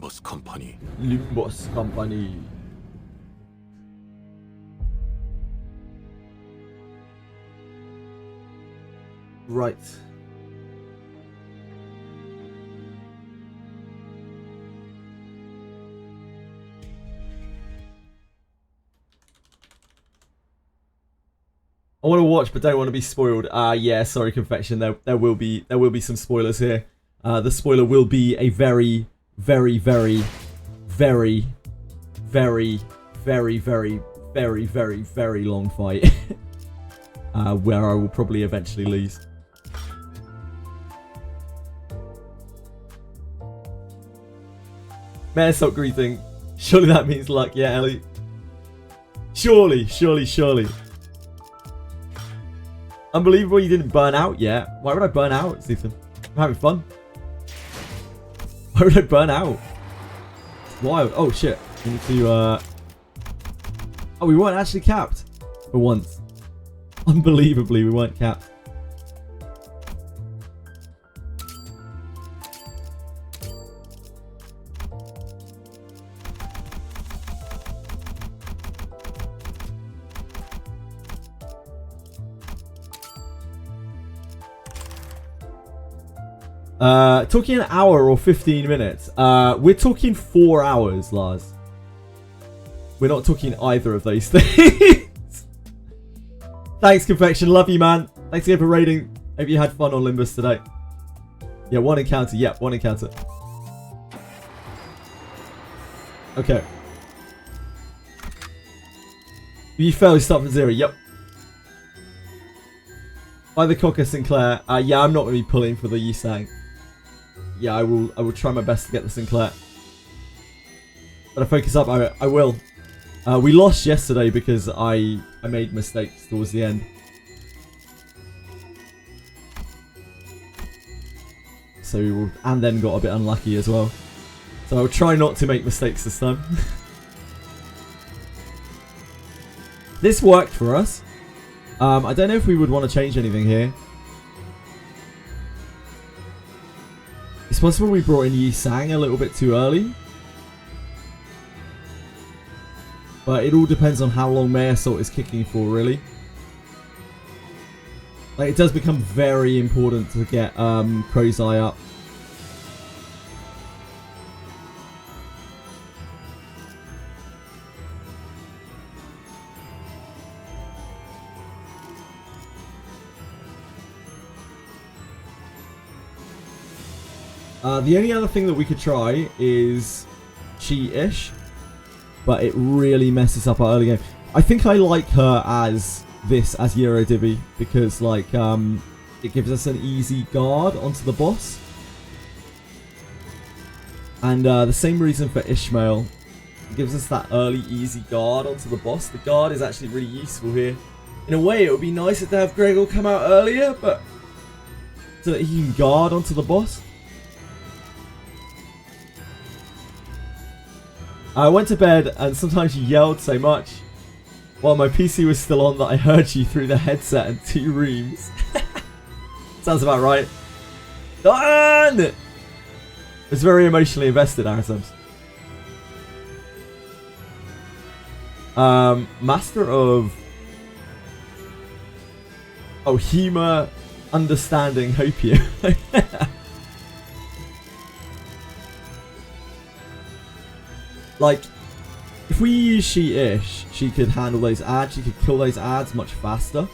Limbus Company. Limbus Company. Right. I want to watch, but don't want to be spoiled. Yeah, sorry, Confection. There will be some spoilers here. The spoiler will be a very, very, very, very, very, very, very, very, very, very long fight, where I will probably eventually lose. Mayor Salt greeting. Surely that means luck, yeah, Ellie. Surely, surely, surely. Unbelievable you didn't burn out yet. Why would I burn out, Stephen? I'm having fun. Why would I burn out? It's wild. Oh shit. We need to Oh, we weren't actually capped. For once. Unbelievably, we weren't capped. Talking an hour or 15 minutes. We're talking 4 hours, Lars. We're not talking either of those things. Thanks, Confection. Love you, man. Thanks again for raiding. Hope you had fun on Limbus today. Yeah, one encounter. Yep, one encounter. Okay. You fail, you start from 0. Yep. By the Cocker Sinclair. Yeah, I'm not going to be pulling for the Yisang. Yeah, I will try my best to get the Sinclair. But I focus up, I will. We lost yesterday because I made mistakes towards the end. So we will, and then got a bit unlucky as well. So I'll try not to make mistakes this time. This worked for us. I don't know if we would want to change anything here. It's possible we brought in Yi Sang a little bit too early. But it all depends on how long Mayor Salt is kicking for, really. Like, it does become very important to get Crow's Eye up. The only other thing that we could try is Chi-ish, but it really messes up our early game. I think I like her as this, as Euro Divvy, because like it gives us an easy guard onto the boss. And the same reason for Ishmael. It gives us that early easy guard onto the boss. The guard is actually really useful here. In a way, it would be nicer to have Gregor come out earlier, but so that he can guard onto the boss. I went to bed and sometimes you yelled so much while my PC was still on that I heard you through the headset in 2 rooms. Sounds about right. Done! It's very emotionally invested, Arisams. Master of... Oh, Hema Understanding Hopium. Like, if we use She-ish, she could handle those ads. She could kill those ads much faster.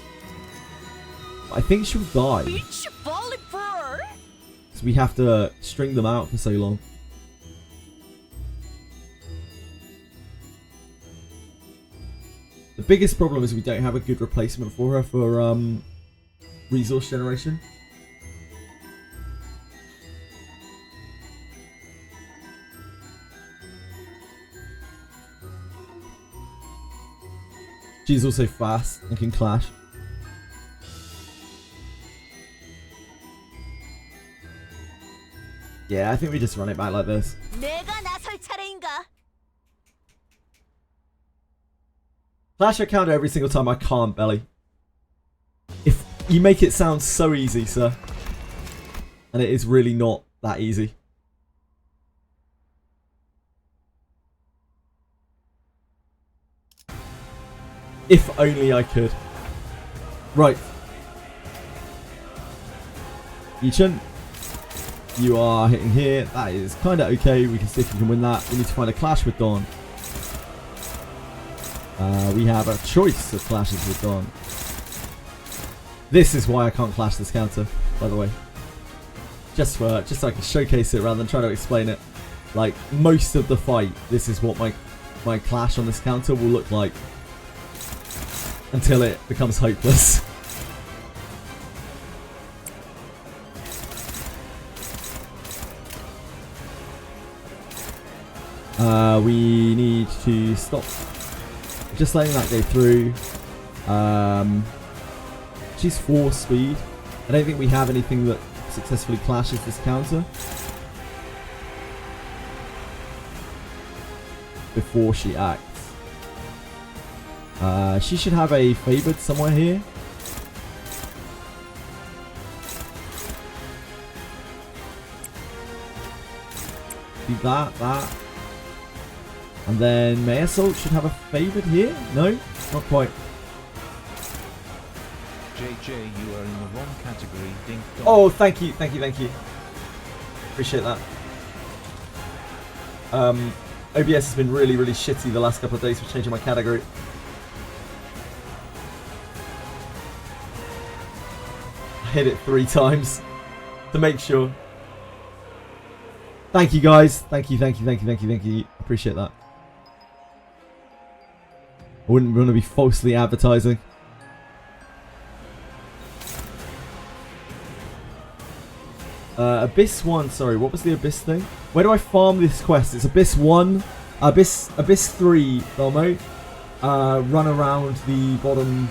I think she'll die. So we have to string them out for so long. The biggest problem is we don't have a good replacement for her for resource generation. She's also fast and can clash. Yeah, I think we just run it back like this. Clash your counter every single time. I can't, Belly. If you make it sound so easy, sir. And it is really not that easy. If only I could. Right. Yichen, you are hitting here. That is kind of okay. We can see if we can win that. We need to find a clash with Dawn. We have a choice of clashes with Dawn. This is why I can't clash this counter, by the way. Just so I can showcase it rather than trying to explain it. Like, most of the fight, this is what my clash on this counter will look like. Until it becomes hopeless. We need to stop. Just letting that go through. She's 4 speed. I don't think we have anything that successfully clashes this counter before she acts. She should have a favored somewhere here. Do that. And then May Assault should have a favored here? No? Not quite. JJ, you are in the wrong category. Ding dong. Oh, thank you. Appreciate that. OBS has been really, really shitty the last couple of days for changing my category. I hit it 3 times to make sure. Thank you, guys. Thank you. Appreciate that. I wouldn't want to be falsely advertising. Abyss 1, sorry, what was the Abyss thing? Where do I farm this quest? It's Abyss 1, Abyss 3, Belmo. Run around the bottom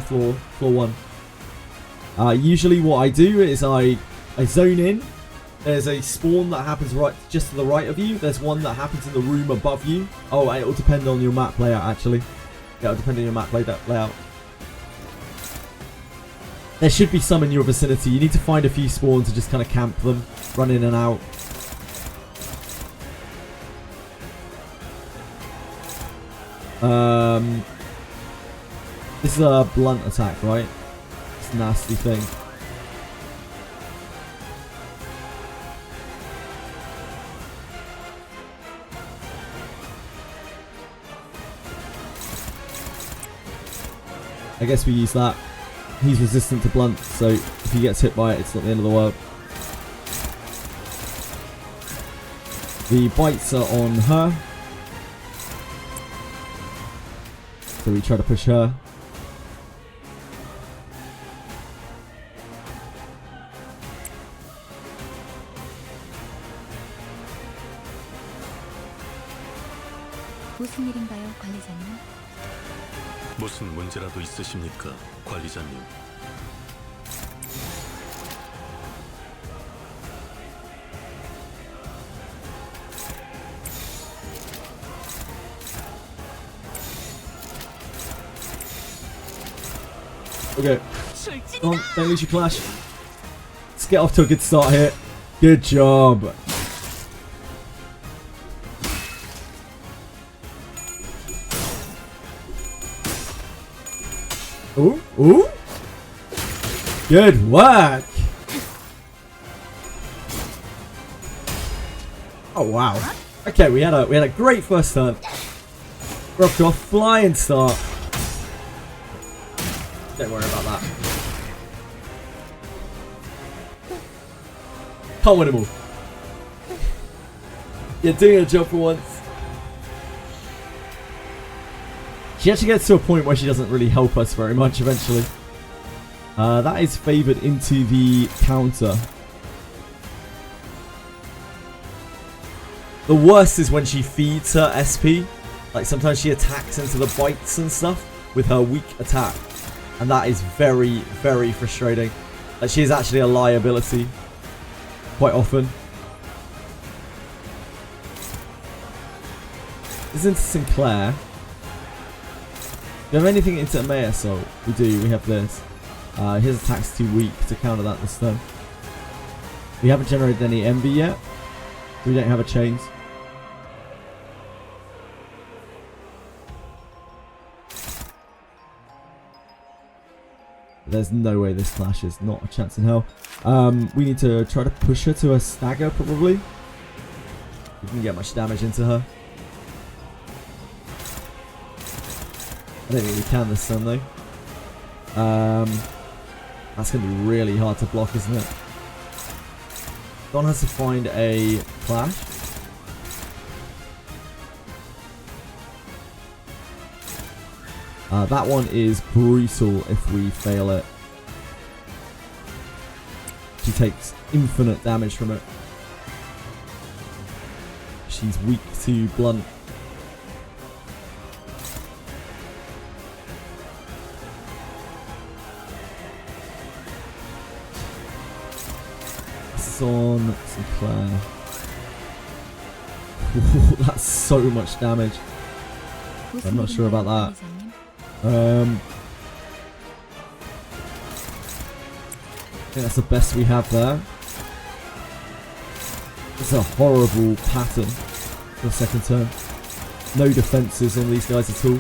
floor 1. Usually what I do is I zone in. There's a spawn that happens just to the right of you. There's one that happens in the room above you. Oh, it'll depend on your map layout, actually. Yeah, it'll depend on your map layout. There should be some in your vicinity. You need to find a few spawns to just kind of camp them, run in and out. This is a blunt attack, right? It's a nasty thing. I guess we use that. He's resistant to blunt, so if he gets hit by it, it's not the end of the world. The bites are on her. So we try to push her. 무슨 일인가요, 관리자님? 무슨 문제라도 있으십니까, 관리자님? Okay. Don't lose your clash. Let's get off to a good start here. Good job. Ooh, ooh. Good work. Oh wow. Okay, we had a great first turn. We're off to a flying start. Don't worry about that. Can't win them all. You're doing a job for once. She actually gets to a point where she doesn't really help us very much eventually. That is favoured into the counter. The worst is when she feeds her SP. Like sometimes she attacks into the bites and stuff with her weak attack. And that is very, very frustrating. Like she is actually a liability quite often. This is into Sinclair. Do we have anything into May Assault? We do, we have this. His attack's too weak to counter that this turn. We haven't generated any Envy yet. We don't have a chains. There's no way this clashes. Not a chance in hell. We need to try to push her to a stagger, probably. We can get much damage into her. I don't think we can this time, though. That's going to be really hard to block, isn't it? Don has to find a clash. That one is brutal if we fail it. She takes infinite damage from it. She's weak to blunt. This is on Sinclair. Ooh, that's so much damage. I'm not sure about that. I think that's the best we have there. It's a horrible pattern for the second turn. No defenses on these guys at all.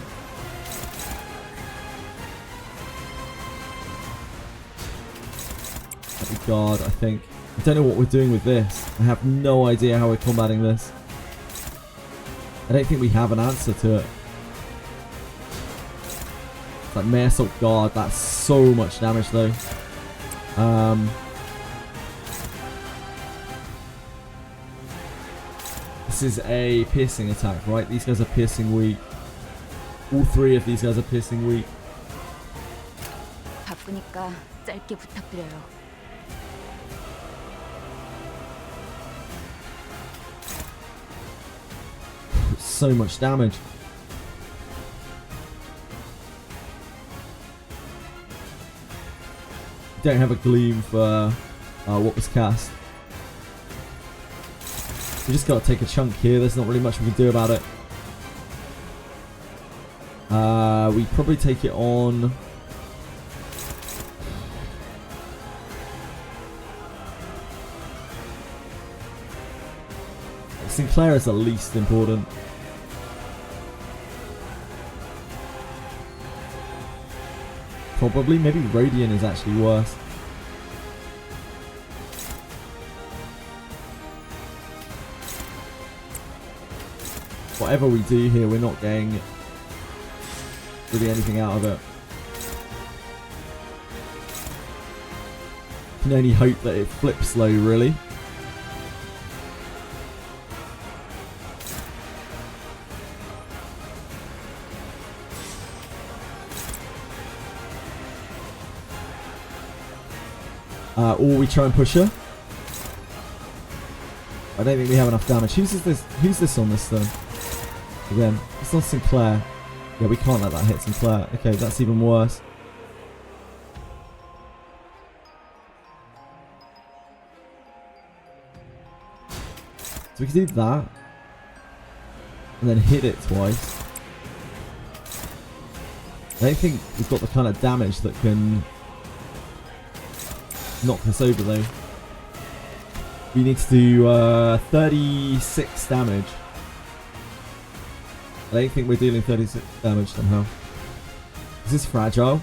Let me guard, I think. I don't know what we're doing with this. I have no idea how we're combating this. I don't think we have an answer to it. That May Assault Guard, that's so much damage though. This is a piercing attack, right? These guys are piercing weak. All three of these guys are piercing weak. 바쁘니까 짧게 부탁드려요. So much damage. Don't have a gleam for what was cast. We just gotta take a chunk here. There's not really much we can do about it. We probably take it on. Sinclair is the least important. Probably, maybe Radiant is actually worse. Whatever we do here, we're not getting really anything out of it. Can only hope that it flips low, really. Or we try and push her. I don't think we have enough damage. Who's this on this turn? Again, it's not Sinclair. Yeah, we can't let that hit Sinclair. Okay, that's even worse. So we can do that. And then hit it twice. I don't think we've got the kind of damage that can knock this over though. We need to do 36 damage. I don't think we're dealing 36 damage somehow. Is this fragile?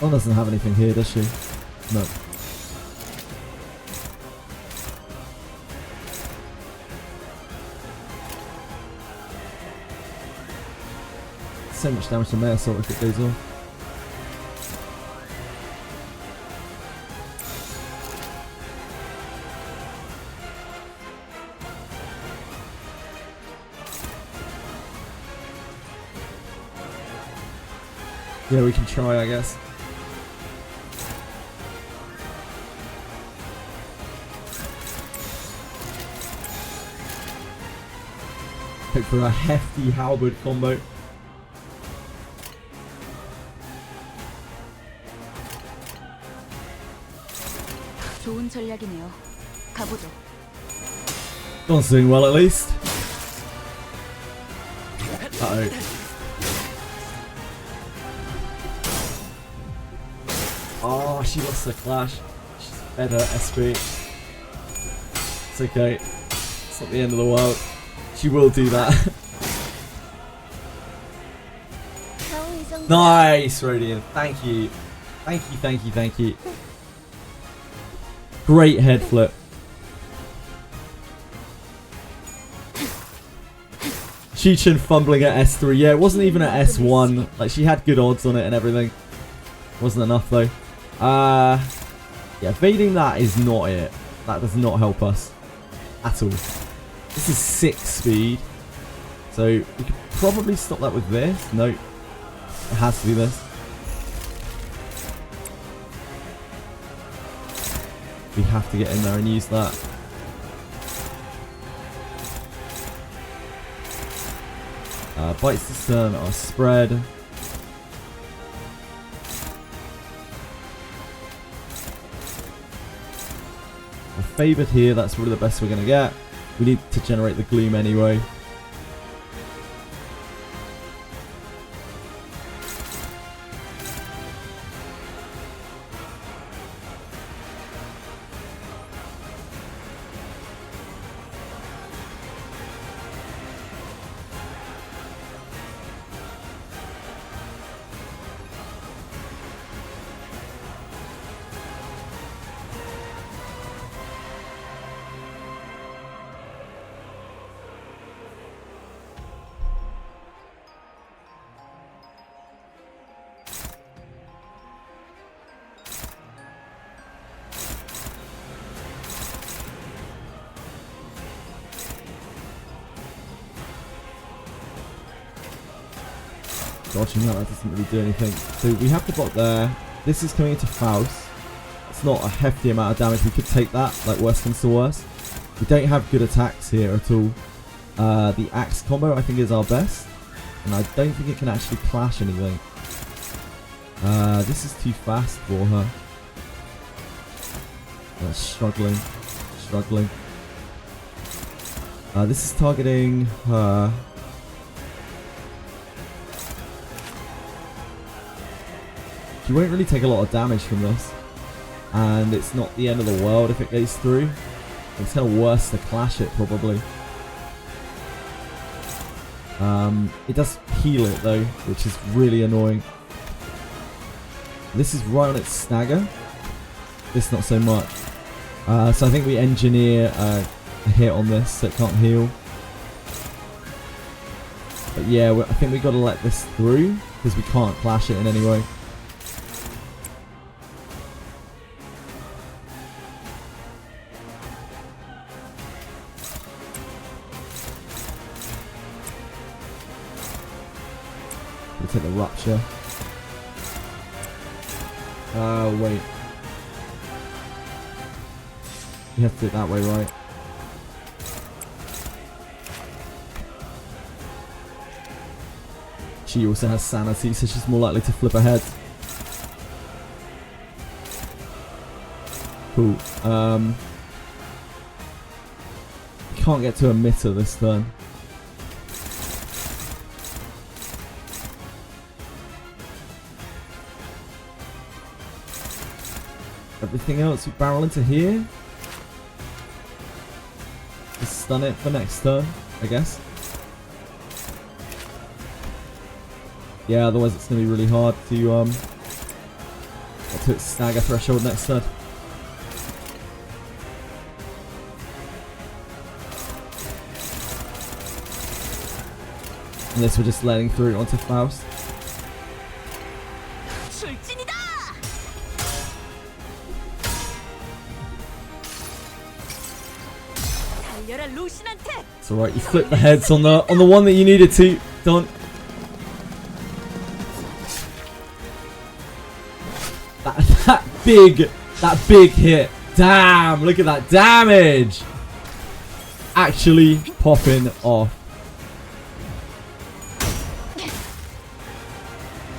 One doesn't have anything here, does she? No. So much damage to May Assault if it goes off. Yeah, we can try, I guess. Hope for a hefty halberd combo. 좋은 전략이네요. 가보죠. Don's doing well at least. Uh-oh. Oh, she lost the clash. She's better, SP. It's okay. It's not the end of the world. She will do that. Nice, Rodian. Thank you. Thank you, thank you, thank you. Great head flip. Chichin fumbling at S3. Yeah, it wasn't even at S1. Like, she had good odds on it and everything. Wasn't enough, though. Yeah, evading that is not it. That does not help us at all. This is 6 speed. So, we could probably stop that with this. No. It has to be this. We have to get in there and use that. Bites this turn, our spread. We're favoured here, that's probably the best we're going to get. We need to generate the gloom anyway. Dodging that doesn't really do anything. So we have the bot there. This is coming into Faust. It's not a hefty amount of damage. We could take that, like worst comes to worst. We don't have good attacks here at all. The axe combo I think is our best. And I don't think it can actually clash anything. This is too fast for her. Struggling. Struggling. This is targeting her. She won't really take a lot of damage from this. And it's not the end of the world if it goes through. It's kind of worse to clash it probably. It does heal it though, which is really annoying. This is right on its stagger. This not so much. So I think we engineer a hit on this so it can't heal. But yeah, I think we got to let this through because we can't clash it in any way. We'll take the rupture. Wait. You have to do it that way, right? She also has sanity, so she's more likely to flip ahead. Cool. Can't get to emitter this turn. Everything else we barrel into here. Just stun it for next turn, I guess. Yeah, otherwise it's going to be really hard to get to its stagger threshold next turn. And this we're just letting through onto Faust. It's alright, you flip the heads on the one that you needed to. Don't. That big hit. Damn, look at that damage. Actually popping off.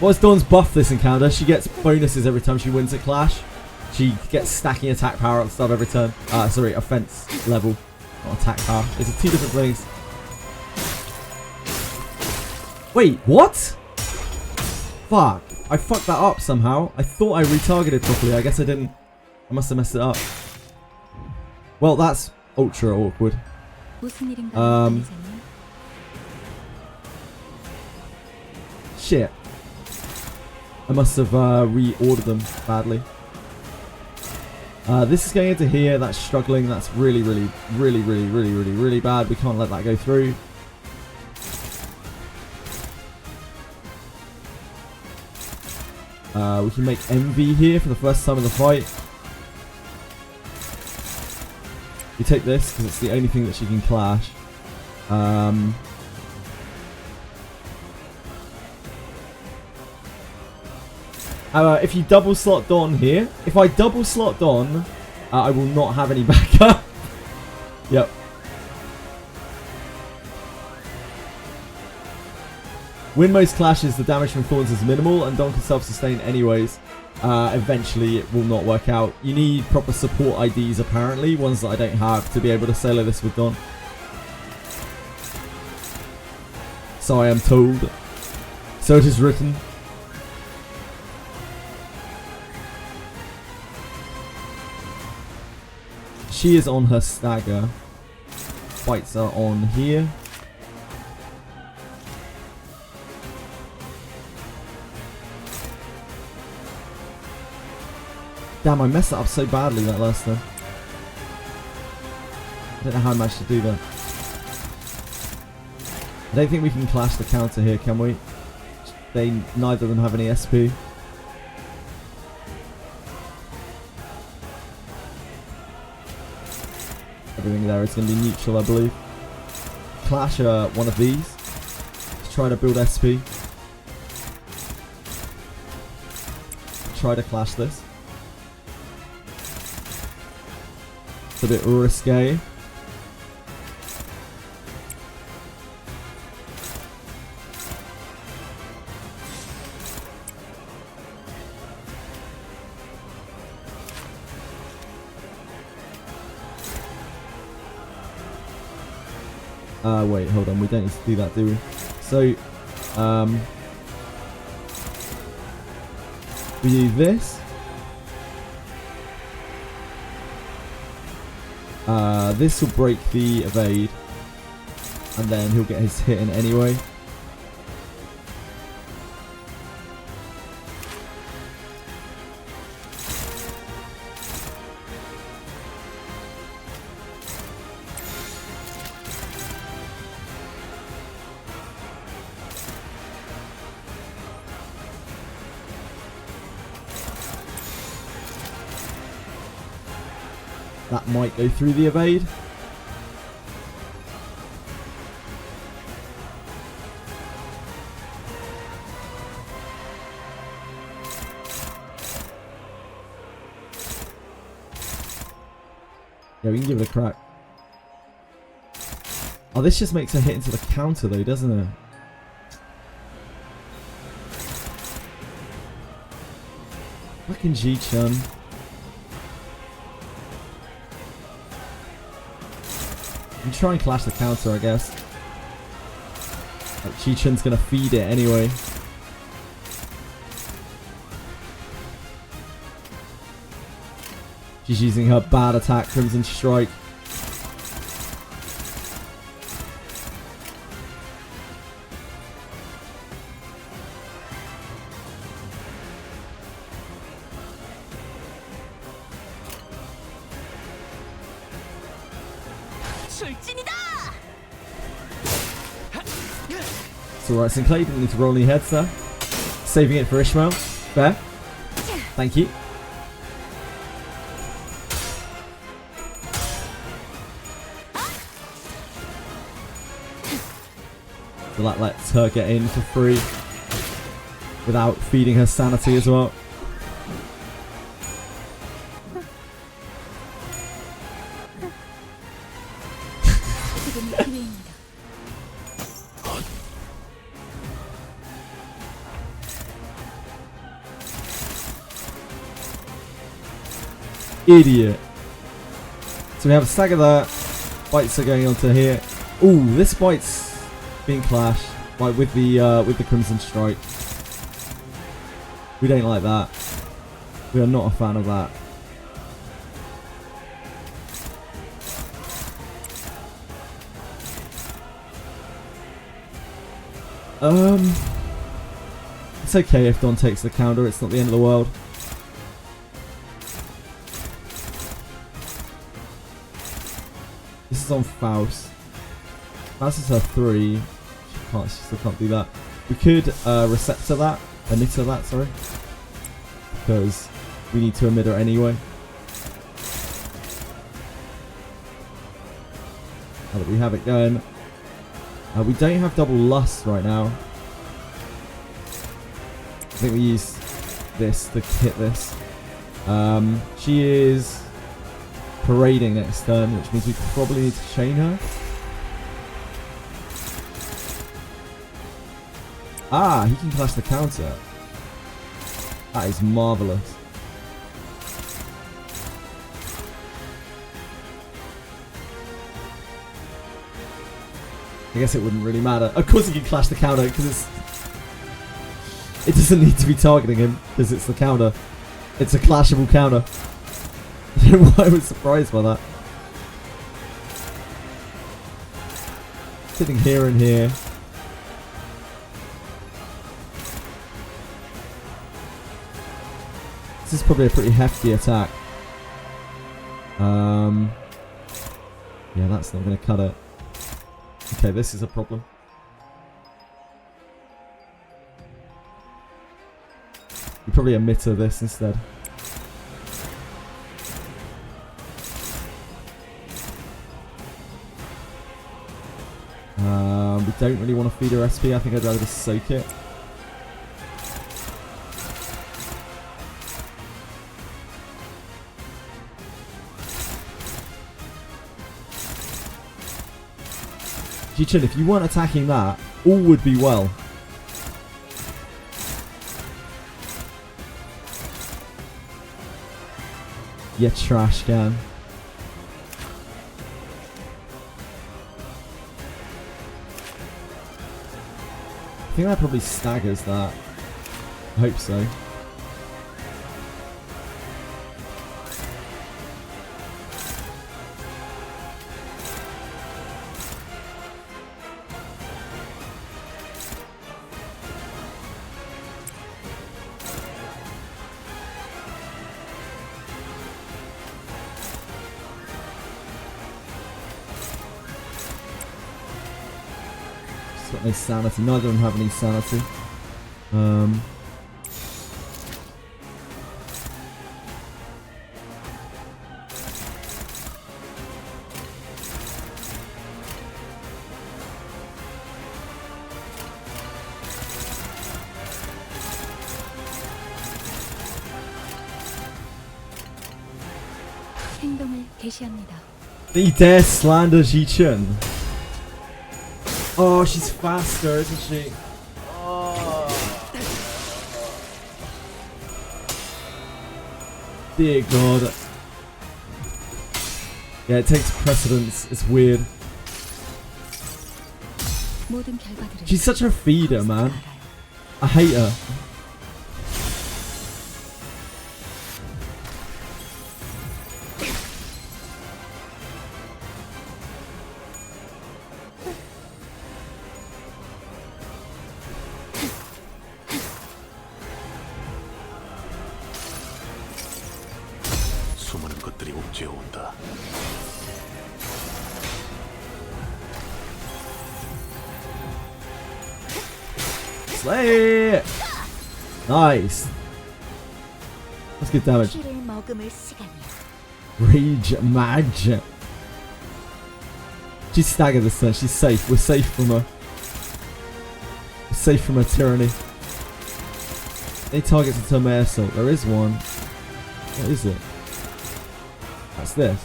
What's Dawn's buff this encounter? She gets bonuses every time she wins a clash. She gets stacking attack power at the start of every turn. Sorry, offense level. Not attack power. These are two different things. Wait, what? Fuck. I fucked that up somehow. I thought I retargeted properly. I guess I didn't. I must have messed it up. Well, that's ultra awkward. 무슨 일인가? Um, 알리자니? Shit. I must have reordered them badly. This is going into here. That's struggling. That's really bad. We can't let that go through. We can make MV here for the first time in the fight. We take this because it's the only thing that she can clash. If you double slot Dawn here, if I double slot Dawn, I will not have any backup. Yep. Win most clashes, the damage from Thorns is minimal, and Dawn can self-sustain anyways. Eventually, it will not work out. You need proper support IDs, apparently, ones that I don't have, to be able to solo this with Dawn. So I am told. So it is written. She is on her stagger. Fights are on here. Damn, I messed that up so badly that last time. I don't know how I managed to do that. I don't think we can clash the counter here, can we? Neither of them have any SP. Everything there is going to be neutral, I believe. Clash one of these to try to build SP. Try to clash this. It's a bit risque. Wait, hold on. We don't need to do that, do we? So, we do this. This will break the evade, and then he'll get his hit in anyway. That might go through the evade. Yeah, we can give it a crack. Oh, this just makes a hit into the counter though, doesn't it? Fucking Ji-Chun. You try and clash the counter, I guess. Like, Chi-Chun's gonna feed it anyway. She's using her bad attack, Crimson Strike. It's alright, Sinclair, you didn't need to roll any heads there. Saving it for Ishmael. Fair. Thank you. So that lets her get in for free without feeding her sanity as well. Idiot. So we have a stagger there. Bites are going onto here. Ooh, this bite's being clashed like with the Crimson Strike. We don't like that. We are not a fan of that. It's okay if Don takes the counter. It's not the end of the world. This is on Faust. Faust is her 3. She still can't do that. We could receptor that. Emitter that, sorry. Because we need to emitter anyway. Now that we have it going. We don't have double lust right now. I think we use this to hit this. She is parading next turn, which means we probably need to chain her. Ah, he can clash the counter. That is marvellous. I guess it wouldn't really matter. Of course he can clash the counter because it doesn't need to be targeting him because it's the counter. It's a clashable counter. I don't know why I was surprised by that. Sitting here and here. This is probably a pretty hefty attack. Yeah, that's not going to cut it. Okay, this is a problem. We probably emitter this instead. We don't really want to feed her SP. I think I'd rather just soak it. Jichin, if you weren't attacking that, all would be well. You trash can. I think that probably staggers that. I hope so. Got no sanity. Neither of them have any sanity. 행동을 개시합니다. He dare slander Ji-chun. Oh, she's faster, isn't she? Oh. Dear God. Yeah, it takes precedence. It's weird. She's such a feeder, man. I hate her. 수많은 것들이 옥죄어 온다. Slay it! Nice. That's good damage. Rage Mage. She's staggered this turn. She's safe. We're safe from her. We're safe from her tyranny. Any targets into her Mare Assault? There is one. What is it? That's this.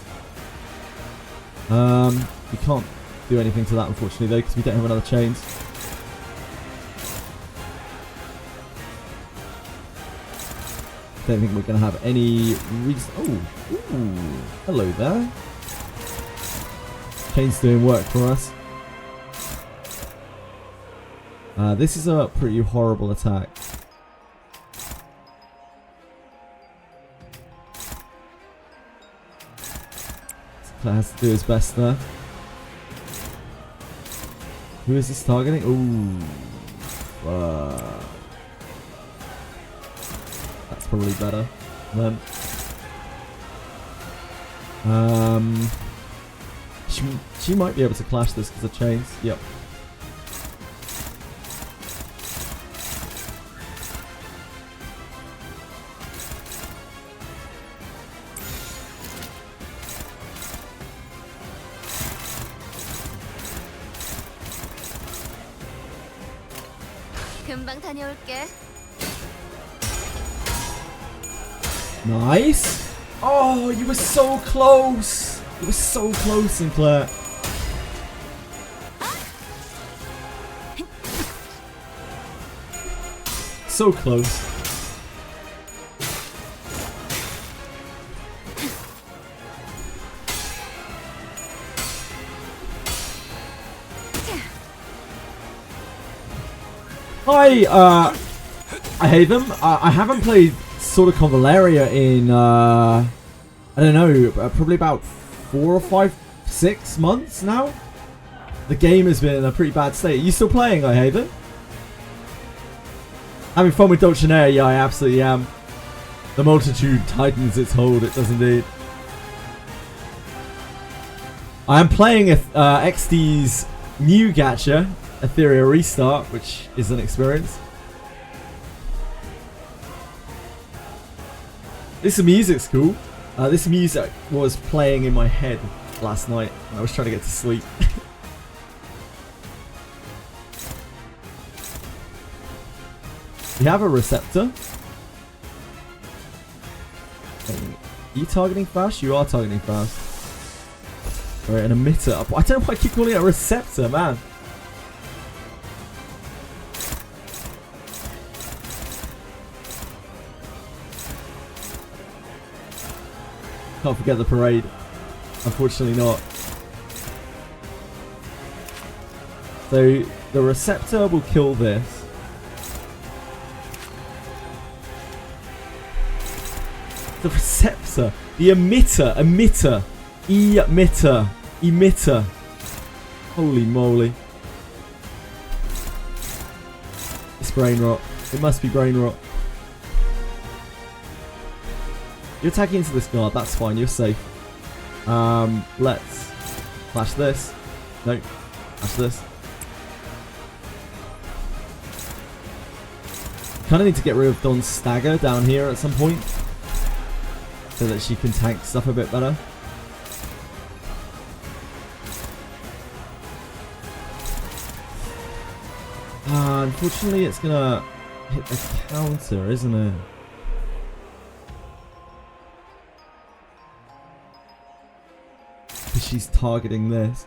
We can't do anything to that unfortunately though because we don't have another chains. Don't think we're going to have any reason. Oh, ooh, hello there. Chain's doing work for us. This is a pretty horrible attack. That has to do his best there. Who is this targeting? Ooh. That's probably better. Then. She might be able to clash this because of chains. Yep. 금방 다녀올게. Nice. Oh, you were so close. You were so close, Sinclair. So close. Hi, I hate them. I haven't played Sword of Convaleria in, I don't know, probably about 4 or 5, 6 months now. The game has been in a pretty bad state. Are you still playing, I hate them? Having fun with Dulcinea? Yeah, I absolutely am. The multitude tightens its hold, it does indeed. I am playing XD's new gacha, Etheria Restart, which is an experience. This music's cool. This music was playing in my head last night when I was trying to get to sleep. We have a receptor. Are you targeting fast? You are targeting fast. Alright, an emitter. I don't know why I keep calling it a receptor, man. Can't forget the parade. Unfortunately not. So the receptor will kill this. The receptor. The emitter. Emitter. Holy moly. It's brain rot. It must be brain rot. You're attacking into this guard, that's fine, you're safe. Let's flash this. No, flash this. Kind of need to get rid of Dawn's stagger down here at some point, so that she can tank stuff a bit better. Unfortunately, it's gonna hit the counter, isn't it? She's targeting this.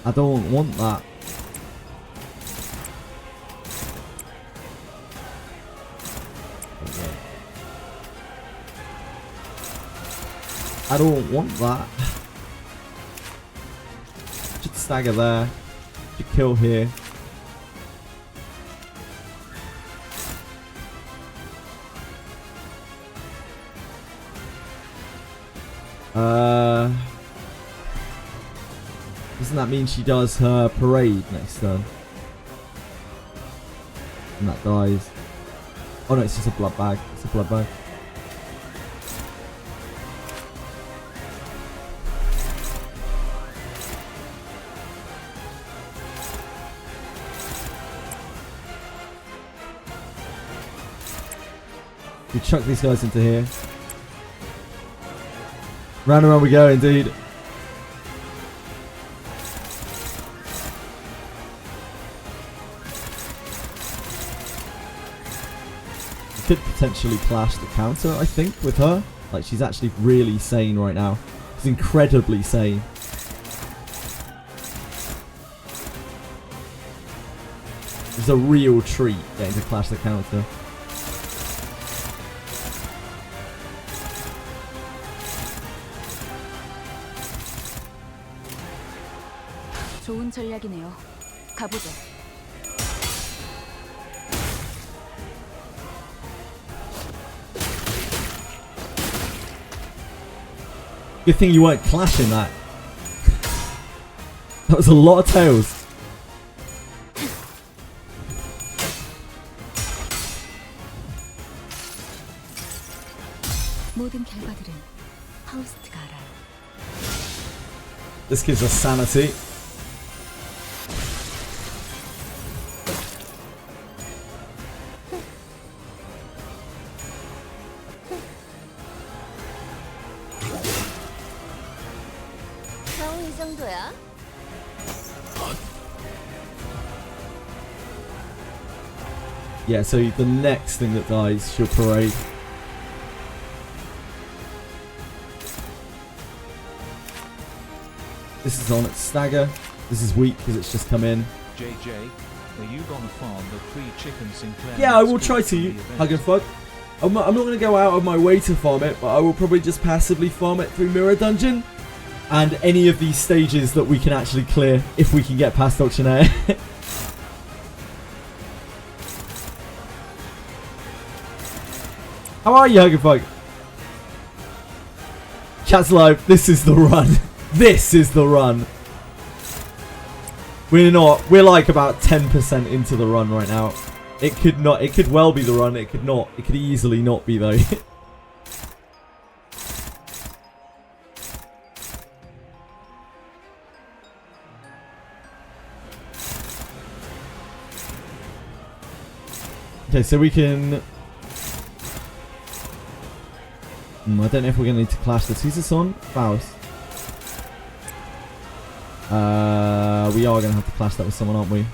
I don't want that. I don't want that. Should stagger there. Should kill here. Doesn't that mean she does her parade next turn? And that dies. Oh no, it's just a blood bag. It's a blood bag. We chuck these guys into here. Round and round we go, indeed. Could potentially clash the counter, I think, with her. Like, she's actually really sane right now. She's incredibly sane. It's a real treat getting to clash the counter. 좋은 전략이네요. 가보죠. Good thing you weren't clashing that. That was a lot of tails. 모든 결과들은 파우스트가 알아요. This gives us sanity. 겨우 이 정도야? Yeah, so the next thing that dies, she'll parade. This is on its stagger. This is weak because it's just come in. JJ, are you gonna farm the 3 chickens Sinclair? Yeah, I will try to, Hug and Fuck. I'm not going to go out of my way to farm it, but I will probably just passively farm it through Mirror Dungeon. And any of these stages that we can actually clear if we can get past Auctioneer. How are you, Hug and Fuck? Chat's live. This is the run. This is the run. We're like about 10% into the run right now. It could well be the run, it could not. It could easily not be though. Okay, so we can... I don't know if we're going to need to clash this. Who's this on? Faust. We are going to have to clash that with someone, aren't we?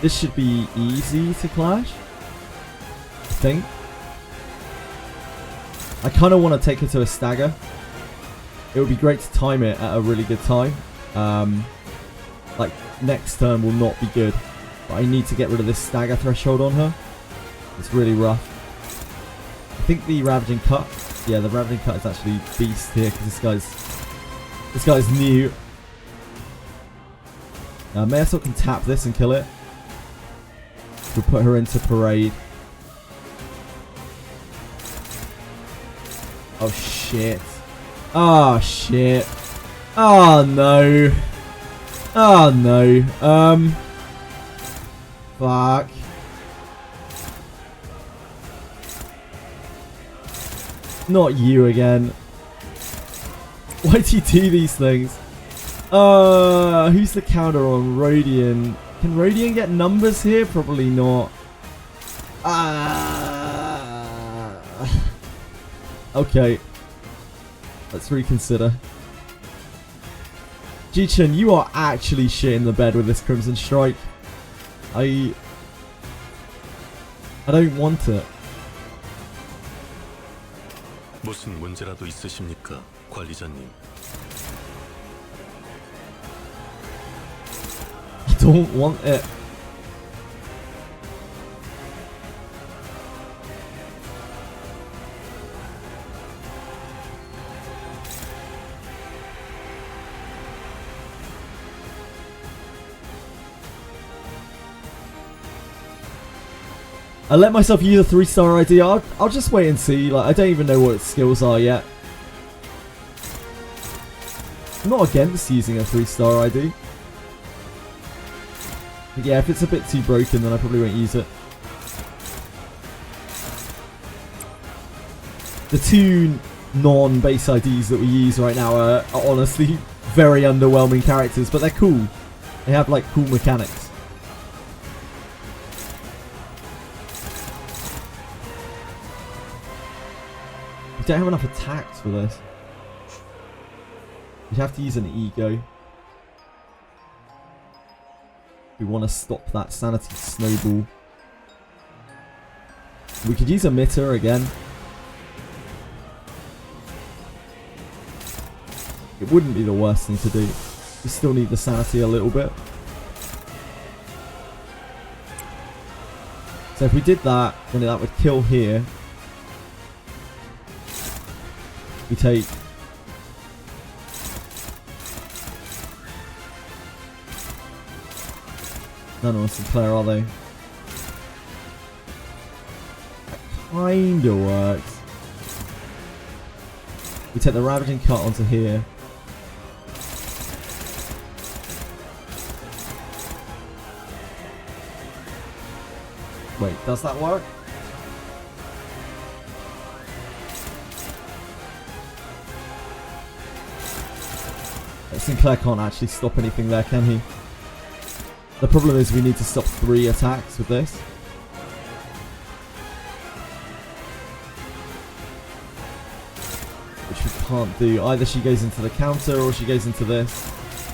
This should be easy to clash, I think. I kind of want to take her to a stagger. It would be great to time it at a really good time. Like, next turn will not be good. But I need to get rid of this stagger threshold on her. It's really rough. I think the Ravaging Cut. Yeah, the Ravaging Cut is actually beast here because this guy's new. Mayasol can tap this and kill it. We'll put her into parade. Oh shit. Oh shit. Oh no. Oh no. Fuck. Not you again. Why do you do these things? Who's the counter on Rodian? Can Rodian get numbers here? Probably not. Okay. Let's reconsider. Ji-Chun, you are actually shitting the bed with this Crimson Strike. I don't want it. 무슨 문제라도 있으십니까, 관리자님? I don't want it. I let myself use a 3-star ID. I'll just wait and see. Like, I don't even know what its skills are yet. I'm not against using a 3-star ID. But yeah, if it's a bit too broken, then I probably won't use it. The 2 non-base IDs that we use right now are honestly very underwhelming characters, but they're cool. They have like cool mechanics. We don't have enough attacks for this. We'd have to use an ego. We want to stop that sanity snowball. We could use a mitter again. It wouldn't be the worst thing to do. We still need the sanity a little bit. So if we did that, then that would kill here. We take... None on Sinclair, are they? That kinda works. We take the Ravaging Cut onto here. Wait, does that work? Sinclair can't actually stop anything there, can he? The problem is we need to stop 3 attacks with this. Which we can't do. Either she goes into the counter or she goes into this.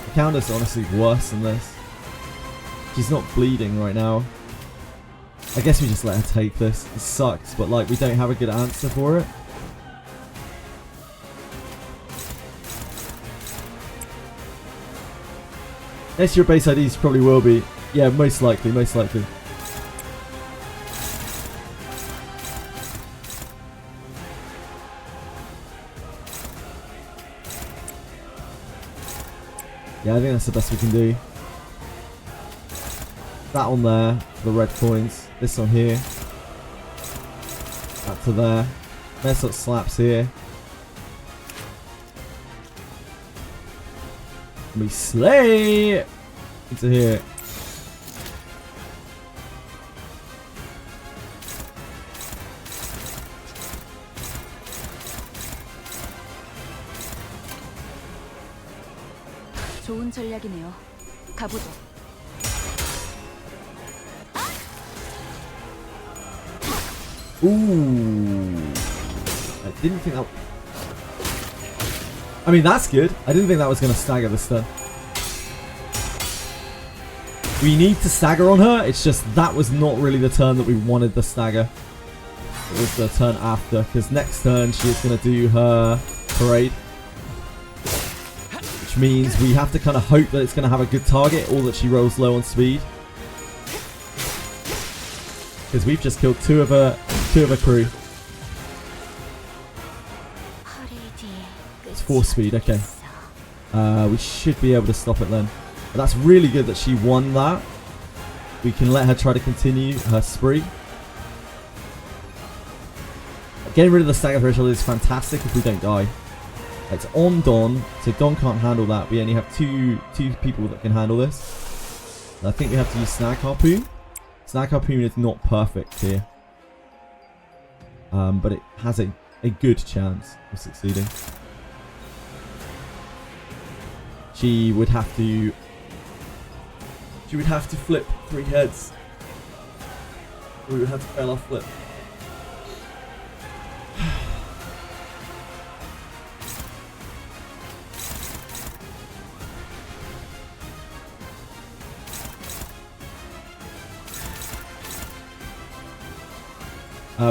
The counter's honestly worse than this. She's not bleeding right now. I guess we just let her take this. It sucks, but like we don't have a good answer for it. Yes, your base IDs probably will be. Yeah, most likely, most likely. Yeah, I think that's the best we can do. That on there, the red coins. This on here. That to there. Mess up slaps here. We slay into here. 좋은 전략이네요. 가보죠. Ooh. I didn't think that... I mean, that's good. I didn't think that was going to stagger the stun. We need to stagger on her. It's just that was not really the turn that we wanted the stagger. It was the turn after. Because next turn she is going to do her parade. Which means we have to kind of hope that it's going to have a good target or that she rolls low on speed. Because we've just killed two of her crew. It's 4 speed, okay. We should be able to stop it then. But that's really good that she won that. We can let her try to continue her spree. Getting rid of the stagger threshold is fantastic if we don't die. It's on Don, so Don can't handle that. We only have two people that can handle this. I think we have to use Snag Harpoon. Snag Harpoon is not perfect here. But it has a good chance of succeeding. She would have to flip 3 heads. We would have to fail our flip.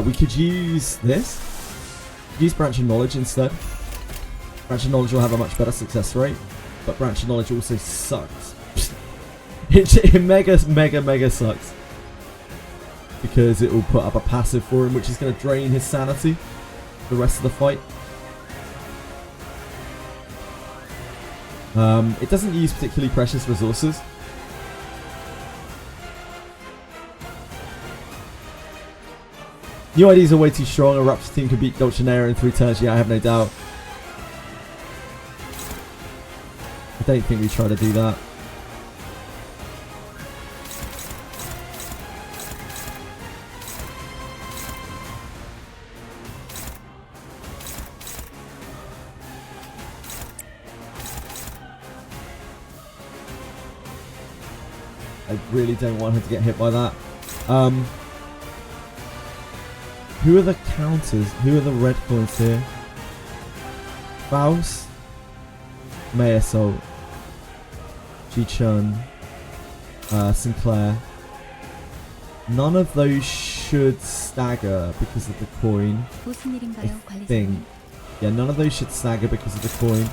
We could use this. Use Branch of Knowledge instead. Branch of Knowledge will have a much better success rate, but Branch of Knowledge also sucks. it mega sucks. Because it will put up a passive for him, which is going to drain his sanity for the rest of the fight. It doesn't use particularly precious resources. New IDs are way too strong. A Raptor team could beat Dolcinera in 3 turns. Yeah, I have no doubt. I don't think we try to do that. I really don't want her to get hit by that. Who are the counters? Who are the red coins here? Faust, May Assault, Ji-Chun, Sinclair. None of those should stagger because of the coin. I think. Yeah, none of those should stagger because of the coin.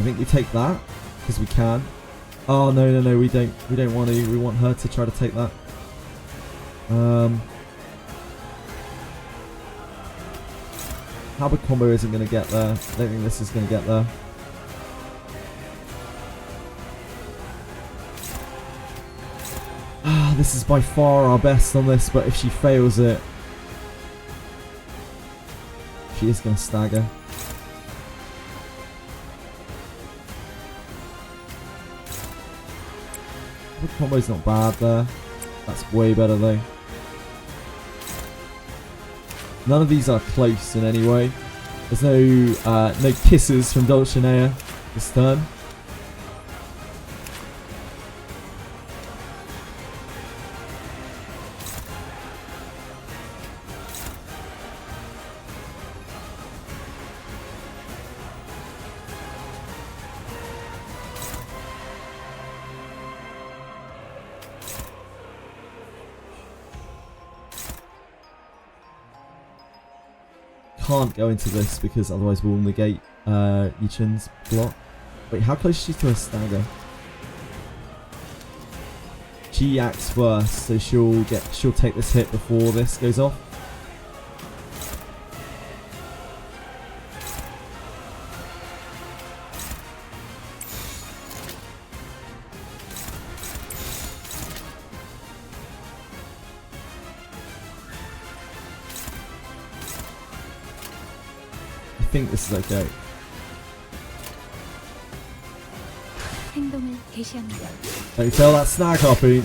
think we take that because we can. Oh no, we don't want to. We want her to try to take that. Halberd combo isn't going to get there. I don't think this is going to get there. This is by far our best on this, but if she fails it, she is going to stagger. The combo's not bad there. That's way better though. None of these are close in any way. There's no kisses from Dulcinea this turn. Can't go into this because otherwise we'll negate Yichin's block. Wait, how close is she to a stagger? She acts first, so she'll take this hit before this goes off. I think this is okay. 행동을 개시합니다. Don't fail that snag harpoon.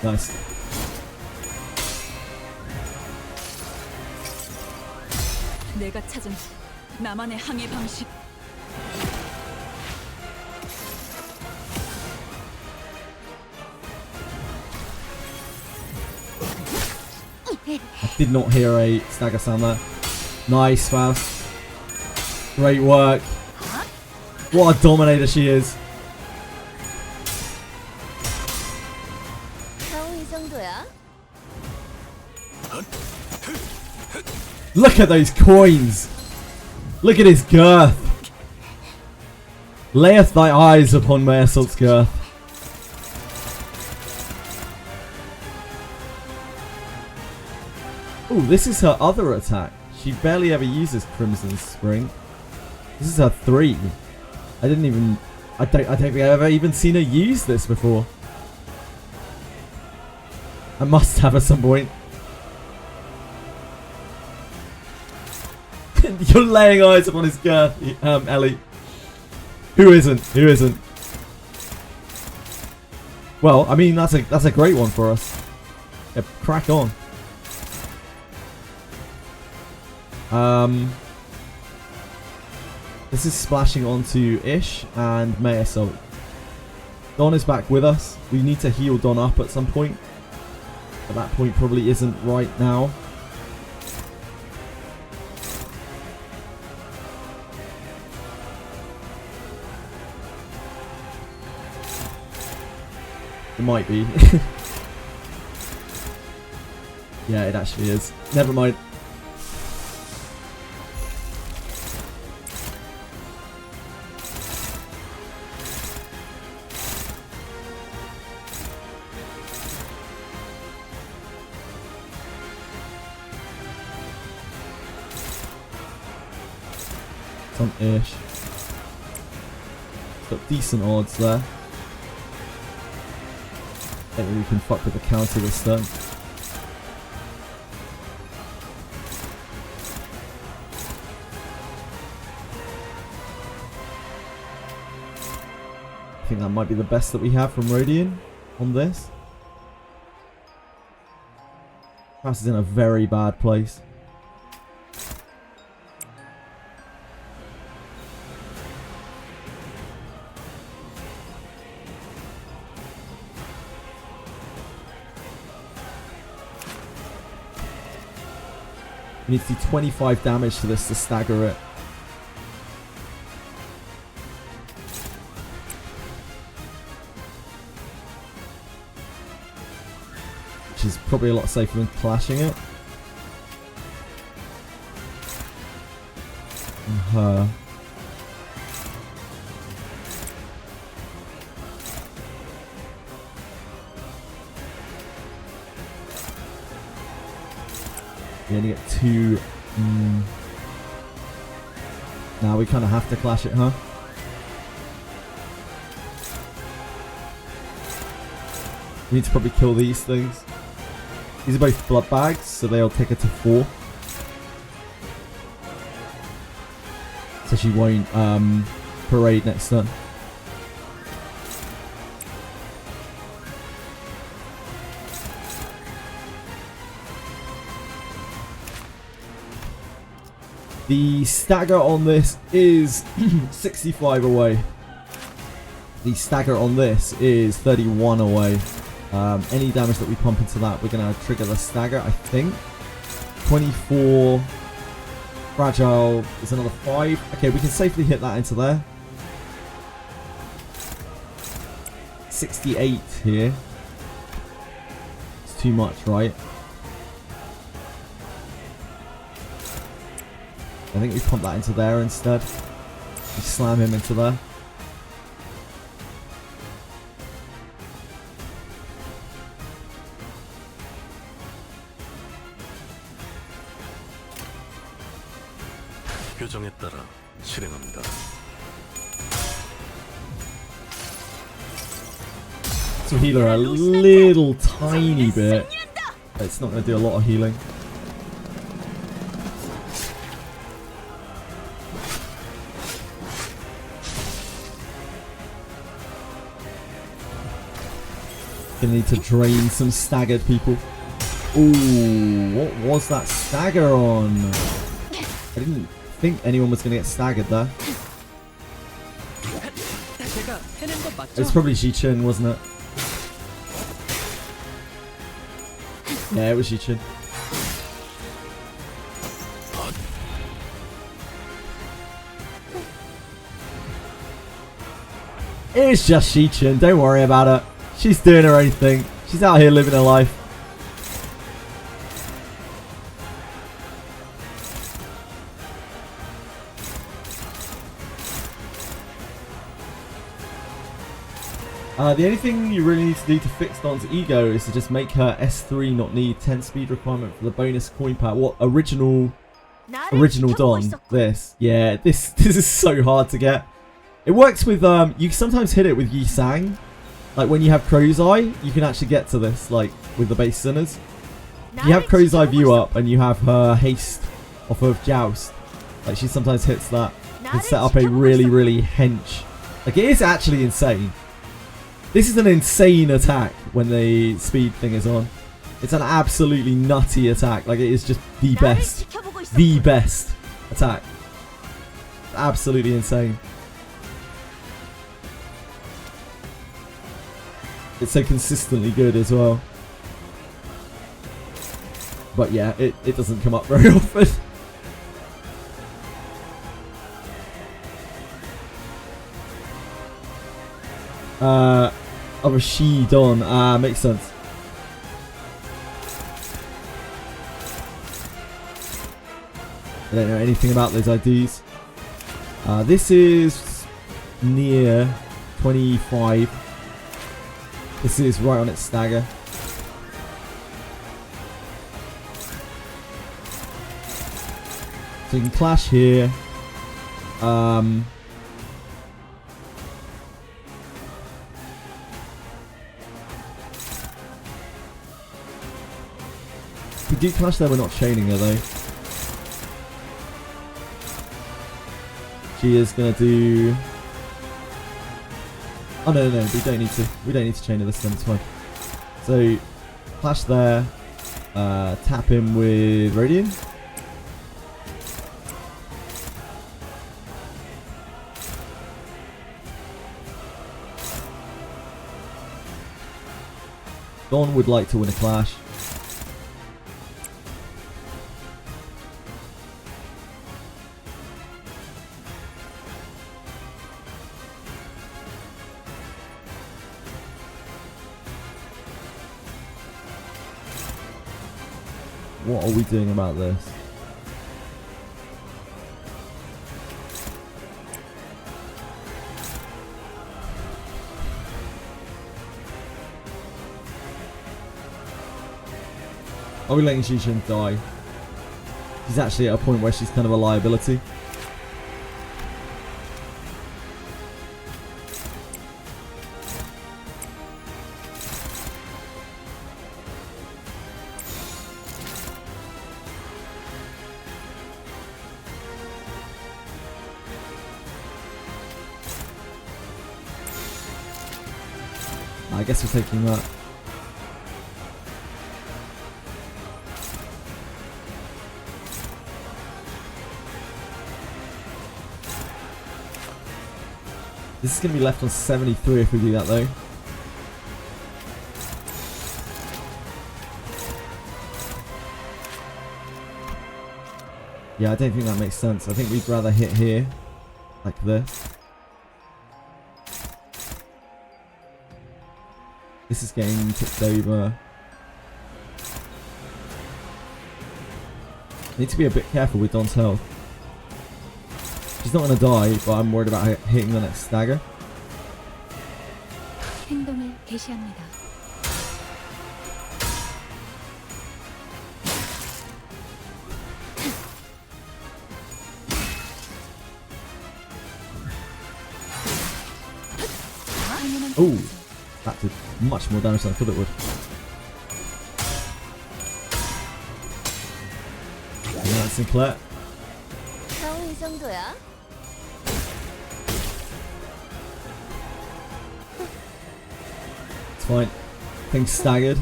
Nice. 내가 찾은 나만의 항해 방식. I did not hear a stagger sound there. Nice, Faust. Great work. What a dominator she is. Look at those coins. Look at his girth. Layeth thy eyes upon Maersalt's girth. Oh, this is her other attack. She barely ever uses Crimson Spring. This is her 3. I don't think I've ever even seen her use this before. I must have at some point. You're laying eyes upon his girth, Ellie. Who isn't? Who isn't? Well, I mean that's a great one for us. Yeah, crack on. This is splashing onto Ish and Maya, so Don is back with us. We need to heal Don up at some point. But that point probably isn't right now. It might be. Yeah, it actually is. Never mind. Some-ish. Got decent odds there. I think we can fuck with the counter this turn. I think that might be the best that we have from Rodian on this. House is in a very bad place. We need to do 25 damage to this to stagger it. Which is probably a lot safer than clashing it. And her. We only get 2. Now we kind of have to clash it, huh? We need to probably kill these things. These are both blood bags, so they'll take her to 4. So she won't parade next turn. The stagger on this is 65 away. The stagger on this is 31 away. Any damage that we pump into that, we're going to trigger the stagger, I think. 24. Fragile is another 5. Okay, we can safely hit that into there. 68 here. It's too much, right? I think we pump that into there instead. We slam him into there. 규정에 따라 실행합니다. So heal her a little tiny bit. It's not going to do a lot of healing. Gonna need to drain some staggered people. Ooh, what was that stagger on? I didn't think anyone was gonna get staggered there. It's probably Ji-Chun, wasn't it? Yeah, it was Ji-Chun. It's just Ji-Chun, don't worry about it. She's doing her own thing. She's out here living her life. The only thing you really need to do to fix Dawn's ego is to just make her S3 not need 10 speed requirement for the bonus coin pack. What original Dawn? This. Yeah, this is so hard to get. It works with you can sometimes hit it with Yi Sang. Like when you have Crow's Eye, you can actually get to this, like with the base sinners. If you have Crow's Eye view up and you have her haste off of Joust, like she sometimes hits that. You can set up a really hench. Like it is actually insane. This is an insane attack when the speed thing is on. It's an absolutely nutty attack. Like it is just the best attack. Absolutely insane. It's so consistently good as well. But yeah, it doesn't come up very often. Of a she Dawn. Makes sense. I don't know anything about those IDs. This is near 25. This is right on its stagger. So you can clash here. If we do clash there, we're not chaining her though. She is gonna do. Oh no, we don't need to. We don't need to chain her this time. It's fine. So clash there. Tap him with Radiant. Dawn would like to win a clash. What are we doing about this? Are we letting Xishan die? She's actually at a point where she's kind of a liability. I guess we're taking that. This is going to be left on 73 if we do that though. Yeah, I don't think that makes sense. I think we'd rather hit here, like this. This is getting tipped over. Need to be a bit careful with Don's health. She's not going to die, but I'm worried about her hitting the next stagger. 행동을 개시합니다. Oh, that did much more damage than I thought it would. And that's Sinclair. 겨우 이 정도야? It's fine. Thing's staggered.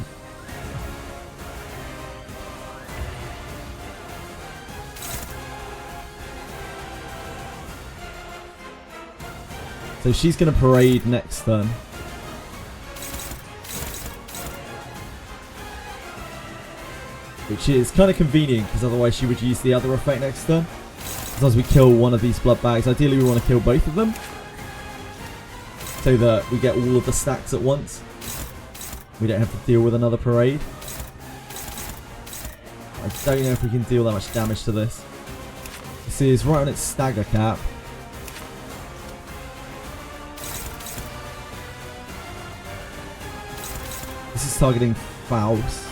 So she's going to parade next turn. Which is kind of convenient because otherwise she would use the other effect next turn. As long as we kill one of these blood bags. Ideally we want to kill both of them. So that we get all of the stacks at once. We don't have to deal with another parade. I don't know if we can deal that much damage to this. This is right on its stagger cap. This is targeting Faust.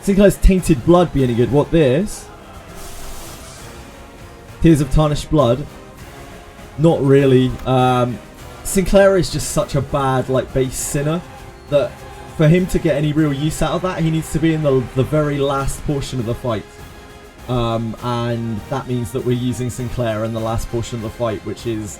Sinclair's Tainted Blood be any good? What, this? Tears of Tarnished Blood? Not really. Sinclair is just such a bad like base sinner that for him to get any real use out of that, he needs to be in the very last portion of the fight. And that means that we're using Sinclair in the last portion of the fight, which is...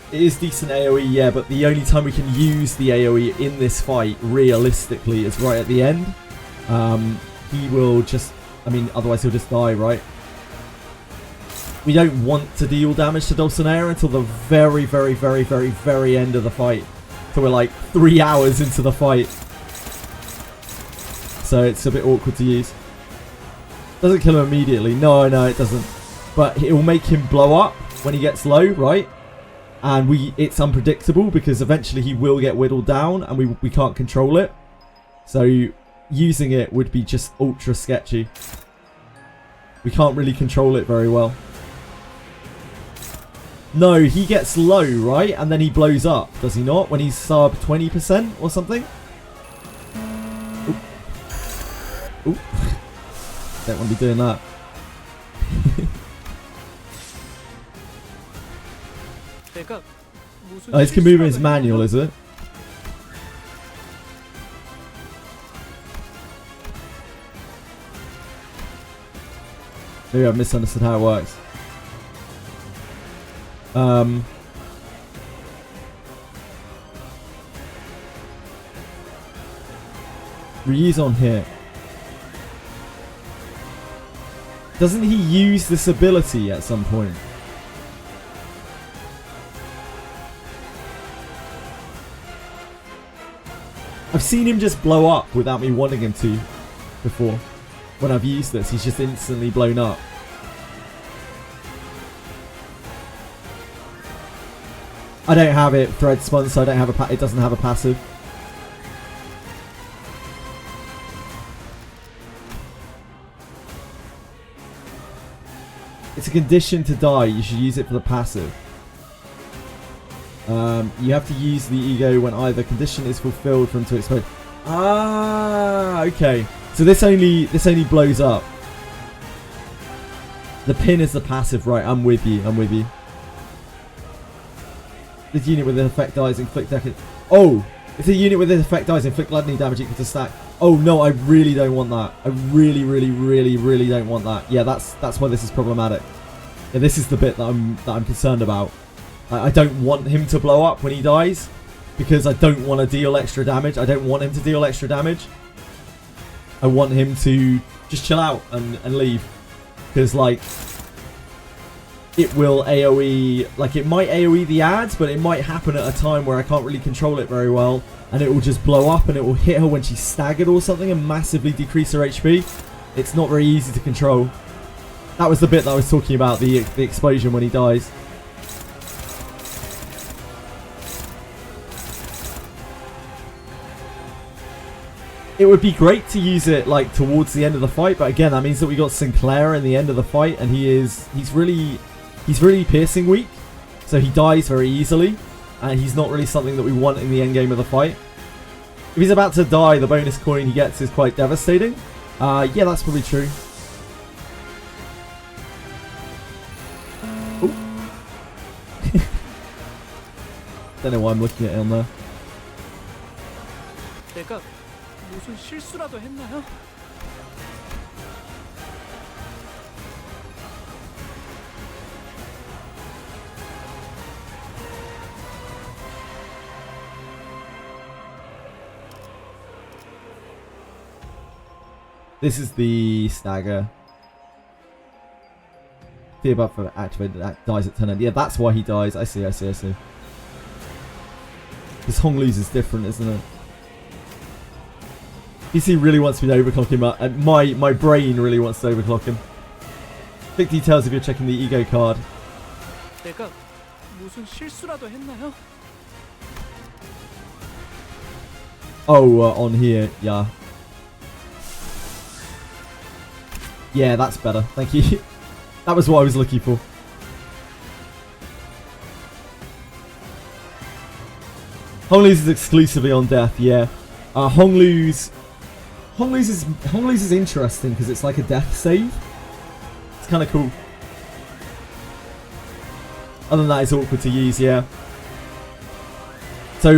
It is decent AoE, yeah, but the only time we can use the AoE in this fight, realistically, is right at the end. He will just... I mean, otherwise he'll just die, right? We don't want to deal damage to Dulcinea until the very, very, very, very, very end of the fight. So we're like 3 hours into the fight. So it's a bit awkward to use. Doesn't kill him immediately. No, it doesn't. But it will make him blow up when he gets low, right? And it's unpredictable because eventually he will get whittled down and we can't control it. So using it would be just ultra sketchy. We can't really control it very well. No, he gets low, right? And then he blows up, does he not? When he's sub 20% or something? Oop. Oop. Don't want to be doing that. Oh, his movement is manual, is it? Maybe I've misunderstood how it works. Reuse on hit. Doesn't he use this ability at some point? I've seen him just blow up without me wanting him to before. When I've used this, he's just instantly blown up. I don't have it thread spun, so I don't have it doesn't have a passive. It's a condition to die. You should use it for the passive. You have to use the ego when either condition is fulfilled for him to explode. Ah, okay. So this only blows up. The pin is the passive, right? I'm with you. I'm with you. This unit with the effect dies, inflict damage. Oh, if the unit with the effect dies, inflict lightning damage equal to stack. Oh no, I really don't want that. I really don't want that. Yeah, that's why this is problematic. Yeah, this is the bit that I'm concerned about. I don't want him to blow up when he dies because I don't want to deal extra damage. I don't want him to deal extra damage. I want him to just chill out and leave because like it will AoE, like it might AoE the ads, but it might happen at a time where I can't really control it very well and it will just blow up and it will hit her when she's staggered or something and massively decrease her HP. It's not very easy to control. That was the bit that I was talking about, the explosion when he dies. It would be great to use it like towards the end of the fight, but again, that means that we got Sinclair in the end of the fight, and he's really piercing weak, so he dies very easily, and he's not really something that we want in the end game of the fight. If he's about to die, the bonus coin he gets is quite devastating. Yeah, that's probably true. Don't know why I'm looking at it on there. 내가 무슨 실수라도 했나요? This is the stagger. The above for activated dies at 10 end. Yeah, that's why he dies. I see. This Honglu's is different, isn't it? PC really wants me to overclock him, and my brain really wants to overclock him. Big details if you're checking the ego card. 내가 무슨 실수라도 했나요? Oh, on here, yeah. Yeah, that's better. Thank you. That was what I was looking for. Honglu's is exclusively on death, yeah. Honglu's is interesting because it's like a death save. It's kind of cool. Other than that, it's awkward to use, yeah. So,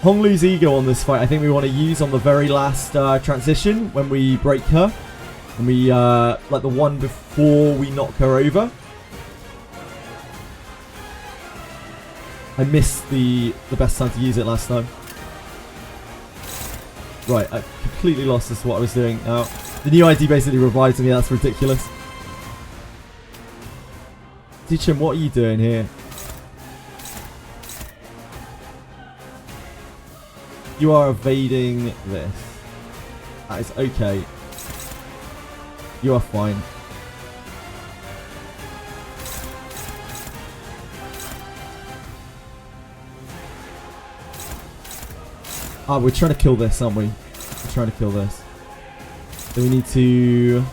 Honglu's ego on this fight, I think we want to use on the very last transition when we break her. And we, like the one before we knock her over. I missed the best time to use it last time. Right, I completely lost as to what I was doing now. The new ID basically revives me, that's ridiculous. Teachum, what are you doing here? You are evading this. That is okay. You are fine. Ah, we're trying to kill this, aren't we? We're trying to kill this. So we need to...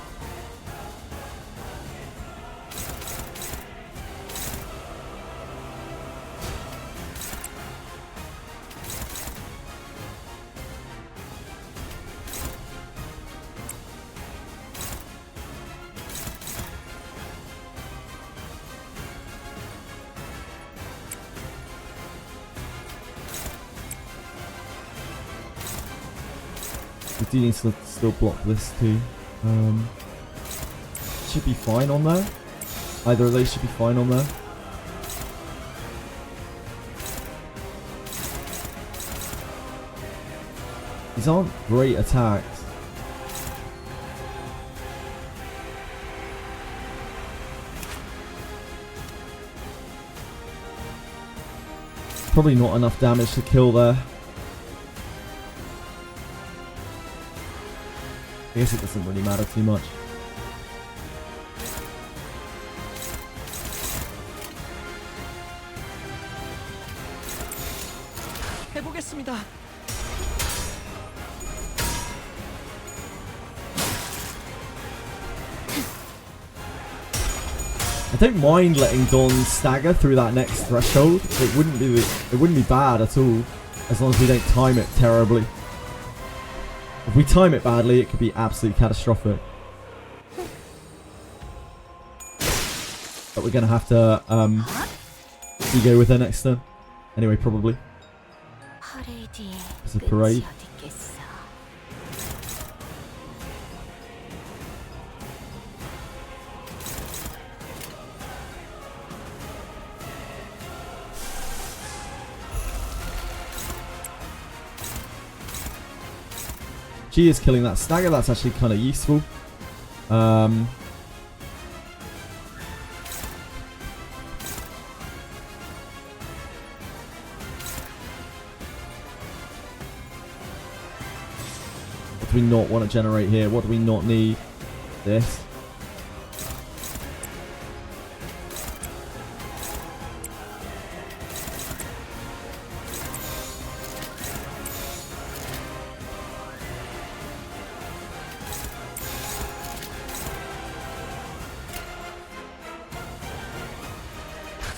We do need to still block this too. Should be fine on there. Either of those should be fine on there. These aren't great attacks. probably not enough damage to kill there. I guess it doesn't really matter too much. 해보겠습니다. I don't mind letting Dawn stagger through that next threshold. It wouldn't be bad at all, as long as we don't time it terribly. If we time it badly, it could be absolutely catastrophic. But we're gonna have to ego with her next turn. Anyway, probably. It's a parade. She is killing that stagger. That's actually kind of useful. What do we not want to generate here? What do we not need? This.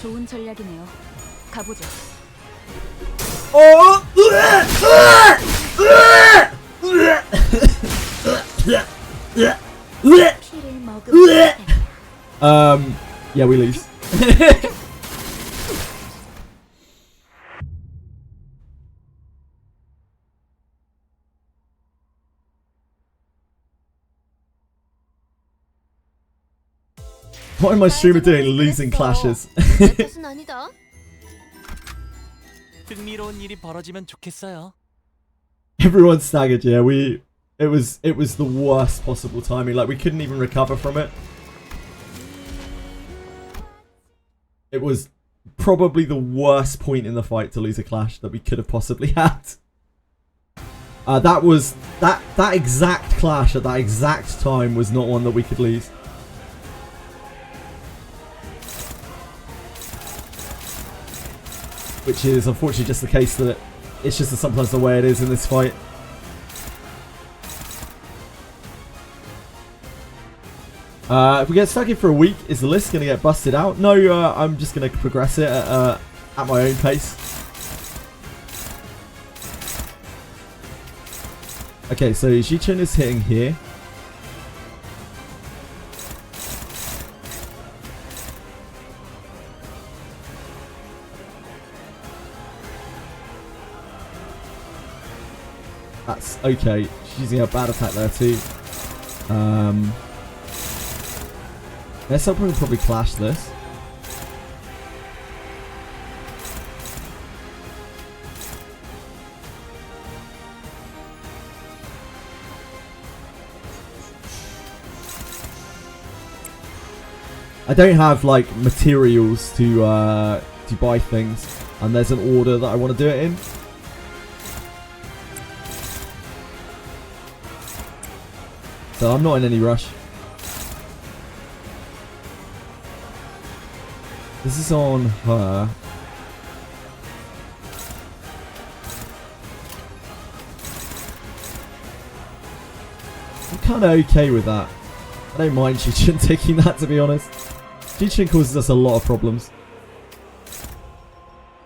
좋은 전략이네요. 가보죠. 피를 먹으면 Yeah, we lose. What am my streamer doing? Losing clashes. 내 탓은 아니다. 흥미로운 일이 벌어지면 좋겠어요. Everyone staggered. Yeah, it was the worst possible timing. Like we couldn't even recover from it. It was probably the worst point in the fight to lose a clash that we could have possibly had. That exact clash at that exact time was not one that we could lose. Which is unfortunately just the case that it's just sometimes the way it is in this fight. If we get stuck in for a week, is the list going to get busted out? No, I'm just going to progress it at my own pace. Okay, so Jichun is hitting here. That's okay. She's using a bad attack there too. Guess I'll probably clash this. I don't have like materials to buy things, and there's an order that I want to do it in. So I'm not in any rush. This is on her. I'm kind of okay with that. I don't mind Jichun taking that, to be honest. Jichun causes us a lot of problems.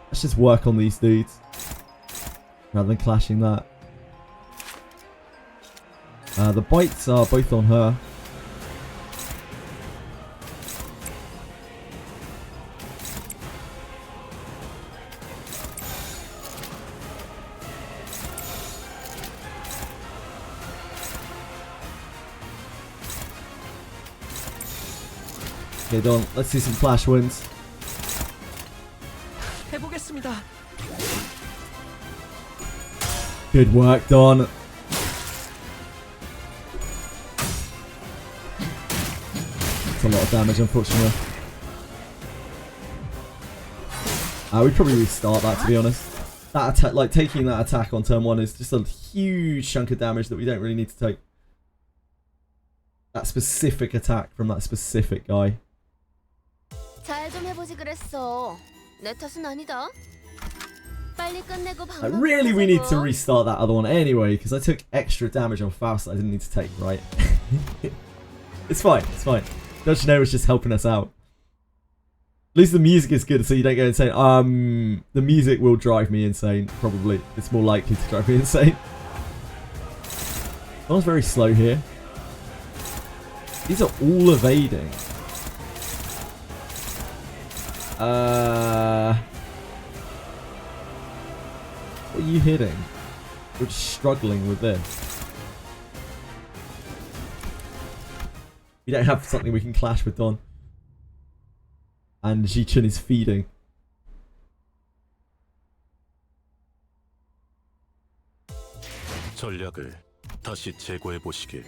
Let's just work on these dudes rather than clashing that. The bites are both on her. Okay, Don, let's see some flash wins. 해보겠습니다. Good work, Don. That's a lot of damage, unfortunately. We'd probably restart that, to be honest. That attack, like taking that attack on turn 1 is just a huge chunk of damage that we don't really need to take. That specific attack from that specific guy. 잘 좀 해보지 그랬어. 내 탓은 아니다. 빨리 끝내고 Like, 방법 really, we need to 찾아줘. restart that other one anyway, because I took extra damage on Faust that I didn't need to take, right? It's fine, it's fine. JJWF was just helping us out. At least the music is good, so you don't go insane. The music will drive me insane, probably. It's more likely to drive me insane. I was very slow here. These are all evading. What are you hitting? We're just struggling with this. We don't have something we can clash with Don. And Ji-chun is feeding. 전략을 다시 재고해 보시길.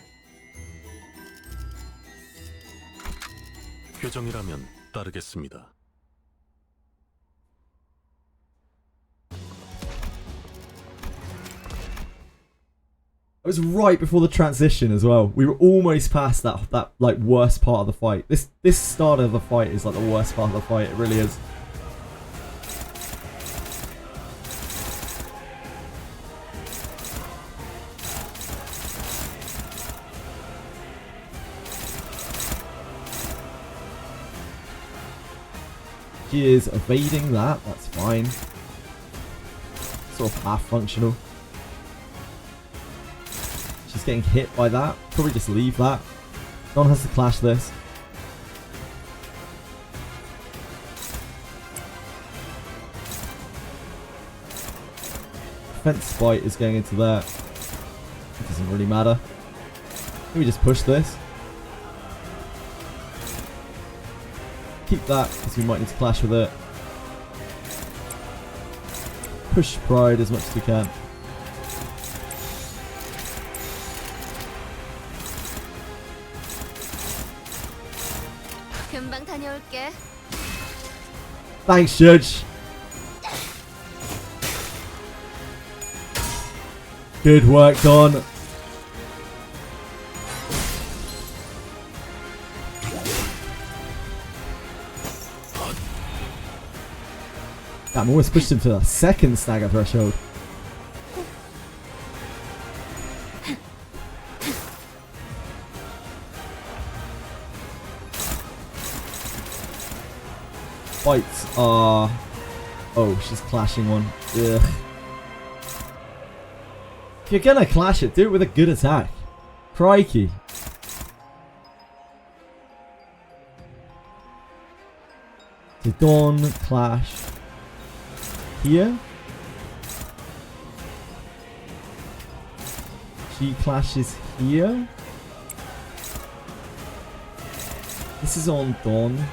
교정이라면 따르겠습니다. It was right before the transition as well. We were almost past that like worst part of the fight. This start of the fight is like the worst part of the fight. It really is. She is evading that. That's fine. Sort of half functional. She's getting hit by that. Probably just leave that. Don has to clash this. Defense spite is going into there. It doesn't really matter. Can we just push this? Keep that, because we might need to clash with it. Push Pride as much as we can. 금방 다녀올게. Thanks, Judge. Good work, Don. Damn, almost pushed him to the second stagger threshold. Fights are... Oh, she's clashing one. Ugh. If you're gonna clash it, do it with a good attack. Crikey. So Dawn clash here. She clashes here. This is on Dawn.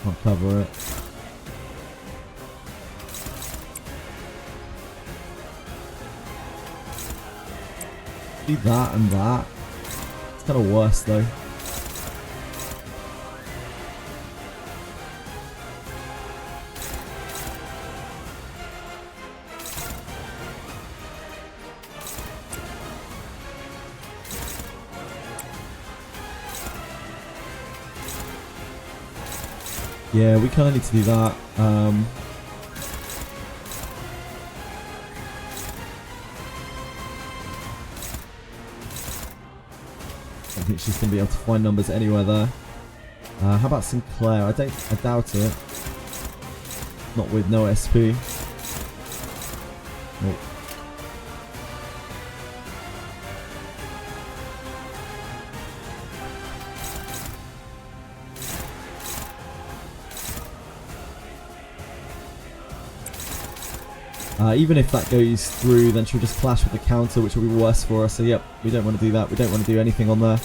Can't cover it. Do that and that. It's kind of worse though. Yeah, we kind of need to do that. I think she's going to be able to find numbers anywhere there. How about Sinclair? I doubt it. Not with no SP. Nope. Even if that goes through, then she'll just clash with the counter, which will be worse for us. So yep, we don't want to do that. We don't want to do anything on there.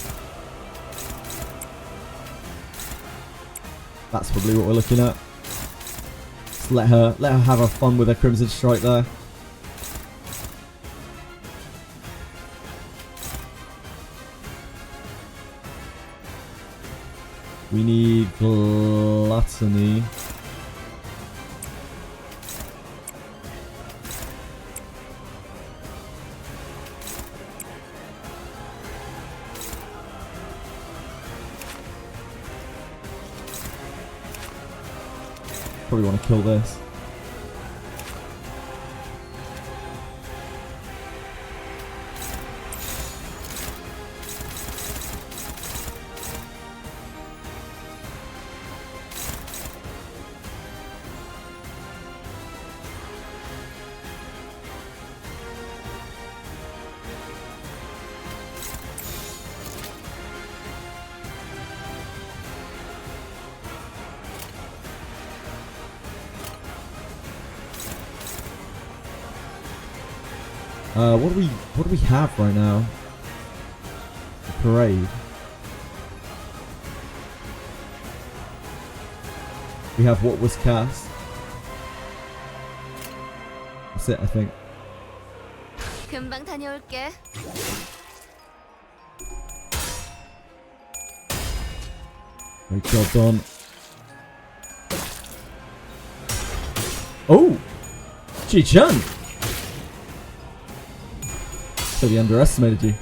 That's probably what we're looking at. Just let her have her fun with her Crimson Strike there. We need Gluttony. Probably want to kill this. What do we have right now? The parade. We have what was cast. That's it, I think. 금방 다녀올게. Great job done. Oh! Chi-Chun! So we underestimated you.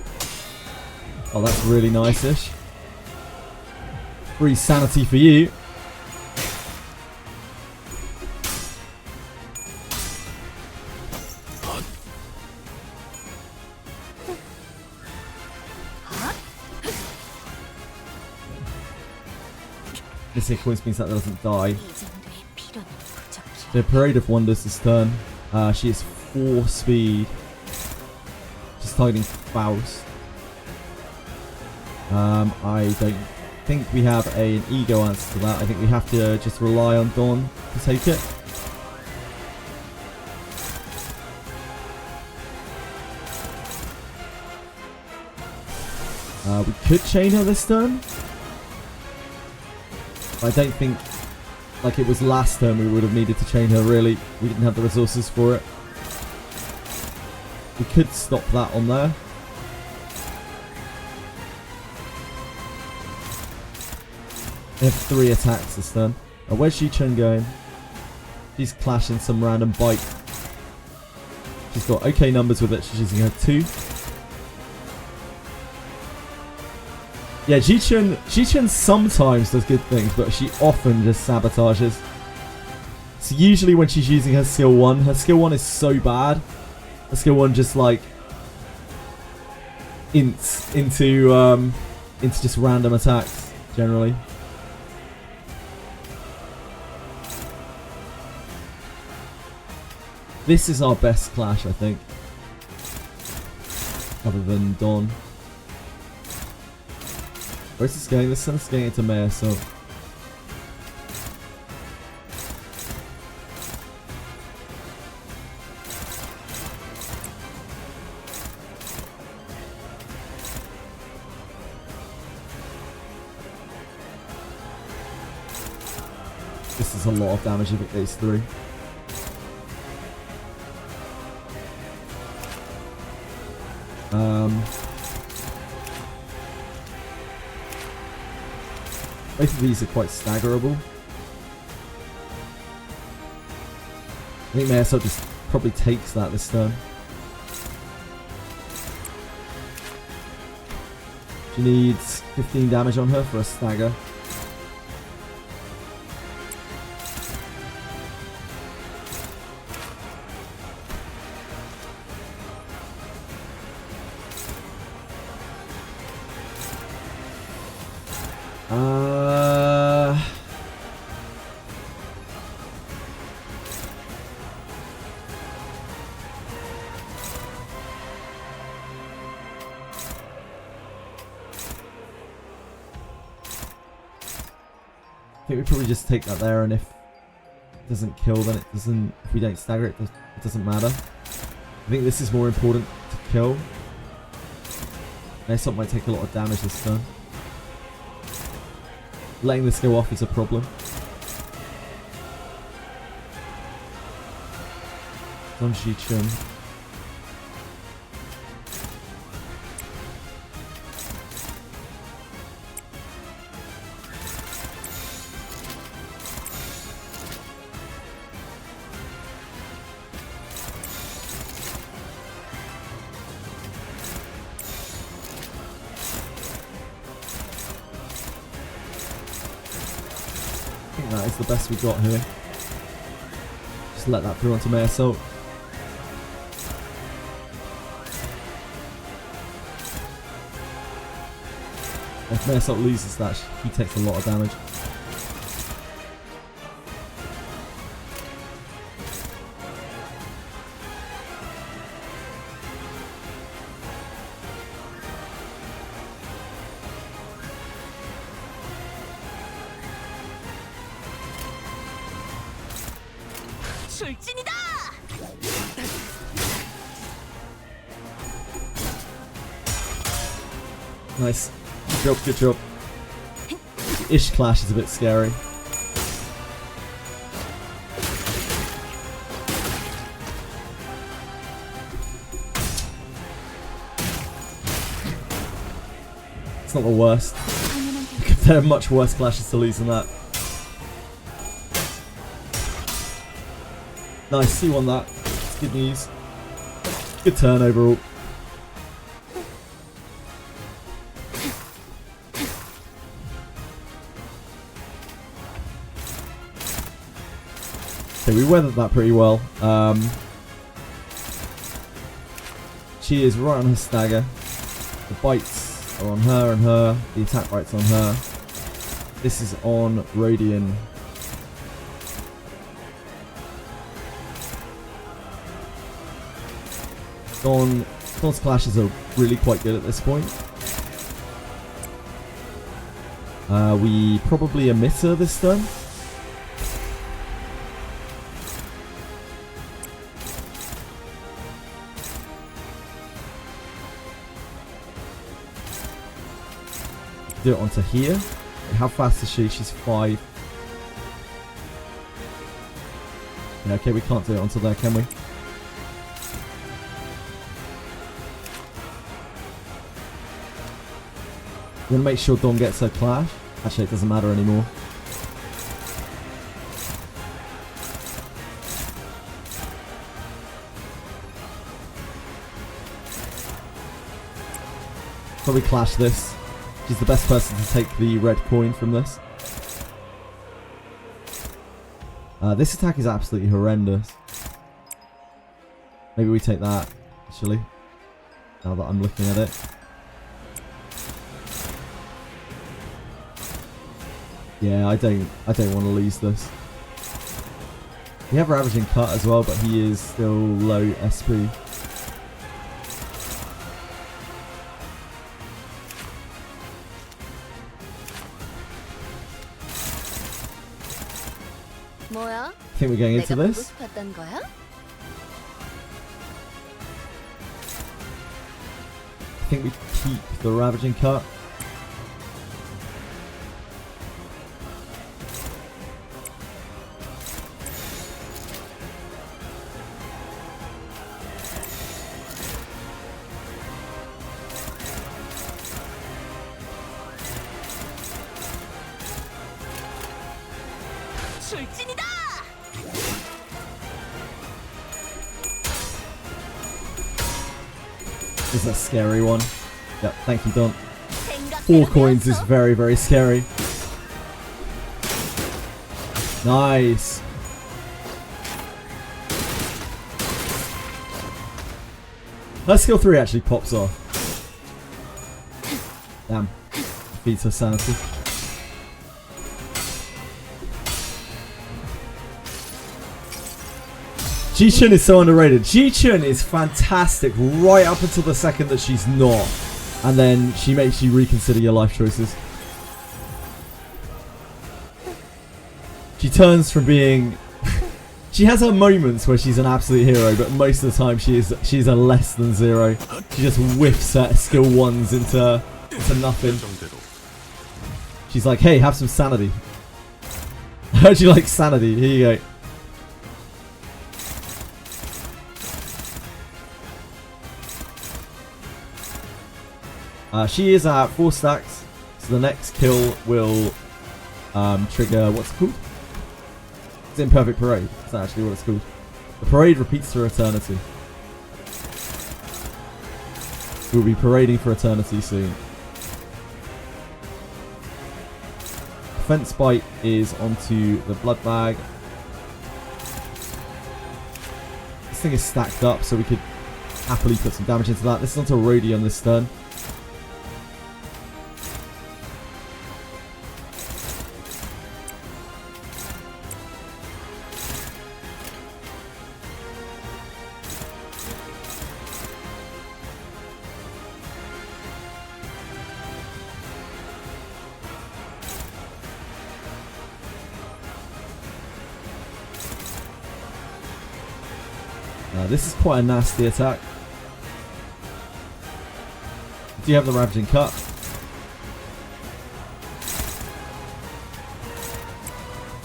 Oh, that's really nice-ish. Free sanity for you. This sequence means that doesn't die. The Parade of Wonders this turn. She is 4 speed. Just targeting Faust. I don't think we have an ego answer to that. I think we have to just rely on Dawn to take it. We could chain her this turn. I don't think, like it was last turn, we would have needed to chain her really. We didn't have the resources for it. We could stop that on there. They have 3 attacks this turn. Where's Shi-Chun going? She's clashing some random bite. She's got okay numbers with it. She's using her 2. Yeah, Shi-Chun sometimes does good things, but she often just sabotages. So usually when she's using her skill 1, her skill 1 is so bad. Her skill 1 just like ints into just random attacks generally. This is our best clash, I think, other than Dawn. Where's this going? This one's going into Mayor, so... This is a lot of damage if it goes through. Both of these are quite staggerable. I think Mayor just probably takes that this turn. She needs 15 damage on her for a stagger. I think we probably just take that there, and if it doesn't kill, then it doesn't. If we don't stagger it, it doesn't matter. I think this is more important to kill. Aesop might take a lot of damage this turn. Letting this go off is a problem. on Ji-chun. I think that is the best we got here. Just let that through onto May Assault. If May Assault loses that, he takes a lot of damage. 출진이다. Nice. Good job, good job. Ish Clash is a bit scary. It's not the worst. There are much worse clashes to lose than that. Nice, C1 that. It's good news. Good turn overall. Okay, we weathered that pretty well. She is right on her stagger. The bites are on her and her. The attack bites on her. This is on Radian. Dawn's clashes are really quite good at this point. We probably emitter this turn. Do it onto here. How fast is she? She's 5. Yeah, okay, we can't do it onto there, can we? We're gonna make sure Dawn gets her clash. Actually, it doesn't matter anymore. Probably clash this. She's the best person to take the red coin from this. This attack is absolutely horrendous. Maybe we take that, actually. Now that I'm looking at it. Yeah, I don't want to lose this. We have Ravaging Cut as well, but he is still low SP. 뭐야? I think we're going into 내가 보고 this. 싶었던 거야? I think we keep the Ravaging Cut. 출진이다. This is a scary one. Yep, thank you, Don. 4 coins is very, very scary. Nice. That skill 3 actually pops off. Damn. Defeats her sanity. Ji-chun is so underrated. Ji-chun is fantastic right up until the second that she's not. And then she makes you reconsider your life choices. She turns from being... she has her moments where she's an absolute hero, but most of the time she's a less than 0. She just whiffs at skill 1s into nothing. She's like, hey, have some sanity. I heard you like sanity. Here you go. She is at 4 stacks, so the next kill will trigger, what's it called? It's Imperfect Parade. That's actually what it's called. The parade repeats for eternity. We'll be parading for eternity soon. Fence Bite is onto the Blood Bag. This thing is stacked up, so we could happily put some damage into that. This is onto Rhodion this turn. This is quite a nasty attack. Do you have the Ravaging Cut?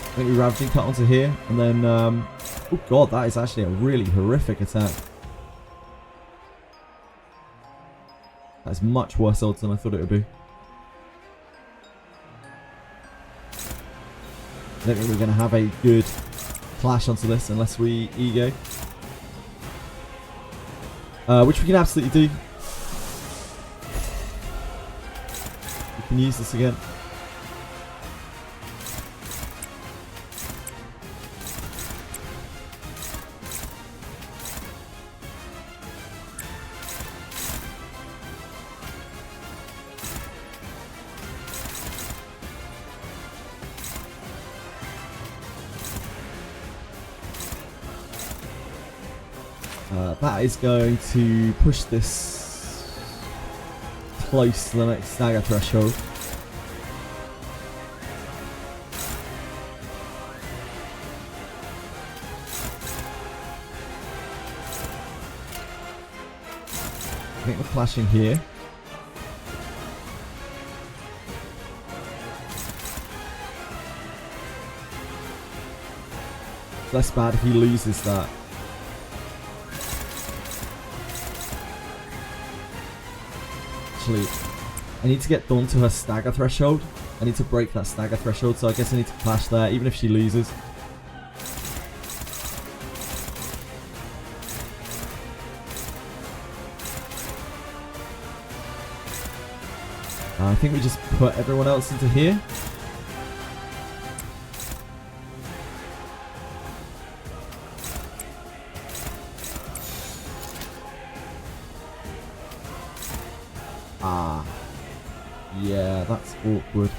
I think we Ravaging Cut onto here, and then, oh god, that is actually a really horrific attack. That's much worse odds than I thought it would be. I don't think we're going to have a good clash onto this unless we ego. Which we can absolutely do. We can use this again. That is going to push this close to the next stagger threshold. I think we're clashing here. It's less bad if he loses that. Actually, I need to get Dawn to her stagger threshold. I need to break that stagger threshold, so I guess I need to clash there, even if she loses. I think we just put everyone else into here. Ah. Yeah, that's awkward.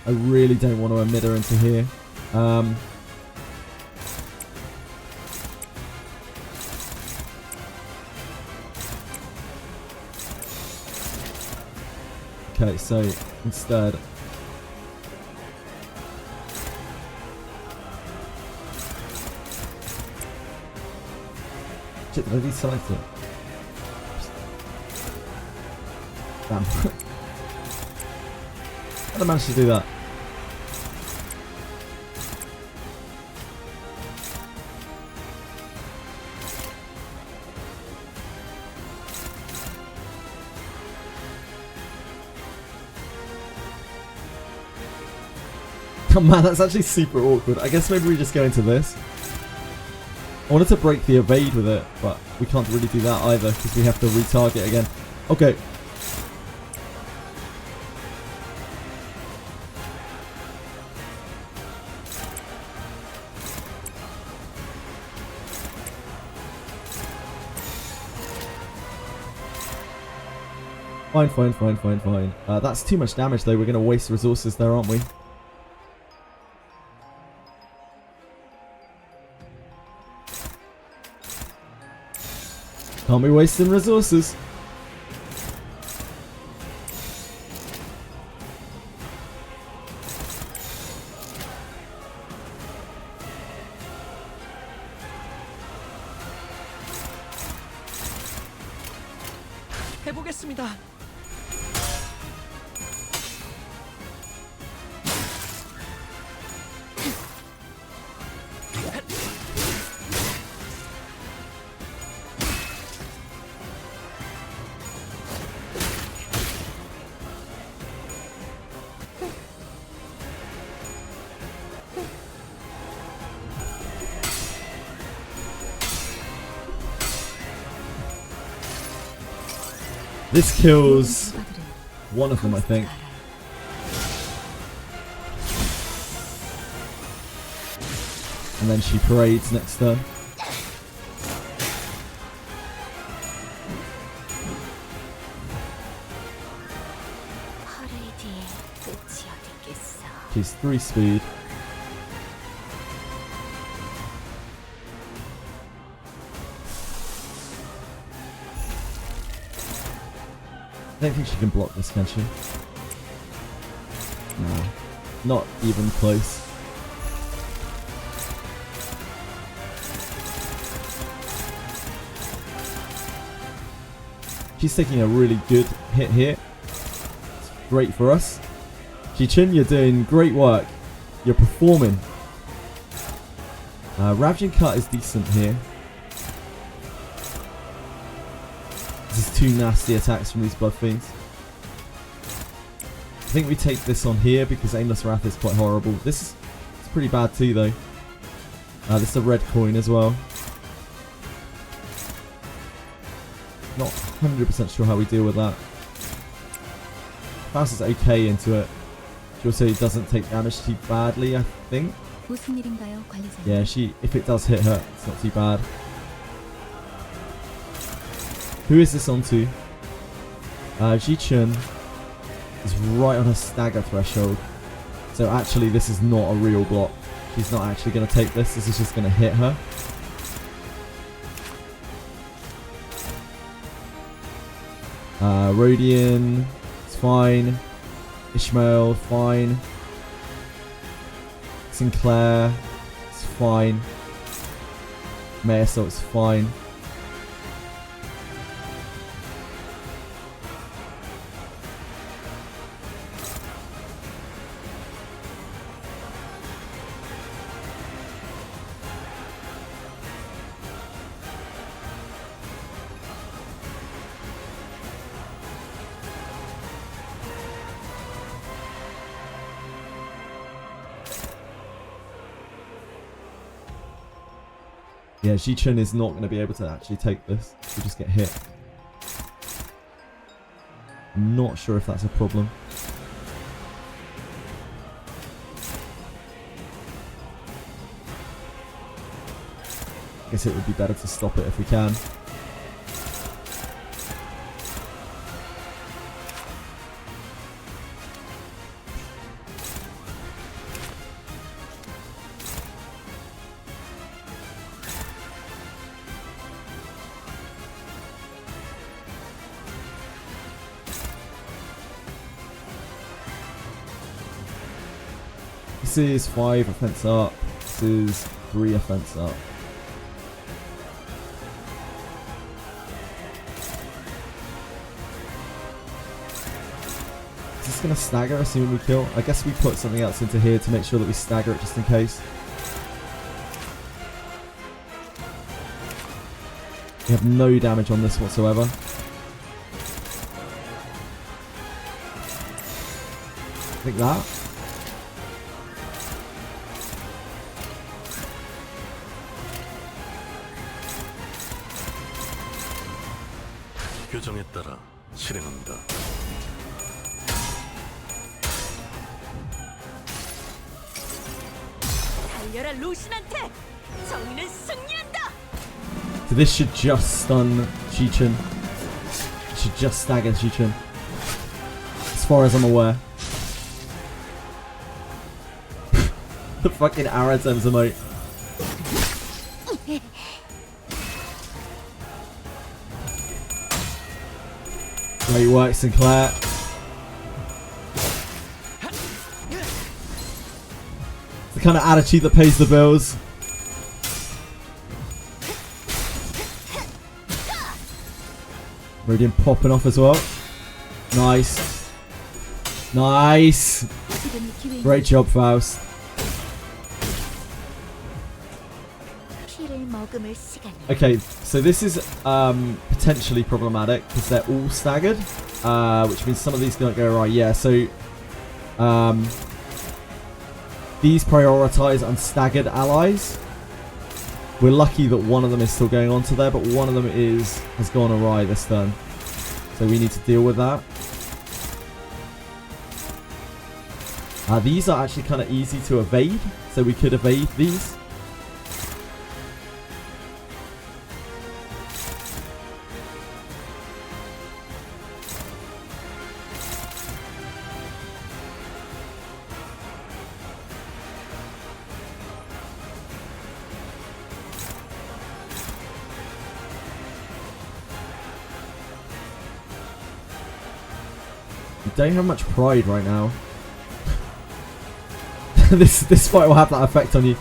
I really don't want to emit her into here. Okay, so instead, shit, did I deselect it? Damn. How did I manage to do that? Oh man, that's actually super awkward. I guess maybe we just go into this. I wanted to break the evade with it, but we can't really do that either because we have to retarget again. Okay. Fine. That's too much damage though. We're going to waste resources there, aren't we? Can't be wasting resources. 해보겠습니다. This kills one of them, I think. And then she parades next turn. She's 3 speed. I don't think she can block this, can she? No. Not even close. She's taking a really good hit here. It's great for us. Ji-Chun, you're doing great work. You're performing. Ravaging Cut is decent here. This is 2 nasty attacks from these Blood Fiends. I think we take this on here because Aimless Wrath is quite horrible. This is pretty bad too though. This is a red coin as well. Not 100% sure how we deal with that. Faust is okay into it. She also doesn't take damage too badly, I think. 무슨 일인가요, 관리자님? Yeah, if it does hit her, it's not too bad. Who is this onto? Ji-Chun is right on her stagger threshold. So actually this is not a real block. She's not actually going to take this. This is just going to hit her. Rodian, it's fine. Ishmael, fine. Sinclair, it's fine. Mayaso, it's fine. Yeah, Ji-Chun is not going to be able to actually take this. She'll just get hit. I'm not sure if that's a problem. I guess it would be better to stop it if we can. This is 5 offense up. This is 3 offense up. Is this going to stagger assuming we kill? I guess we put something else into here to make sure that we stagger it just in case. We have no damage on this whatsoever. I think that. 규정에 따라 실행합니다. 달려라 루신한테! 정의는 승리한다! So this should just stun Ji-Chun. It should just stagger Ji-Chun. As far as I'm aware. The fucking Aratem's emote. Great work, Sinclair. It's the kind of attitude that pays the bills. Radiant popping off as well. Nice. Nice. Great job, Faust. Okay, so this is potentially problematic because they're all staggered, which means some of these don't go right. Yeah, so these prioritize unstaggered allies. We're lucky that one of them is still going on to there, but one of them has gone awry this turn. So we need to deal with that. These are actually kind of easy to evade. So we could evade these. We don't have much pride right now. This fight will have that effect on you.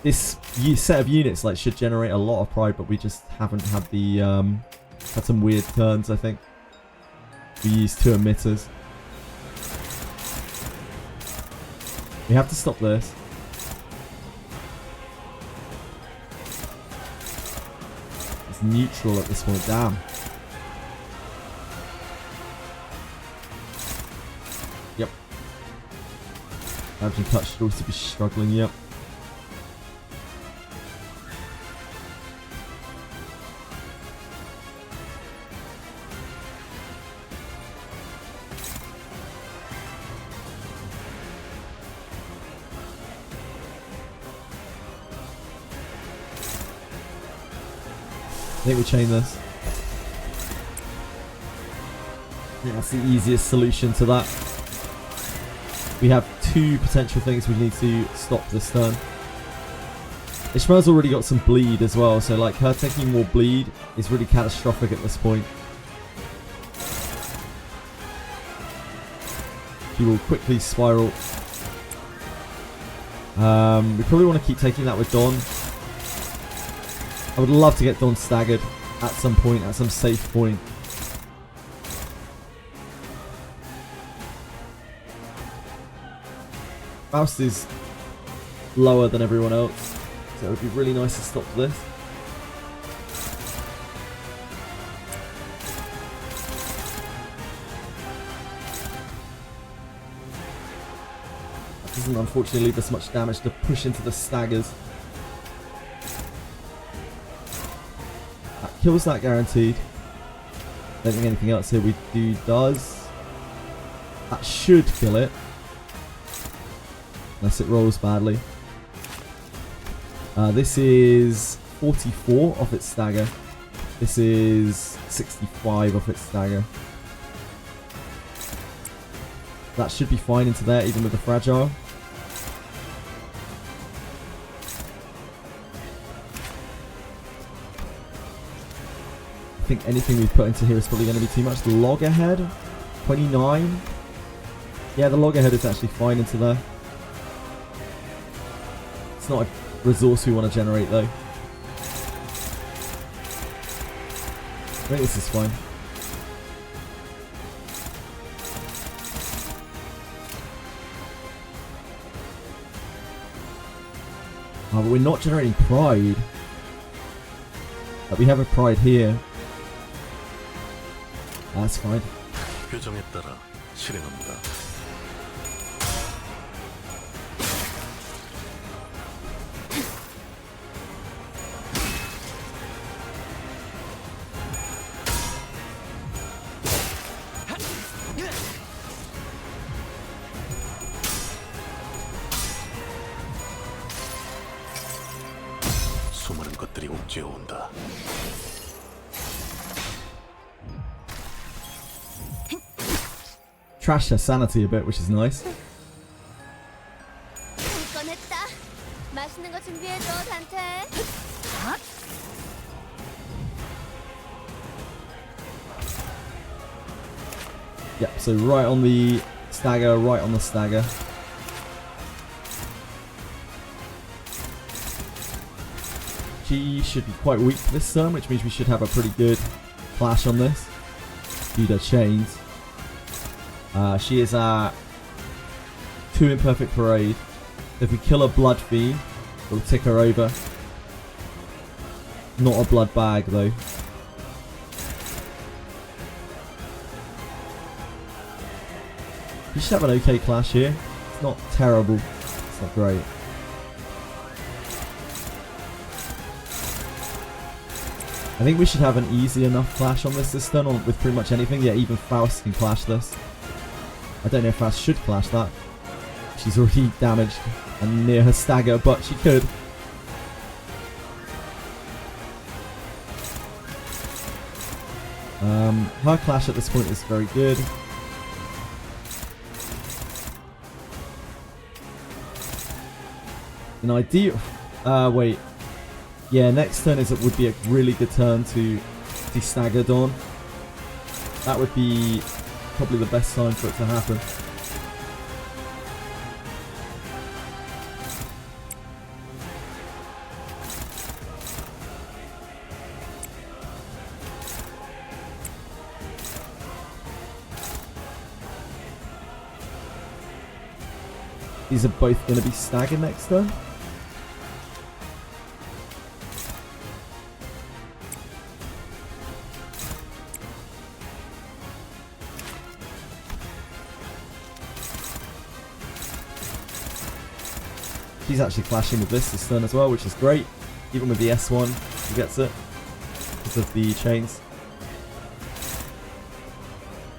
This set of units like should generate a lot of pride, but we just haven't had the had some weird turns. I think we used 2 emitters. We have to stop this. It's neutral at this point. Damn. Yep. Averaging cut should also be struggling. Yep. I think we chain this. Yeah, that's the easiest solution to that. We have 2 potential things we need to stop this turn. Ishmael's already got some bleed as well, so like her taking more bleed is really catastrophic at this point. She will quickly spiral. We probably want to keep taking that with Dawn. I would love to get Dawn staggered at some point, at some safe point. Faust is lower than everyone else, so it would be really nice to stop this. That doesn't unfortunately leave us much damage to push into the staggers. Kills that guaranteed. Don't think anything else here we do does. That should kill it. Unless it rolls badly. This is 44 off its stagger. This is 65 off its stagger. That should be fine into there even with the fragile. I think anything we've put into here is probably going to be too much. The loggerhead, 29. Yeah, the loggerhead is actually fine into there. It's not a resource we want to generate though. I think this is fine. But we're not generating pride. But we have a pride here. That's fine. 규정에 따라 실행합니다. 수많은 것들이 옥죄어 온다. Trash her sanity a bit, which is nice. 꺼냈다. 맛있는 거 준비해줘, 단테. Yep, so right on the stagger, right on the stagger. She should be quite weak this turn, which means we should have a pretty good clash on this. Due to chains. She is at 2 imperfect parade. If we kill a blood fiend, we'll tick her over. Not a blood bag though. We should have an okay clash here. It's not terrible. It's not great. I think we should have an easy enough clash on this turn on with pretty much anything. Yeah, even Faust can clash this. I don't know if Faust should clash that. She's already damaged and near her stagger, but she could. Her clash at this point is very good. An ideal... wait. Yeah, next turn would be a really good turn to de-stagger Dawn. That would be probably the best time for it to happen. These are both going to be staggered next turn. She's actually clashing with this turn as well, which is great. Even with the S1, she gets it because of the chains.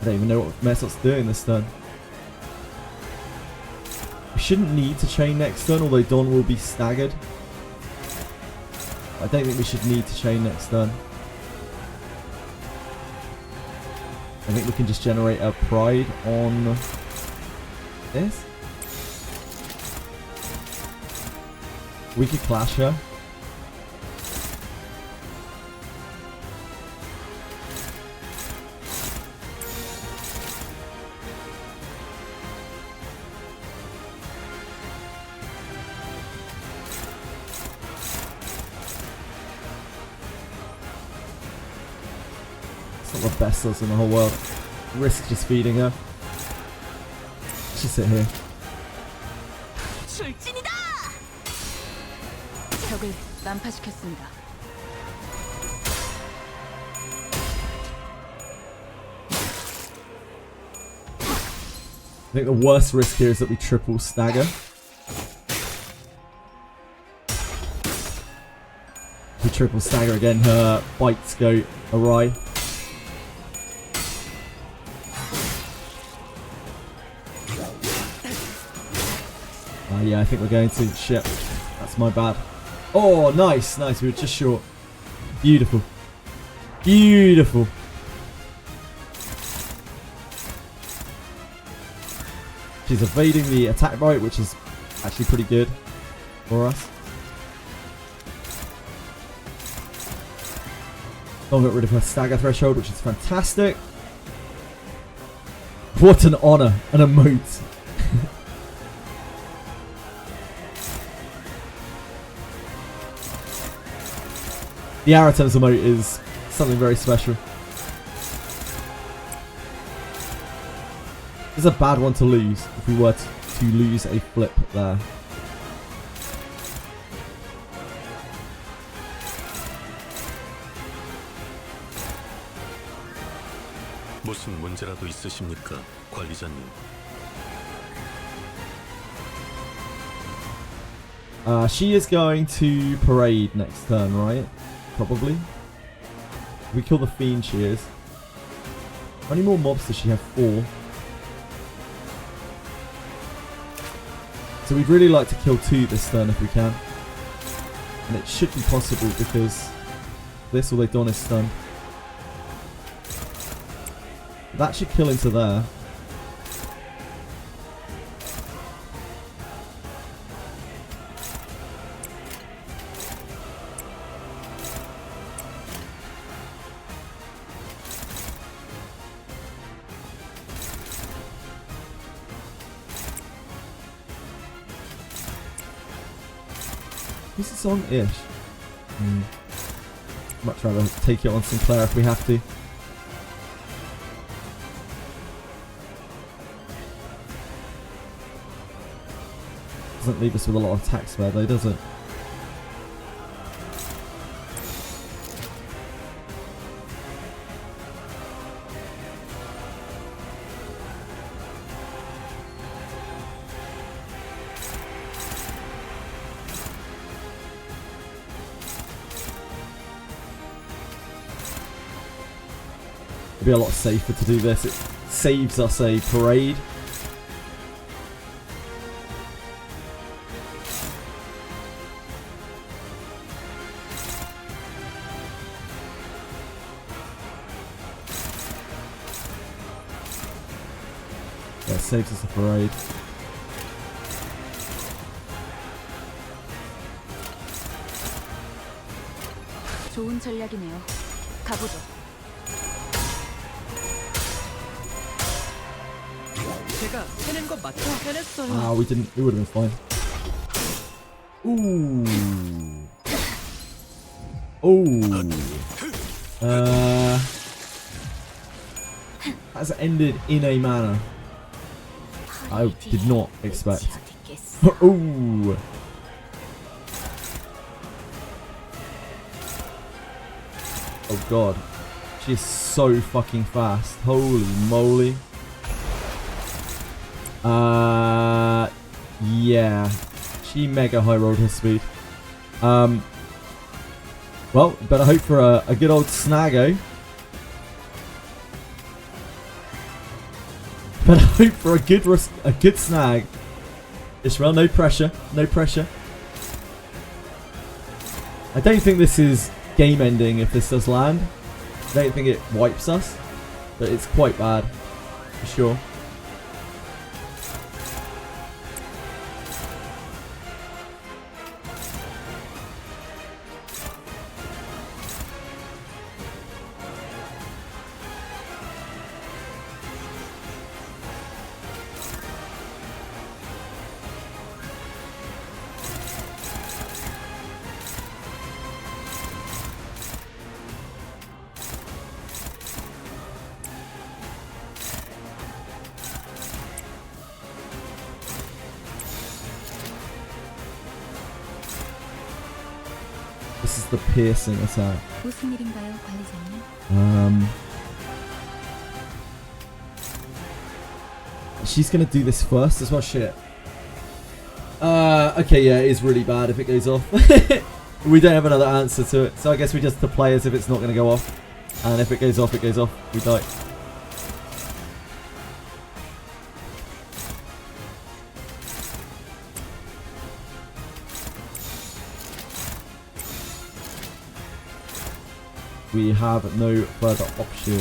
I don't even know what Messot's doing this turn. We shouldn't need to chain next turn, although Dawn will be staggered. I don't think we should need to chain next turn. I think we can just generate a Pride on this. We could clash her. It's not the best us in the whole world. Risk just feeding her. Let's just sit here. 출진이다! 적을 난파시켰습니다. I think the worst risk here is that we triple stagger. If we triple stagger again, her bites go awry. Yeah, I think we're going to. Shit. That's my bad. Oh, nice. Nice. We were just short. Beautiful. Beautiful. She's evading the attack bite, which is actually pretty good for us. Don't get rid of her stagger threshold, which is fantastic. What an honor. An emote. The Aratem's emote is something very special. This is a bad one to lose if we were to lose a flip there. 무슨 문제라도 있으십니까, 관리자님? She is going to parade next turn, right? Probably. If we kill the fiend, she is. How many more mobs does she have? 4. So we'd really like to kill 2 this turn if we can. And it should be possible because this, although Dawn is stunned. That should kill into there. Who's this on? Ish. Much rather take it on Sinclair if we have to. Doesn't leave us with a lot of attack spare though, does it? It'd be a lot safer to do this. It saves us a parade. Yeah, it saves us a parade. 좋은 전략이네요. 가보죠. 제가 해낸 거 맞죠? 해냈어요. Ah, we didn't. It would have been fine. Ooh. Oh. Has ended in a manner I did not expect. Ooh. Oh god. She is so fucking fast. Holy moly. Yeah. She mega high rolled her speed. Well, better hope for a good old snaggo. Better hope for a good snag. Ishmael, no pressure. No pressure. I don't think this is game ending if this does land. I don't think it wipes us. But it's quite bad. For sure. This is the piercing attack. 무슨 일인가요, 관리자님? She's gonna do this first as well. Shit. Okay, yeah, it is really bad if it goes off. We don't have another answer to it, so I guess we just play as if it's not gonna go off. And if it goes off, it goes off. We die. We have no further option.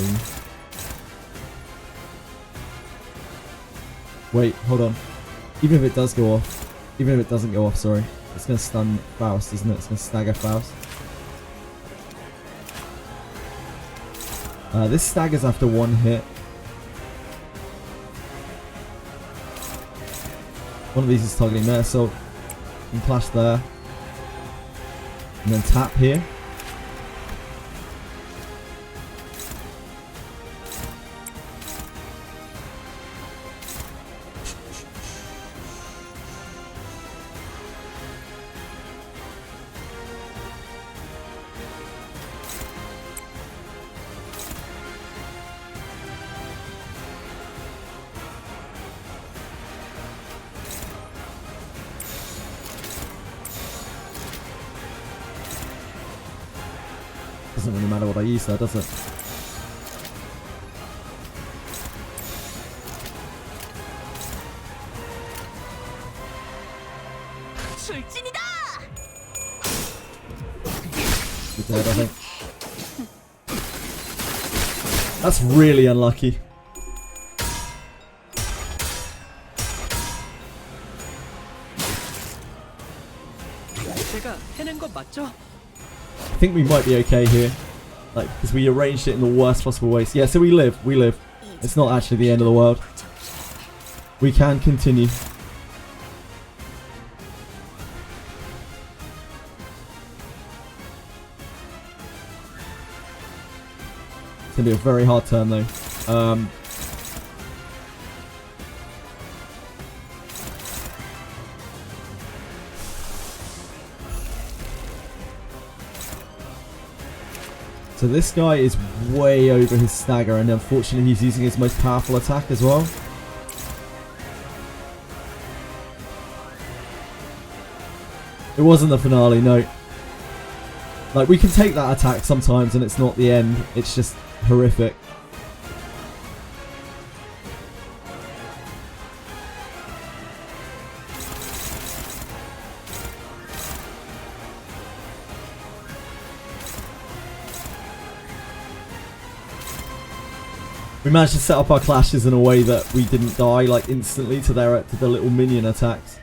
Wait, hold on. Even if it does go off, even if it doesn't go off, sorry, it's going to stun Faust, isn't it? It's going to stagger Faust. This staggers after one hit. One of these is targeting there, so you can clash there. And then tap here. Doesn't really matter what I use there, does it? 출진이다! Good dead, I think. That's really unlucky. 제가 해낸 거 맞죠? I think we might be okay here. Like, because we arranged it in the worst possible ways. Yeah, so we live. We live. It's not actually the end of the world. We can continue. It's going to be a very hard turn, though. So this guy is way over his stagger, and unfortunately he's using his most powerful attack as well. It wasn't the finale, no. Like, we can take that attack sometimes and it's not the end, it's just horrific. We managed to set up our clashes in a way that we didn't die like instantly to the little minion attacks.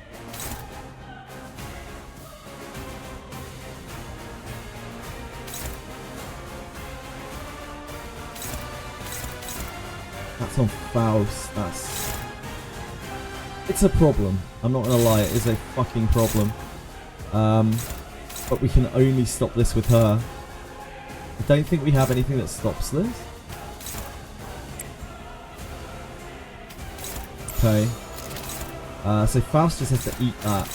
That's on Faust. It's a problem. I'm not gonna lie, it is a fucking problem. But we can only stop this with her. I don't think we have anything that stops this. Okay. So Faust just has to eat that.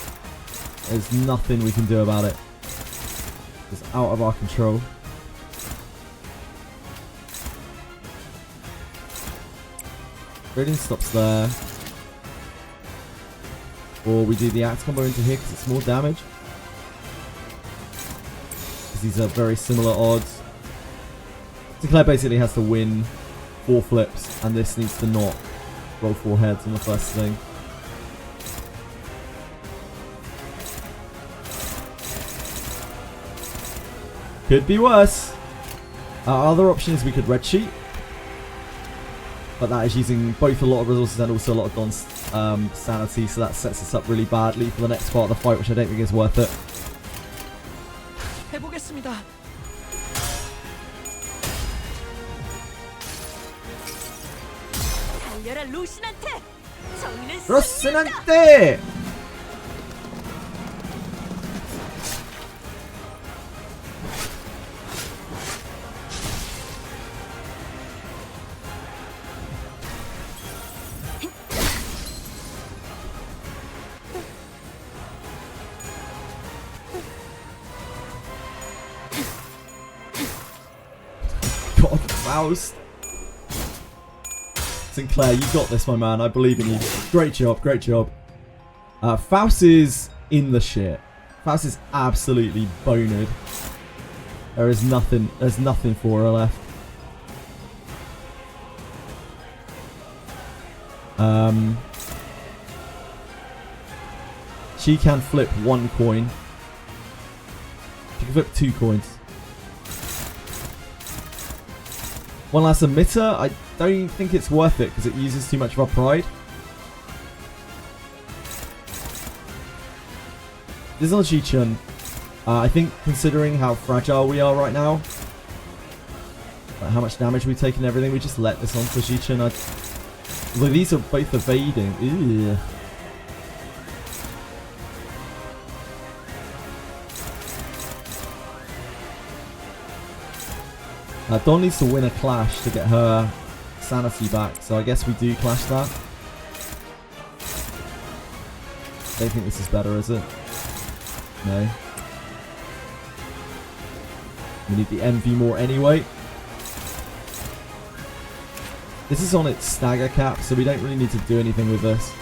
There's nothing we can do about it. It's out of our control. Radiant stops there. Or we do the axe combo into here because it's more damage. Because these are very similar odds. Declare basically has to win 4 flips, and this needs to not roll 4 heads on the first thing. Could be worse. Our other option is we could red cheat. But that is using both a lot of resources and also a lot of Don's sanity, so that sets us up really badly for the next part of the fight, which I don't think is worth it. 해보겠습니다. 달려라 루신한테. 정의는 로스난테! God, Faust. Sinclair, you got this, my man. I believe in you. Great job, great job. Faust is in the shit. Faust is absolutely boned. There's nothing for her left. She can flip 1 coin. She can flip 2 coins. One last emitter. I don't think it's worth it because it uses too much of our pride. This is on Ji-chun. I think considering how fragile we are right now, like how much damage we take and everything, we just let this on for Ji-chun. Although these are both evading. Ew. Dawn needs to win a clash to get her sanity back, so I guess we do clash that. Don't think this is better, is it? No. We need the envy more anyway. This is on its stagger cap, so we don't really need to do anything with this.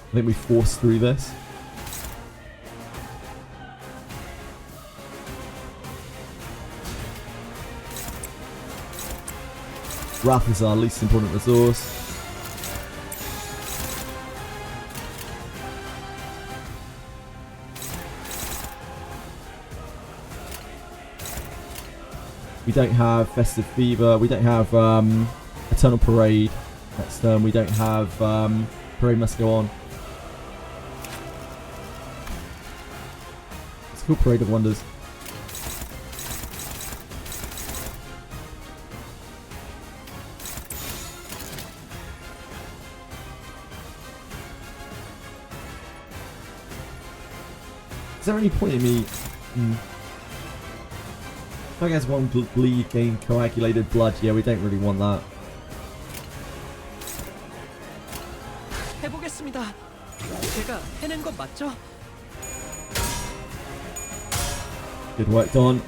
I think we force through this. Wrath is our least important resource. We don't have Festive Fever. We don't have Eternal Parade next turn. We don't have Parade Must Go On. It's called Parade of Wonders. Is there any point in me? If I guess one bleed gain coagulated blood, yeah, we don't really want that. 해보겠습니다. 제가 해낸 거 맞죠? Good work, Don.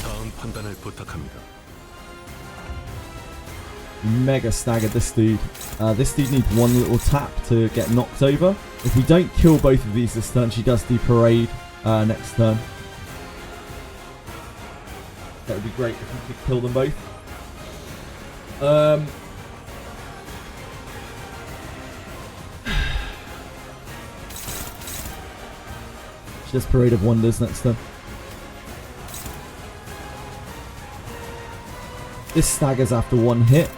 다음 판단을 부탁합니다. Mega staggered this dude. This dude needs one little tap to get knocked over. If we don't kill both of these this turn, she does do Parade next turn. That would be great if we could kill them both. She does Parade of Wonders next time. This staggers after one hit.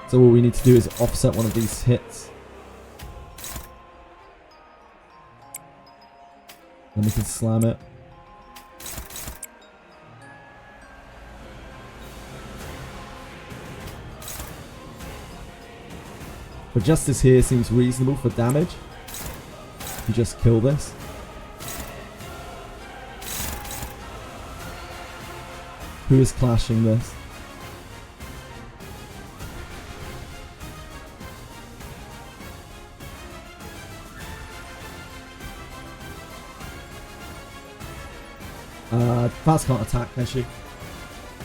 So all we need to do is offset one of these hits. Then we can slam it. For Justice here seems reasonable for damage. You just kill this. Who is clashing this? Fast can't attack, can she?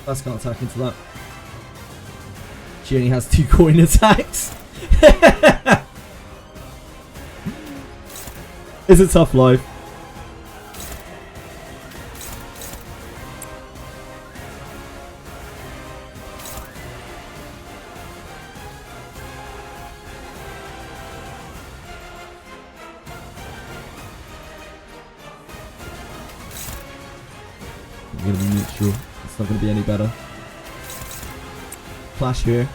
Fast can't attack into that. She only has 2 coin attacks. It's a tough life. I'm gonna be neutral. It's not gonna be any better. Clash here.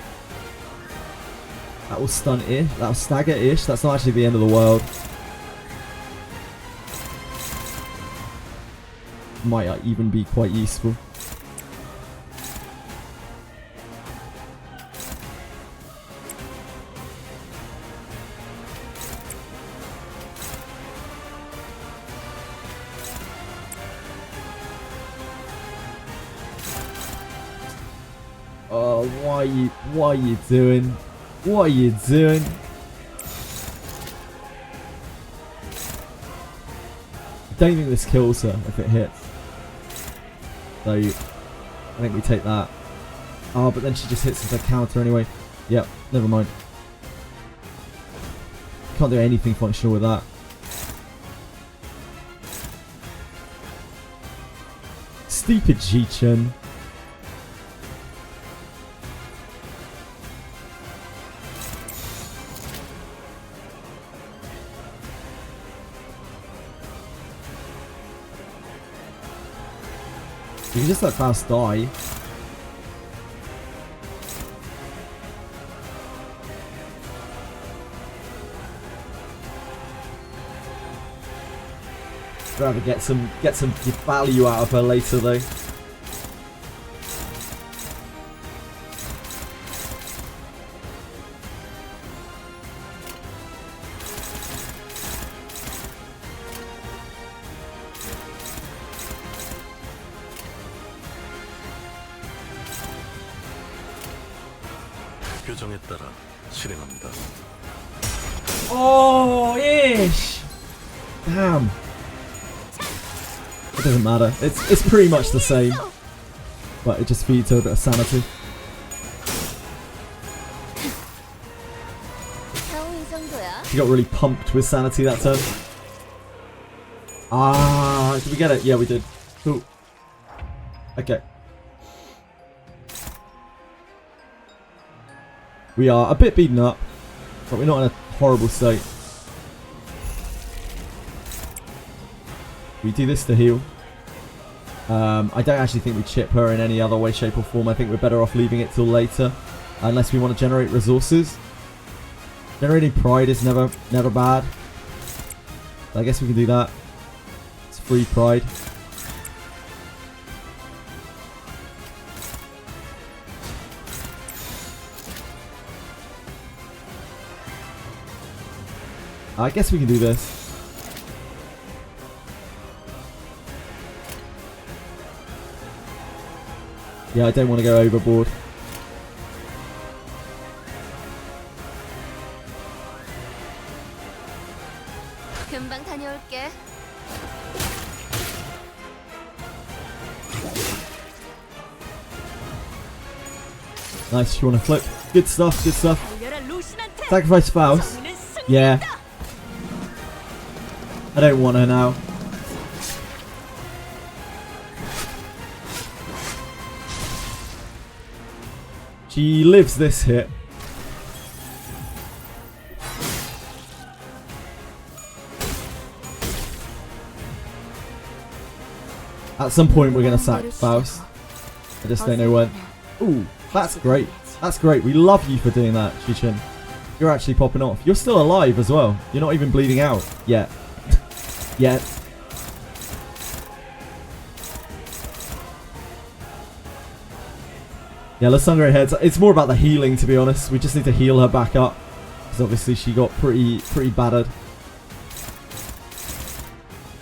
That will stun-ish. That will stagger-ish. That's not actually the end of the world. Might even be quite useful. Oh, what are you doing? What are you doing? I don't think this kills her if it hits. So, I think we take that. Oh, but then she just hits with a counter anyway. Yep, never mind. Can't do anything functional with that. Stupid Ji-Chun. You can just let Faust die. Rather get some value out of her later though. 규정에 따라 실행합니다. Oh, ish. Damn. It doesn't matter. It's pretty much the same, but it just feeds her a bit of sanity. She got really pumped with sanity that turn. Ah, did we get it? Yeah, we did. Cool. Okay. We are a bit beaten up, but we're not in a horrible state. We do this to heal. I don't actually think we chip her in any other way, shape or form. I think we're better off leaving it till later, unless we want to generate resources. Generating pride is never bad. I guess we can do that. It's free pride. I guess we can do this. Yeah, I don't want to go overboard. 금방 다녀올게. Nice, you want to flip? Good stuff, good stuff. 달려라 루신한테. Sacrifice Faust. 정의는 승리다. Yeah. I don't want her now. She lives this hit. At some point we're going to sack Faust. I just don't know when. Ooh, that's great. That's great. We love you for doing that, Shichin. You're actually popping off. You're still alive as well. You're not even bleeding out yet. Yet. Yeah, let's Sangre heads. It's more about the healing, to be honest. We just need to heal her back up. Because obviously she got pretty battered.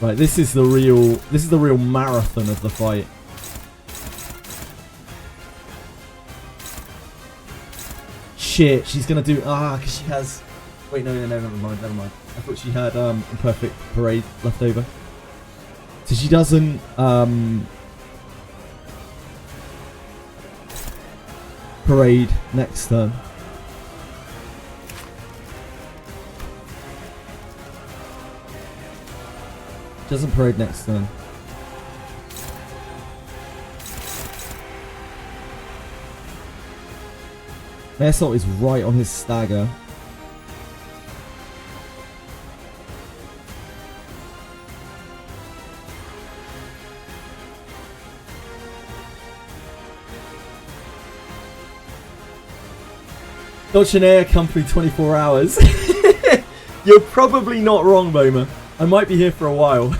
Right, this is the real marathon of the fight. Shit, she's gonna do because she has. Wait, no, never mind. I thought she had Imperfect Parade left over. So she doesn't Parade next turn. Doesn't Parade next turn. Assault is right on his stagger. Etheria Company 24 hours. You're probably not wrong, Boma. I might be here for a while.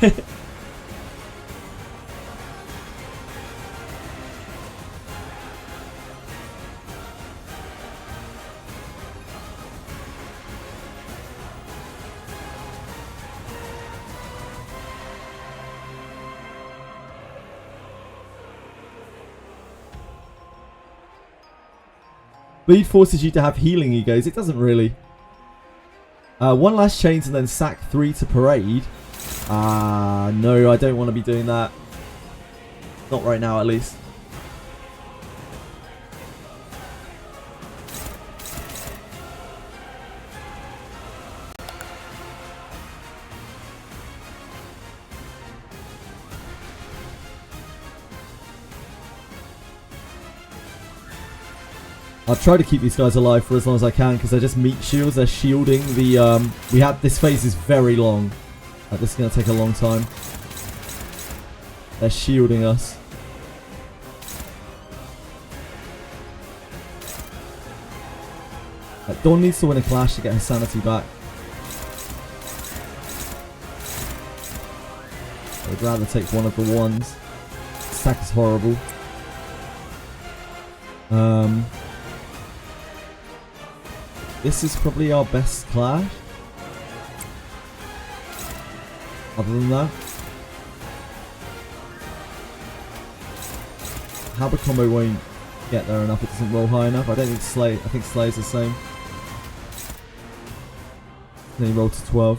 Bleed forces you to have healing, he goes. It doesn't really. One last chains and then sack 3 to Parade. No, I don't want to be doing that. Not right now, at least. I'll try to keep these guys alive for as long as I can because they're just meat shields. They're shielding the. This phase is very long. This is going to take a long time. They're shielding us. Dawn needs to win a clash to get her sanity back. I would rather take one of the ones. This attack is horrible. This is probably our best clash. Other than that, Habit combo won't get there enough. It doesn't roll high enough. I don't think Slay. I think Slay's the same. Then he rolled to 12.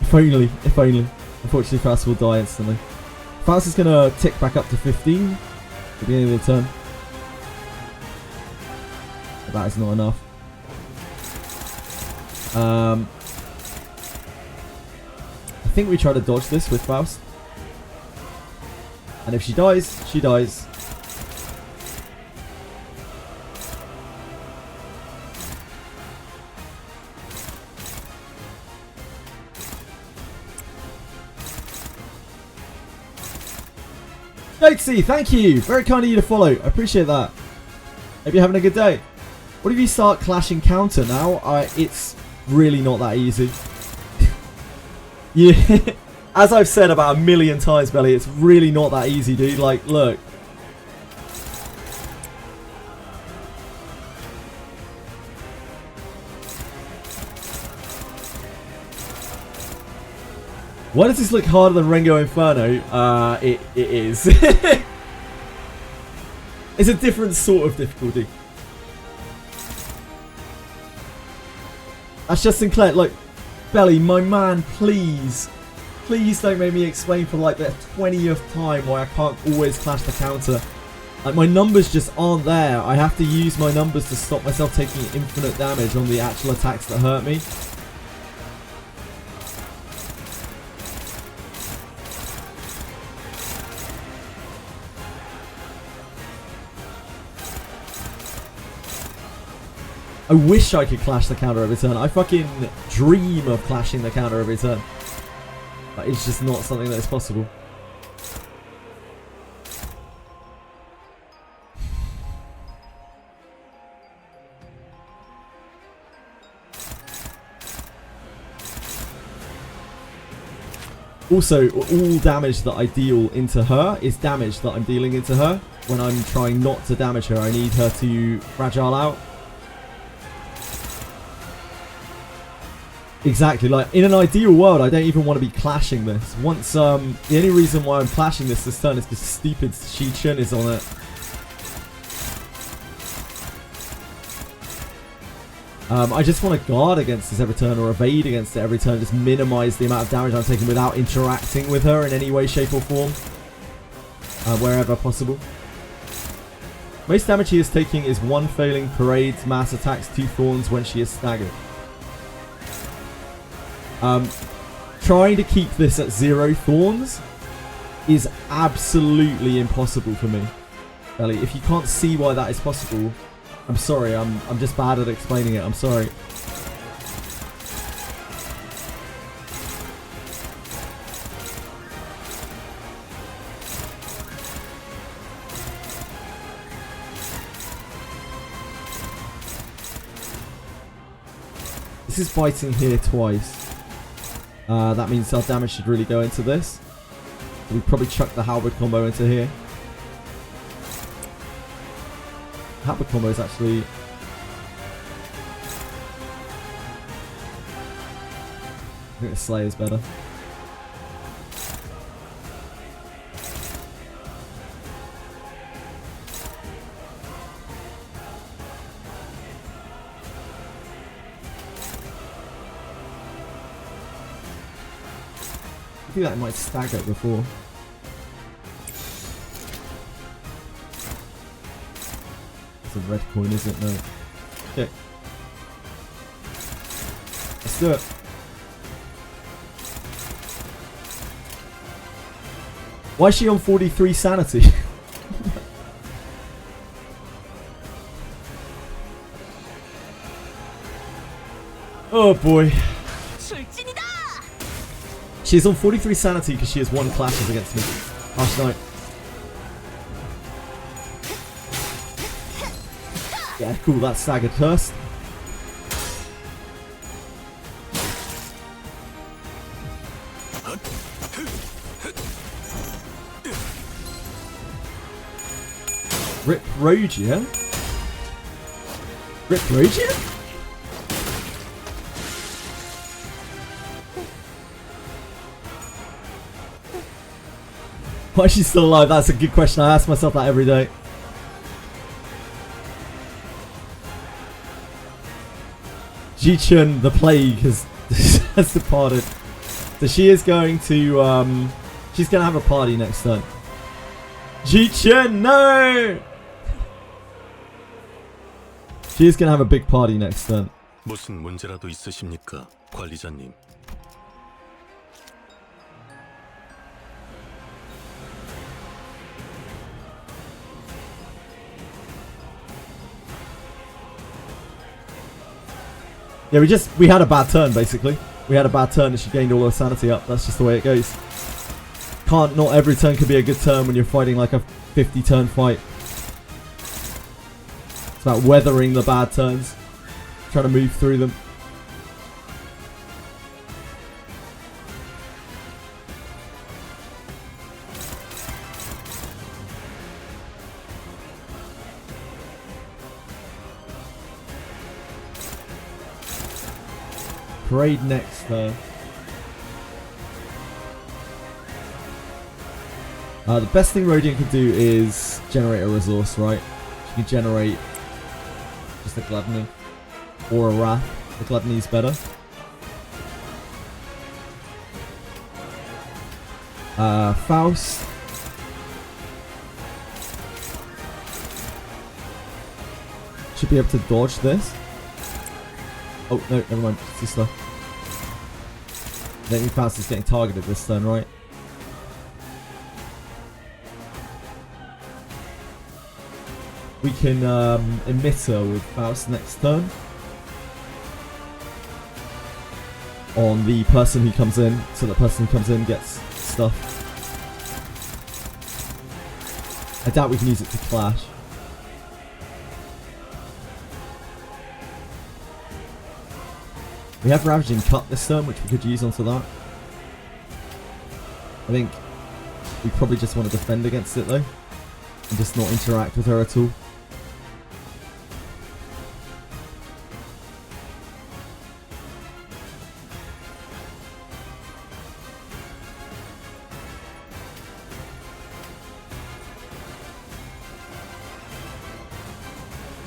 If only. If only. Unfortunately, Faust will die instantly. Faust is going to tick back up to 15 at the beginning of the turn. But that is not enough. I think we try to dodge this with Faust. And if she dies, she dies. Jokesy, thank you. Very kind of you to follow. I appreciate that. Hope you're having a good day. What if you start clashing counter now? It's really not that easy. Yeah, as I've said about a million times, Belly, it's really not that easy, dude. Like, look. Why does this look harder than Rengo Inferno? It is. It's a different sort of difficulty. That's just Sinclair. Like, Belly, my man, please. Please don't make me explain for like the 20th time why I can't always clash the counter. Like, my numbers just aren't there. I have to use my numbers to stop myself taking infinite damage on the actual attacks that hurt me. I wish I could clash the counter every turn. I fucking dream of clashing the counter every turn. But it's just not something that is possible. Also, all damage that I deal into her is damage that I'm dealing into her when I'm trying not to damage her. I need her to fragile out. Exactly, like in an ideal world, I don't even want to be clashing this. Once, the only reason why I'm clashing this turn is because stupid Shi-Chun is on it. I just want to guard against this every turn or evade against it every turn. Just minimize the amount of damage I'm taking without interacting with her in any way, shape or form. Wherever possible. Most damage he is taking is 1 failing, parades, mass attacks, 2 thorns when she is staggered. Trying to keep this at 0 thorns is absolutely impossible for me. Ellie, if you can't see why that is possible, I'm sorry, I'm just bad at explaining it, I'm sorry. This is biting here twice. That means our damage should really go into this. So we probably chuck the halberd combo into here. Halberd combo is actually... I think the Slayer is better. I think that might stagger before. It's a red coin, isn't it? No. Okay. Let's do it. Why is she on 43 sanity? Oh boy. 출진이다. She's on 43 sanity because she has 1 clashes against me. Harsh Knight. Yeah, cool, that's staggered first. Rip Rodian? Rip Rodian? Why is she still alive? That's a good question. I ask myself that every day. Ji-Chun, the plague, has departed. So she is going to, she's going to have a party next turn. Ji-Chun, no! She is going to have a big party next turn. 무슨 문제라도 있으십니까, 관리자님? Yeah, we had a bad turn, basically. We had a bad turn and she gained all her sanity up. That's just the way it goes. Not every turn can be a good turn when you're fighting like a 50 turn fight. It's about weathering the bad turns. Trying to move through them. Parade next turn. The best thing Rodian can do is generate a resource, right? She can generate just a Gluttony or a Wrath. The Gluttony is better. Faust. Should be able to dodge this. Oh, no, never mind. It's too slow. I think Faust is getting targeted this turn, right? We can emit her with Faust next turn. on the person who comes in, so the person who comes in gets stuff. I doubt we can use it to clash. We have Ravaging Cut this turn, which we could use onto that. I think we probably just want to defend against it though, and just not interact with her at all.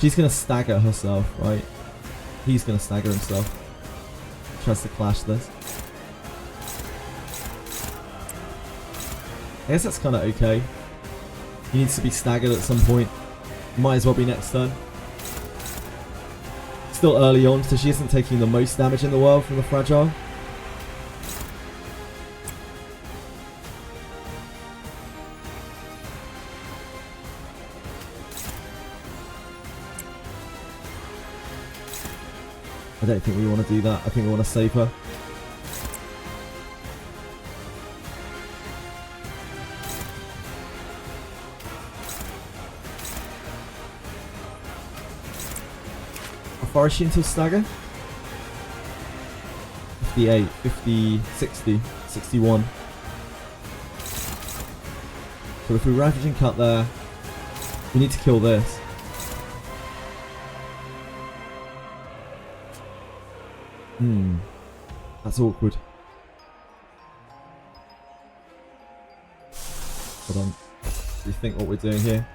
She's going to stagger herself, right? He's going to stagger himself. Tries to clash this. I guess that's kind of okay. He needs to be staggered at some point. Might as well be next turn. Still early on, so she isn't taking the most damage in the world from the Fragile. I don't think we want to do that. I think we want to save her. How far is she until stagger? 58, 50, 60, 61. So if we Ravaging Cut there, we need to kill this. That's awkward. Hold on. Rethink what we're doing here.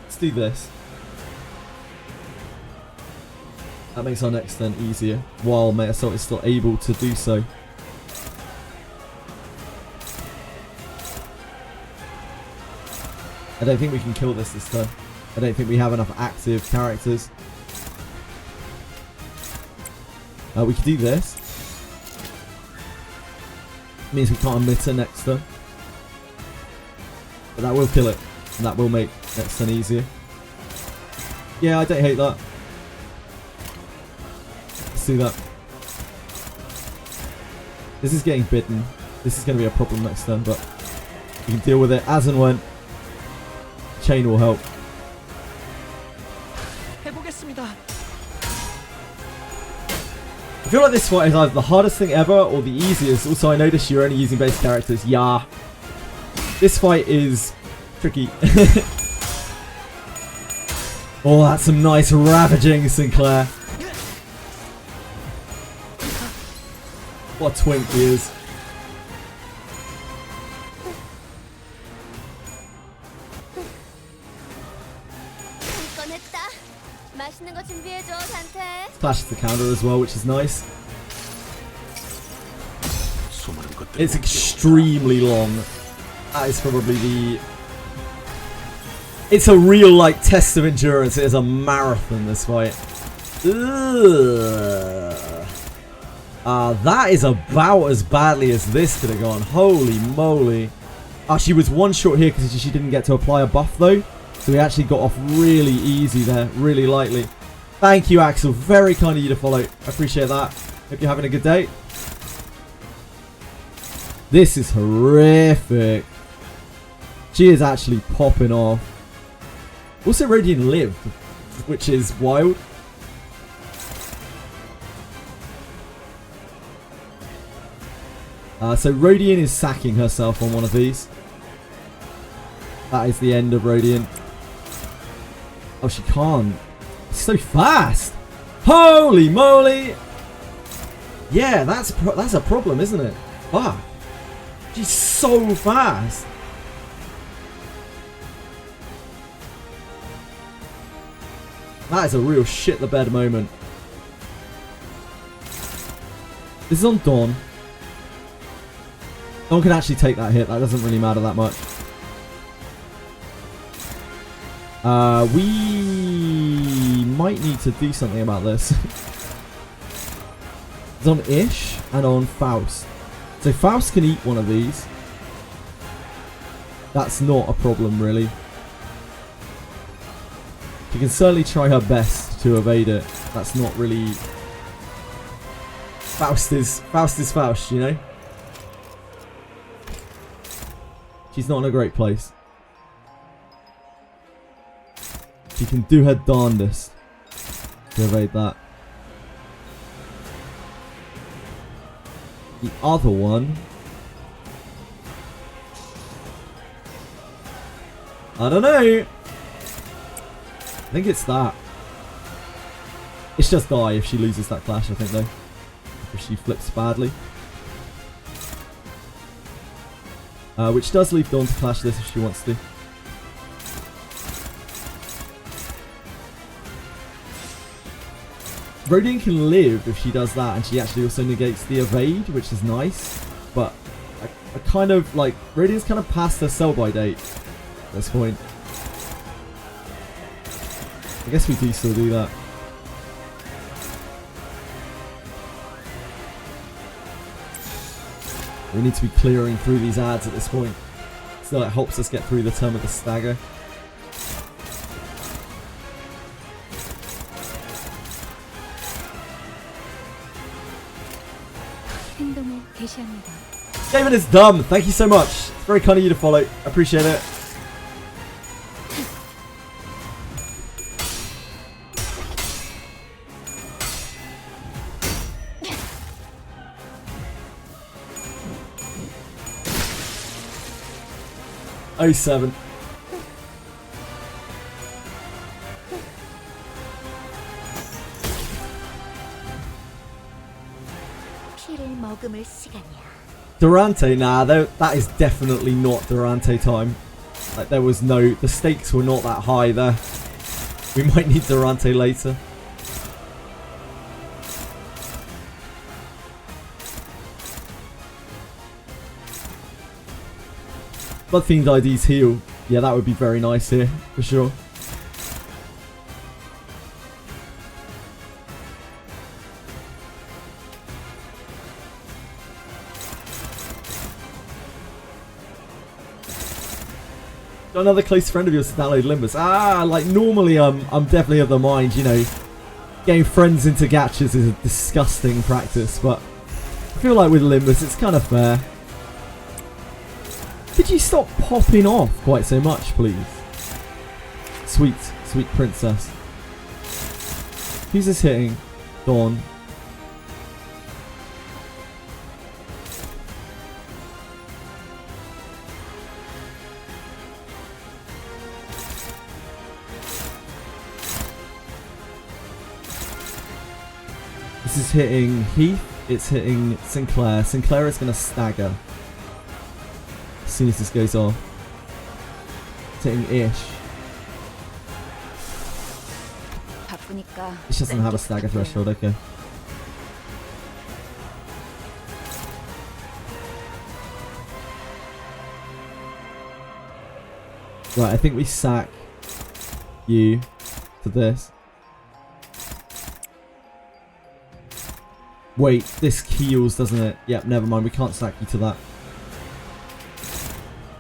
Let's do this. That makes our next turn easier, while Meta Assault is still able to do so. I don't think we can kill this turn. I don't think we have enough active characters. We could do this. Means we can't omit her next turn. But that will kill it. And that will make next turn easier. Yeah, I don't hate that. Let's do that. This is getting bitten. This is going to be a problem next turn, but we can deal with it as and when. Chain will help. 해보겠습니다. I feel like this fight is either the hardest thing ever or the easiest. Also, I noticed you're only using base characters. Yeah. This fight is tricky. Oh, that's some nice ravaging, Sinclair. What a twink he is. 꺼냈다. 맛있는 거 준비해줘, 단테. Flashes the counter as well, which is nice. 수많은 것들 It's extremely long. That is probably the... It's a real, like, test of endurance. It is a marathon, this fight. That is about as badly as this could have gone. Holy moly. She was one short here because she didn't get to apply a buff, though. So we actually got off really easy there, really lightly. Thank you, Axel. Very kind of you to follow. I appreciate that. Hope you're having a good day. This is horrific. She is actually popping off. Also, Radiant lived, which is wild. So Rodian is sacking herself on one of these. That is the end of Rodian. Oh, she can't. It's so fast. Holy moly. Yeah, that's a problem, isn't it? Fuck. She's so fast. That is a real shit the bed moment. This is on Dawn. Dawn can actually take that hit. That doesn't really matter that much. We might need to do something about this. It's on Ish and on Faust. So Faust can eat one of these. That's not a problem, really. She can certainly try her best to evade it. That's not really Faust is Faust, you know? She's not in a great place. She can do her darndest to evade that. The other one... I don't know. I think it's that. It's just die if she loses that clash, I think, though. If she flips badly. Which does leave Dawn to clash this if she wants to. Rodian can live if she does that, and she actually also negates the evade, which is nice. But I kind of, like, Rodian's kind of past her sell-by date at this point. I guess we do still do that. We need to be clearing through these ads at this point. So it helps us get through the turn with the stagger. David is dumb. Thank you so much. It's very kind of you to follow. Appreciate it. Oh, 7. Durante, nah, that is definitely not Durante time. Like, there was no... The stakes were not that high there. We might need Durante later. Blood-themed IDs heal. Yeah, that would be very nice here, for sure. Got another close friend of yours to download Limbus. Ah, like normally I'm definitely of the mind, you know, getting friends into gachas is a disgusting practice, but I feel like with Limbus it's kind of fair. Could you stop popping off quite so much, please? Sweet, sweet princess. Who's this hitting? Dawn. This is hitting Heath. It's hitting Sinclair. Sinclair is going to stagger as soon as this goes off. It's hitting Ish. Ish doesn't have a stagger threshold, okay. Right, I think we sack you to this. Wait, this heals, doesn't it? Yep, never mind. We can't sack you to that.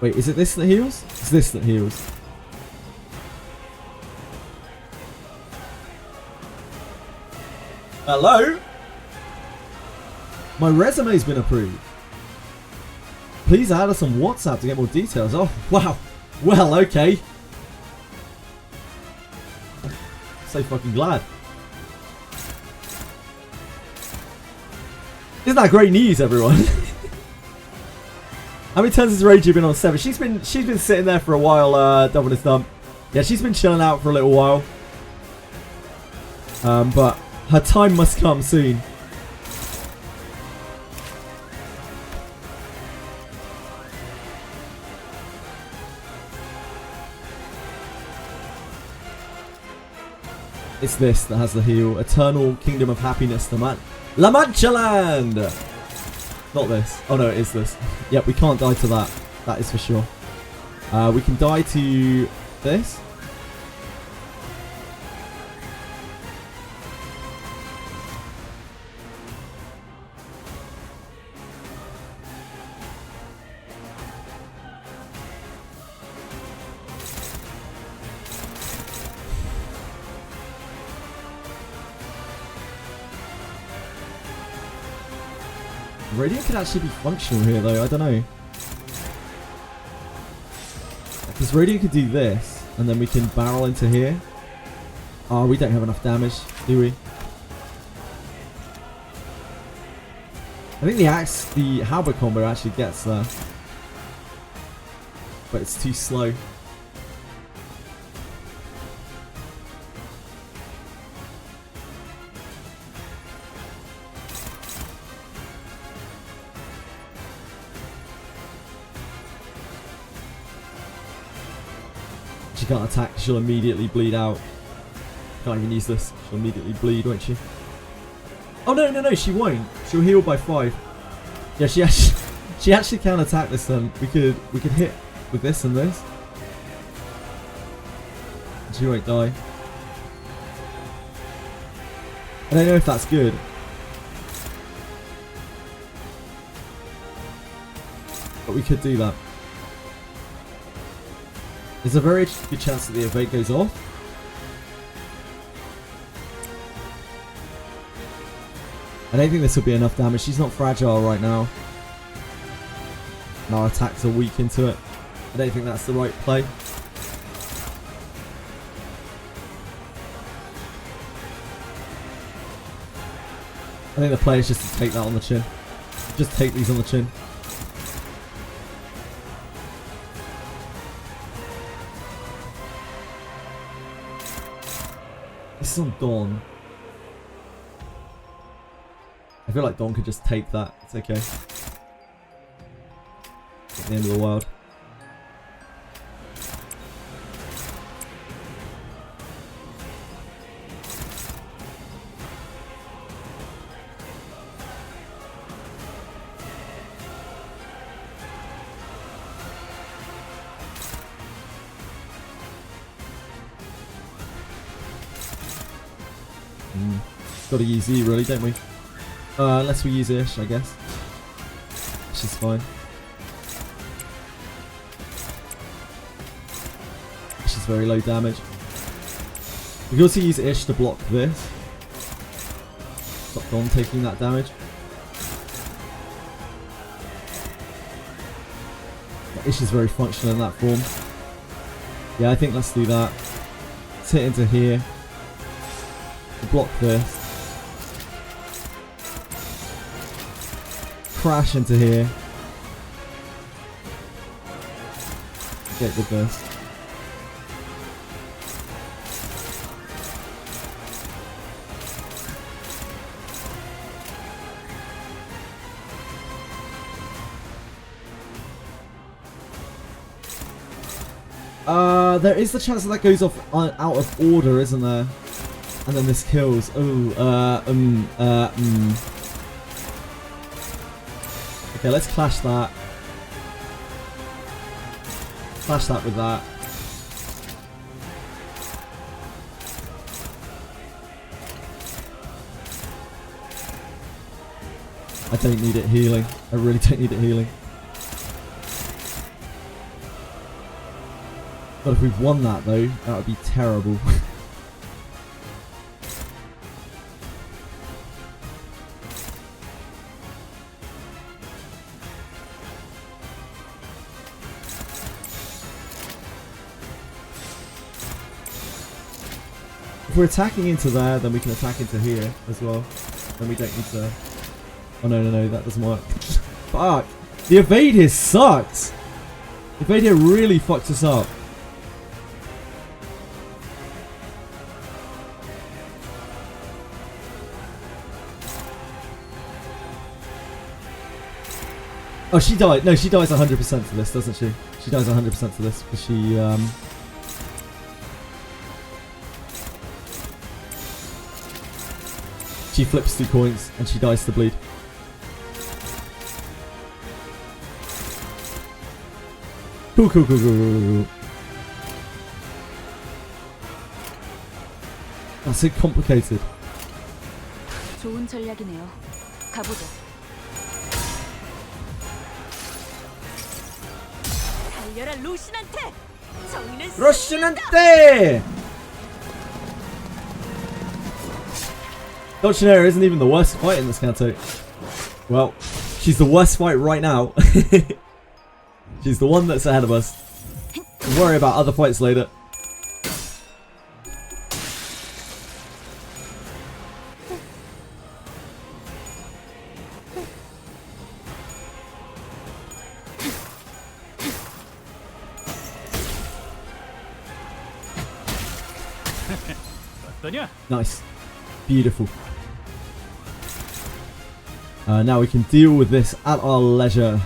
Wait, is it this that heals? It's this that heals. Hello? My resume's been approved. Please add us on WhatsApp to get more details. Oh, wow. Well, okay. So fucking glad. Isn't that great news, everyone? How many turns has Rage been on? 7. She's been sitting there for a while, double this dump. Yeah, she's been chilling out for a little while. But her time must come soon. It's this that has the heal. Eternal Kingdom of Happiness, the man. La Mancha Land! Not this. Oh no, it is this. Yep, we can't die to that. That is for sure. We can die to this. Radiant could actually be functional here though, I don't know. Because Radiant could do this, and then we can barrel into here. Oh, we don't have enough damage, do we? I think the axe, the halberd combo actually gets there. But it's too slow. She can't attack, she'll immediately bleed out. Can't even use this, she'll immediately bleed, won't she? Oh no, she won't. She'll heal by 5. Yeah, she actually can attack this then. We could hit with this and this. She won't die. I don't know if that's good. But we could do that. There's a very good chance that the evade goes off. I don't think this will be enough damage. She's not fragile right now. And our attacks are weak into it. I don't think that's the right play. I think the play is just to take that on the chin. Just take these on the chin. This is on Dawn. I feel like Dawn could just take that. It's okay. At the end of the world. Gotta use E really, don't we? Unless we use Ish, I guess. Ish is fine. Ish is very low damage. We can also use Ish to block this. Stop Dawn taking that damage. But Ish is very functional in that form. Yeah, I think let's do that. Let's hit into here. Block this. Crash into here. Get the burst. There is the chance that goes off out of order, isn't there? And then this kills. Okay, let's clash that. Clash that with that. I don't need it healing. I really don't need it healing. But if we've won that though, that would be terrible. If we're attacking into there, then we can attack into here as well. Then we don't need to... Oh no, that doesn't work. Fuck! The evade here sucks! The evade here really fucks us up. Oh, she died. No, she dies 100% to this, doesn't she? She dies 100% to this because she... She flips 2 coins and she dies to bleed. Cool. That's so complicated. 좋은 전략이네요. 가보죠. 달려라 루신한테. 정의는 Roshinante! Dodgenera isn't even the worst fight in this CANTO. Well, She's the worst fight right now. She's the one that's ahead of us. Don't worry about other fights later. Nice. Beautiful. Now we can deal with this at our leisure.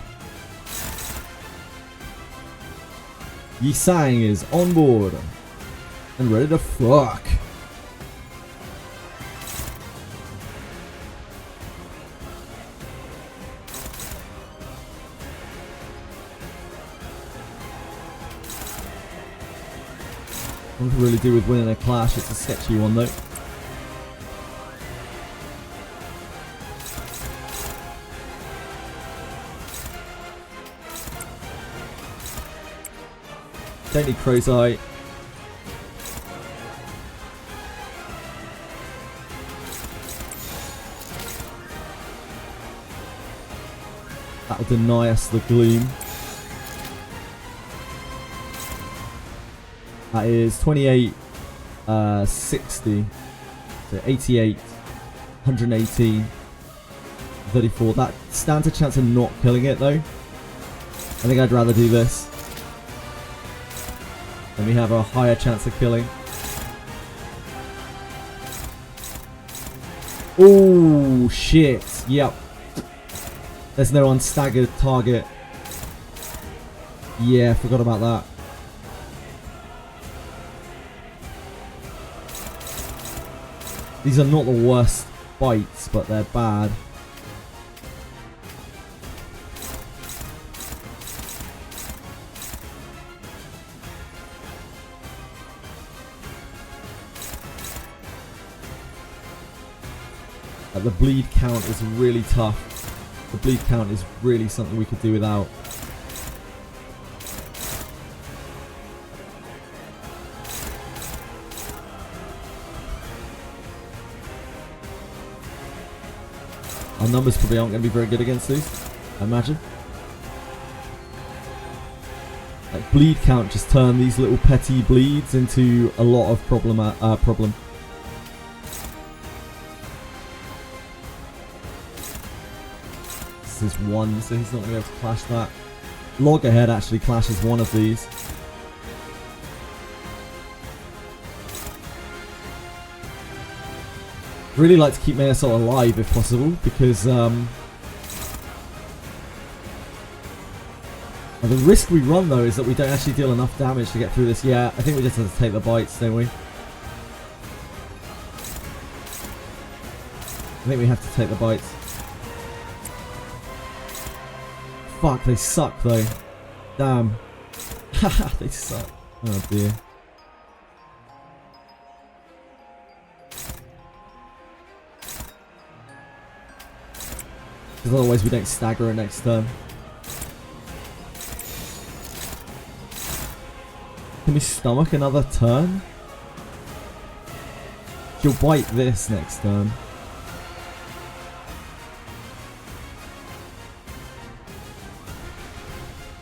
Yi Sang is on board and ready to fuck. What to really do with winning a clash? It's a sketchy one though. Don't need Crow's Eye. That'll deny us the gloom. That is 28, 60, so 88, 118, 34. That stands a chance of not killing it though. I think I'd rather do this. Then we have a higher chance of killing. Oh shit! Yep. There's no unstaggered target. Yeah, forgot about that. These are not the worst bites, but they're bad. The bleed count is really tough. The bleed count is really something we could do without. Our numbers probably aren't going to be very good against these, I imagine. Like bleed count just turn these little petty bleeds into a lot of problem. This is one, so he's not going to be able to clash that. Loggerhead actually clashes one of these. Really like to keep Mayasol alive if possible, because the risk we run though is that we don't actually deal enough damage to get through this. Yeah, I think we just have to take the bites, don't we? I think we have to take the bites. Fuck, they suck though. Damn. Haha, they suck. Oh dear. Because otherwise we don't stagger it next turn. Can we stomach another turn? She'll bite this next turn.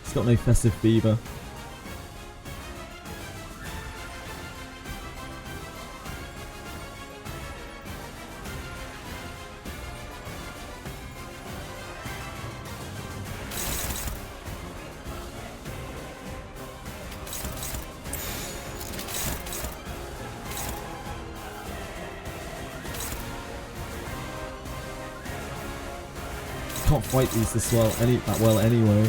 It's got no festive fever. Can't fight these that well anyway.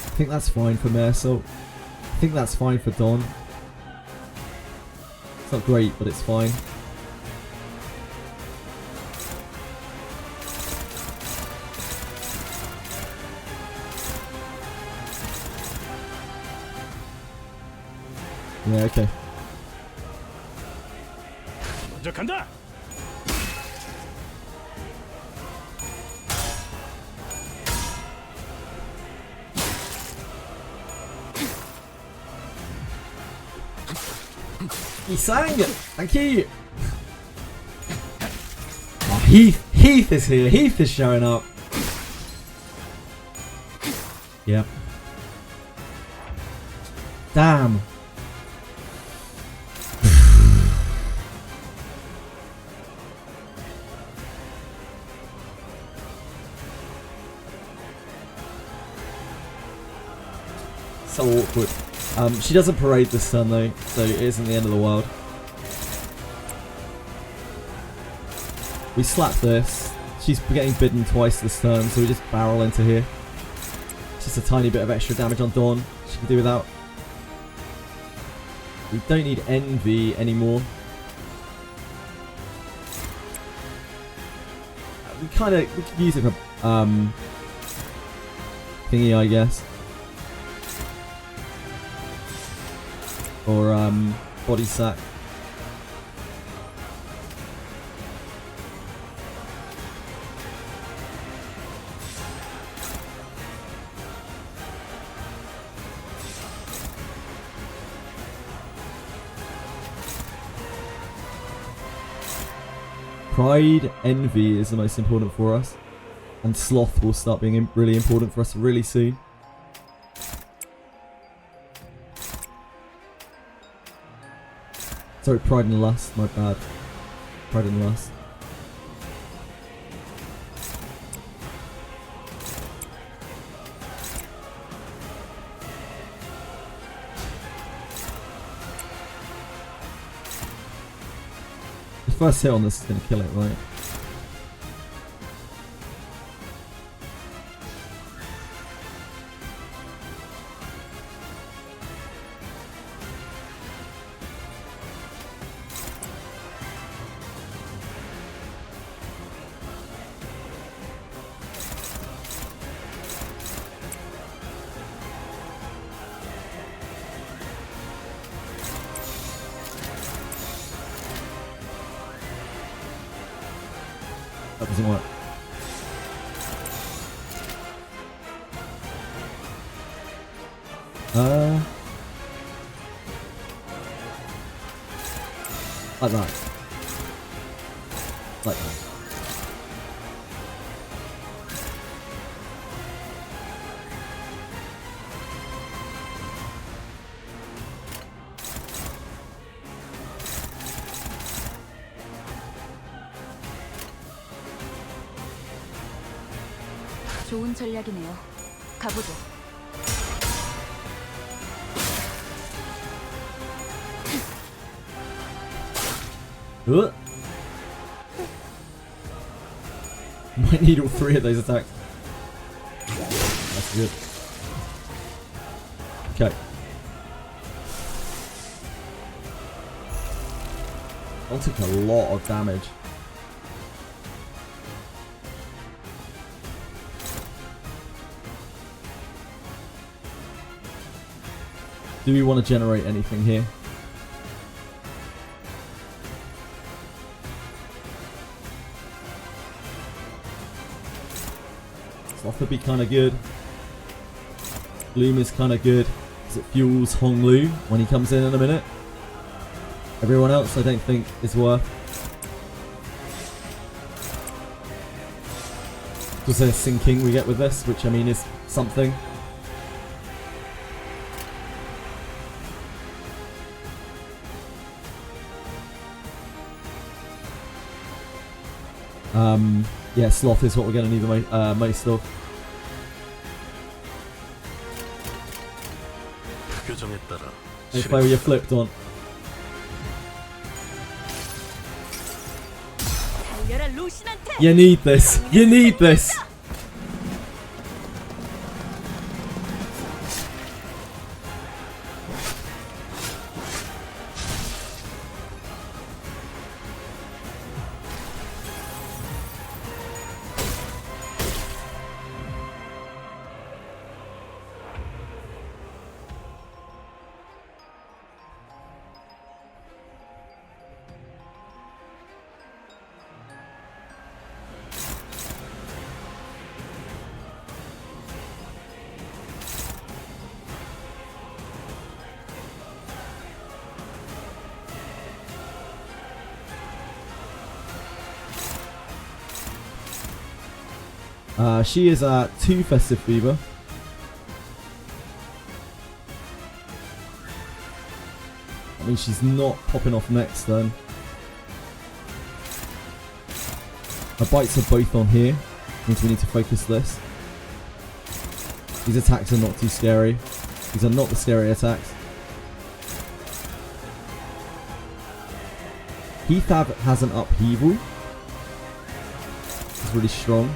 I think that's fine for Mercel. I think that's fine for Don. It's not great, but it's fine. Yeah, okay. 먼저 간다. He sang it! Thank you! Oh, Heath is here. Heath is showing up. Yep. Damn. So awkward. She doesn't parade this turn though, so it isn't the end of the world. We slap this. She's getting bidden twice this turn, so we just barrel into here. Just a tiny bit of extra damage on Dawn. She can do without. We don't need Envy anymore. We could use it for thingy, I guess. Or body sack. Pride, Envy is the most important for us, and Sloth will start being really important for us really soon. Sorry, Pride and Lust, my bad. Pride and Lust. The first hit on this is going to kill it, right? That doesn't work. Like that. Like that. 좋은 전략이네요. 가보죠. Might need all three of those attacks. That's good. Okay. I took a lot of damage. Do we want to generate anything here? Sloth would be kind of good. Gloom is kind of good because it fuels Hong Lu when he comes in a minute. Everyone else I don't think is worth. Because there's sinking we get with this, which I mean is something. Yeah, Sloth is what we're going to need the most of. 표정에 따라 Let's play with your flipped on. 달려라 루신한테. You need this. You need this. She is at 2 Festive Fever. I mean, she's not popping off next turn. Her bites are both on here. Means we need to focus this. These attacks are not too scary. These are not the scary attacks. Heathab has an upheaval. It's really strong.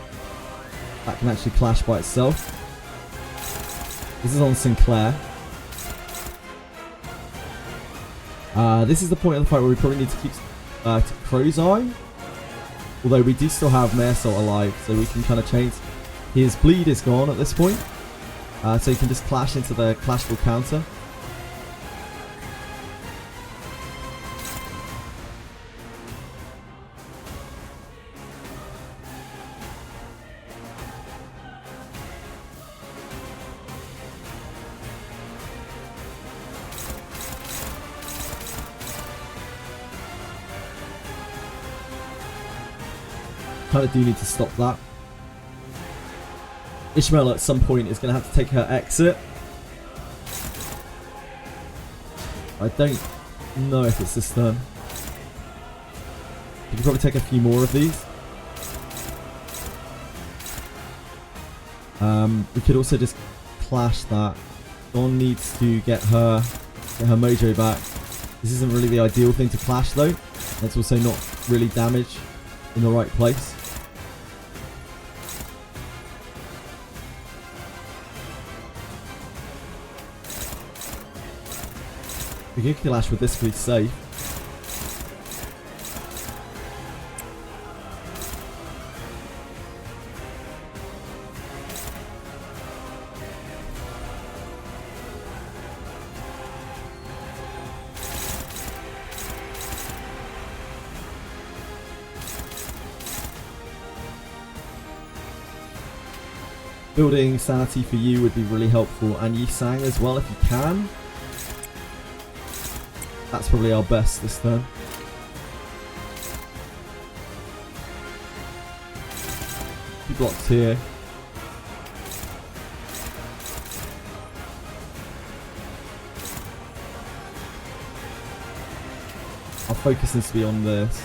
That can actually clash by itself. This is on Sinclair. This is the point of the fight where we probably need to keep to Crow's Eye. Although we do still have Maresol alive, so we can kind of change. His bleed is gone at this point. So you can just clash into the clashable counter. Kind of do need to stop that. Ishmael at some point is going to have to take her exit. I don't know if it's this turn. You can probably take a few more of these. We could also just clash that. Dawn needs to get her mojo back. This isn't really the ideal thing to clash though. It's also not really damage in the right place. We can clash with this to be safe. Building sanity for you would be really helpful, and Yisang as well if you can. That's probably our best this turn. Few blocks here. Our focus needs to be on this.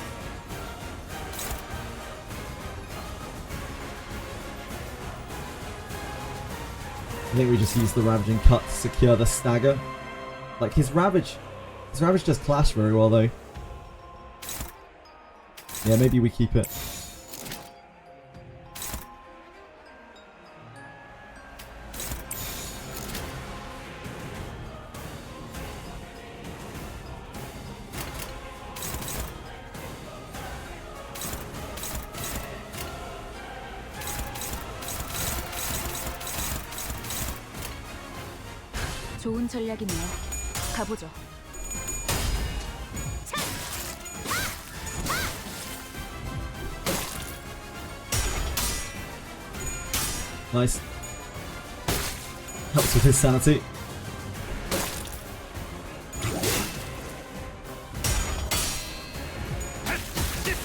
I think we just use the Ravaging Cut to secure the stagger. Like his Ravage does clash very well though. Yeah, maybe we keep it. 좋은 전략이네요. 가보죠. Nice. Helps with his sanity.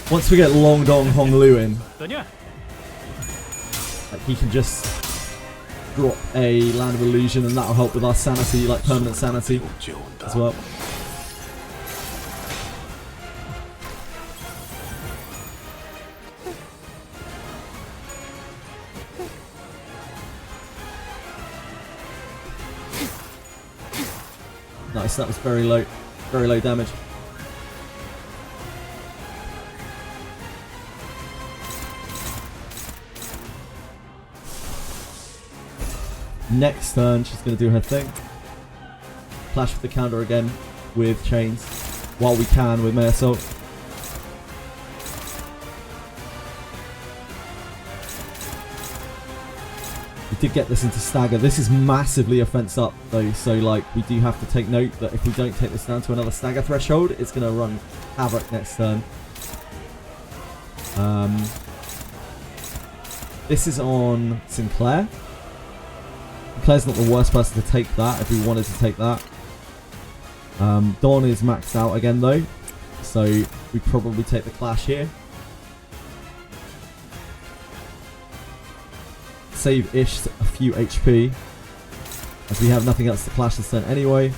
Once we get Long Dong Hong Lu in, like he can just drop a Land of Illusion and that'll help with our sanity, like permanent sanity as well. Nice, that was very low damage. Next turn, she's going to do her thing. Clash with the counter again with chains while we can with Maresol. We did get this into stagger. This is massively offense up though, so like we do have to take note that if we don't take this down to another stagger threshold, it's going to run havoc next turn. This is on Sinclair. Sinclair's not the worst person to take that if we wanted to take that. Dawn is maxed out again though, so we probably take the clash here. save Ish a few HP, as we have nothing else to clash this turn anyway.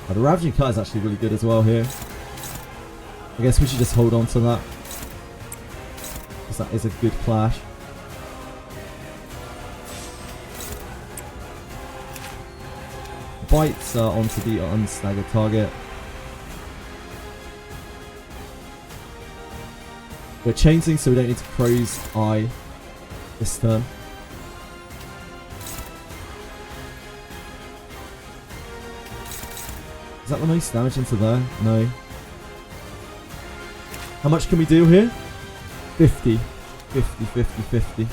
The Ravaging Cut is actually really good as well here. I guess we should just hold on to that, because that is a good clash. Bites onto the unstaggered target. We're chainsing, so we don't need to Crow's Eye this turn. Is that the most damage into there? No. How much can we do here? 50. 50, 50, 50.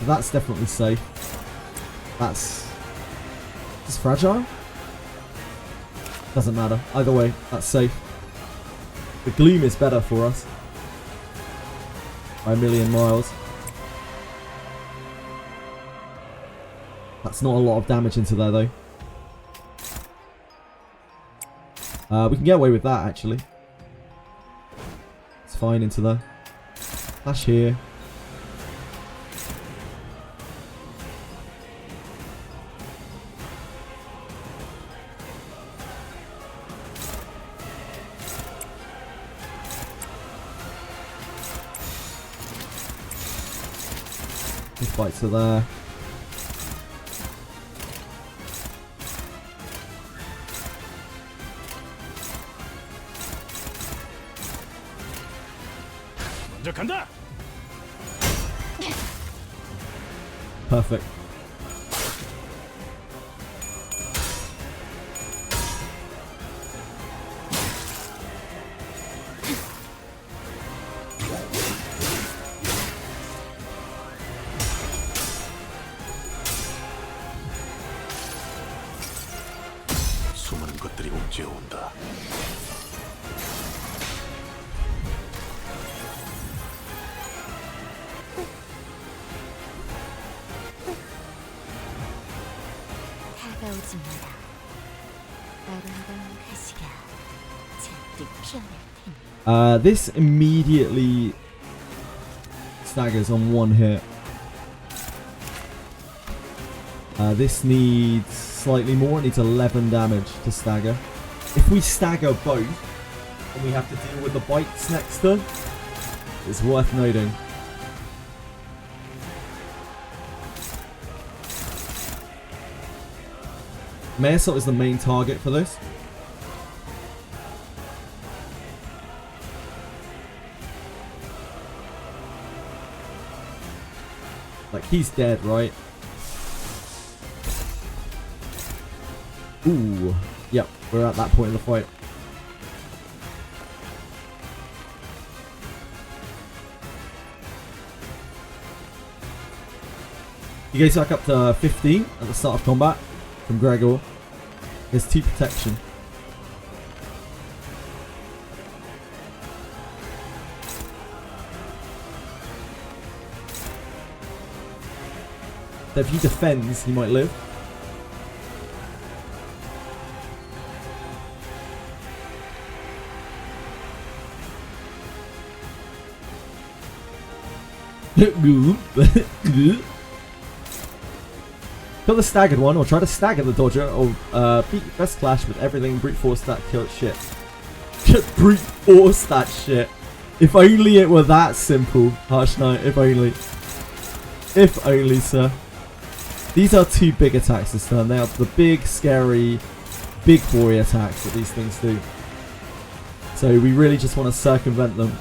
That's definitely safe. That's just fragile? Doesn't matter. Either way, that's safe. The Gloom is better for us by a million miles. That's not a lot of damage into there though. We can get away with that actually. It's fine into there. Flash here. These bites are there. Perfect. 수많은 것들이 옥죄어 온다. 다가오지 마라. 아름다운 가시가 잔뜩 피어날 테니. This immediately staggers on one hit. This needs slightly more. It needs 11 damage to stagger. If we stagger both, and we have to deal with the bites next turn, it's worth noting. Mayasol is the main target for this. Like, he's dead, right? Ooh. Yep, we're at that point in the fight. You guys back up to 15 at the start of combat from Gregor. There's 2 protection. So if he defends, he might live. Kill the staggered one, or try to stagger the dodger, or beat best clash with everything brute force that kill shit. Brute force that shit. If only it were that simple, Harsh Knight. If only. If only, sir. These are 2 big attacks this turn. They are the big, scary, big boy attacks that these things do. So we really just want to circumvent them.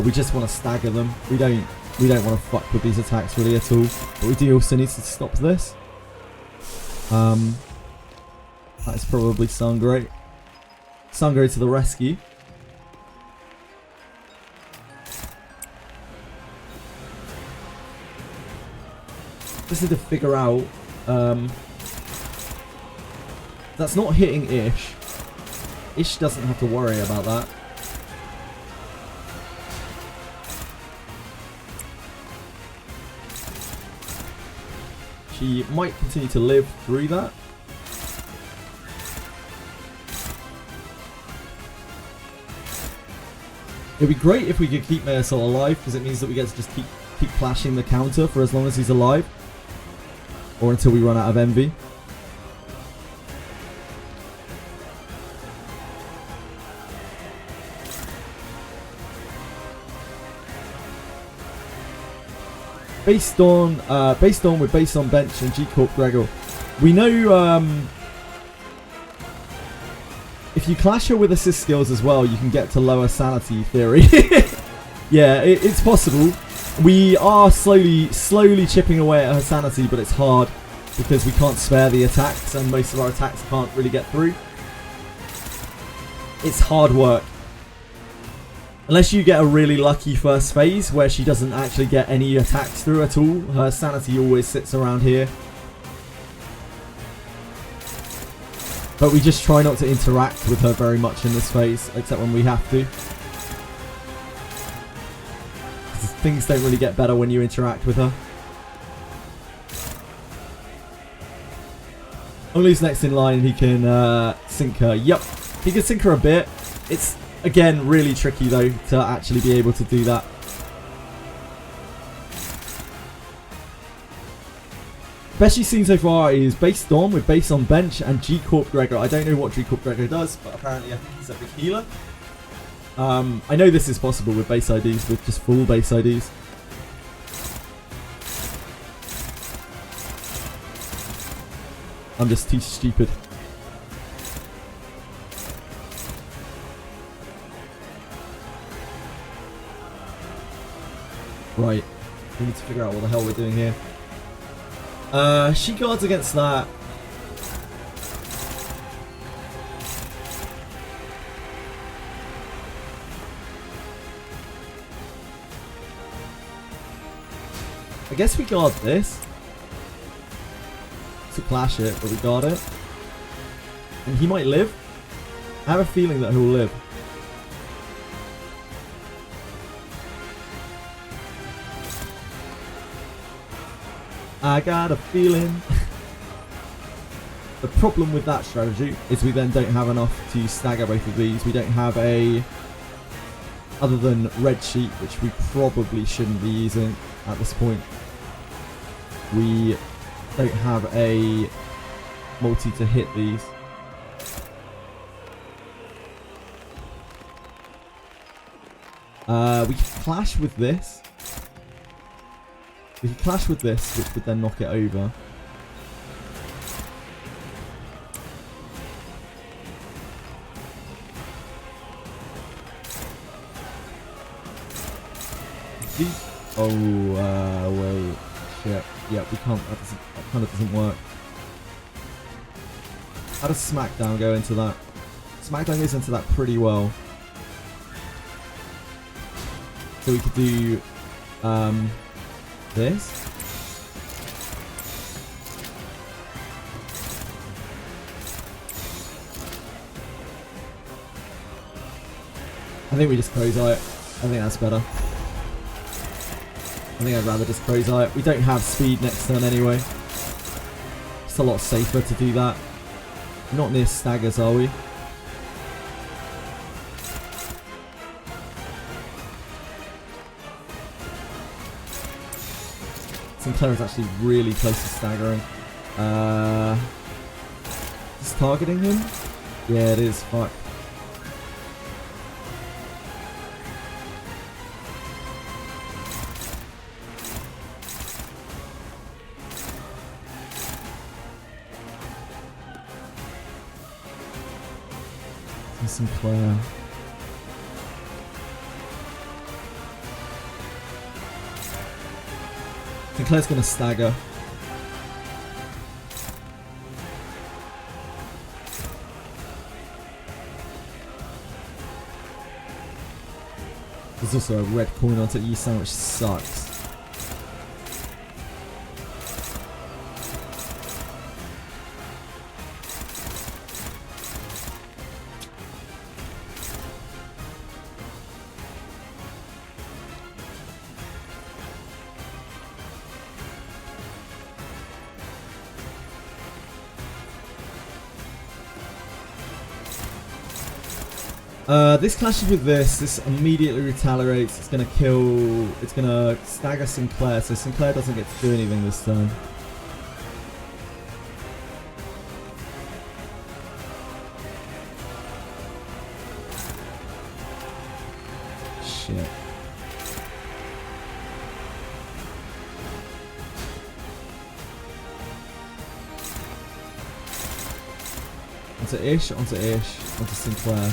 We just want to stagger them. We don't want to fuck with these attacks really at all. But we do also need to stop this. That is probably Sangre. Sangre to the rescue. Just need to figure out. That's not hitting Ish. Ish doesn't have to worry about that. She might continue to live through that. It'd be great if we could keep Marisol alive, because it means that we get to just keep clashing the counter for as long as he's alive. Or until we run out of envy. Based on with base on bench and G Corp Gregor. We know if you clash her with assist skills as well, you can get to lower sanity theory. Yeah, it's possible. We are slowly chipping away at her sanity, but it's hard because we can't spare the attacks, and most of our attacks can't really get through. It's hard work. Unless you get a really lucky first phase where she doesn't actually get any attacks through at all, her sanity always sits around here. But we just try not to interact with her very much in this phase, except when we have to. Things don't really get better when you interact with her. Olu's next in line, he can sink her. Yup, he can sink her a bit. It's, again, really tricky though to actually be able to do that. Best she's seen so far is base Dawn with base on bench and G Corp Gregor. I don't know what G Corp Gregor does, but apparently I think he's a big healer. I know this is possible with base IDs, with just full base IDs. I'm just too stupid. Right, we need to figure out what the hell we're doing here. She guards against that. I guess we guard this to clash it, but we guard it. And he might live. I have a feeling that he'll live. I got a feeling. The problem with that strategy is we then don't have enough to stagger both of these. We don't have a, other than red sheet, which we probably shouldn't be using at this point. We don't have a multi to hit these. We can clash with this. We can clash with this, which would then knock it over. Oh, wait. Shit. Yeah, we can't. That kind of doesn't work. How does Smackdown go into that? Smackdown goes into that pretty well. So we could do this. I think we just close eye it. I think that's better. I think I'd rather just close eye it. We don't have speed next turn anyway. It's a lot safer to do that. We're not near staggers, are we? Sinclair is actually really close to staggering. Is targeting him? Yeah, it is. Fuck. Sinclair. Sinclair's gonna stagger. There's also a red coin onto E-Sound, which sucks. This clashes with this. This immediately retaliates. It's gonna kill. It's gonna stagger Sinclair, so Sinclair doesn't get to do anything this turn. Shit. Onto Ish, onto Ish, onto Sinclair.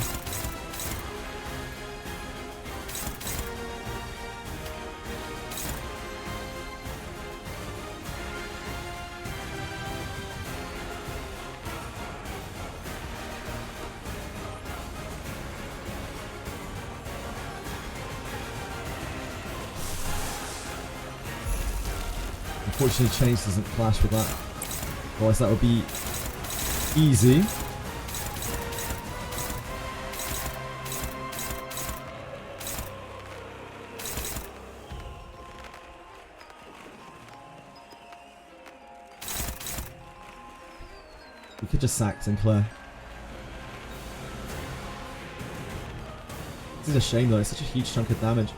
Unfortunately, Change doesn't clash with that. Otherwise, that would be easy. We could just sack Sinclair. This is a shame though, it's such a huge chunk of damage.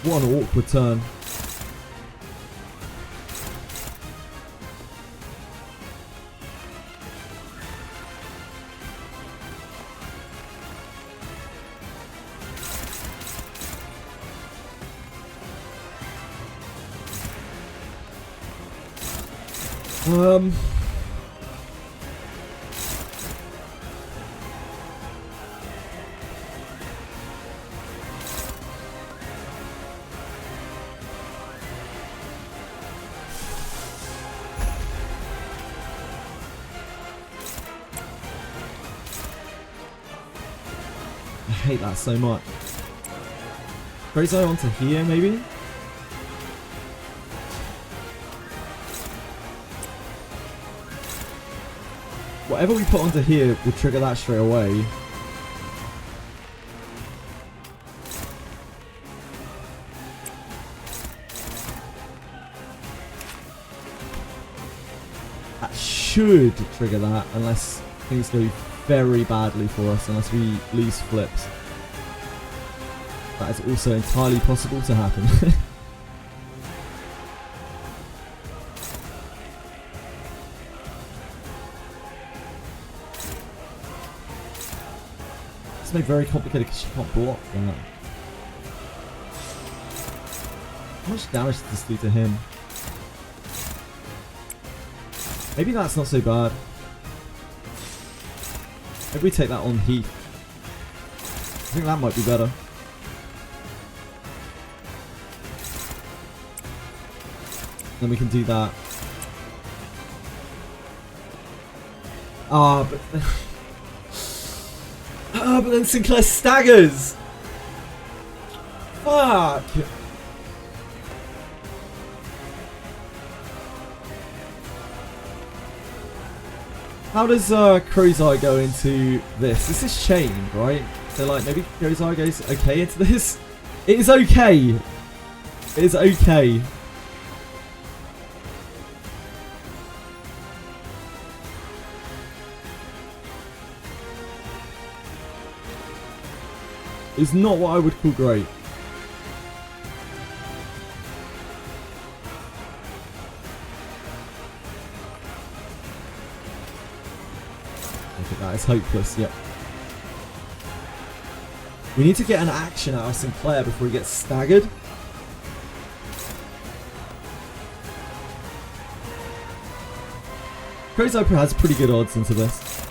What an awkward turn. I hate that so much. Crazy onto here, maybe? Whatever we put onto here will trigger that straight away. That should trigger that, unless things go very badly for us, unless we lose flips. That is also entirely possible to happen. It's made very complicated because she can't block that. How much damage does this do to him? Maybe that's not so bad. Maybe we take that on Heath. I think that might be better. Then we can do that. Ah, but... but then Sinclair staggers! Fuck! How does Crow's Eye go into this? This is chained, right? So like, maybe Crow's Eye goes okay into this? It is okay! It is okay. It's not what I would call great. Look at that, it's hopeless, yep. We need to get an action out of Sinclair before he gets staggered. Crow's Eye has pretty good odds into this.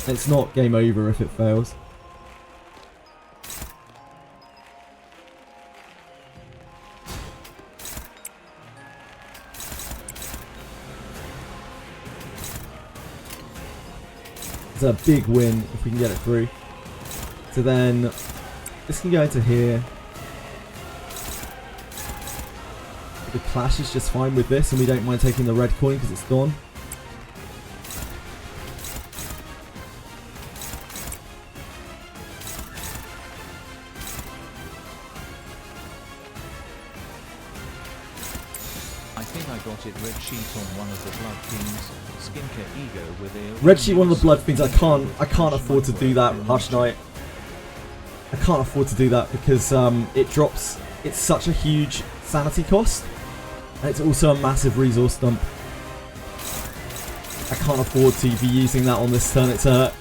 It's not game over if it fails. It's a big win if we can get it through. So then this can go into here. The clash is just fine with this, and we don't mind taking the red coin because it's gone. got it. Red sheet on one of the Blood Fiends. Skincare ego with a Red sheet, one of the Blood Fiends. I can't afford to do that, Harsh Knight. I can't afford to do that because it drops. It's such a huge sanity cost, and it's also a massive resource dump. I can't afford to be using that on this turn. It's a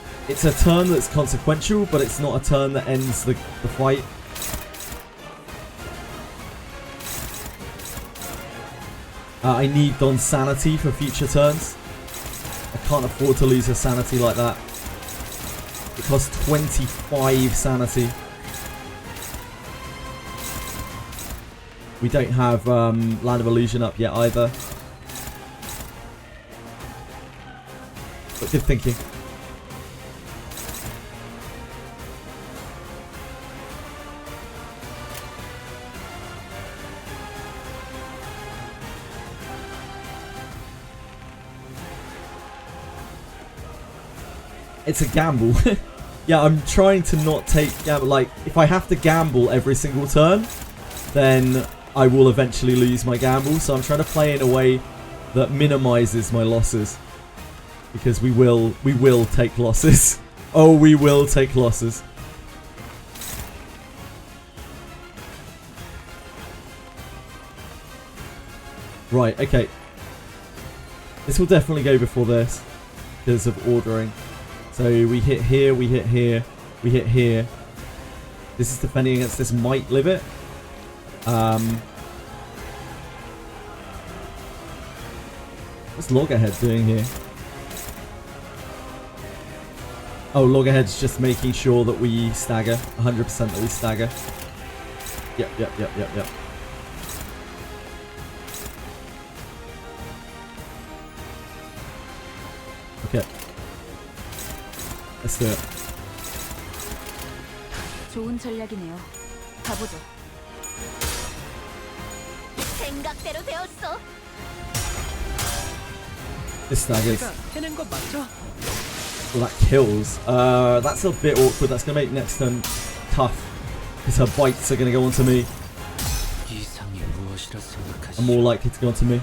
turn that's consequential, but it's not a turn that ends the fight. I need Don's sanity for future turns. I can't afford to lose her sanity like that. It costs 25 sanity. We don't have Land of Illusion up yet either. But good thinking. It's a gamble. Yeah, I'm trying to not take gamble. Like, if I have to gamble every single turn, then I will eventually lose my gamble. So I'm trying to play in a way that minimizes my losses. Because we will take losses. Oh, we will take losses. Right, okay. This will definitely go before this because of ordering. So we hit here, we hit here, we hit here. This is defending against this might live it. What's Loggerhead doing here? Oh, Loggerhead's just making sure that we stagger. 100% that we stagger. Yep. Okay. Let's do it. 좋은 전략이네요. 가보죠. 생각대로 되었어. This staggers. 제가 해낸 거 맞죠? Well, that kills. That's a bit awkward. That's going to make next turn tough. Because her bites are going to go onto me. 이상이 무엇이라 생각하시오? Are more likely to go onto me.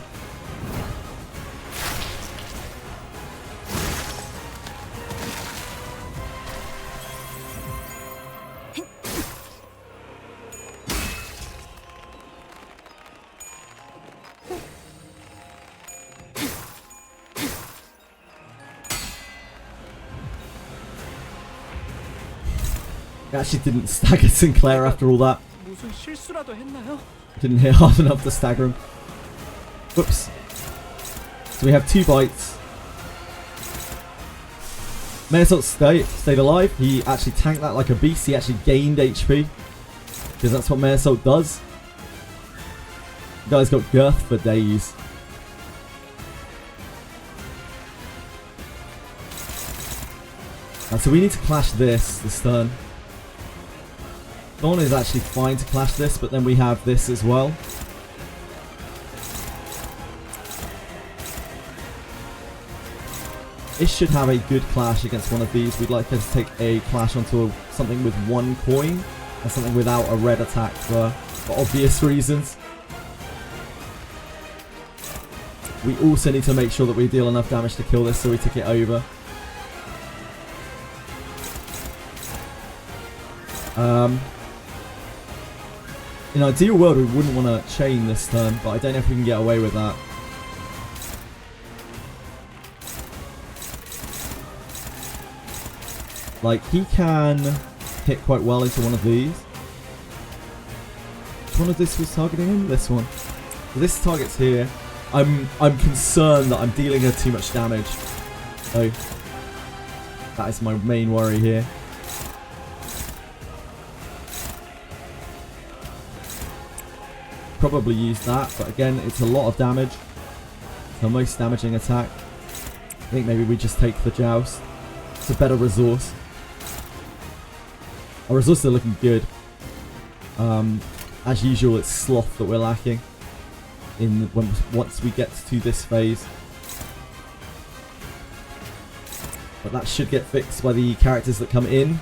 I actually didn't stagger Sinclair after all that. 무슨 실수라도 했나요? Didn't hit hard enough to stagger him. Whoops. So we have 2 bites. Metasalt stayed alive. He actually tanked that like a beast. He actually gained HP. Because that's what Metasalt does. The guy's got girth for days. So we need to clash this turn. Dawn is actually fine to clash this, but then we have this as well. This should have a good clash against one of these. We'd like her to take a clash onto something with 1 coin and something without a red attack for obvious reasons. We also need to make sure that we deal enough damage to kill this so we tick it over. In an ideal world, we wouldn't want to chain this turn, but I don't know if we can get away with that. Like, he can hit quite well into one of these. Which one of this was targeting him? This one. So this target's here. I'm concerned that I'm dealing her too much damage. So that is my main worry here. Probably use that, but again, it's a lot of damage. It's the most damaging attack. I think maybe we just take the Joust. It's a better resource. Our resources are looking good. As usual, it's Sloth that we're lacking once we get to this phase. But that should get fixed by the characters that come in.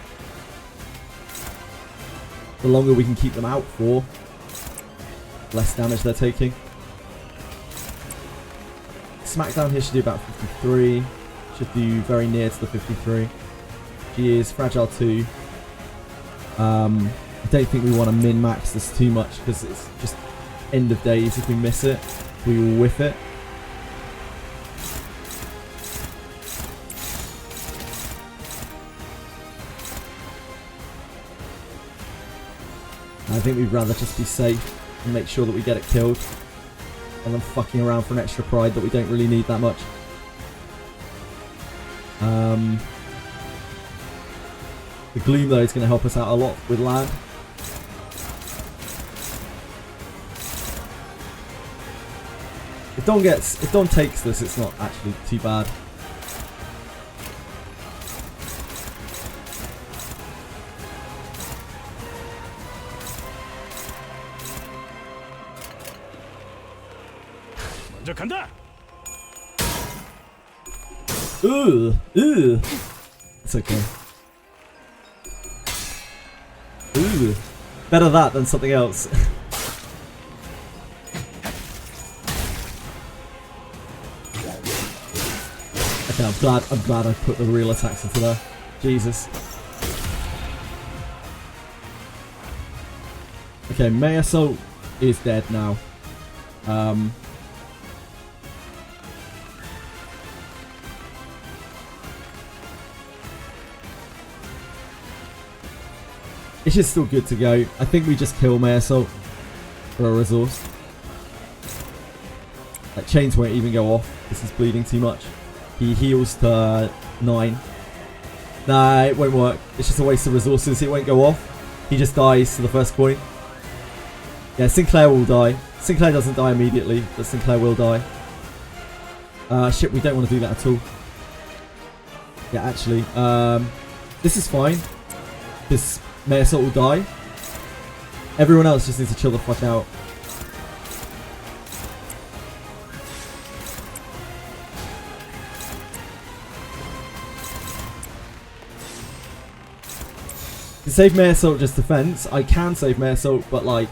The longer we can keep them out for, less damage they're taking. Smackdown here should do about 53. Should do very near to the 53. She is fragile 2. I don't think we want to min-max this too much because it's just end of days. If we miss it, we will whiff it. I think we'd rather just be safe and make sure that we get it killed rather than fucking around for an extra pride that we don't really need that much. The Gloom though is going to help us out a lot with land. If Dawn takes this, it's not actually too bad. Ooh, it's okay. Ooh, better that than something else. Okay, I'm glad I put the real attacks into there. Jesus. Okay, May Assault is dead now. It's just still good to go. I think we just kill May Assault for a resource. Like, chains won't even go off. This is bleeding too much. He heals to 9. Nah, it won't work. It's just a waste of resources. It won't go off. He just dies to the first coin. Yeah, Sinclair will die. Sinclair doesn't die immediately, but Sinclair will die. Shit, we don't want to do that at all. Yeah, actually. This is fine. Because May Assault will die. Everyone else just needs to chill the fuck out. To save May Assault just defense, I can save May Assault, but like...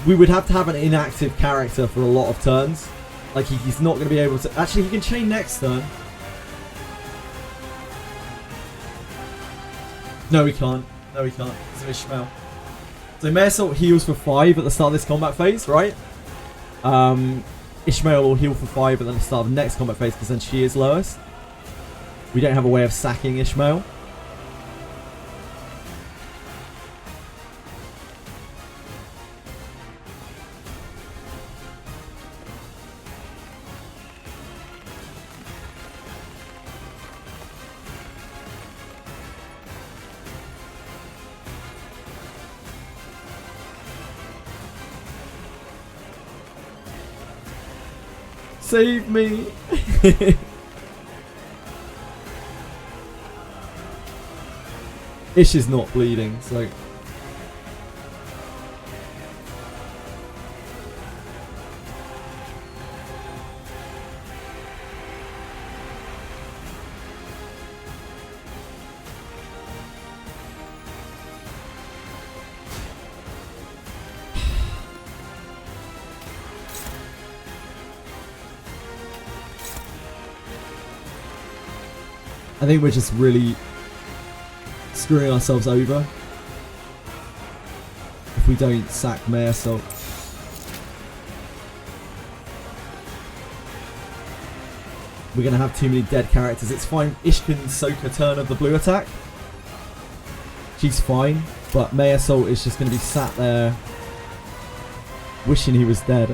we would have to have an inactive character for a lot of turns. Like, he's not going to be able to... Actually, he can chain next turn. No, he can't. No, he can't. It's an Ishmael. So May Assault heals for 5 at the start of this combat phase, right? Ishmael will heal for 5 at the start of the next combat phase because then she is lowest. We don't have a way of sacking Ishmael. Save me! Ish is not bleeding, so... I think we're just really screwing ourselves over if we don't sack May Assault. We're going to have too many dead characters. It's fine. Ish can soak a turn of the blue attack. She's fine. But May Assault is just going to be sat there wishing he was dead.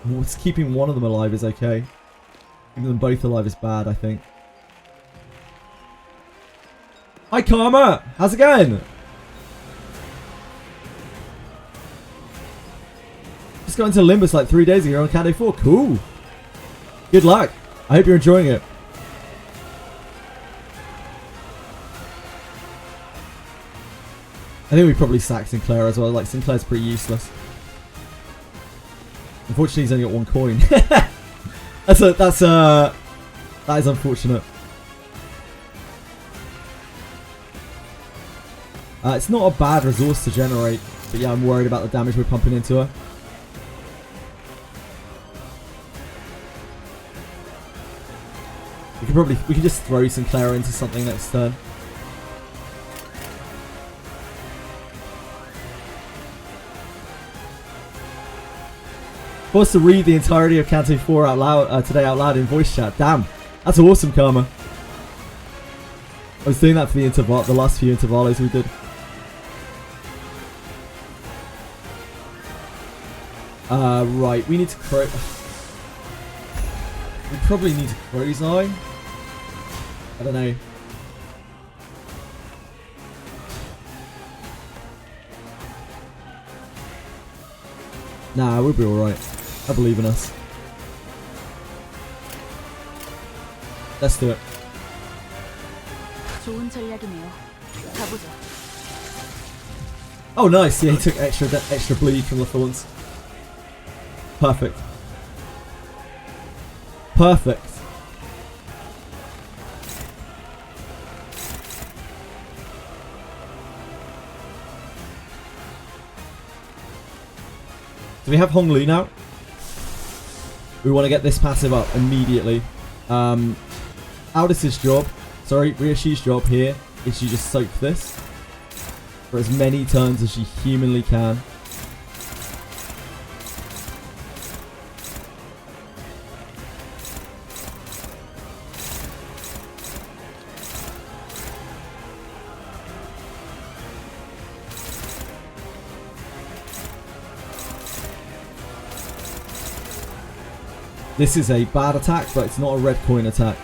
What's keeping one of them alive is okay. Keeping them both alive is bad, I think. Hi Karma! How's it going? Just got into Limbus like 3 days ago on CANTO 4. Cool! Good luck! I hope you're enjoying it. I think we probably sacked Sinclair as well. Like, Sinclair's pretty useless. Unfortunately, he's only got 1 coin. That is unfortunate. It's not a bad resource to generate But yeah, I'm worried about the damage we're pumping into her. We could just throw Sinclair into something next turn. Forced to read the entirety of Canto 4 out loud today out loud in voice chat. Damn, that's awesome, Karma. I was doing that for the last few intervalos we did. Right, we need to we probably need to Crow's Eye. I don't know. Nah, we'll be alright. I believe in us. Let's do it. 좋은 전략이네요. 가보죠. Oh, nice. Yeah, he took extra bleed from the thorns. Perfect. Perfect. Do we have Hong Lu now? We want to get this passive up immediately. Aldis's job, sorry, Ryoshi's job here is to just soak this for as many turns as she humanly can. This is a bad attack, but it's not a red coin attack.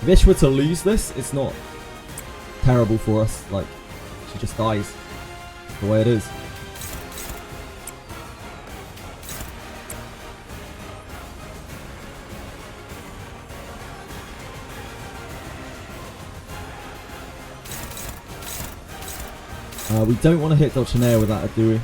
If Ish were to lose this, it's not terrible for us. Like, she just dies. The way it is. We don't want to hit Dulcinea with that, do we?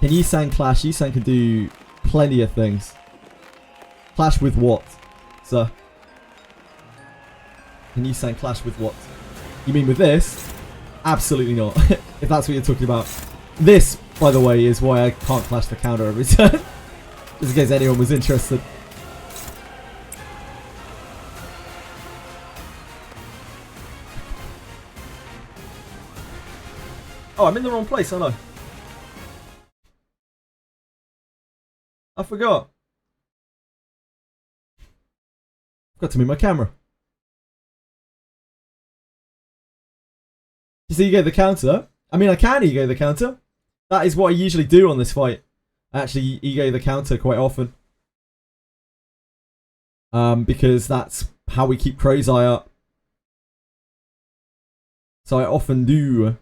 Can Yisan clash? Yisan can do plenty of things. Clash with what, sir? Can Yisan clash with what? You mean with this? Absolutely not. If that's what you're talking about. This, by the way, is why I can't clash the counter every turn. Just in case anyone was interested. Oh, I'm in the wrong place, aren't I? I forgot. Forgot to move my camera. You see, you go the counter. I mean, I can ego the counter. That is what I usually do on this fight. I actually ego the counter quite often. Because that's how we keep Crow's Eye up. So I often do.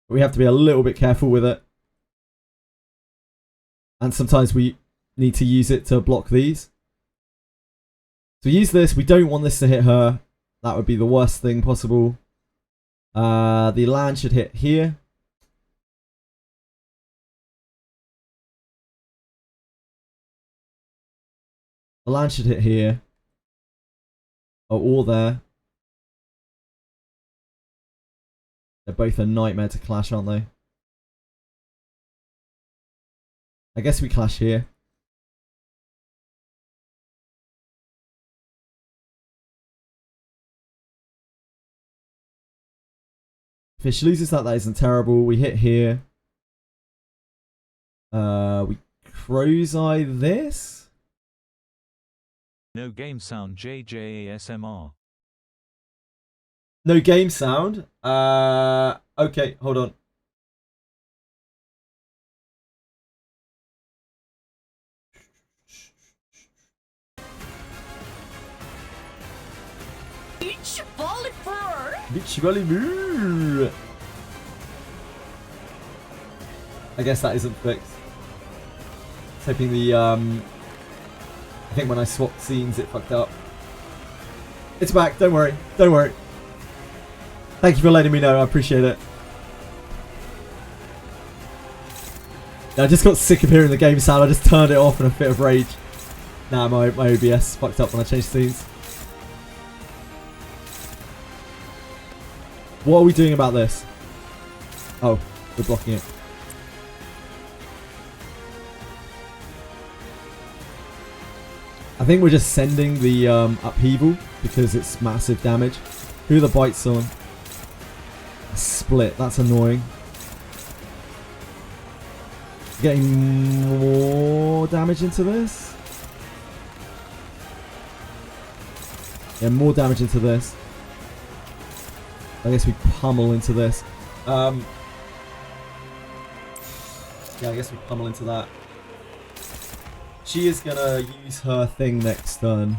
We have to be a little bit careful with it. And sometimes we need to use it to block these. So we use this. We don't want this to hit her. That would be the worst thing possible. The land should hit here. The land should hit here. Oh, or there. They're both a nightmare to clash, aren't they? I guess we clash here. If she loses that, that isn't terrible. We hit here. We Crow's Eye this. No game sound JJASMR. No game sound. Okay, hold on. Beach volleyball. Beach volleyball. I guess that isn't fixed. Hoping the I think when I swapped scenes, it fucked up. It's back. Don't worry. Don't worry. Thank you for letting me know. I appreciate it. Yeah, I just got sick of hearing the game sound. I just turned it off in a fit of rage. Nah, my OBS fucked up when I changed scenes. What are we doing about this? Oh, we're blocking it. I think we're just sending the upheaval because it's massive damage. Who are the bites on? A split. That's annoying. Getting more damage into this. Yeah, more damage into this. I guess we pummel into this. Yeah, I guess we pummel into that. She is gonna use her thing next turn.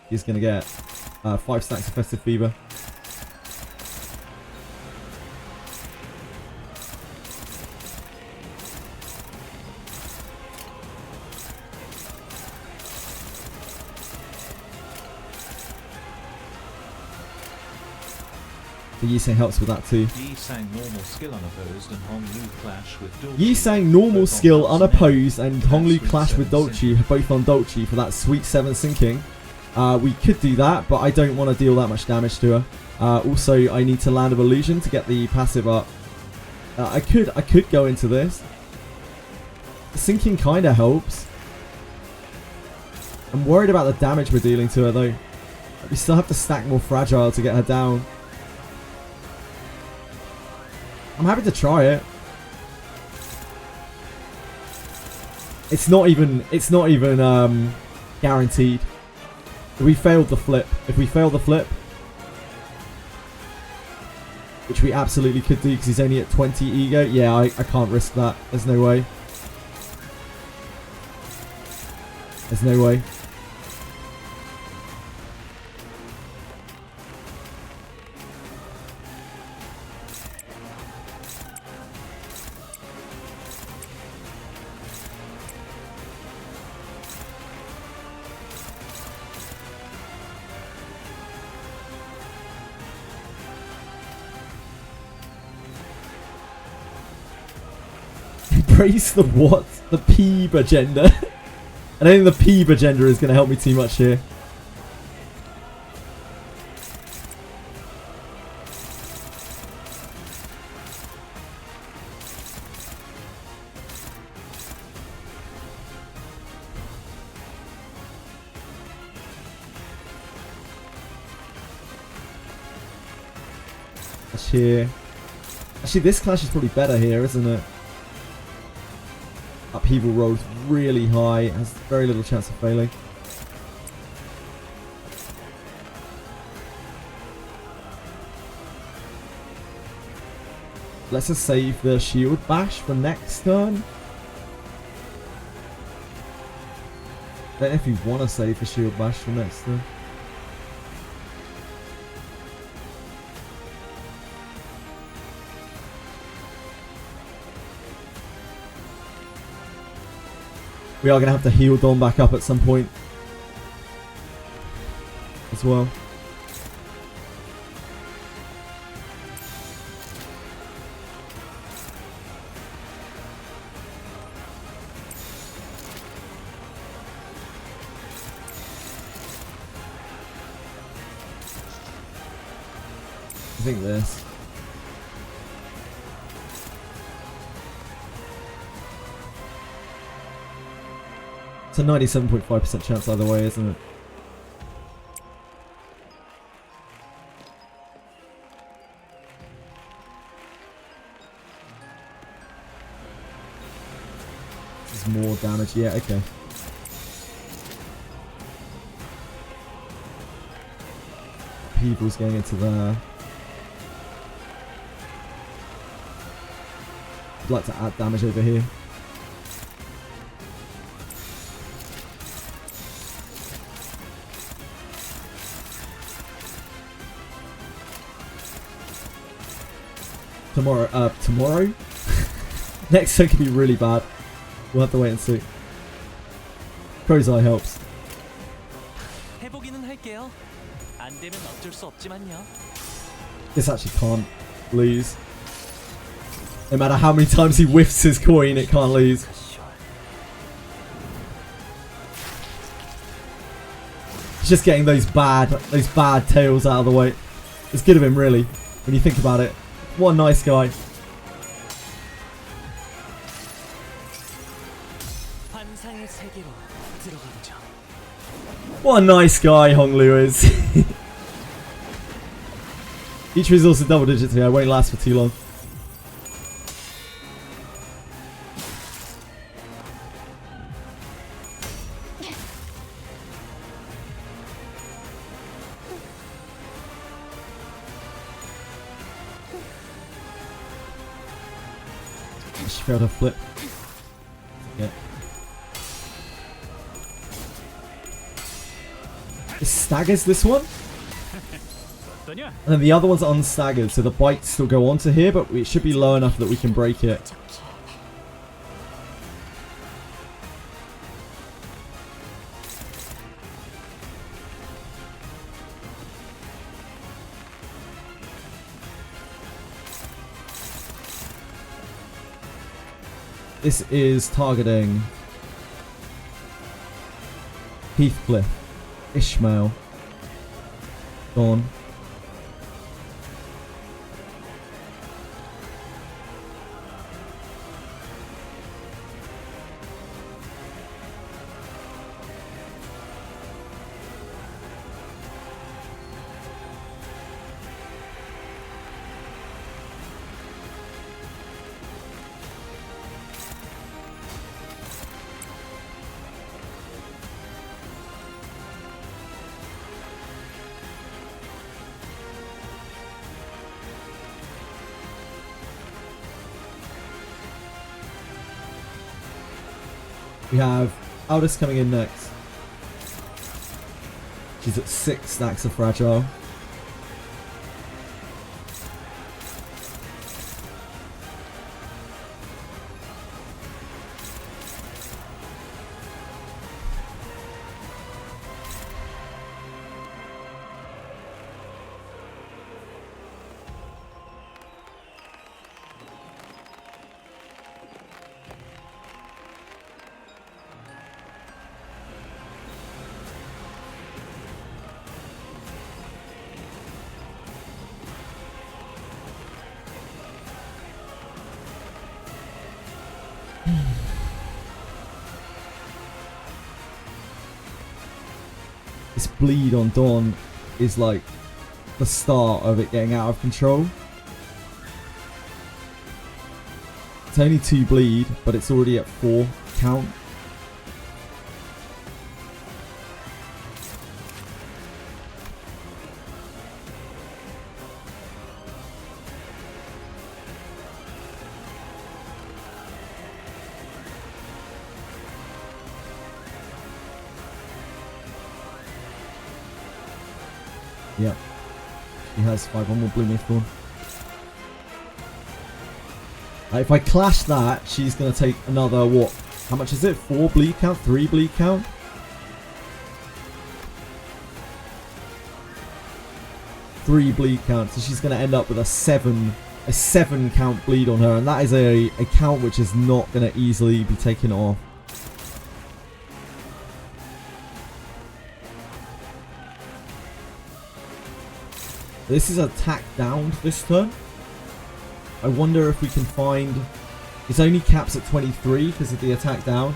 She's gonna get 5 stacks of Festive Fever. The Yisang helps with that too. Yisang normal skill unopposed and Honglu clash with Dolce. Yisang normal skill unopposed and Honglu Sweet clash with 7 Dolce, both on Dolce for that sweet 7 sinking. We could do that, but I don't want to deal that much damage to her. Also, I need to land of illusion to get the passive up. I could go into this. The sinking kind of helps. I'm worried about the damage we're dealing to her though. We still have to stack more fragile to get her down. I'm happy to try it. It's not even guaranteed. If we failed the flip, which we absolutely could do because he's only at 20 ego, yeah, I can't risk that. There's no way. There's no way. Embrace the what? The Peeb agenda. I don't think the Peeb agenda is going to help me too much here. Actually, this clash is probably better here, isn't it? Upheaval rolls really high, has very little chance of failing. Let's just save the shield bash for next turn. I don't know if you want to save the shield bash for next turn. We are going to have to heal Dawn back up at some point as well. I think this. It's a 97.5% chance either way, isn't it? This is more damage. Yeah, okay. People's going into there. I'd like to add damage over here. Tomorrow? Next turn could be really bad. We'll have to wait and see. Crow's Eye helps. 해보기는 할게요. 안 되면 어쩔 수 없지만요. This actually can't lose. No matter how many times he whiffs his coin, it can't lose. He's just getting those bad tails out of the way. It's good of him, really, when you think about it. What a nice guy. 환상의 세계로 들어가보죠. What a nice guy Hong Lu is. Each resource is double digits here. I won't last for too long. She failed her flip. Yeah. It staggers this one. 어떠냐? And then the other one's unstaggered, so the bites still go onto here, but it should be low enough that we can break it. This is targeting Heathcliff, Ishmael, Dawn. We have Aldous coming in next. She's at 6 stacks of fragile. This bleed on Dawn is like the start of it getting out of control. It's only 2 bleed, but it's already at 4 count. Yep. He has 5. One more Blue Mythborn. If I clash that, she's going to take another, what? How much is it? 4 bleed count? 3 bleed count? Three bleed count. So she's going to end up with a 7 count bleed on her. And that is a count which is not going to easily be taken off. This is attack down this turn. I wonder if we can find... It only caps at 23 because of the attack down.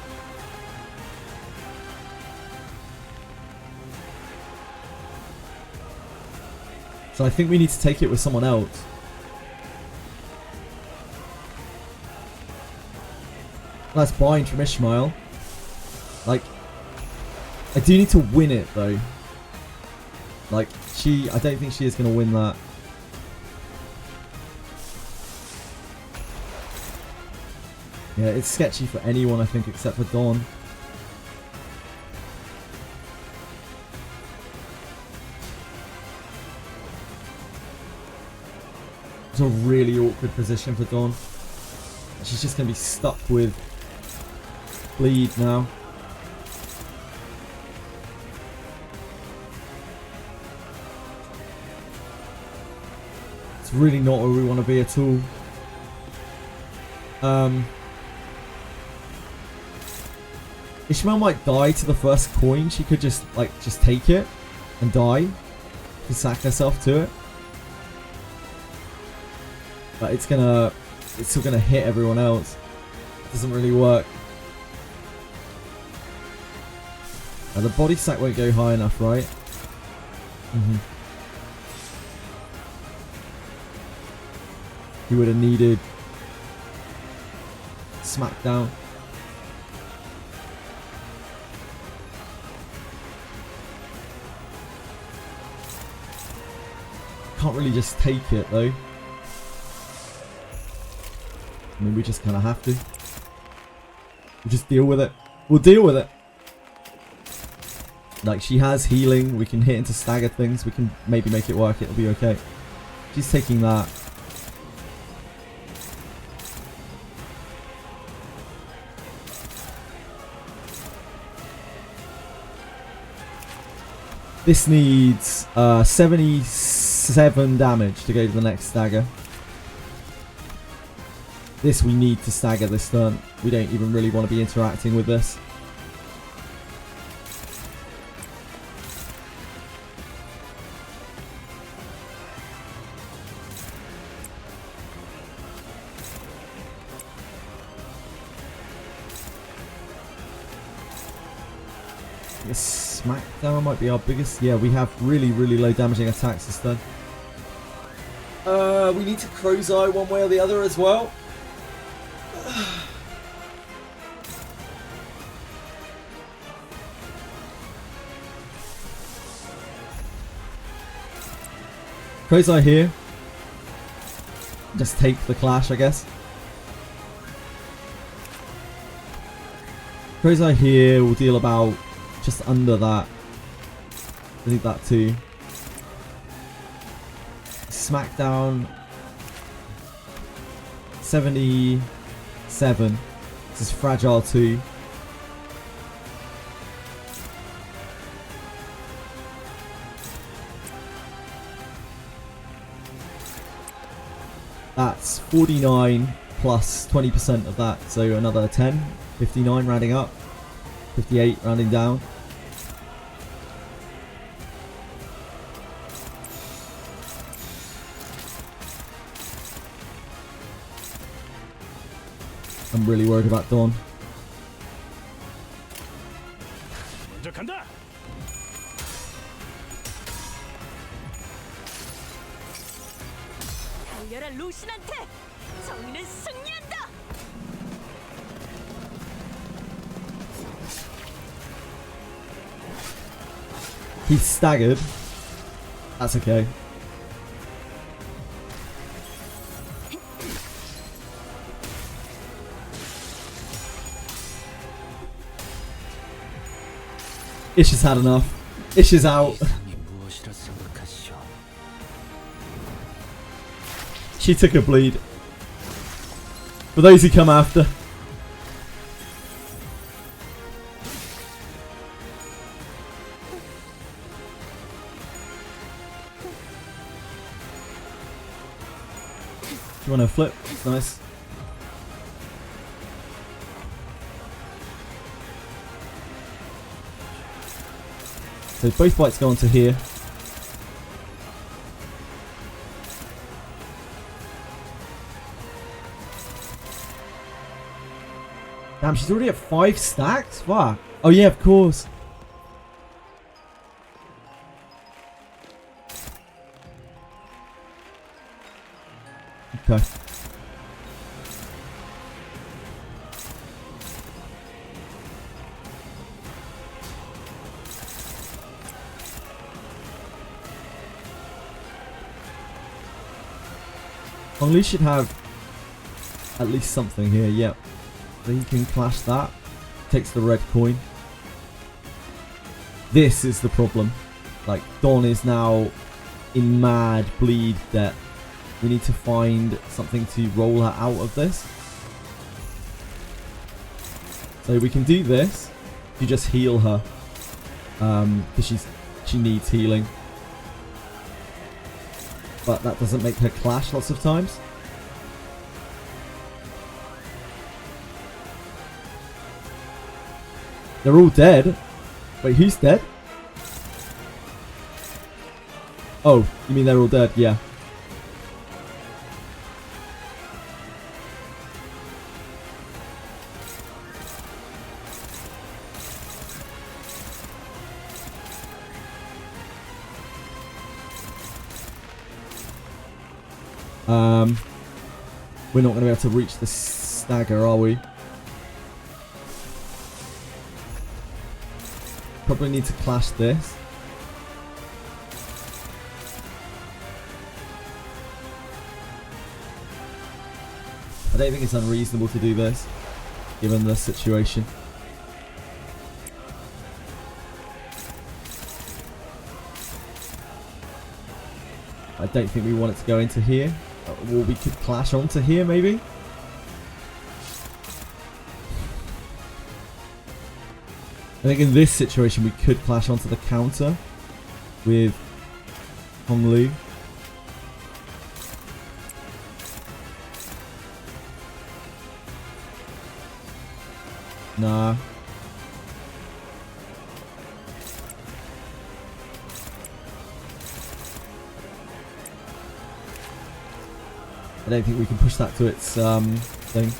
So I think we need to take it with someone else. That's bind from Ishmael. Like, I do need to win it though. Like, I don't think she is going to win that. Yeah, it's sketchy for anyone, I think, except for Dawn. It's a really awkward position for Dawn. She's just going to be stuck with bleed now. really not where we want to be at all. Ishmael might die to the first coin. She could just take it and die to sack herself to it. But it's still gonna hit everyone else. It doesn't really work. The body sack won't go high enough, right? He would have needed Smackdown. Can't really just take it though. I mean, we just kind of have to. We'll just deal with it. We'll deal with it. Like, she has healing. We can hit into stagger things. We can maybe make it work. It'll be okay. She's taking that. This needs 77 damage to go to the next stagger. This we need to stagger this turn. We don't even really want to be interacting with this. Smackdown might be our biggest. Yeah, we have really, really low damaging attacks this turn. We need to Crow's Eye one way or the other as well. Crow's Eye here. Just take the clash, I guess. Crow's Eye here will deal about just under that. I think that too. Smackdown 77. This is fragile too. That's 49 plus 20% of that, so another 10, 59 rounding up, 58 rounding down. I'm really worried about Dawn. 달려라 루신한테 정의는 승리한다. He's staggered. That's okay. Ish has had enough. Ish is out. She took a bleed. For those who come after. Do you want to flip? Nice. So both bites go onto here. Damn, she's already at 5 stacks? Fuck. Oh yeah, of course. Okay. Only should have at least something here, yep. Then you can clash that. Takes the red coin. This is the problem. Like, Dawn is now in mad bleed debt. We need to find something to roll her out of this. So we can do this. You just heal her. Because she needs healing. but that doesn't make her clash lots of times. They're all dead. Wait, who's dead? Oh, you mean they're all dead? Yeah. We're not going to be able to reach the stagger, are we? Probably need to clash this. I don't think it's unreasonable to do this, given the situation. I don't think we want it to go into here. Or we could clash onto here, maybe? I think in this situation we could clash onto the counter with Honglu. Nah. I don't think we can push that to its thing.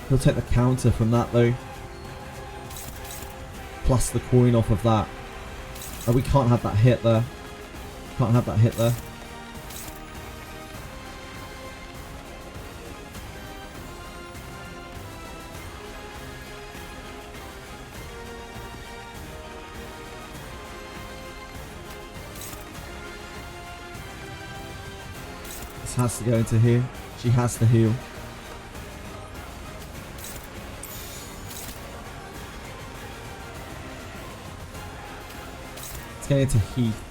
He'll take the counter from that though. Plus the coin off of that. Oh, we can't have that hit there. Can't have that hit there. This has to go into here. She has to heal. It's going into Heath.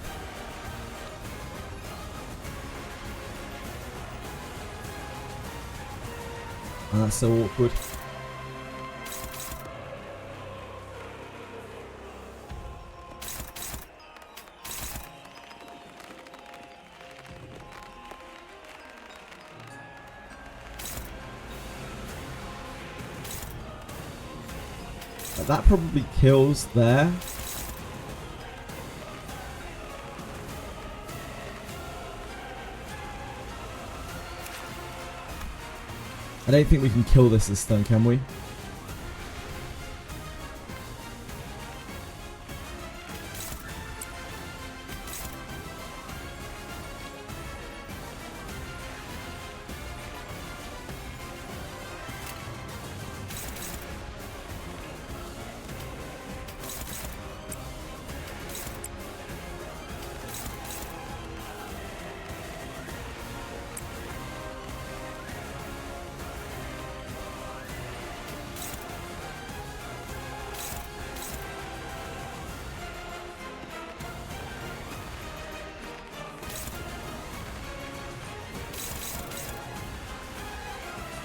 And that's so awkward. That probably kills there. I don't think we can kill this turn, can we?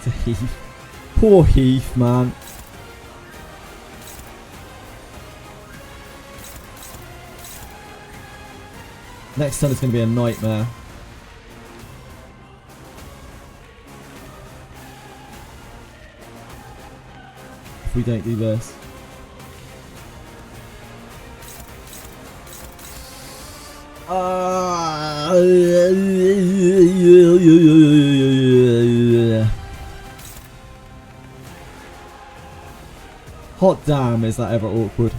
To Heath. Poor Heath, man. Next turn is going to be a nightmare. If we don't do this. Hot damn, is that ever awkward.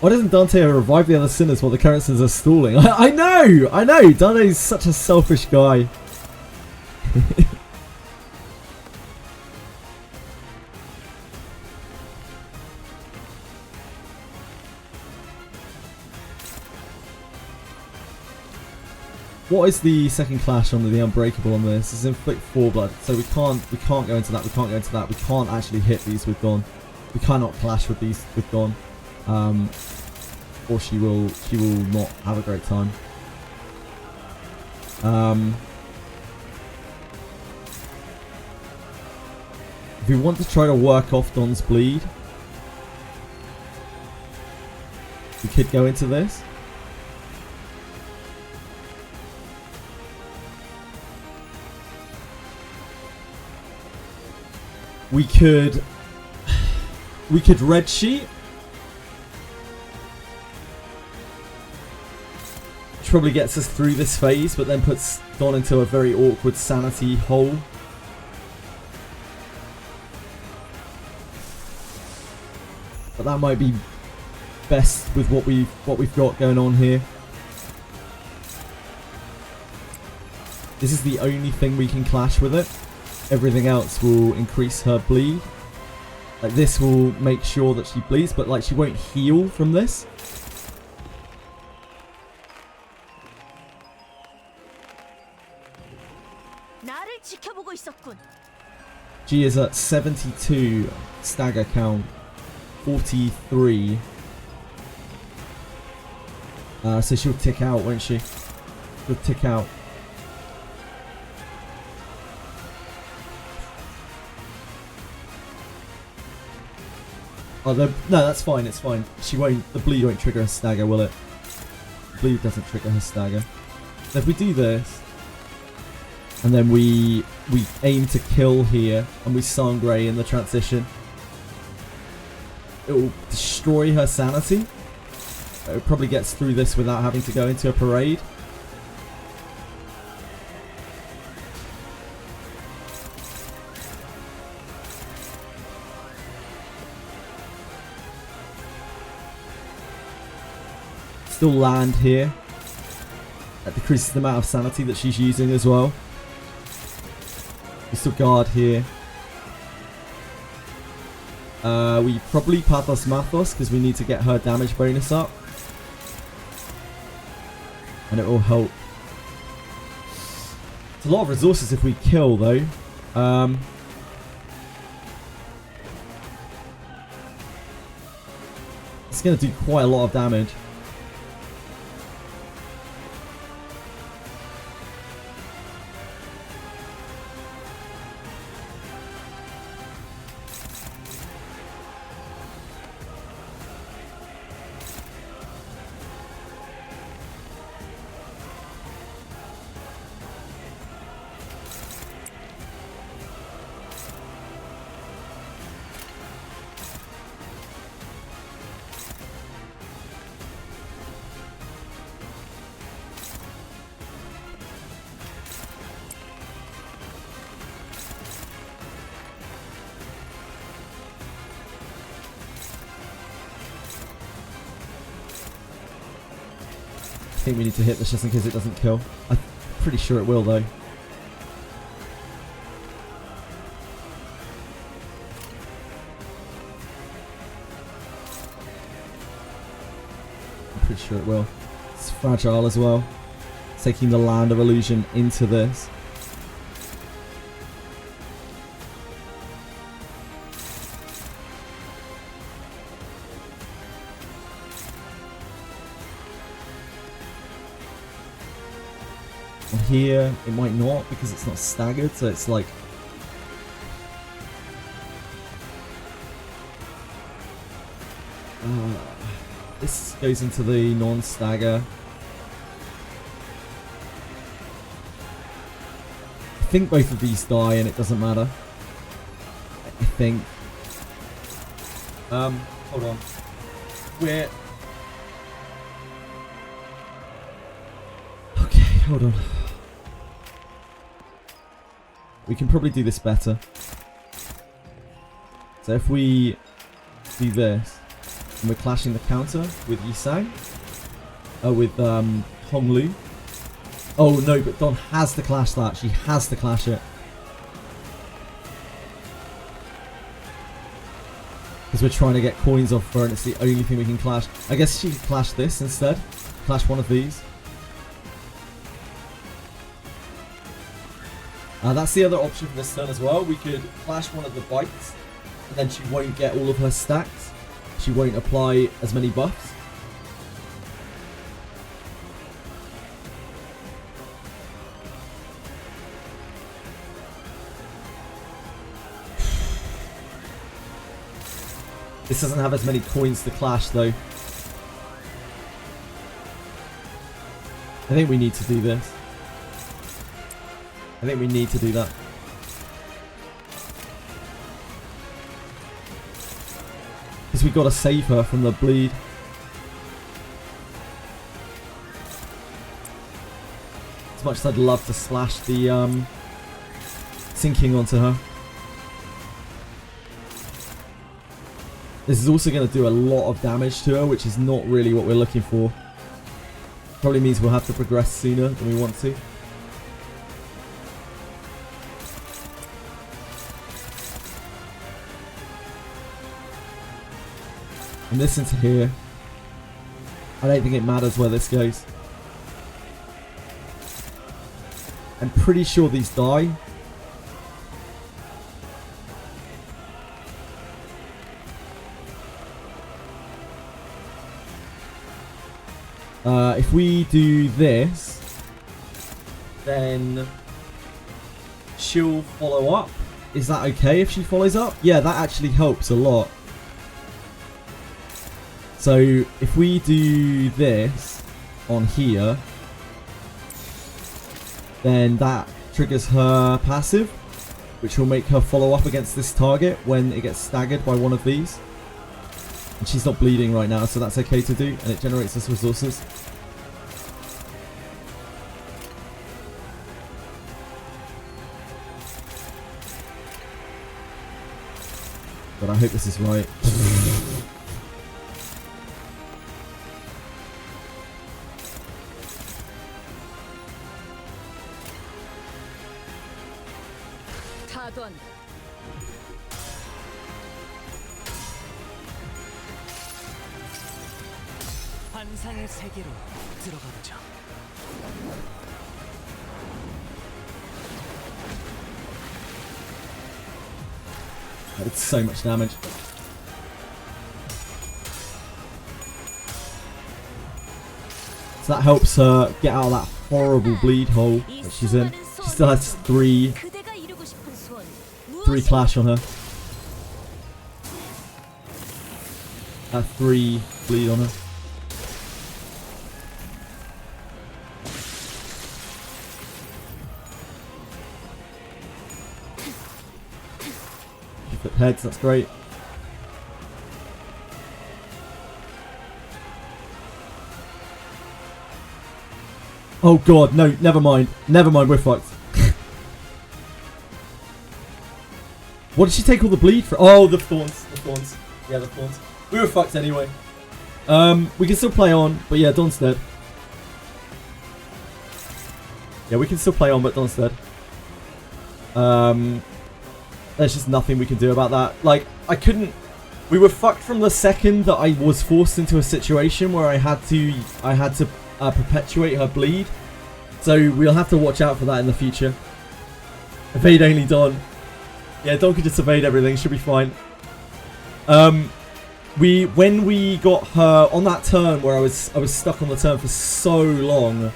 Why doesn't Dante revive the other sinners while the current sinners are stalling? I know! Dante's such a selfish guy. What is the second clash on the Unbreakable on this? It's inflict 4 blood, so we can't go into that. We can't go into that. We can't actually hit these with Dawn. We cannot clash with these with Dawn, or she will not have a great time. If we want to try to work off Dawn's bleed, could go into this. We could red sheet. Which probably gets us through this phase, but then puts Don into a very awkward sanity hole. But that might be best with what we've got going on here. This is the only thing we can clash with it. Everything else will increase her bleed. Like this will make sure that she bleeds, but like she won't heal from this. 나를 지켜보고 있었군. She is at 72 stagger count, 43. So she'll tick out, won't she? She'll tick out. Oh, no, that's fine. It's fine. She won't. The bleed won't trigger her stagger, will it? Bleed doesn't trigger her stagger. So if we do this, and then we aim to kill here, and we Sangre in the transition, it will destroy her sanity. It probably gets through this without having to go into a parade. Still land here. That decreases the amount of sanity that she's using as well. We still guard here. We probably Pathos Mathos because we need to get her damage bonus up. And it will help. It's a lot of resources if we kill though. It's going to do quite a lot of damage. I think we need to hit this just in case it doesn't kill. I'm pretty sure it will though. I'm pretty sure it will. It's fragile as well. It's taking the Land of Illusion into this. Here it might not because it's not staggered, so it's like this goes into the non-stagger. I think both of these die and it doesn't matter. I think hold on. We're okay, hold on. We can probably do this better. So if we do this, and we're clashing the counter with Yisang, with Honglu. Oh no, but Don has to clash that. She has to clash it. Because we're trying to get coins off her and it's the only thing we can clash. I guess she could clash this instead. Clash one of these. That's the other option for this turn as well. We could clash one of the bites, and then she won't get all of her stacks. She won't apply as many buffs. This doesn't have as many coins to clash though. I think we need to do this. I think we need to do that. Because we've got to save her from the bleed. As much as I'd love to slash the sinking onto her. This is also going to do a lot of damage to her, which is not really what we're looking for. Probably means we'll have to progress sooner than we want to. And this into here. I don't think it matters where this goes. I'm pretty sure these die. If we do this, then she'll follow up. Is that okay if she follows up? Yeah, that actually helps a lot. So if we do this on here, then that triggers her passive, which will make her follow up against this target when it gets staggered by one of these. And she's not bleeding right now, so that's okay to do, and it generates us resources. But I hope this is right. 타던 환상의 세계로 들어가보죠. It's so much damage. So that helps her get out of that horrible bleed hole that she's in. She still has three 그대가 이루고 싶은 소원 clash on her. 3 bleed on her. Flip heads, that's great. Oh god, no, never mind. Never mind, we're fucked. What did she take all the bleed for? Oh, the thorns. The thorns. Yeah, the thorns. We were fucked anyway. We can still play on, but yeah, Dawn's dead. Yeah, we can still play on, but Dawn's dead. There's just nothing we can do about that. Like, I couldn't... We were fucked from the second that I was forced into a situation where I had to perpetuate her bleed. So we'll have to watch out for that in the future. Evade only Dawn. Yeah, Dawn could just evade everything. Should be fine. When we got her on that turn where I was stuck on the turn for so long,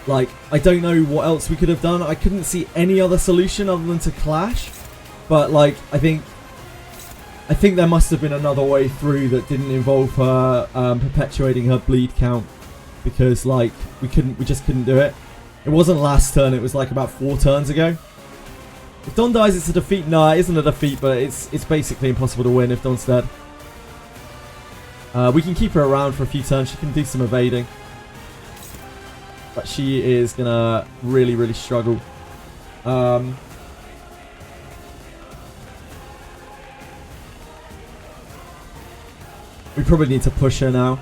like, I don't know what else we could have done. I couldn't see any other solution other than to clash. But like, I think there must have been another way through that didn't involve her perpetuating her bleed count, because like we just couldn't do it. It wasn't last turn. It was like about 4 turns ago. If Dawn dies, it's a defeat. No, it isn't a defeat, but it's basically impossible to win if Dawn's dead. We can keep her around for a few turns. She can do some evading, but she is gonna really, really struggle. We probably need to push her now.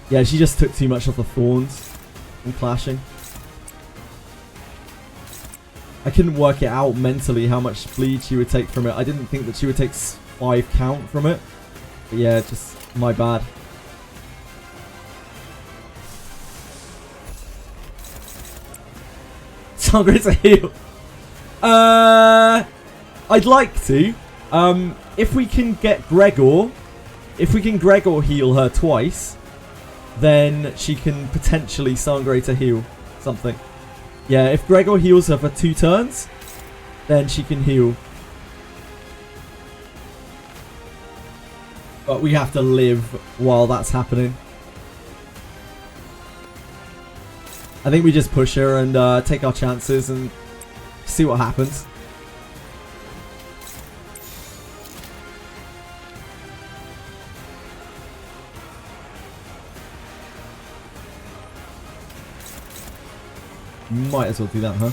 Yeah, she just took too much off the thorns and clashing. I couldn't work it out mentally how much bleed she would take from it. I didn't think that she would take 5 count from it. But yeah, just my bad. Sangra's a heal. I'd like to. If we can get Gregor heal her twice, then she can potentially Sangre to heal something. Yeah, if Gregor heals her for 2 turns, then she can heal. But we have to live while that's happening. I think we just push her and take our chances and see what happens. Might as well do that, huh?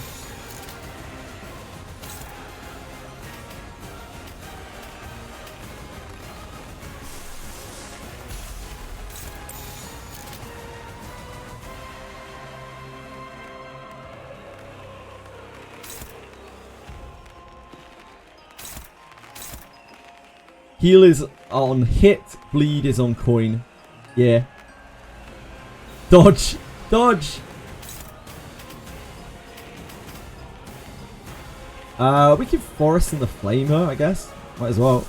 Heal is on hit, bleed is on coin. Yeah. Dodge! Dodge! We can Forest in the Flame her, I guess. Might as well.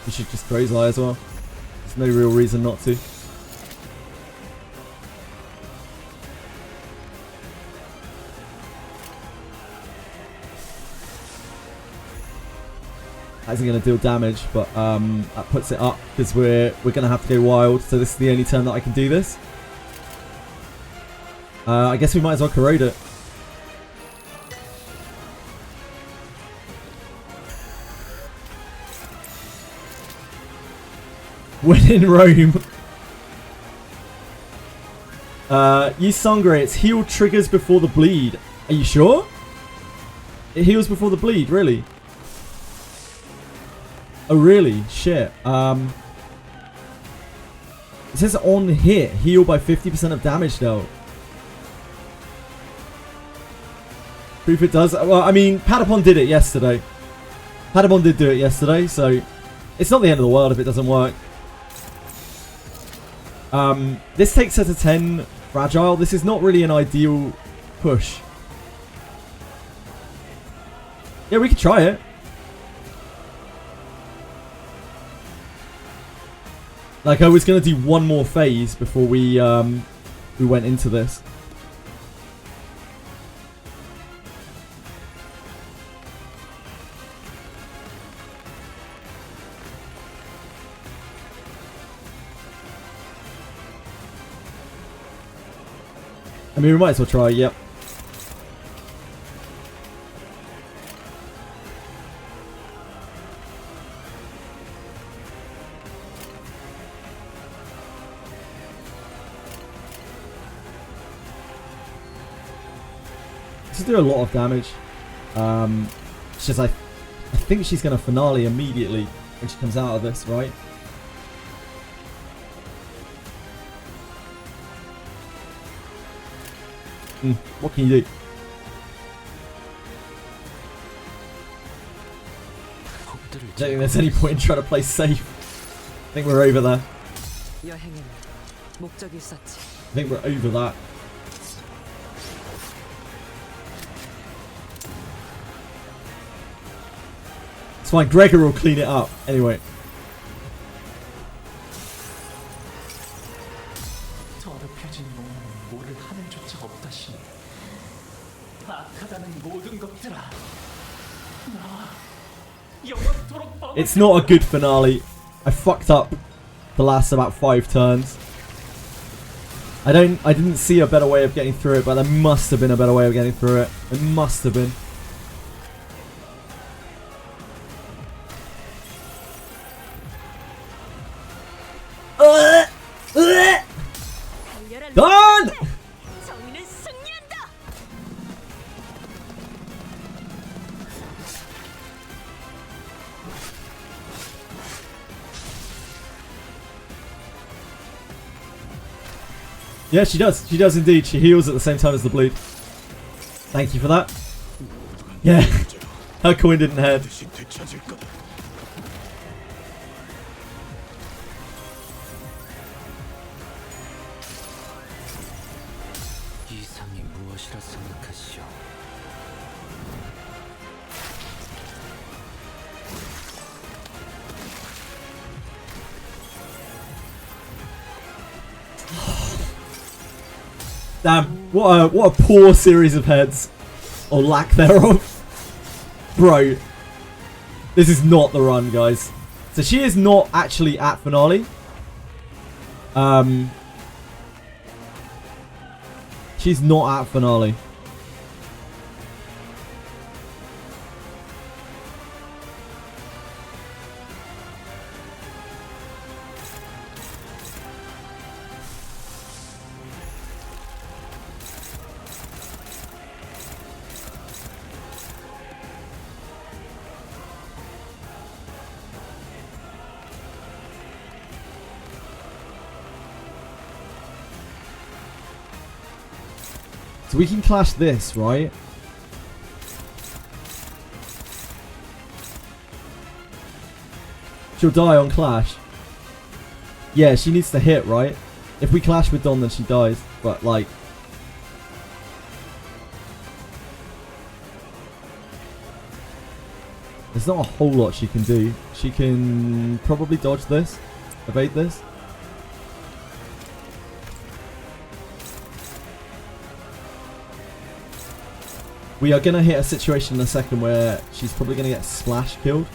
We should just Crazy Eye as well. There's no real reason not to. That isn't going to deal damage, but that puts it up because we're going to have to go wild. So this is the only turn that I can do this. I guess we might as well corrode it. When in Rome. Use Sangre. It's heal triggers before the bleed. Are you sure? It heals before the bleed, really? Oh, really? Shit. It says on hit, heal by 50% of damage, though. Proof it does. Well, I mean, Patapon did it yesterday. Patapon did do it yesterday, so it's not the end of the world if it doesn't work. This takes her to 10 fragile. This is not really an ideal push. Yeah, we could try it. Like, I was going to do one more phase before we went into this. I mean, we might as well try, yep. This will do a lot of damage. It's just I think she's going to finale immediately when she comes out of this, right? What can you do? I don't think there's any point in trying to play safe. I think we're over there. I think we're over that. It's fine, Gregor will clean it up. Anyway. It's not a good finale. I fucked up the last about 5 turns. I didn't see a better way of getting through it, but there must have been a better way of getting through it. There must have been. Done! Yeah, she does. She does indeed. She heals at the same time as the bleed. Thank you for that. Yeah. Her coin didn't head. Damn, what a poor series of heads. Or lack thereof. Bro. This is not the run, guys. So she is not actually at finale. She's not at finale. So we can clash this, right? She'll die on clash. Yeah, she needs to hit, right? If we clash with Dawn, then she dies. But, like... there's not a whole lot she can do. She can probably dodge this. Evade this. We are going to hit a situation in a second where she's probably going to get splash killed.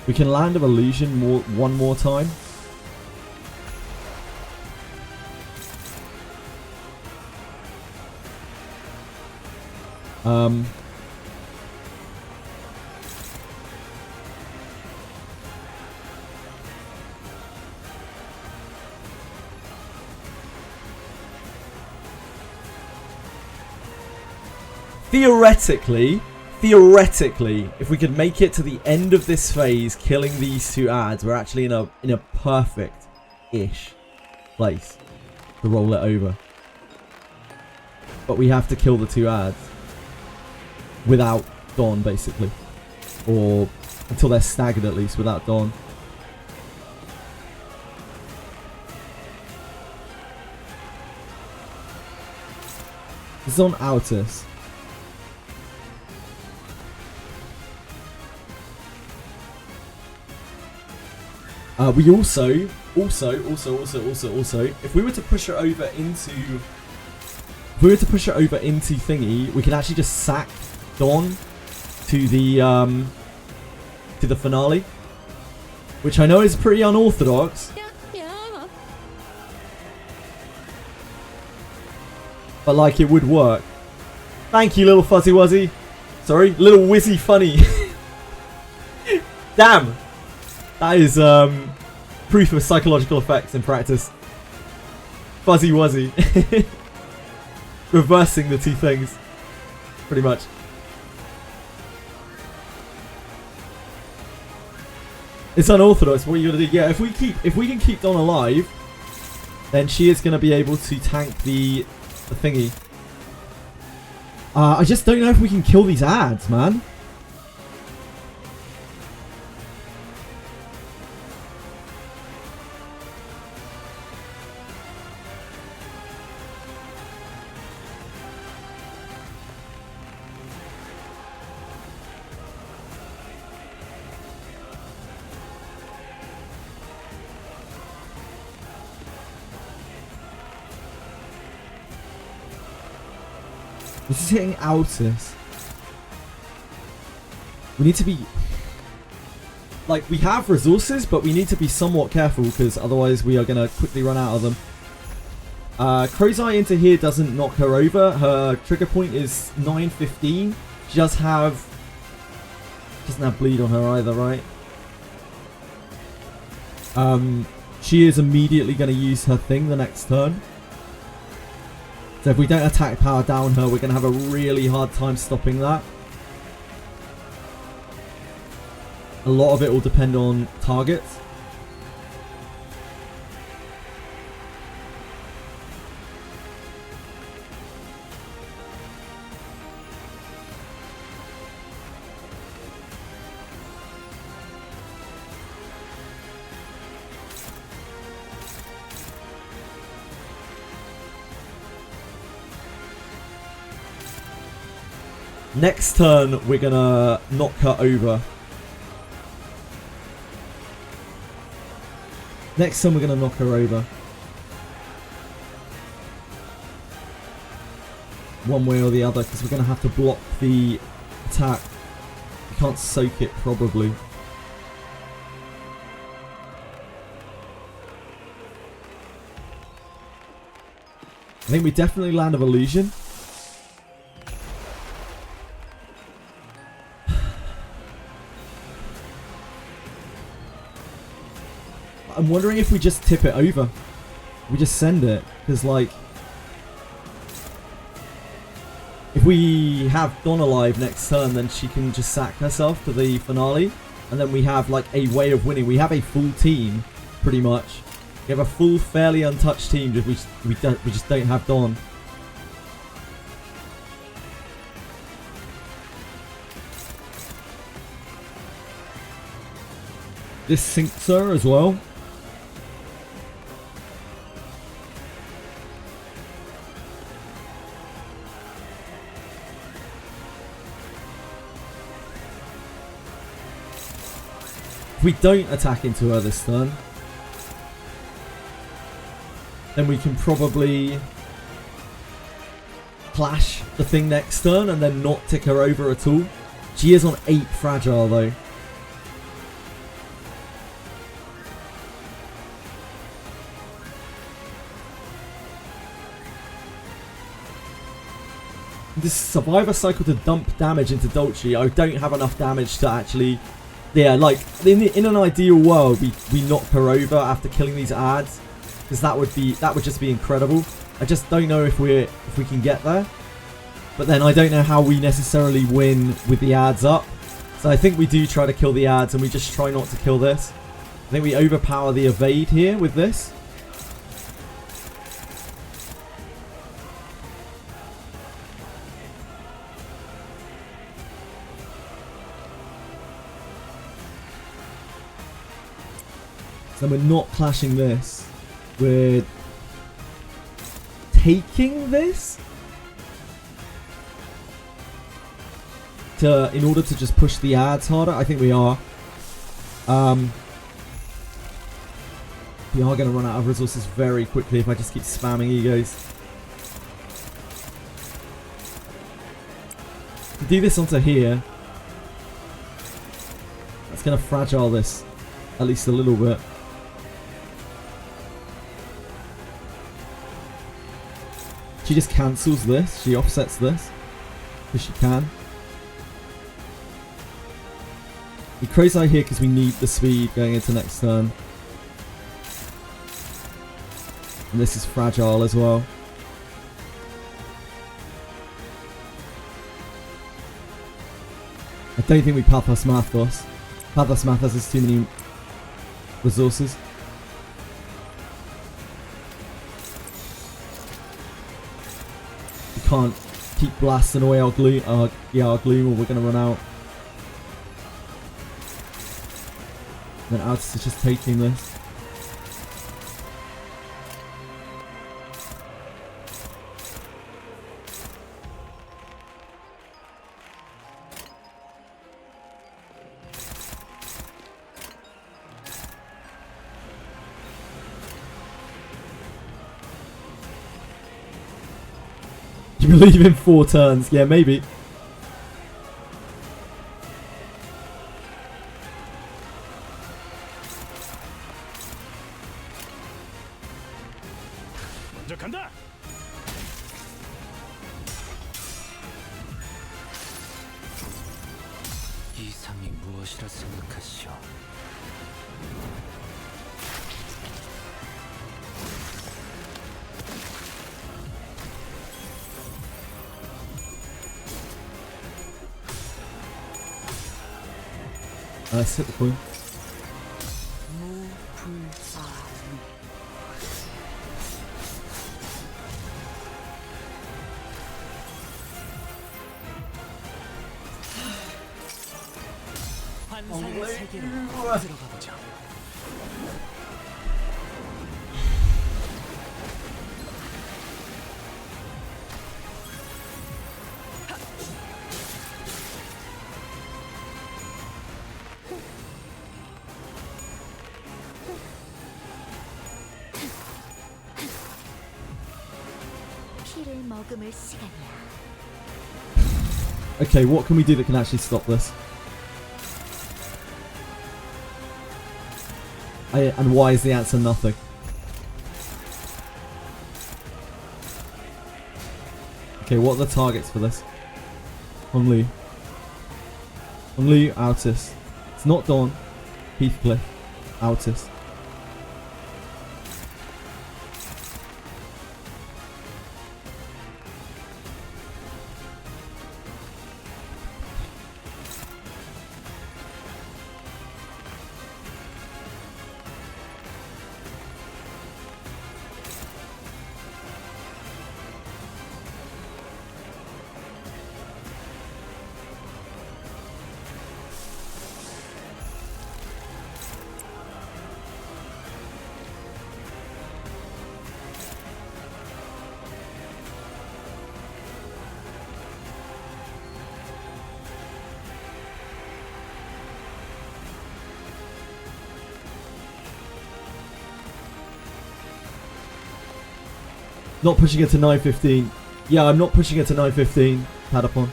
We can land of illusion one more time. Theoretically, if we could make it to the end of this phase, killing these two ads, we're actually in a perfect-ish place to roll it over. But we have to kill the two ads without Dawn, basically, or until they're staggered at least without Dawn. This is on Altus. We also, if we were to push her over into, thingy, we can actually just sack Dawn to the finale, which I know is pretty unorthodox, but like it would work. Thank you, little fuzzy wuzzy. Sorry, little whizzy funny. Damn. That is proof of psychological effects in practice. Fuzzy wuzzy. Reversing the two things. Pretty much. It's unorthodox. What are you gonna do? Yeah, if we can keep Dawn alive, then she is gonna be able to tank the thingy. I just don't know if we can kill these ads, man. This is hitting Altus. We need to be... like, we have resources, but we need to be somewhat careful, because otherwise we are going to quickly run out of them. Crow's Eye into here doesn't knock her over. Her trigger point is 915. She does have... doesn't have bleed on her either, right? She is immediately going to use her thing the next turn. So if we don't attack power down her, we're going to have a really hard time stopping that. A lot of it will depend on targets. Next turn, we're gonna knock her over. Next turn, we're gonna knock her over. One way or the other, because we're gonna have to block the attack. We can't soak it, probably. I think we definitely land of illusion. I'm wondering if we just tip it over. We just send it. Because, like, if we have Dawn alive next turn, then she can just sack herself to the finale. And then we have, like, a way of winning. We have a full team, pretty much. We have a full, fairly untouched team. We just don't have Dawn. This sinks her as well. If we don't attack into her this turn, then we can probably clash the thing next turn and then not tick her over at all. She is on 8 fragile though. This survivor cycle to dump damage into Dolce. I don't have enough damage to actually... Yeah, like, in an ideal world, we knock her over after killing these ads. Because that would just be incredible. I just don't know if we can get there. But then I don't know how we necessarily win with the ads up. So I think we do try to kill the ads and we just try not to kill this. I think we overpower the evade here with this. So we're not clashing this. We're taking this in order to just push the ads harder. I think we are. We are going to run out of resources very quickly if I just keep spamming egos. Do this onto here. That's going to fragile this at least a little bit. She just cancels this. She offsets this. Because she can. We Crow's Eye here because we need the speed going into next turn. And this is fragile as well. I don't think we Pathos Mathos. Pathos Mathos has too many resources. We can't keep blasting away our gloom, our gloom, or we're gonna run out. Then Altus is just taking this. Do you believe in 4 turns? Yeah, maybe. 이상이 무엇이라 생각하시오? Let's hit the coin. 환상의 세계로 들어가 보자. 머금을 시간이야. Okay, what can we do that can actually stop this? And why is the answer nothing? Okay, what are the targets for this? Honglu. Honglu, Altus. It's not Dawn. Heathcliff. Altus. Not pushing it to 9:15. Yeah, I'm not pushing it to 9:15. Padapon.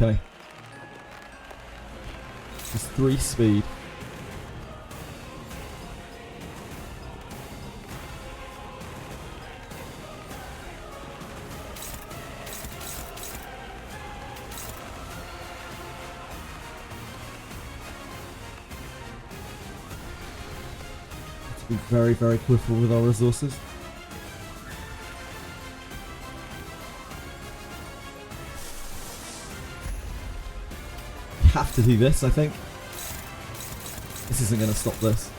Okay. Just 3 speed. To be very, very careful with our resources. Have to do this, I think. This isn't going to stop this.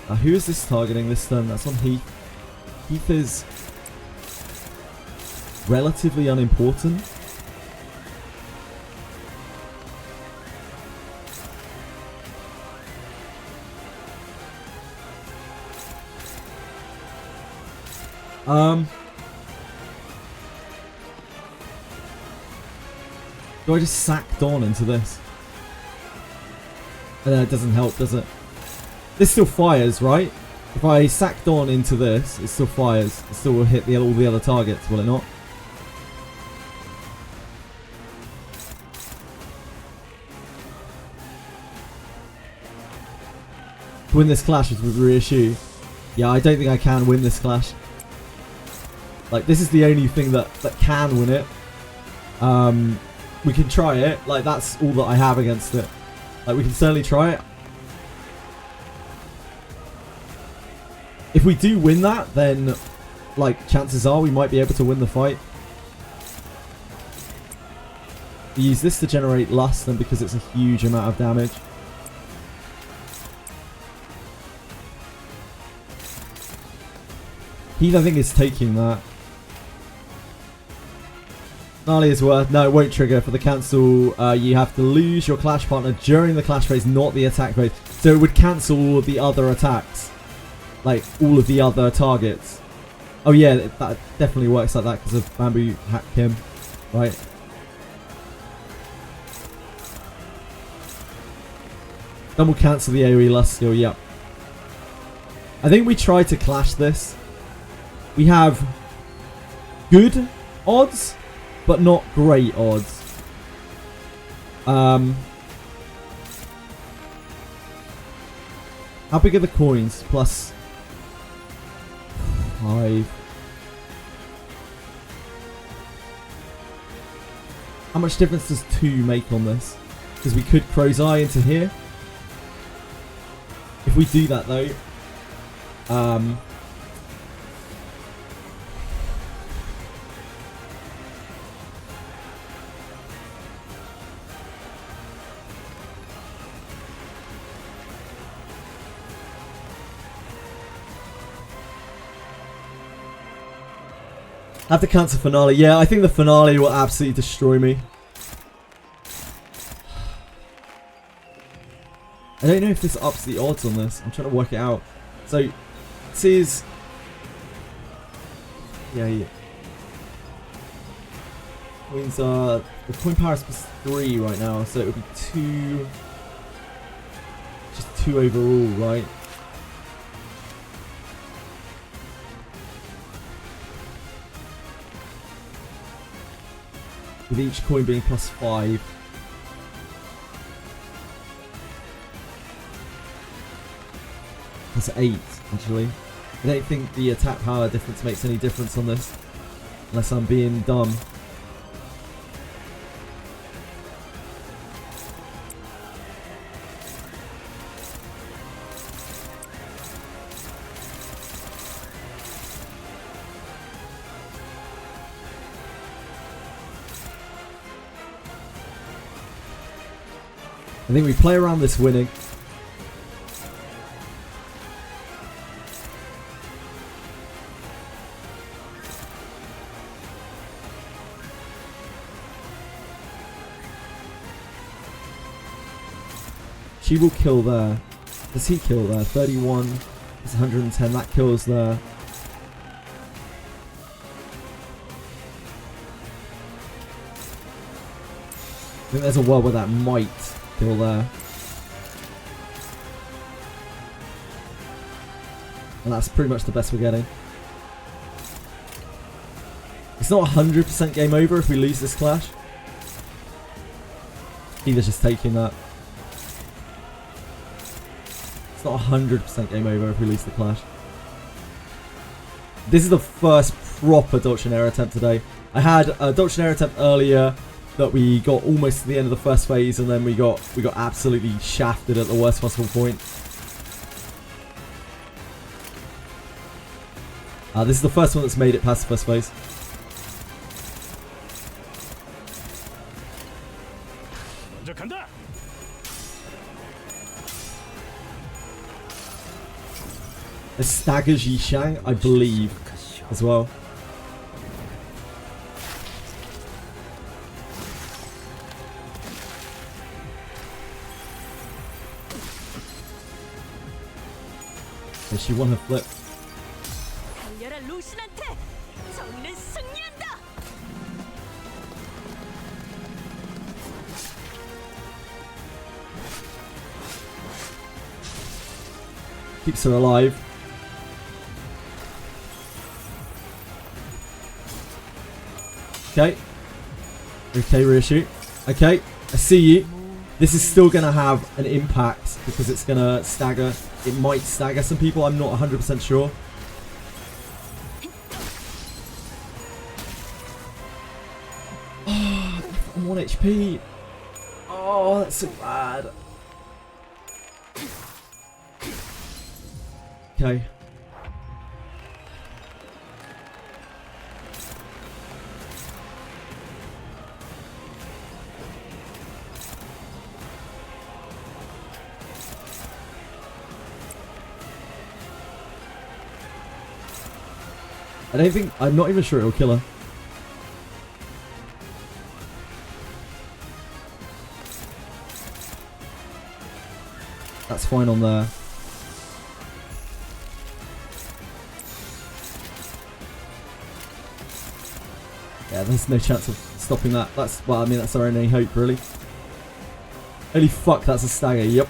Who is this targeting this turn? That's on Heath. Heath is relatively unimportant. Do I just sack Dawn into this? It doesn't help, does it? This still fires, right? If I sack Dawn into this, it still fires. It still will hit all the other targets, will it not? To win this clash with reissue. Yeah, I don't think I can win this clash. Like, this is the only thing that can win it. We can try it. Like, that's all that I have against it. Like, we can certainly try it. If we do win that, then, like, chances are we might be able to win the fight. We use this to generate lust, and because it's a huge amount of damage. Heath, I think, is taking that. Gnarly is worth. No, it won't trigger. For the cancel, you have to lose your clash partner during the clash phase, not the attack phase. So it would cancel all of the other attacks. Like, all of the other targets. Oh yeah, that definitely works like that because of Bamboo Hack Kim. Right. Double cancel the AoE lust skill, yep. I think we try to clash this. We have good odds, but not great odds. How big are the coins? Plus 5. How much difference does 2 make on this? Because we could Crow's Eye into here. If we do that though, Have to cancel finale. Yeah, I think the finale will absolutely destroy me. I don't know if this ups the odds on this. I'm trying to work it out. So, this is... Yeah. Means the coin power is +3 right now, so it would be 2... Just 2 overall, right? With each coin being +5. +8, actually. I don't think the attack power difference makes any difference on this. Unless I'm being dumb. I think we play around this winning. She will kill there. Does he kill there? 31. It's 110. That kills there. I think there's a world where that might kill there. And that's pretty much the best we're getting. It's not 100% game over if we lose this clash. Either's just taking that. It's not 100% game over if we lose the clash. This is the first proper Doctrinaire attempt today. I had a Doctrinaire attempt earlier that we got almost to the end of the first phase, and then we got absolutely shafted at the worst possible point. This is the first one that's made it past the first phase. It staggers Yishang, I believe, as well. Okay, she won her flip. 달려라 루신한테 정의는 승리한다. Keeps her alive. Okay. Okay, reissue. Okay, I see you. This is still going to have an impact because it's going to stagger. It might stagger some people. I'm not 100% sure. Oh, I'm 1 HP. Oh, that's so bad. Okay. I don't think... I'm not even sure it'll kill her. That's fine on there. Yeah, there's no chance of stopping that. That's... well, I mean, that's our only hope, really. Holy fuck, that's a stagger. Yep.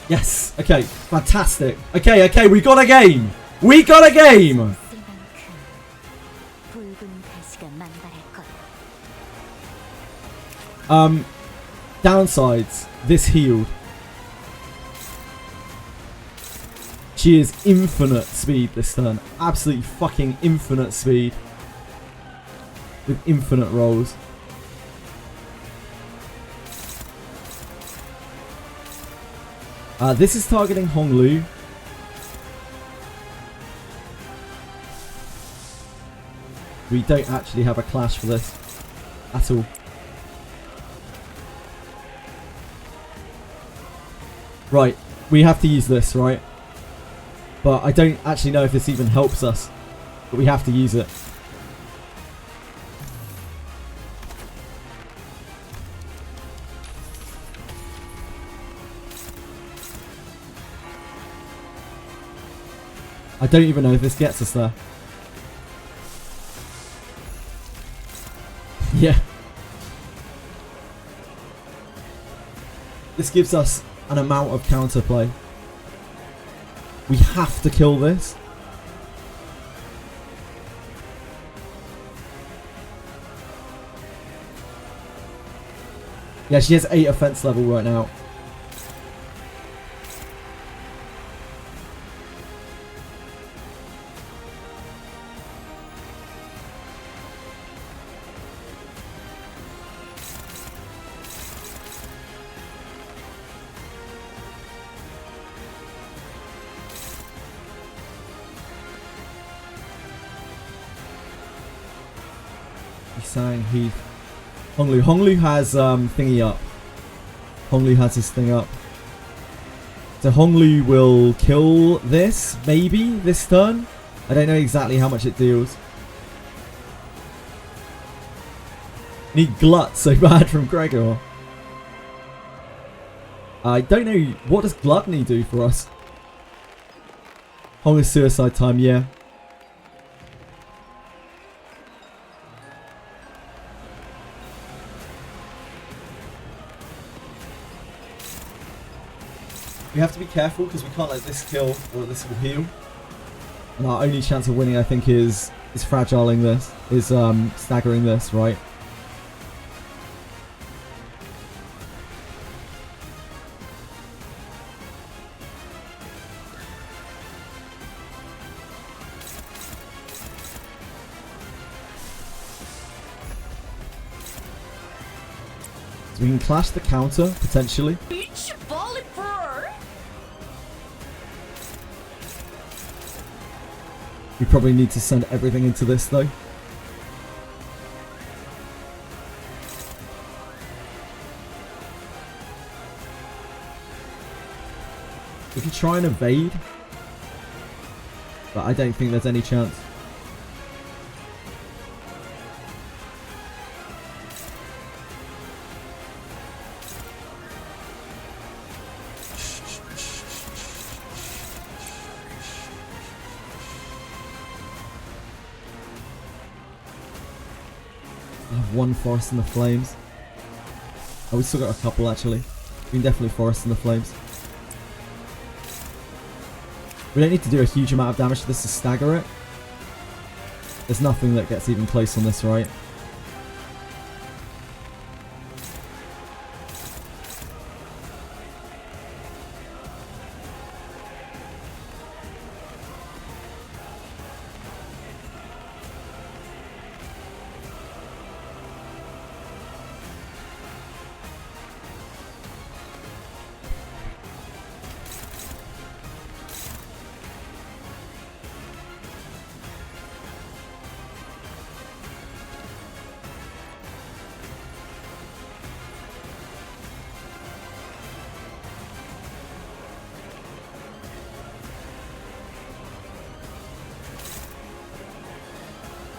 Yes. Okay. Fantastic. Okay. Okay. We got a game. We got a game. Downsides. This healed. She is infinite speed this turn. Absolutely fucking infinite speed. With infinite rolls. This is targeting Honglu. We don't actually have a clash for this at all. Right, we have to use this, right? But I don't actually know if this even helps us. But we have to use it. I don't even know if this gets us there. Yeah. This gives us an amount of counterplay. We have to kill this. Yeah, she has 8 offense level right now. Sang Heath. Honglu. Honglu has thingy up. Honglu has his thing up. So Honglu will kill this, maybe, this turn. I don't know exactly how much it deals. Need Glut so bad from Gregor. I don't know, what does Gluttony do for us? Honglu's suicide time, yeah. We have to be careful because we can't let this kill or this will heal. And our only chance of winning, I think, is fragiling this, is staggering this, right? So we can clash the counter potentially. Each bullet for We probably need to send everything into this though. We can try and evade, but I don't think there's any chance. I have one Forest in the Flames. Oh, we still got a couple actually. We can definitely Forest in the Flames. We don't need to do a huge amount of damage to this to stagger it. There's nothing that gets even close on this, right?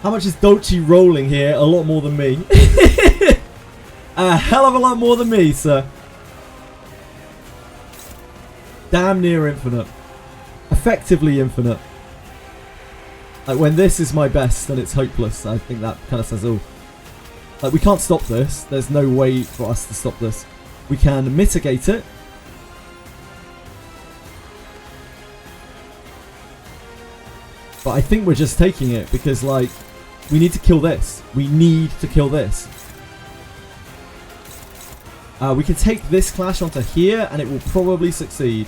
How much is Dolce rolling here? A lot more than me. A hell of a lot more than me, sir. Damn near infinite. Effectively infinite. Like, when this is my best, then it's hopeless. I think that kind of says all. Like, we can't stop this. There's no way for us to stop this. We can mitigate it. But I think we're just taking it because, like, we need to kill this. We need to kill this. We can take this clash onto here and it will probably succeed.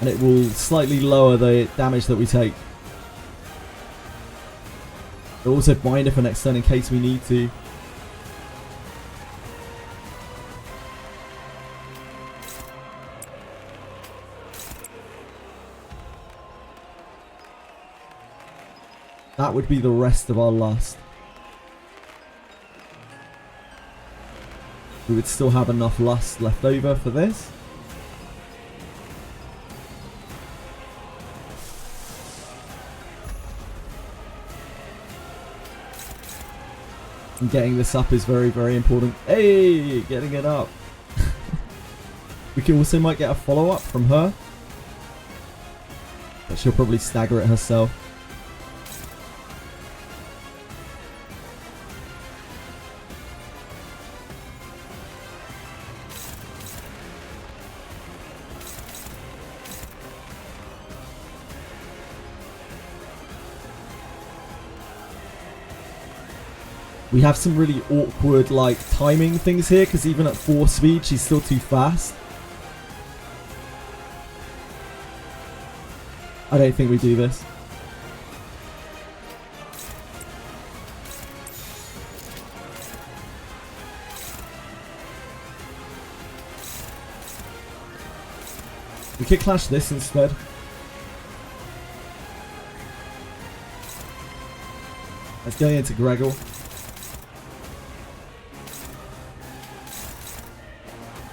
And it will slightly lower the damage that we take. We'll also bind it for next turn in case we need to. That would be the rest of our lust. We would still have enough lust left over for this. And getting this up is very, very important. Hey, getting it up. We can also might get a follow-up from her. But she'll probably stagger it herself. We have some really awkward, like, timing things here, because even at 4 speed, she's still too fast. I don't think we do this. We could clash this instead. Let's go into Gregor.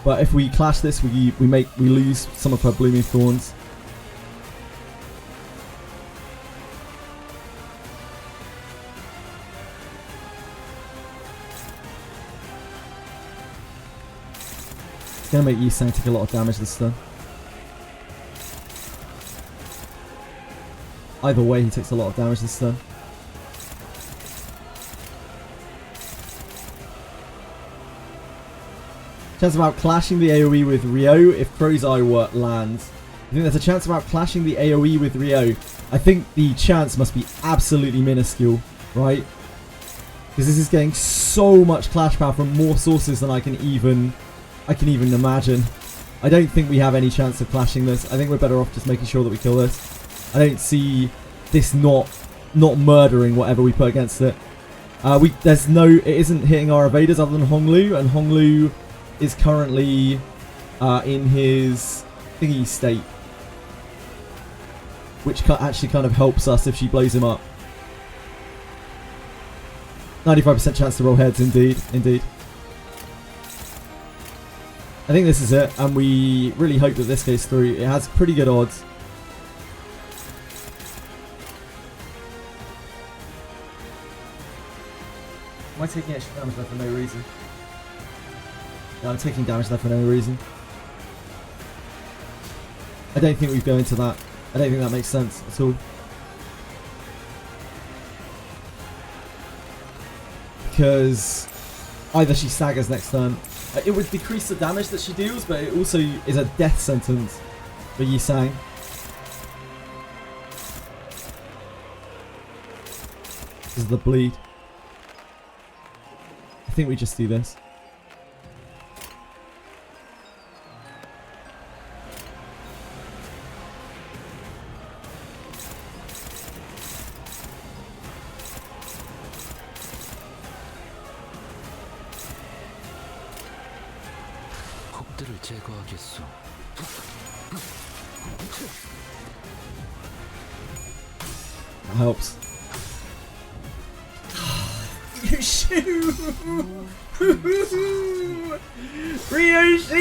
But if we clash this, we lose some of her blooming thorns. It's gonna make Yisang take a lot of damage this turn. Either way, he takes a lot of damage this turn. Chance about clashing the AoE with Rio if Crow's Eye lands. I think there's a chance about clashing the AoE with Rio. I think the chance must be absolutely minuscule, right? Because this is getting so much clash power from more sources than I can even imagine. I don't think we have any chance of clashing this. I think we're better off just making sure that we kill this. I don't see this not murdering whatever we put against it. It isn't hitting our evaders other than Honglu, and Honglu is currently in his thingy state, which actually kind of helps us if she blows him up. 95% chance to roll heads, indeed. I think this is it, and we really hope that this goes through. It has pretty good odds. Am I taking extra damage there for no reason? Yeah, I'm taking damage there for no reason. I don't think we go into that. I don't think that makes sense at all. Because either she staggers next turn. It would decrease the damage that she deals, but it also is a death sentence for Yisang. This is the bleed. I think we just do this. 제거하겠소. That helps. Ryushu! Ryushu!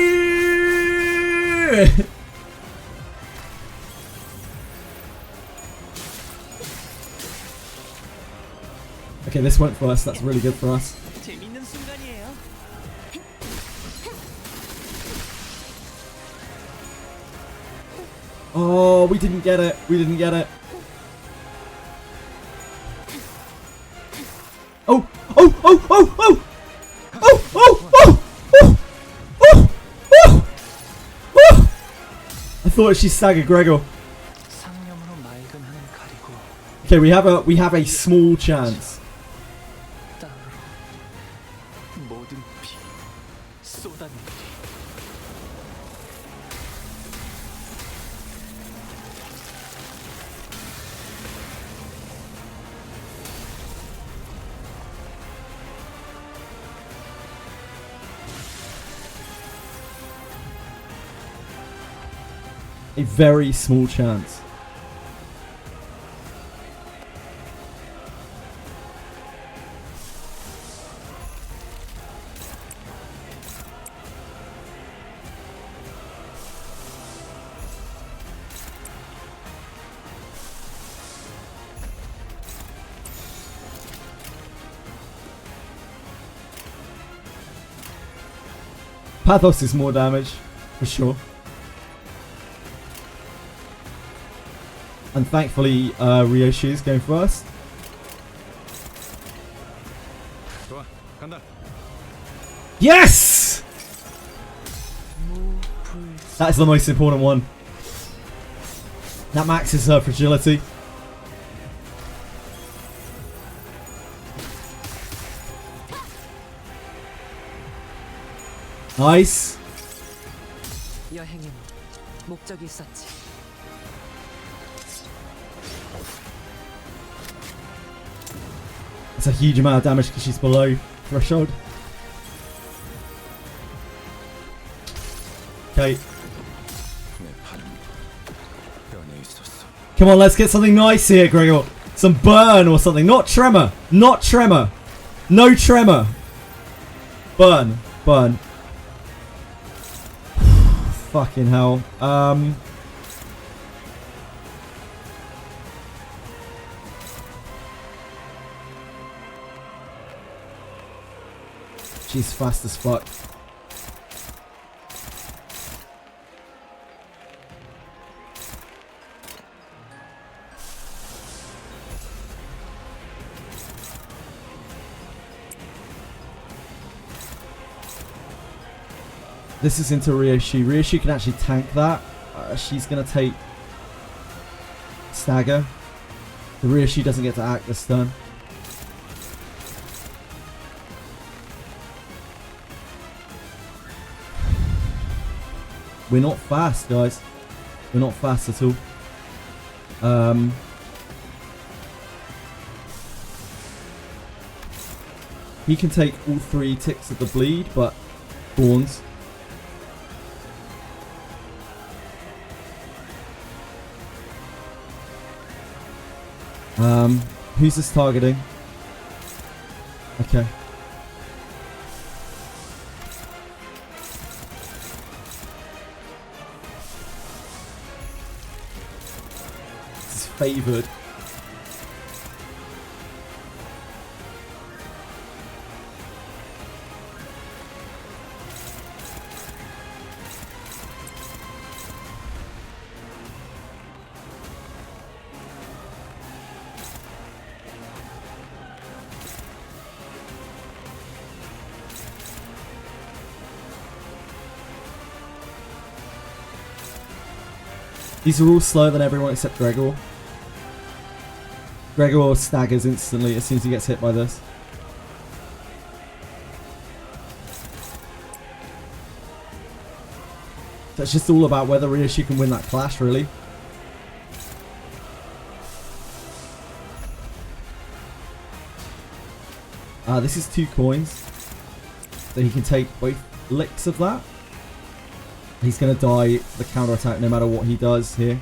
Okay, this went first. That's really good for us. 재밌는 순간이에요. Oh, we didn't get it. We didn't get it. Oh! Oh! Oh! Oh! Oh! Oh! Oh! Oh! Oh! Oh! Oh! Oh! I thought she staggered Gregor. 상념으로 맑음하는 가리고 Okay, we have a small chance. 땅으로 모든 피 쏟아내리. A very small chance. Pathos is more damage, for sure. And thankfully, Ryoshi is going first. Yes! That's the most important one. That maxes her fragility. Nice. 여행엔 목적이 있었지. That's a huge amount of damage because she's below threshold. Okay. Come on, let's get something nice here, Gregor. Some burn or something. Not tremor. Not tremor. No tremor. Burn. Burn. Fucking hell. She's fast as fuck. This is into Ryoshi. Ryoshi can actually tank that. She's going to take stagger. The Ryoshi doesn't get to act this turn. We're not fast, guys. We're not fast at all. He can take all 3 ticks of the bleed, but Thorns. Who's this targeting? Okay. This is favored. These are all slower than everyone except Gregor. Gregor staggers instantly as soon as he gets hit by this. So it's just all about whether Ryoshi can win that clash, really. This is 2 coins. So he can take both licks of that. He's going to die to the counter attack no matter what he does here.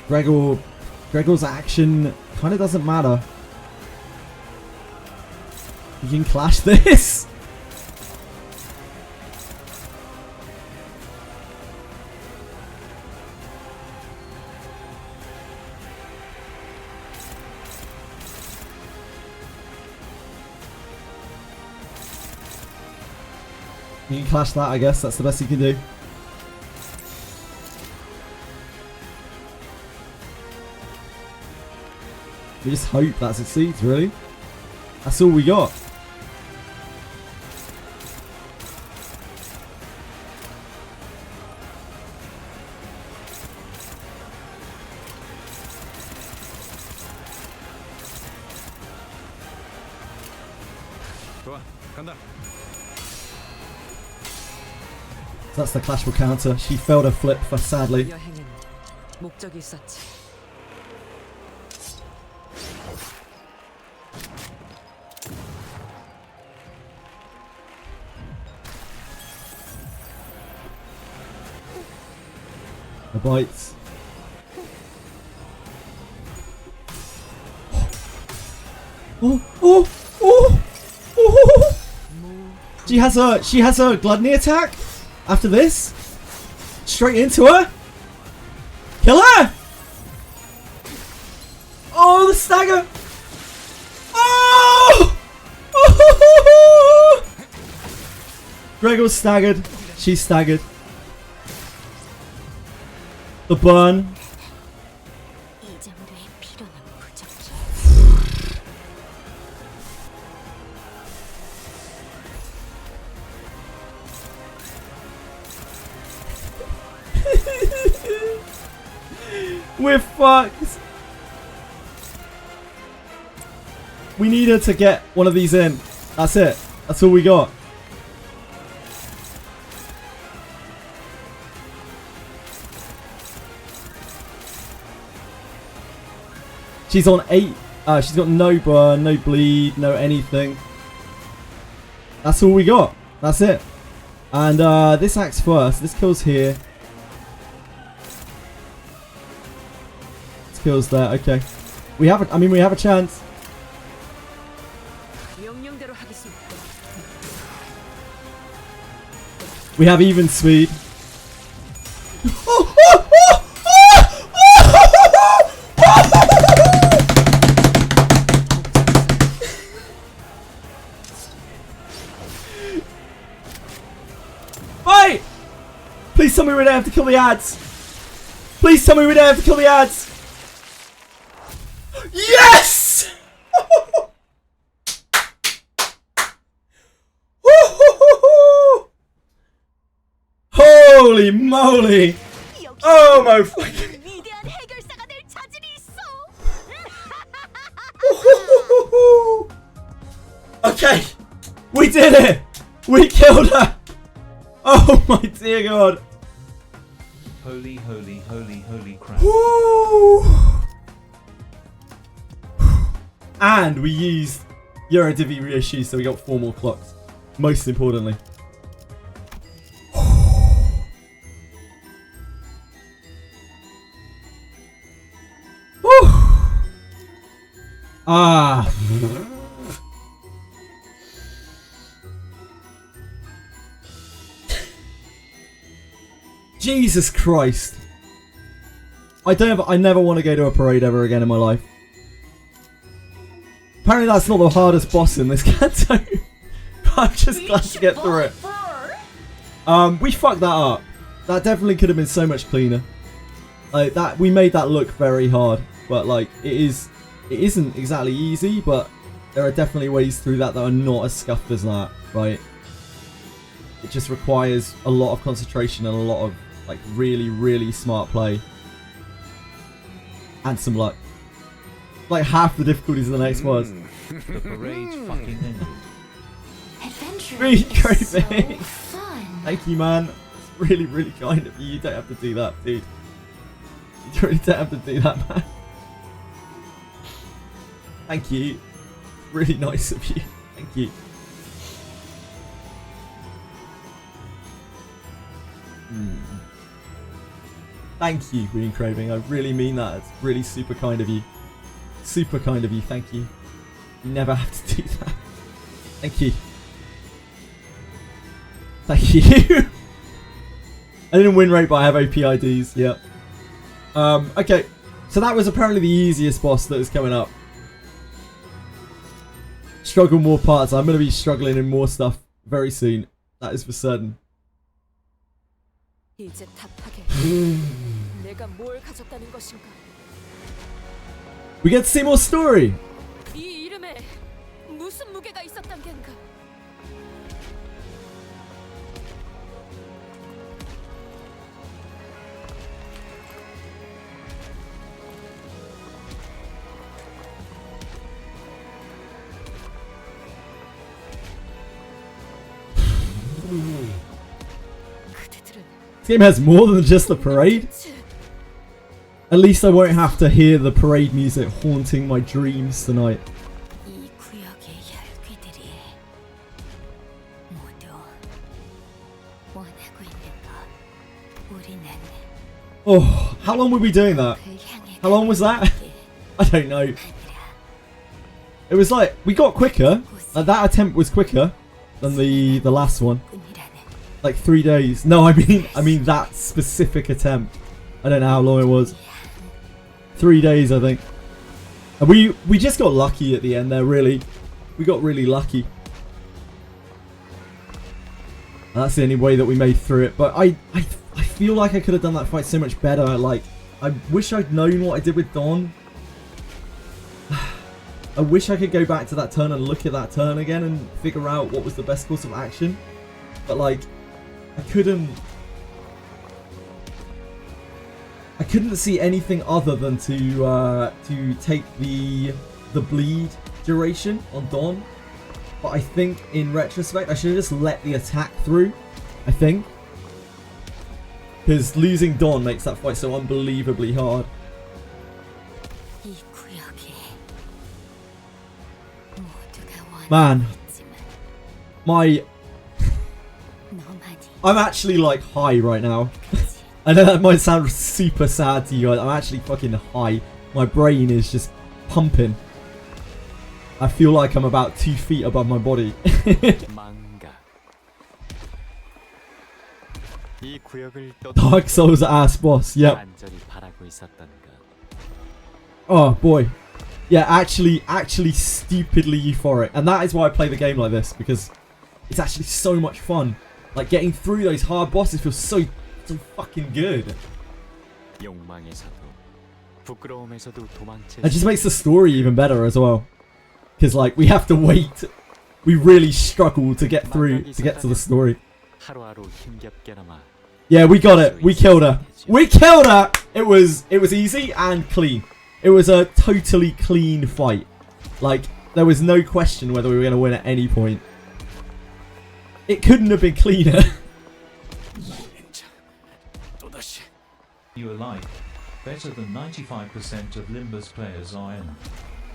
Gregor's action kind of doesn't matter. You can clash this. You can clash that, I guess. That's the best you can do. We just hope that succeeds, really. That's all we got. So that's the clash will counter. She failed her flip, for sadly. 여행엔 목적이 있었지. The bites. Oh, oh, oh, oh. She has her gluttony attack after this. Straight into her. Kill her! Oh, the stagger! Oh! Gregor's staggered. She's staggered. The burn. 이 정도의 피로는 부족해. We're fucked. We need her to get one of these in. That's it. That's all we got. She's on 8. She's got no burn, no bleed, no anything. That's all we got. That's it. And this acts first. This kills here. This kills there. Okay. We have. I mean, we have a chance. 명령대로 하겠습니다. We have even speed. Fight! Please tell me we don't have to kill the ads. Please tell me we don't have to kill the ads. Yes! Holy moly! Oh my fucking! 위대한 해결사가 될 자질이 있어. Okay, we did it. We killed her. Oh my dear God! Holy, holy, holy, holy crap. Woo! And we used Eurodivi reissue, so we got 4 more clocks. Most importantly. Woo! Ah. Jesus Christ. I never want to go to a parade ever again in my life. Apparently that's not the hardest boss in this CANTO. I'm just glad to get through it. We fucked that up. That definitely could have been so much cleaner. Like that, we made that look very hard, but like it isn't exactly easy, but there are definitely ways through that are not as scuffed as that, right? It just requires a lot of concentration and a lot of like really, really smart play. And some luck. Like half the difficulties of the next was. The parade's fucking ended. Adventure Really is so creepy. fun. Thank you, man. It's really, really kind of you. You don't have to do that, dude. You really don't have to do that, man. Thank you. Really nice of you. Thank you. Thank you, Green Craving. I really mean that. It's really super kind of you. Super kind of you. Thank you. You never have to do that. Thank you. Thank you. I didn't win rate, but I have OP IDs. Yep. Okay. So that was apparently the easiest boss that was coming up. Struggle more parts. I'm going to be struggling in more stuff very soon. That is for certain. 이제 답하게. 내가 뭘 가졌다는 것인가? We get to see more story. 이 이름에 무슨 무게가 있었단 겐가? 그대들은 This game has more than just the parade. At least I won't have to hear the parade music haunting my dreams tonight. 이 구역의 혈귀들이 모두 원하고 있는 것. 우리는 Oh, how long were we doing that? 그 향해 How long was that? I don't know. It was like we got quicker. That attempt was quicker than the last one. 뿐이라네. Like 3 days. No, I mean that specific attempt. I don't know how long it was. 3 days, I think. And we just got lucky at the end there, really. We got really lucky. And that's the only way that we made through it. But I feel like I could have done that fight so much better. Like, I wish I'd known what I did with Dawn. I wish I could go back to that turn and look at that turn again and figure out what was the best course of action. But like, I couldn't see anything other than to take the bleed duration on Dawn. But I think in retrospect I should have just let the attack through. I think. Because losing Dawn makes that fight so unbelievably hard. Man, I'm actually like high right now. I know that might sound super sad to you guys. I'm actually fucking high. My brain is just pumping. I feel like I'm about 2 feet above my body. Dark Souls ass boss, yep. Oh boy. Yeah, actually stupidly euphoric. And that is why I play the game like this, because it's actually so much fun. Like, getting through those hard bosses feels so fucking good. It just makes the story even better as well. Because, like, we have to wait. We really struggle to get through, to get to the story. Yeah, we got it. We killed her. We killed her! It was easy and clean. It was a totally clean fight. Like, there was no question whether we were going to win at any point. It couldn't have been cleaner. You are like, better than 95% of Limbus players are in.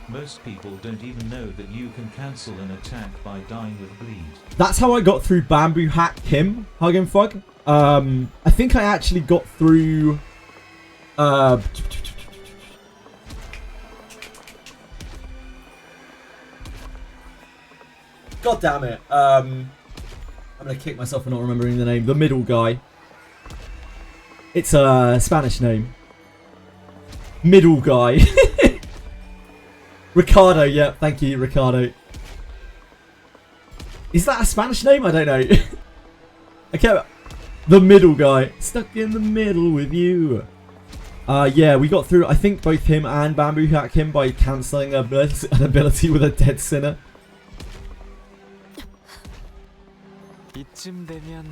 Most people don't even know that you can cancel an attack by dying with bleed. That's how I got through Bamboo Hack him, Hug and Fug. I think I actually got through... God damn it. I'm going to kick myself for not remembering the name. The middle guy. It's a Spanish name. Middle guy. Ricardo, yeah. Thank you, Ricardo. Is that a Spanish name? I don't know. Okay. The middle guy. Stuck in the middle with you. Yeah, we got through, I think, both him and Bamboo Hack him by cancelling an ability with a dead sinner. 이쯤 되면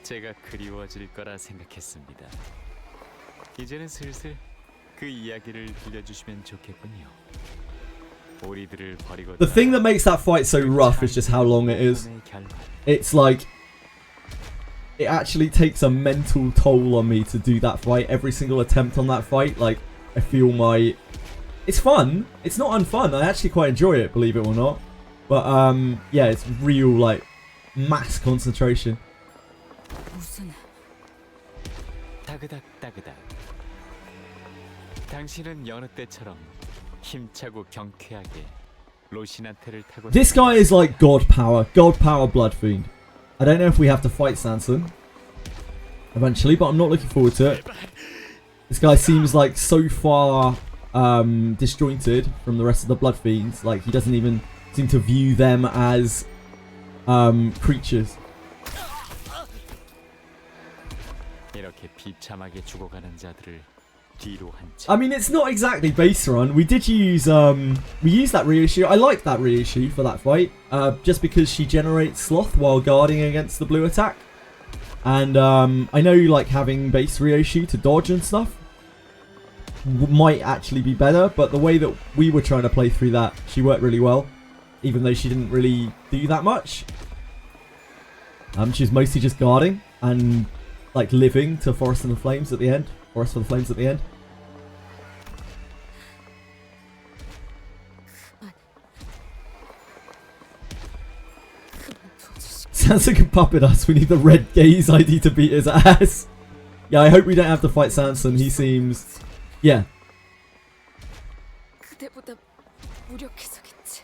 제가 그리워질 거라 생각했습니다. 이제는 슬슬 그 이야기를 들려주시면 좋겠군요. 오리들을 버리고 The thing that makes that fight so rough is just how long it is. It's like, it actually takes a mental toll on me to do that fight. Every single attempt on that fight, like, I feel my... It's fun. It's not unfun. I actually quite enjoy it, believe it or not. But, yeah, it's real, like, mass concentration. 따그닥따그닥. 당신은 여느 때처럼 힘차고 경쾌하게 로신한테를 타고. This guy is like God power Blood Fiend. I don't know if we have to fight Sanson eventually, but I'm not looking forward to it. This guy seems like so far disjointed from the rest of the Blood Fiends. Like, he doesn't even seem to view them as creatures. 이렇게 비참하게 죽어가는 자들을 뒤로 한 채. I mean, it's not exactly base run. We did use we used that reissue. I liked that reissue for that fight, just because she generates sloth while guarding against the blue attack. And I know, like, having base reissue to dodge and stuff might actually be better, but the way that we were trying to play through that, she worked really well, even though she didn't really do that much. She was mostly just guarding and, like, living to Forest and the Flames at the end. Forest for the Flames at the end. Sansa can puppet us. We need the red gaze ID to beat his ass. Yeah, I hope we don't have to fight Sanson. He seems... Yeah. 그대보다 무력해서겠지.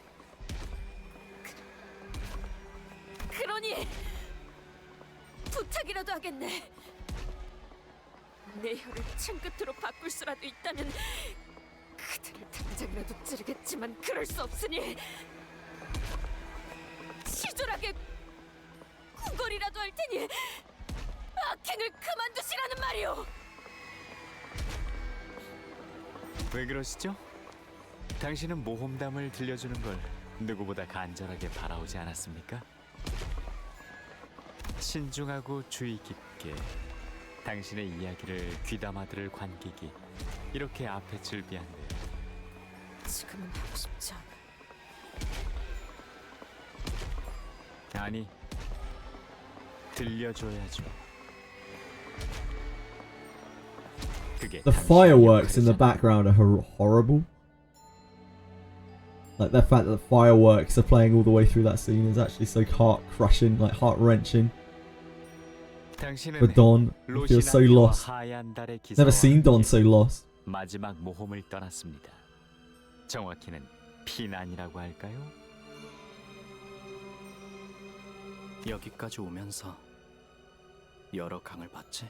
그러니 부탁이라도 하겠네. 내 혀를 창끝으로 바꿀 수라도 있다면 그들을 당장이라도 찌르겠지만 그럴 수 없으니 치졸하게 구걸이라도 할 테니 악행을 그만두시라는 말이오. 왜 그러시죠? 당신은 모험담을 들려주는 걸 누구보다 간절하게 바라오지 않았습니까? 신중하고 주의 깊게 당신의 이야기를 귀담아 들을 관객이 이렇게 앞에 즐비한데 지금은 하고 싶지 않아. 아니, 들려줘야죠. 그게 The 당신의 fireworks in the 역할이잖아. background are horrible. Like the fact that the fireworks are playing all the way through that scene is actually so heart crushing, like heart wrenching. 당신은 For Don, he feels so 로시나테와 lost. 하얀 달의 Never 기사와 seen Don 함께 so lost. 마지막 모험을 떠났습니다. 정확히는 피난이라고 할까요? 여기까지 오면서 여러 강을 봤지?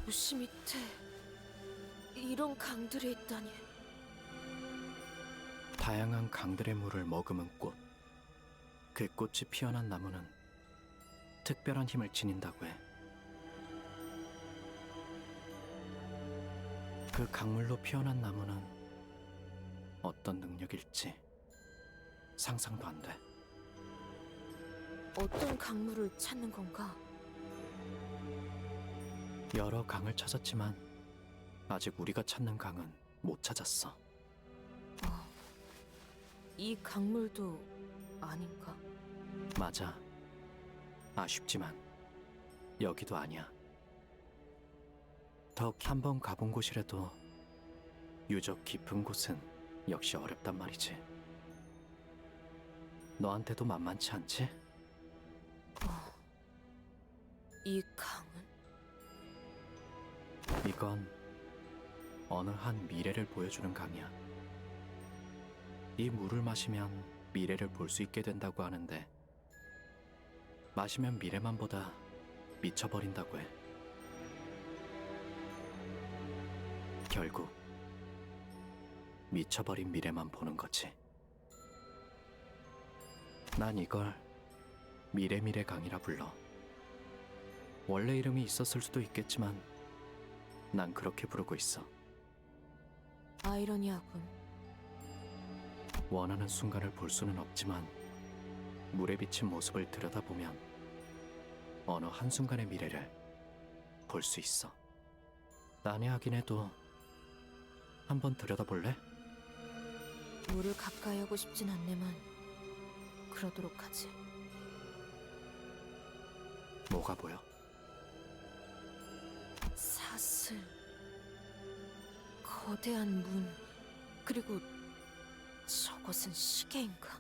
도시 밑에 이런 강들이 있다니. 다양한 강들의 물을 머금은 꽃. 그 꽃이 피어난 나무는 특별한 힘을 지닌다고 해. 그 강물로 피어난 나무는 어떤 능력일지 상상도 안 돼. 어떤 강물을 찾는 건가? 여러 강을 찾았지만 아직 우리가 찾는 강은 못 찾았어. 이 강물도 아닌가? 맞아. 아쉽지만 여기도 아니야. 더 한 번 가본 곳이라도 유적 깊은 곳은 역시 어렵단 말이지. 너한테도 만만치 않지? 이 강은? 이건 어느 한 미래를 보여주는 강이야. 이 물을 마시면 미래를 볼 수 있게 된다고 하는데 마시면 미래만 보다 미쳐버린다고 해. 결국 미쳐버린 미래만 보는 거지. 난 이걸 미래 강이라 불러. 원래 이름이 있었을 수도 있겠지만 난 그렇게 부르고 있어. 아이러니하군. 원하는 순간을 볼 수는 없지만 물에 비친 모습을 들여다보면 어느 한순간의 미래를 볼 수 있어. 난해하긴 해도 한번 들여다볼래? 물을 가까이 하고 싶진 않네만 그러도록 하지. 뭐가 보여? 사슬, 거대한 문, 그리고 저것은 시계인가?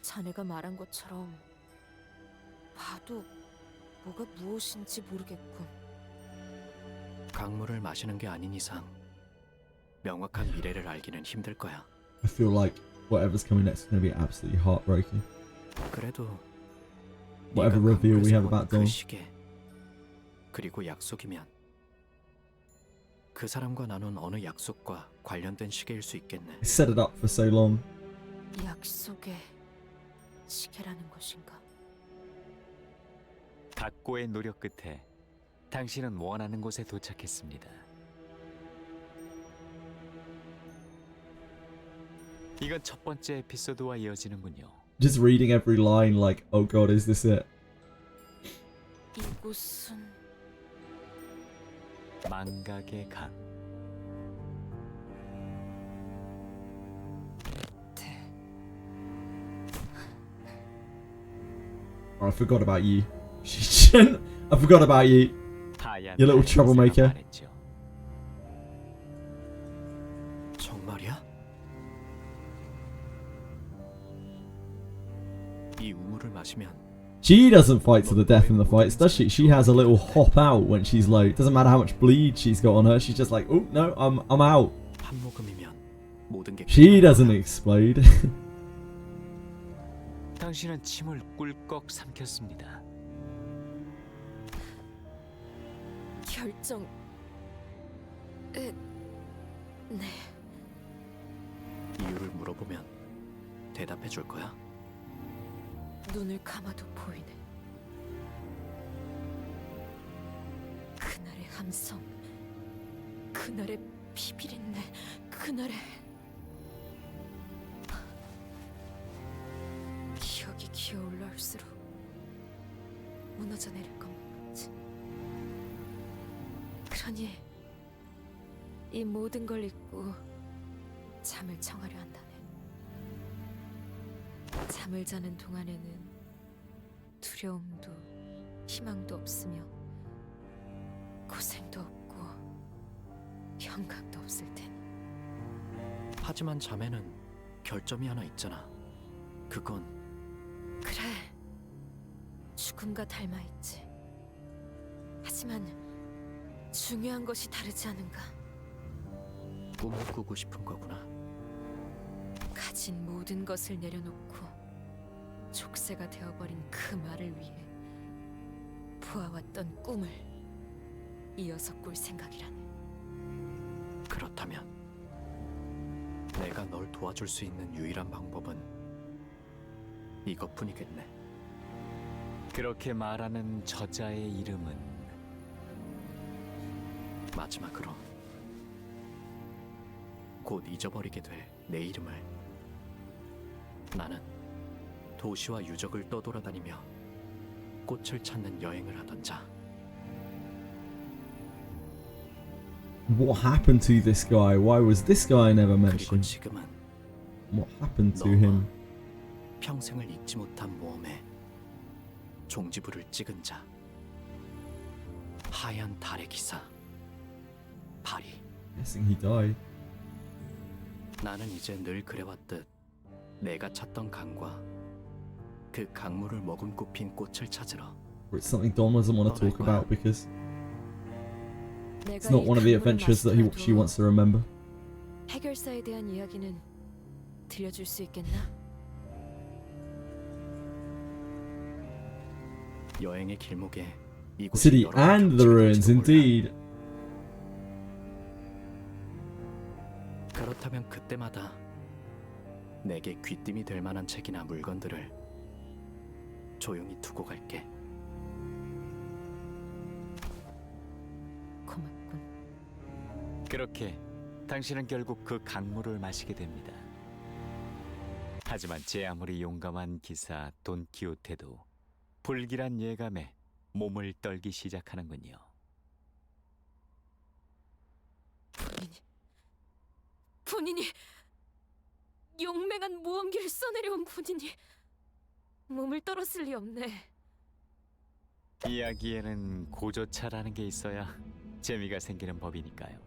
자네가 말한 것처럼 봐도 뭐가 무엇인지 모르겠군. 강물을 마시는 게 아닌 이상 명확한 미래를 알기는 힘들 거야. I feel like whatever's coming next is going to be absolutely heartbreaking. 그래도 Whatever 네가 reveal we 강물에서 have 본 about 그 Dawn. 시계 그리고 약속이면 그 사람과 나눈 어느 약속과 관련된 시계일 수 있겠네. I set it up for so long. 약속의 시계라는 것인가? 각고의 노력 끝에 당신은 원하는 곳에 도착했습니다. 이건 첫 번째 에피소드와 이어지는군요. Just reading every line like, oh god, is this it? 이곳은 망각의 강. Oh, I forgot about you. I forgot about you. 하얀 You little 달의 troublemaker. 기사가 말했죠. 정말이야? 이 우물을 마시면 She doesn't fight to the death in the fights, does she? She has a little hop out when she's low. It doesn't matter how much bleed she's got on her. She's just like, oh no, I'm out. 한 모금이면 모든 게 She 끝나는 doesn't 거야. explode. 당신은 침을 꿀꺽 삼켰습니다. 결정. 네. 이유를 물어보면 대답해 줄 거야? 눈을 감아도 보이네. 그날의 함성, 그날의 비비린내, 그날의 기억이 기어올라 할수록 무너져 내릴 것만 같지. 그러니 이 모든 걸 잊고 잠을 청하려 한다네. 잠을 자는 동안에는 두려움도 희망도 없으며 고생도 없고 영광도 없을 테니. 하지만 잠에는 결점이 하나 있잖아. 그건 그래, 죽음과 닮아있지. 하지만 중요한 것이 다르지 않은가. 꿈을 꾸고 싶은 거구나. 가진 모든 것을 내려놓고 족쇄가 되어버린 그 말을 위해 보아왔던 꿈을 이어서 꿀 생각이라네. 그렇다면 내가 널 도와줄 수 있는 유일한 방법은 이것뿐이겠네. 그렇게 말하는 저자의 이름은 마지막으로 곧 잊어버리게 될 내 이름을. 나는 도시와 유적을 떠돌아다니며 꽃을 찾는 여행을 하던 자. What happened to this guy? Why was this guy never 그리고 mentioned? 지금은 What happened to him? 평생을 잊지 못한 모험에 종지부를 찍은 자. 하얀 달의 기사 파리. Guessing he died. 나는 이제 늘 그래왔듯 내가 찾던 강과 그 강물을 머금고 핀 꽃을 찾으러. Or it's something Dom doesn't want to talk about because it's 내가 not 이 one of the 강물을 adventures that she 마시더라도 wants to remember. 해결사에 대한 이야기는 들려줄 수 있겠나? 여행의 길목에 이곳이 City 여러 번 and the 겹치게 ruins, 될지도 몰라. indeed. 그렇다면 그때마다 내게 귀띔이 될 만한 책이나 물건들을 조용히 두고 갈게. 고맙군. 그렇게 당신은 결국 그 강물을 마시게 됩니다. 하지만 제 아무리 용감한 기사 돈키호테도 불길한 예감에 몸을 떨기 시작하는군요. 본인이 용맹한 무언기를 써내려온 본인이 몸을 떨었을 리 없네. 이야기에는 고조차라는 게 있어야 재미가 생기는 법이니까요.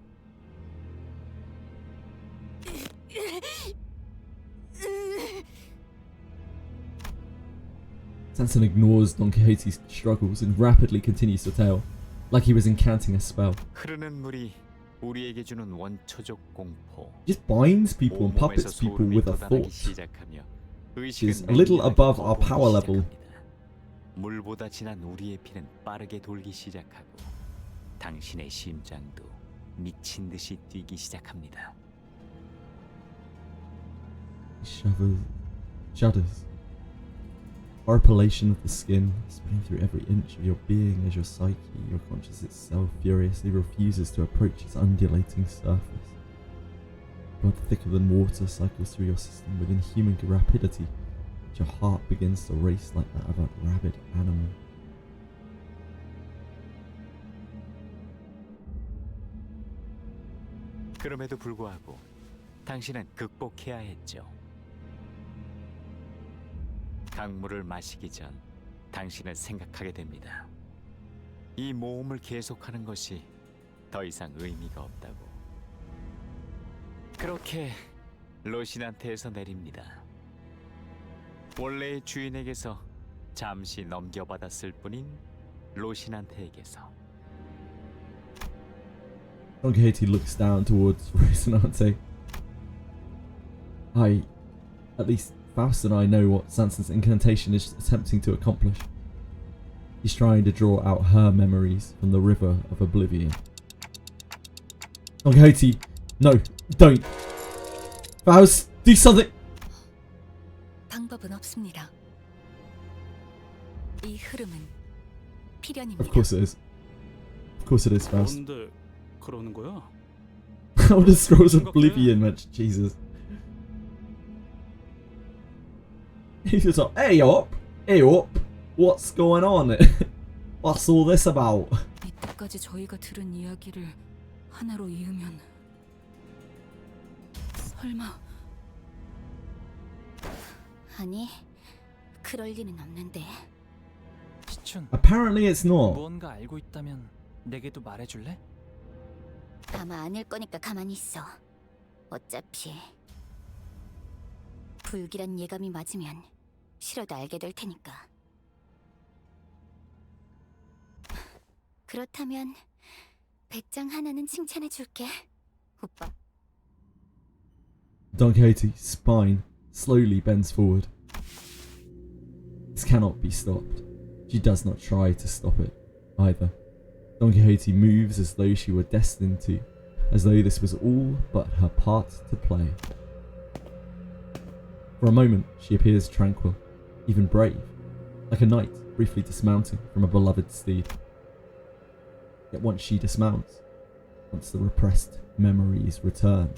Sanson ignores Don Quixote's struggles and rapidly continues to tell, like he was incanting a spell. 흐르는 물이 우리에게 주는 원초적 공포. He just binds people and 온몸에서 puppets people 소름이 with a 돋아나기 thought. 시작하며 is 의식은 a little 맹렬하게 above our 거부하기 power level. 시작합니다. 물보다 진한 우리의 피는 빠르게 돌기 시작하고 당신의 심장도 미친 듯이 뛰기 시작합니다. Shudders. Arpillation of the skin, spreading through every inch of your being as your psyche, your conscience itself, furiously refuses to approach its undulating surface. Blood thicker than water cycles through your system with inhuman rapidity, as your heart begins to race like that of a rabid animal. 그럼에도 불구하고 당신은 극복해야 했죠. 강물을 마시기 전 당신은 생각하게 됩니다. 이 모험을 계속하는 것이 더 이상 의미가 없다고. 그렇게 로신한테에서 내립니다. 원래의 주인에게서 잠시 넘겨받았을 뿐인 로신한테에게서. Don Quixote looks down towards Rocinante. At least Faust and I know what Sanson's incantation is attempting to accomplish. He's trying to draw out her memories from the river of oblivion. Don Quixote, no, don't. Faust, do something. 방법은 없습니다. 이 흐름은 필연입니다. Of course it is. Of course it is, Faust. 뭔데 그러는 거야? How does Scrolls of Oblivion mention Jesus? He's just like, hey up, what's going on? What's all this about? 이때까지 저희가 들은 이야기를 하나로 이으면 설마 아니 그럴 리는 없는데 시춘, Apparently it's not. 무언가 알고 있다면 내게도 말해줄래? 아마 아닐 거니까 가만히 있어. 어차피 불길한 예감이 맞으면 싫어도 알게 될 테니까. 그렇다면 백장 하나는 칭찬해 줄게, 오빠. Don Quixote's spine slowly bends forward. This cannot be stopped. She does not try to stop it either. Don Quixote moves as though she were destined to, as though this was all but her part to play. For a moment, she appears tranquil, even brave, like a knight briefly dismounting from a beloved steed. Yet once she dismounts, once the repressed memories return,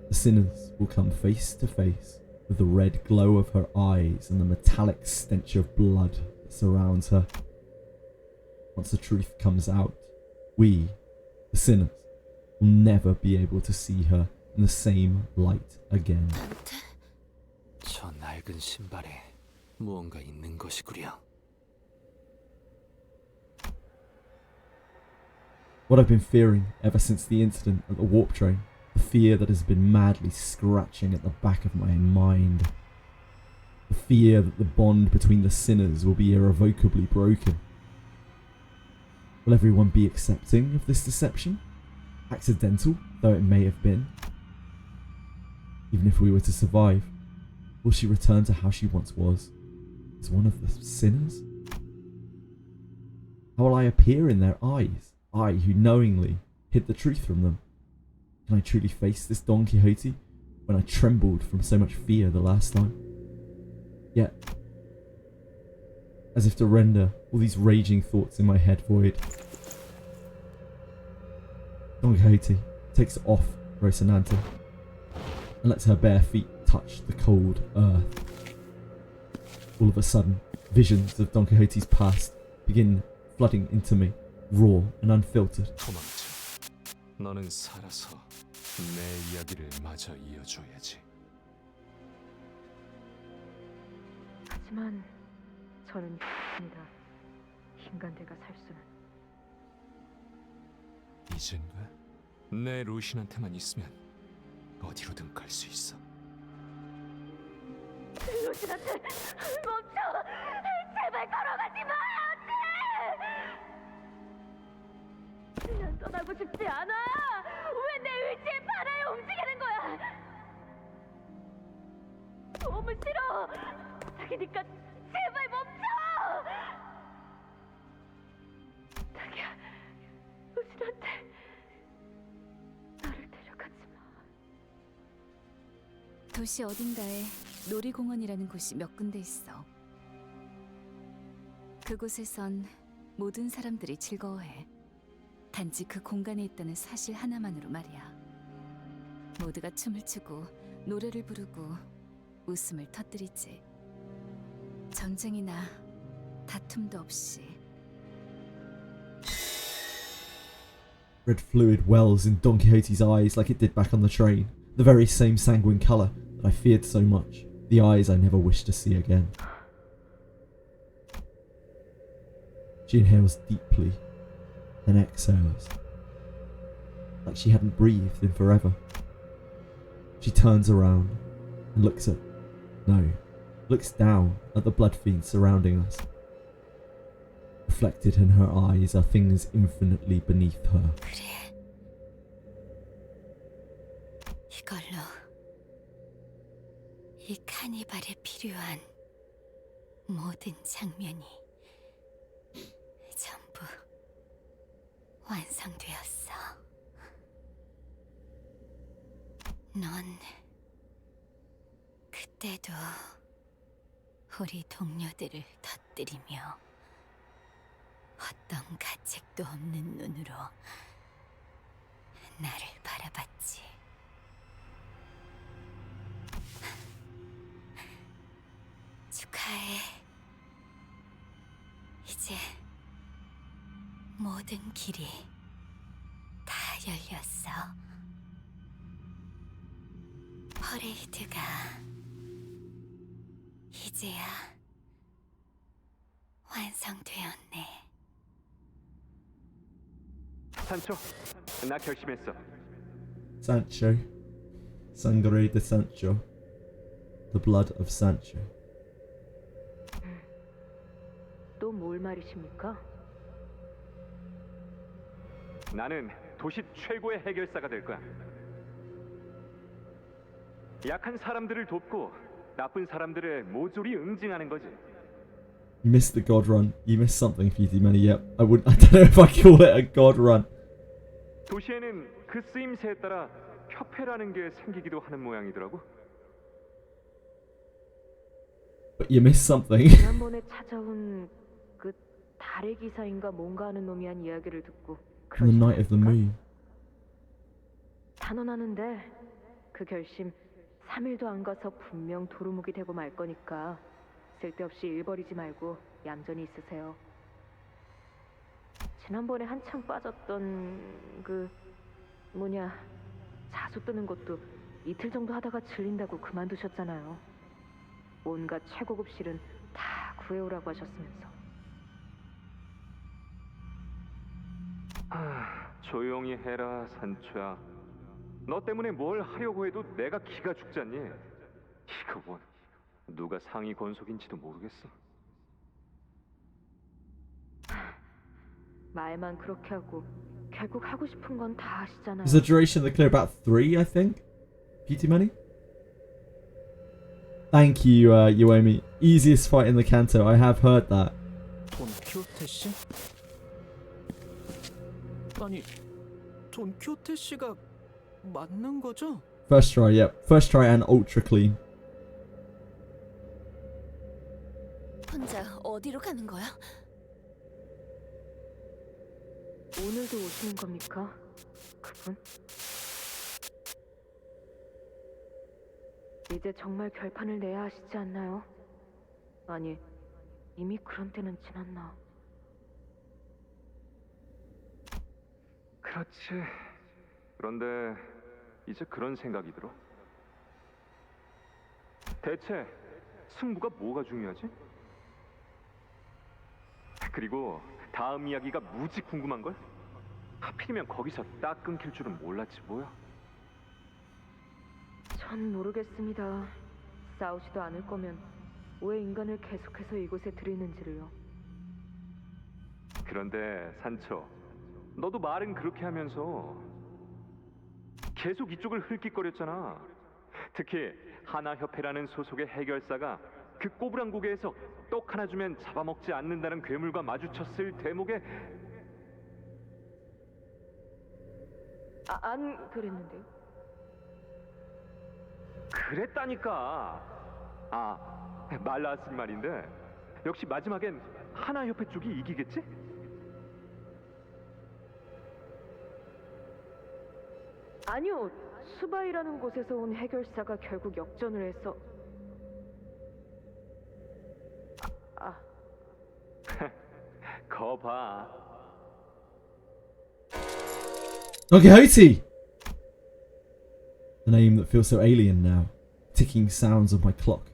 the sinners will come face to face with the red glow of her eyes and the metallic stench of blood that surrounds her. Once the truth comes out, we, the sinners, will never be able to see her in the same light again. 저 낡은 신발에 무언가 있는 것이구려. What I've been fearing ever since the incident at the warp train, the fear that has been madly scratching at the back of my mind, the fear that the bond between the sinners will be irrevocably broken. Will everyone be accepting of this deception? Accidental though it may have been? Even if we were to survive, will she return to how she once was, as one of the sinners? How will I appear in their eyes? I, who knowingly hid the truth from them. Can I truly face this Don Quixote when I trembled from so much fear the last time? Yet, as if to render all these raging thoughts in my head void, Don Quixote takes off Rocinante and lets her bare feet touch the cold earth. All of a sudden, visions of Don Quixote's past begin flooding into me, raw and unfiltered. 도망쳐. 너는 살아서 내 이야기를 마저 이어줘야지. 하지만 저는 입니다. 인간들과 살 수는. 이젠 왜? 내 루신한테만 있으면 어디로든 갈 수 있어. 루신한테 멈춰! 제발 걸어가지 마! 안 돼! 난 떠나고 싶지 않아! 왜 내 의지에 반하여 움직이는 거야! 너무 싫어! 부탁이니까 제발 멈춰! 부탁이야, 루신한테 나를 데려가지 마. 도시 어딘가에 놀이공원이라는 곳이 몇 군데 있어. 그곳에선 모든 사람들이 즐거워해. 단지 그 공간에 있다는 사실 하나만으로 말이야. 모두가 춤을 추고 노래를 부르고 웃음을 터뜨리지. 전쟁이나 다툼도 없이. Red fluid wells in Don Quixote's eyes like it did back on the train. The very same sanguine colour that I feared so much. The eyes I never wished to see again. She inhales deeply, then exhales, like she hadn't breathed in forever. She turns around and looks down at the blood fiends surrounding us. Reflected in her eyes are things infinitely beneath her. 그래. 이걸로 이 카니발에 필요한 모든 장면이 완성되었어. 넌 그때도 우리 동료들을 터뜨리며 어떤 가책도 없는 눈으로 나를 바라봤지. 축하해. 이제 모든 길이 다 열렸어. 퍼레이드가 이제야 완성되었네. 산초, 나 결심했어. Sancho. Sangre de Sancho. The blood of Sancho. 또 뭘 말이십니까? 나는 도시 최고의 해결사가 될 거야. 약한 사람들을 돕고 나쁜 사람들의 모조리 응징하는 거지. You missed the God Run. You missed something, PT Money. Yep. I don't know if I call it a God Run. 도시에는 그 쓰임새에 따라 협회라는 게 생기기도 하는 모양이더라고. But you missed something. 지난번에 찾아온 그 달의 기사인가 뭔가 하는 놈이 한 이야기를 듣고 On the night of the moon. 단언하는데 그 결심 3일도 안 가서 분명 도루묵이 되고 말 거니까 쓸데없이 일 버리지 말고 얌전히 있으세요. 지난번에 한창 빠졌던 그 뭐냐 자수 뜨는 것도 이틀 정도 하다가 질린다고 그만두셨잖아요. 온갖 최고급 실은 다 구해오라고 하셨으면서. 조용히 해라 산초야. 너 때문에 뭘 하려고 해도 내가 기가 죽잖니. 이거 뭐 누가 상위 권속인지도 모르겠어. 말만 그렇게 하고 결국 하고 싶은 건 다 하시잖아요. Is the duration of the clear about 3, I think? PT Money? Thank you, Yoemi. Easiest fight in the Kanto. I have heard that. 돈키호테 씨? 아니, 돈키호테 씨가 맞는 거죠? First try, yep. First try and ultra clean. 혼자 어디로 가는 거야? 오늘도 오시는 겁니까? 그분? 이제 정말 결판을 내야 하시지 않나요? 아니, 이미 그런 때는 지났나? 그렇지. 그런데 이제 그런 생각이 들어. 대체 승부가 뭐가 중요하지? 그리고 다음 이야기가 무지 궁금한걸? 하필이면 거기서 딱 끊길 줄은 몰랐지 뭐야. 전 모르겠습니다. 싸우지도 않을 거면 왜 인간을 계속해서 이곳에 들이는지를요. 그런데 산초, 너도 말은 그렇게 하면서 계속 이쪽을 흘낏거렸잖아. 특히 하나협회라는 소속의 해결사가 그 꼬부랑 고개에서 떡 하나 주면 잡아먹지 않는다는 괴물과 마주쳤을 대목에 안 그랬는데요. 그랬다니까. 말 나왔으니 말인데 역시 마지막엔 하나협회 쪽이 이기겠지? 아니요, 수바이라는 곳에서 온 해결사가 결국 역전을 해서 거 봐. Don Quixote! The name that feels so alien now. Ticking sounds of my clock.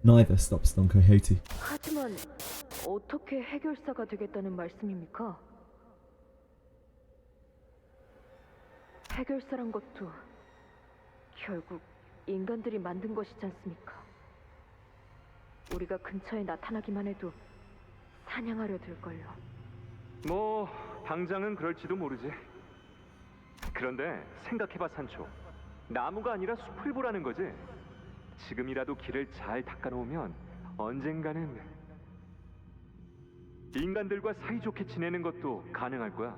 Neither stops Don Quixote. 하지만 어떻게 해결사가 되겠다는 말씀입니까? 해결사란 것도 결국 인간들이 만든 것이지 않습니까? 우리가 근처에 나타나기만 해도 사냥하려 들걸요. 뭐 당장은 그럴지도 모르지. 그런데 생각해봐 산초. 나무가 아니라 숲을 보라는 거지. 지금이라도 길을 잘 닦아놓으면 언젠가는 인간들과 사이좋게 지내는 것도 가능할 거야.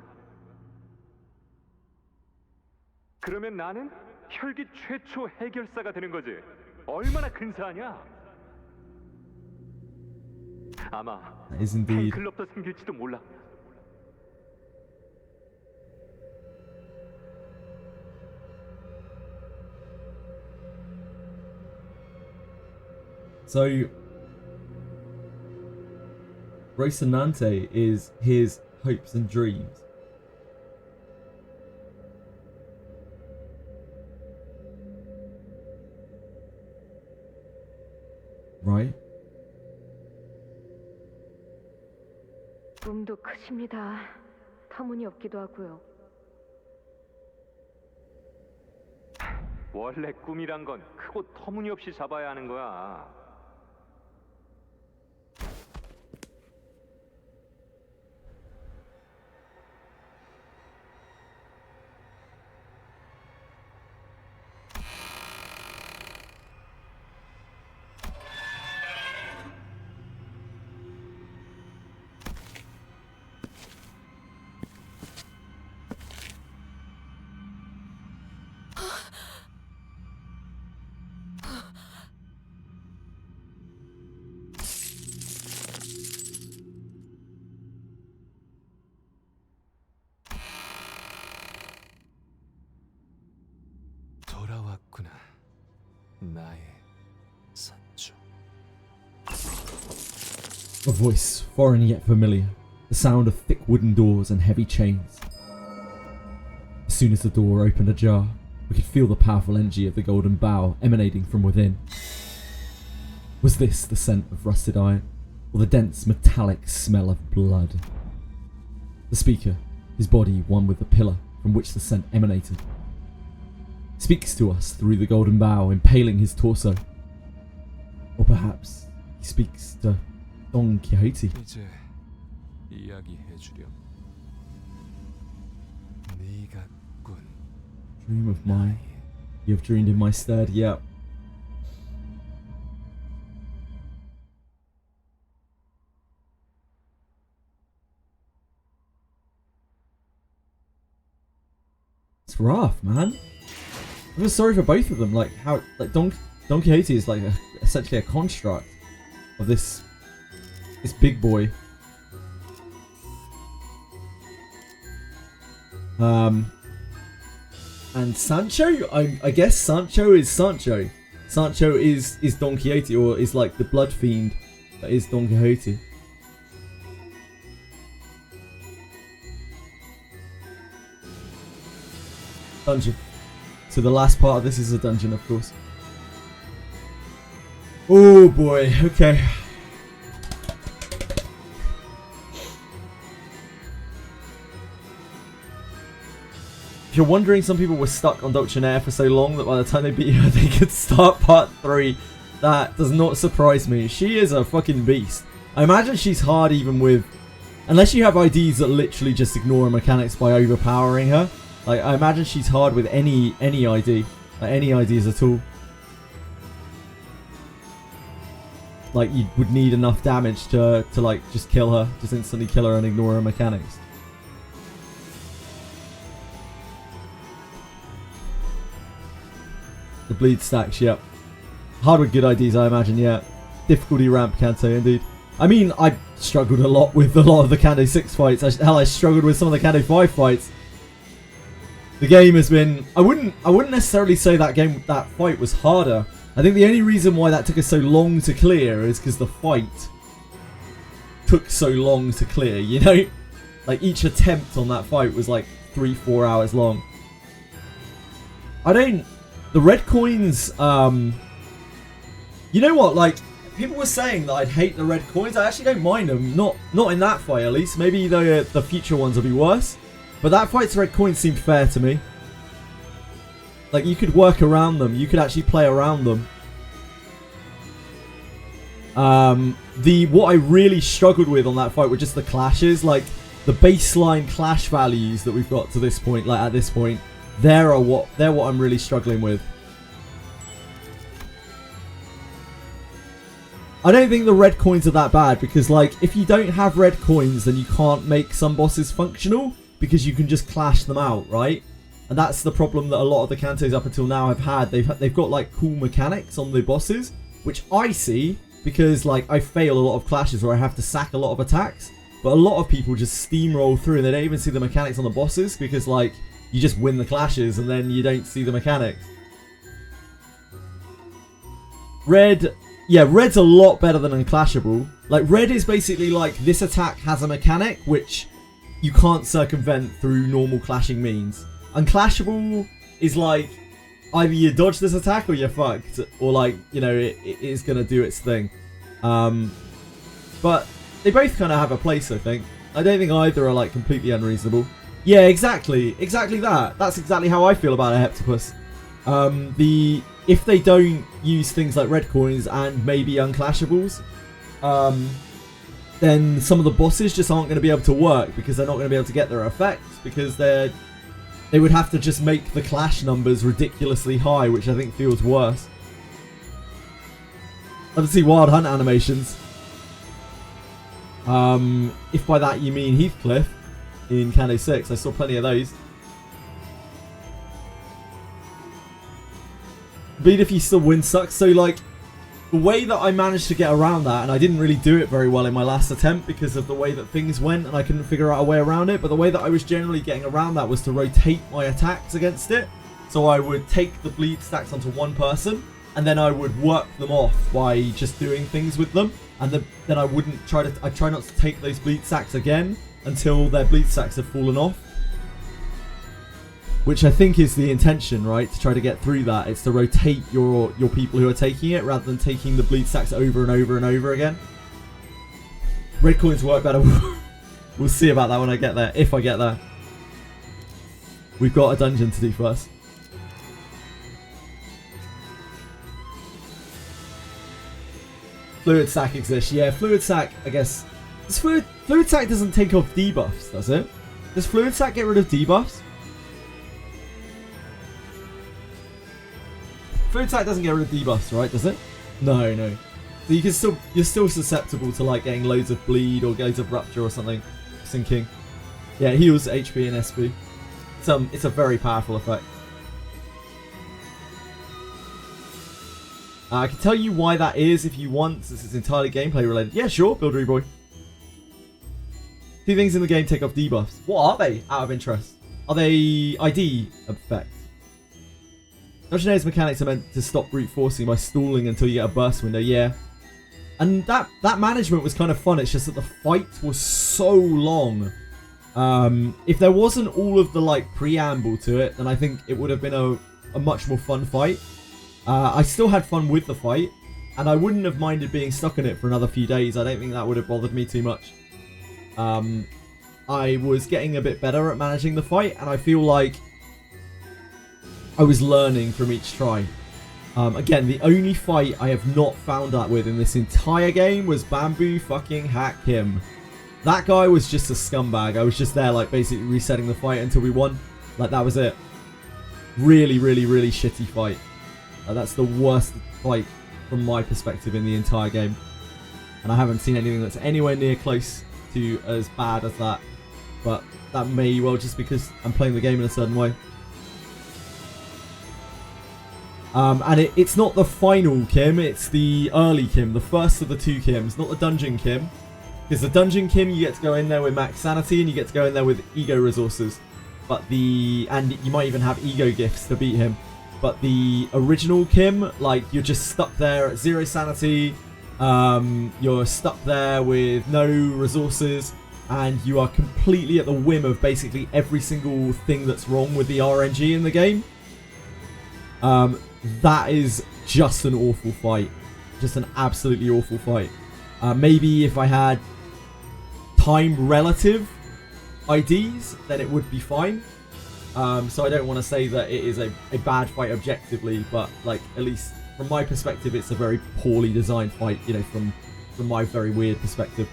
그러면 나는 혈기 최초 해결사가 되는 거지. 얼마나 근사하냐? 아마 That is indeed. 팬클럽도 생길지도 몰라. So, Rocinante is his hopes and dreams. Right? 꿈도 크십니다. 터무니없기도 하고요. 원래 꿈이란 건 크고 터무니없이 잡아야 하는 거야. 돌아왔구나. 나의 산주. A voice, foreign yet familiar. The sound of thick wooden doors and heavy chains. As soon as the door opened ajar, we could feel the powerful energy of the golden bow emanating from within. Was this the scent of rusted iron, or the dense metallic smell of blood? The speaker, his body one with the pillar from which the scent emanated, speaks to us through the golden bow, impaling his torso. Or perhaps he speaks to Don Quixote. 이제 이야기해주렴. 네가꾼. Dream of mine, you have dreamed in my stead, yep. It's rough, man. I feel sorry for both of them. Like how, like Don Quixote is like essentially a construct of this big boy. And Sancho, I guess Sancho is Sancho. Sancho is Don Quixote, or is like the blood fiend that is Don Quixote. Dungeon. So the last part of this is a dungeon, of course. Oh boy, okay. If you're wondering, some people were stuck on Dulcinea for so long that by the time they beat her, they could start part 3. That does not surprise me. She is a fucking beast. I imagine she's hard even with... Unless you have IDs that literally just ignore her mechanics by overpowering her. Like, I imagine she's hard with any ID. Like, any IDs at all. Like, you would need enough damage to like, just kill her. Just instantly kill her and ignore her mechanics. The bleed stacks, yep. Hard with good IDs, I imagine, yeah. Difficulty ramp, CANTO, indeed. I mean, I struggled a lot with a lot of the CANTO 6 fights. Hell, I struggled with some of the CANTO 5 fights. The game has been... I wouldn't necessarily say that fight was harder. I think the only reason why that took us so long to clear is because the fight took so long to clear, you know? Like, each attempt on that fight was like 3-4 hours long. The red coins, you know what, like, people were saying that I'd hate the red coins. I actually don't mind them. Not in that fight, at least. Maybe the future ones will be worse. But that fight's red coins seemed fair to me. Like, you could work around them. You could actually play around them. What I really struggled with on that fight were just the clashes. Like, the baseline clash values that we've got to this point, like, at this point. They're what I'm really struggling with. I don't think the red coins are that bad, because, like, if you don't have red coins, then you can't make some bosses functional, because you can just clash them out, right? And that's the problem that a lot of the Cantos up until now have had. They've got like cool mechanics on the bosses, which I see because like I fail a lot of clashes where I have to sack a lot of attacks. But a lot of people just steamroll through and they don't even see the mechanics on the bosses because like you just win the clashes and then you don't see the mechanics. Red, yeah, red's a lot better than unclashable. Like red is basically like this attack has a mechanic which you can't circumvent through normal clashing means. Unclashable is like either you dodge this attack or you're fucked, or like, you know, it is gonna do its thing. But they both kind of have a place, I think. I don't think either are like completely unreasonable. Yeah, exactly that. That's exactly how I feel about a Heptopus. If they don't use things like red coins and maybe unclashables, then some of the bosses just aren't going to be able to work because they're not going to be able to get their effects because they would have to just make the clash numbers ridiculously high, which I think feels worse. Love to see Wild Hunt animations. If by that you mean Heathcliff in Canto 6, I saw plenty of those. Bleed if you still win sucks. So like, the way that I managed to get around that, and I didn't really do it very well in my last attempt because of the way that things went and I couldn't figure out a way around it, but the way that I was generally getting around that was to rotate my attacks against it. So I would take the bleed stacks onto one person and then I would work them off by just doing things with them, and then I wouldn't I'd try not to take those bleed stacks again until their bleed stacks have fallen off. Which I think is the intention, right? To try to get through that. It's to rotate your people who are taking it rather than taking the bleed stacks over and over and over again. Red coins work better. We'll see about that when I get there, if I get there. We've got a dungeon to do first. Fluid sack exists. Yeah, fluid sack, I guess. Fluid sack doesn't take off debuffs, does it? Does fluid sack get rid of debuffs? Fluid sack doesn't get rid of debuffs, right? Does it? No. So you can you're still susceptible to like getting loads of bleed or loads of rupture or something. Sinking. Yeah, it heals HP and SP. It's a very powerful effect. I can tell you why that is if you want. This is entirely gameplay related. Yeah, sure, Buildery boy. Two things in the game take off debuffs. What are they? Out of interest, are they ID effects? Dungeoneer's mechanics are meant to stop brute forcing by stalling until you get a burst window, yeah. And that management was kind of fun, it's just that the fight was so long. If there wasn't all of the like preamble to it, then I think it would have been a much more fun fight. I still had fun with the fight, and I wouldn't have minded being stuck in it for another few days. I don't think that would have bothered me too much. I was getting a bit better at managing the fight, and I feel like I was learning from each try. Again, the only fight I have not found that with in this entire game was Bamboo fucking Hack Him. That guy was just a scumbag. I was just there like basically resetting the fight until we won. Like that was it. Really, really, really shitty fight. That's the worst fight from my perspective in the entire game. And I haven't seen anything that's anywhere near close to as bad as that. But that may well just because I'm playing the game in a certain way. And it's not the final Kim, it's the early Kim, the first of the two Kims, not the dungeon Kim. Because the dungeon Kim, you get to go in there with max sanity and you get to go in there with ego resources. And you might even have ego gifts to beat him. But the original Kim, like, you're just stuck there at 0 sanity, you're stuck there with no resources, and you are completely at the whim of basically every single thing that's wrong with the RNG in the game. That is just an awful fight. Just an absolutely awful fight. Maybe if I had time relative IDs, then it would be fine. So I don't want to say that it is a bad fight objectively, but like at least from my perspective, it's a very poorly designed fight, you know, from my very weird perspective.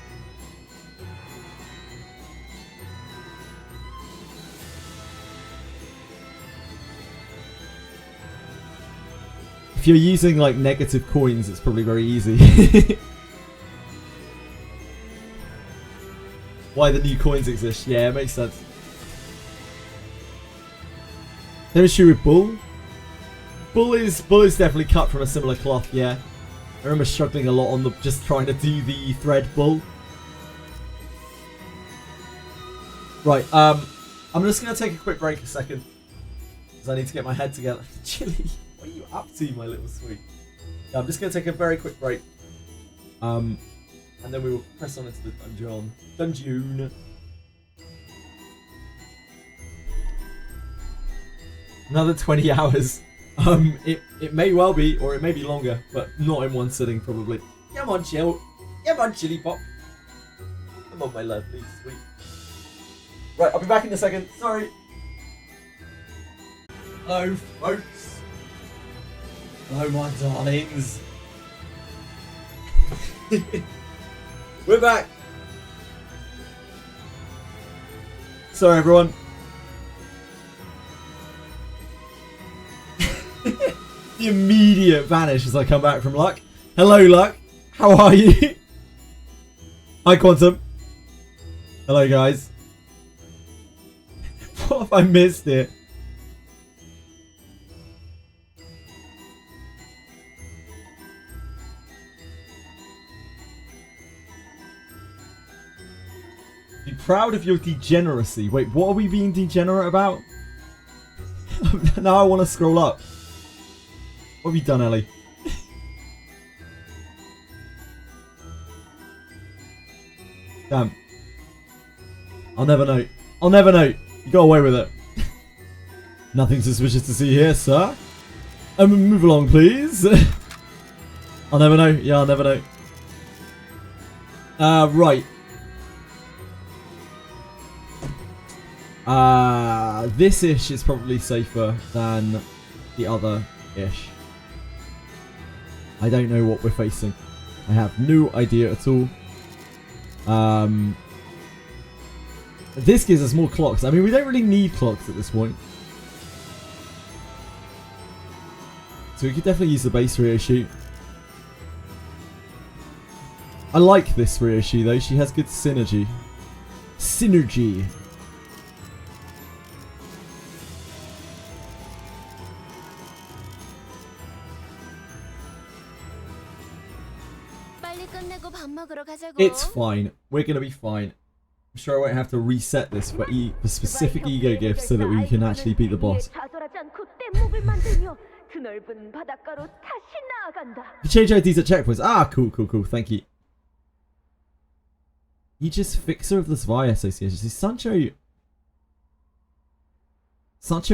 If you're using like negative coins, it's probably very easy. Why the new coins exist? Yeah, it makes sense. Chemistry with Bull. Bull is definitely cut from a similar cloth, yeah. I remember struggling a lot on just trying to do the thread Bull. Right, I'm just going to take a quick break a second. Because I need to get my head together. Chili, what are you up to, my little sweet? Yeah, I'm just going to take a very quick break. And then we will press on into the dungeon. Another 20 hours. It may well be, or it may be longer, but not in one sitting, probably. Come on, Chill. Come on, Chili Pop. Come on, my lovely, sweet. Right, I'll be back in a second. Sorry. Hello, folks. Hello, my darlings. We're back. Sorry, everyone. The immediate vanish as I come back from Luck. Hello, Luck. How are you? Hi, Quantum. Hello, guys. What have I missed here? Be proud of your degeneracy. Wait, what are we being degenerate about? Now I want to scroll up. What have you done, Ellie? Damn. I'll never know. I'll never know. You got away with it. Nothing suspicious to see here, sir. Move along, please. I'll never know. Yeah, I'll never know. Right. This ish is probably safer than the other ish. I don't know what we're facing. I have no idea at all. This gives us more clocks. I mean, we don't really need clocks at this point. So we could definitely use the base reissue. I like this reissue though. She has good synergy. Synergy. It's fine. We're going to be fine. I'm sure I won't have to reset this for specific ego gifts so that we can actually beat the boss. You change IDs at checkpoints. Ah, cool, cool, cool. Thank you. You just fixer of the Zwei Association. See, Sancho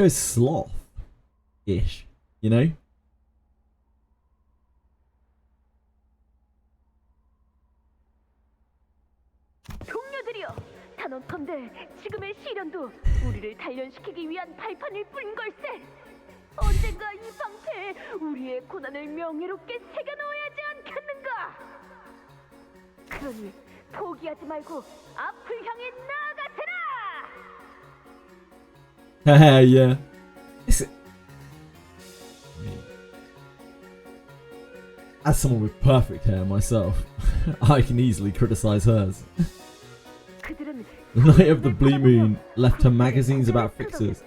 is sloth-ish, you know? 단언컨대 지금의 시련도 우리를 단련시키기 위한 발판일 뿐인 걸세. 언젠가 이 방패에 우리의 고난을 명예롭게 새겨넣어야 하지 않겠는가? 그러니 포기하지 말고 앞을 향해 나아가세라. Yeah. As someone with perfect hair myself, I can easily criticize hers. The night of the blue moon left her magazines about fixers.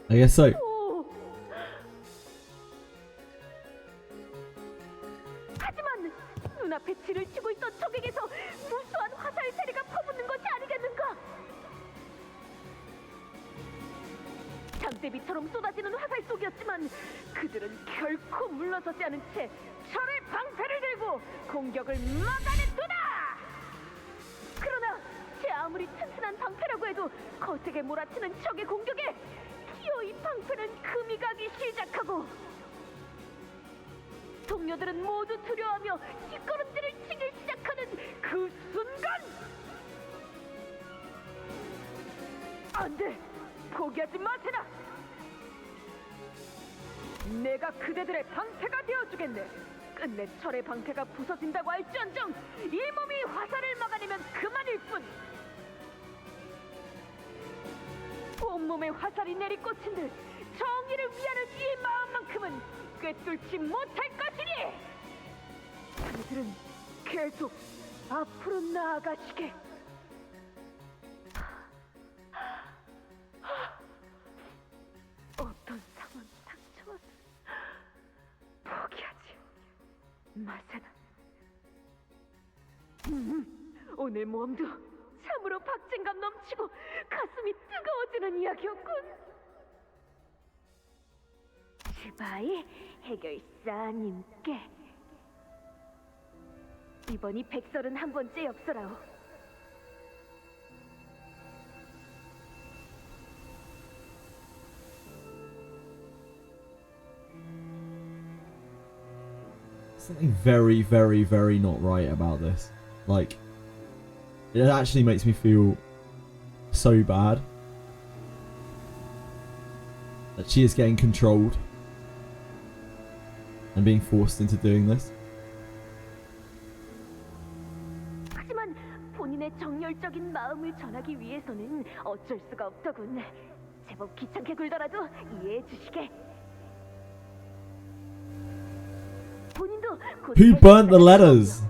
I guess so. 하지만 눈앞에 지를 치고 있던 적에게서 무수한 화살 세례가 퍼붓는 것이 아니겠는가? 장대비처럼 쏟아지는 화살 속이었지만 그들은 결코 물러서지 않은 채 철의 방패를 들고 공격을 막아냈도다. 그러나 제 아무리 튼튼한 방패라고 해도 거세게 몰아치는 적의 공격에 기어이 방패는 금이 가기 시작하고 동료들은 모두 두려워하며 뒷걸음질을 치기 시작하는 그 순간 안돼! 포기하지 마세라! 내가 그대들의 방패가 되어주겠네. 끝내 철의 방패가 부서진다고 할지언정 이 몸이 화살을 막아내면 그만일 뿐. 온몸에 화살이 내리꽂힌 듯 정의를 위하는 이 마음만큼은 꿰뚫지 못할 것이니 그들은 계속 앞으로 나아가시게. 어떤 상황 맛은. 오늘 모험도 참으로 박진감 넘치고 가슴이 뜨거워지는 이야기였군. 츠바이 해결사님께 이번이 131번째 엽서라오. Something very, very, very not right about this. Like, it actually makes me feel so bad that she is getting controlled and being forced into doing this. 하지만 본인의 정열적인 마음을 전하기 위해서는 어쩔 수가 없더군. 제법 귀찮게 굴더라도 이해해 주시게. 본인도 Who burnt the letters?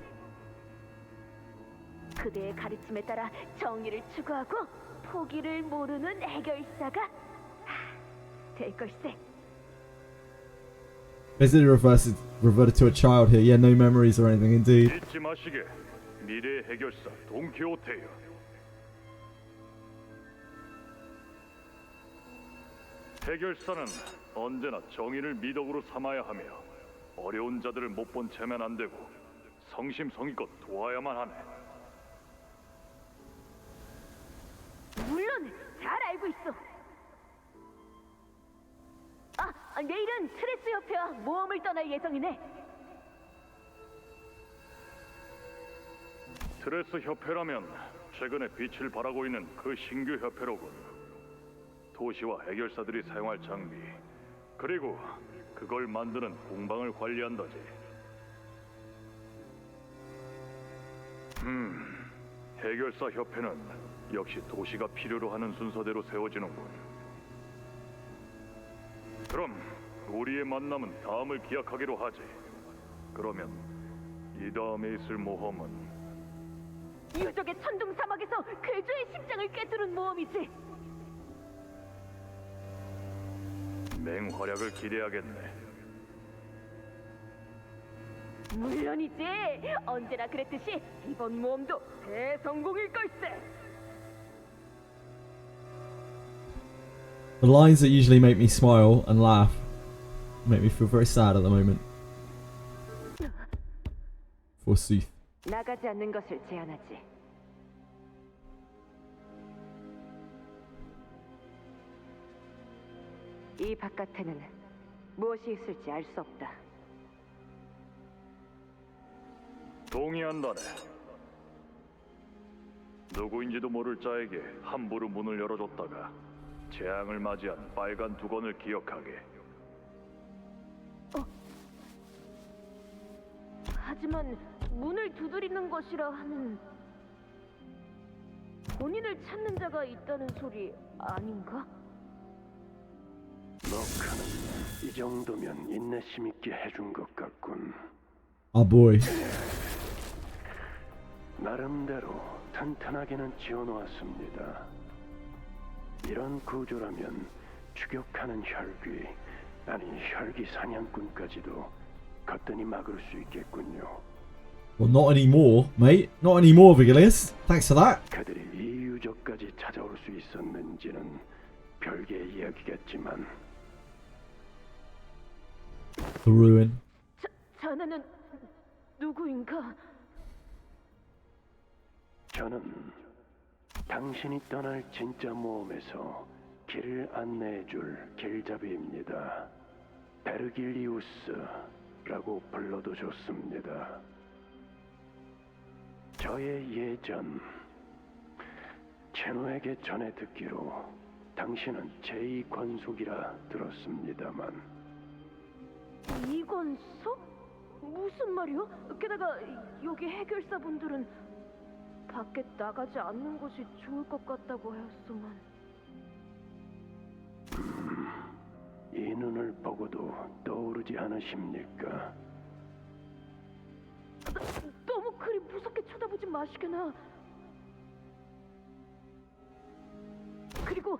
그대의 가르침에 따라 정의를 추구하고 포기를 모르는 해결사가 될 걸세. Basically reverted to a child here. Yeah, no memories or anything, indeed. 잊지 마시게. 미래의 해결사 돈키호테요. 해결사는 언제나 정의를 미덕으로 삼아야 하며 어려운 자들을 못 본 채면 안 되고 성심성의껏 도와야만 하네. 물론 잘 알고 있어. 내일은 트레스 협회와 모험을 떠날 예정이네. 트레스 협회라면 최근에 빛을 발하고 있는 그 신규 협회로군. 도시와 해결사들이 사용할 장비, 그리고 그걸 만드는 공방을 관리한다지. 해결사 협회는 역시 도시가 필요로 하는 순서대로 세워지는군. 그럼 우리의 만남은 다음을 기약하기로 하지. 그러면 이 다음에 있을 모험은 유족의 천둥 사막에서 괴조의 심장을 꿰뚫은 모험이지. 맹활약을 기대하겠네. 물론이지. 언제나 그랬듯이 이번 모험도 대성공일 걸세. The lines that usually make me smile and laugh make me feel very sad at the moment. Forsooth. 나가지 않는 것을 제안하지. 이 바깥에는 무엇이 있을지 알 수 없다. 동의한다네. 누구인지도 모를 자에게 함부로 문을 열어줬다가 재앙을 맞이한 빨간 두건을 기억하게. 하지만 문을 두드리는 것이라 하면 본인을 찾는 자가 있다는 소리 아닌가? 너카는 이 정도면 인내심 있게 해준 것 같군. Oh boy. 나름대로 튼튼하게는 지어놓았습니다. 이런 구조라면 추격하는 혈귀, 아니 혈기 사냥꾼까지도 거뜬히 막을 수 있겠군요. Well, not anymore, mate. Not anymore, Vigilius. Thanks for that. 그들이 이 유적까지 찾아올 수 있었는지는 별개의 이야기겠지만 The ruin. 자네는 누구인가? 저는 당신이 떠날 진짜 모험에서 길을 안내해줄 길잡이입니다. 베르길리우스라고 불러도 좋습니다. 저의 예전 제노에게 전해 듣기로 당신은 제2권속이라 들었습니다만. 이권속? 무슨 말이요? 게다가 여기 해결사분들은 밖에 나가지 않는 것이 좋을 것 같다고 하였소만. 이 눈을 보고도 떠오르지 않으십니까? 너무 그리 무섭게 쳐다보지 마시게나. 그리고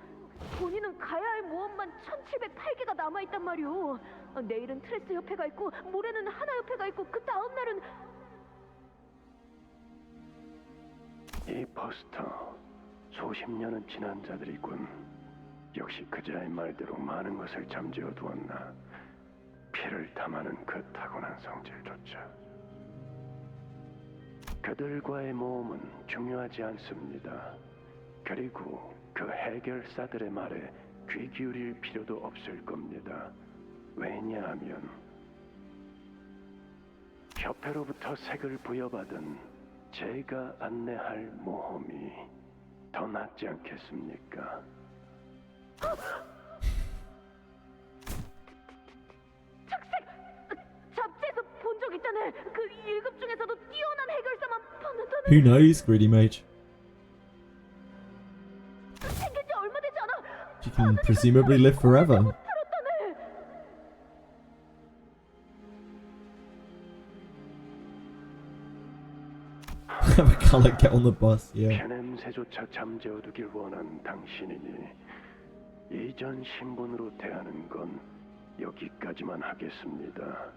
본인은 가야 할 모험만 1708개가 남아있단 말이오. 내일은 트레스 협회가 있고 모레는 하나 협회가 있고 그 다음 날은 이 포스터 수십 년은 지난 자들이군. 역시 그자의 말대로 많은 것을 잠재워 두었나. 피를 탐하는 그 타고난 성질조차. 그들과의 모험은 중요하지 않습니다. 그리고 그 해결사들의 말에 귀 기울일 필요도 없을 겁니다. 왜냐하면 협회로부터 색을 부여받은 제가 안내할 모험이 더 낫지 않겠습니까? 잡지에서 본 적 있다네. 그 1급 중에서도 뛰어난 해결사만 받는다네. Who knows, Greedy Mage? 생긴 지 얼마 되지 않아. She can presumably live forever. Have a colour, get on the bus, yeah. 냄새조차 잠재워두길 원한 당신이니 이전 신분으로 대하는 건 여기까지만 하겠습니다.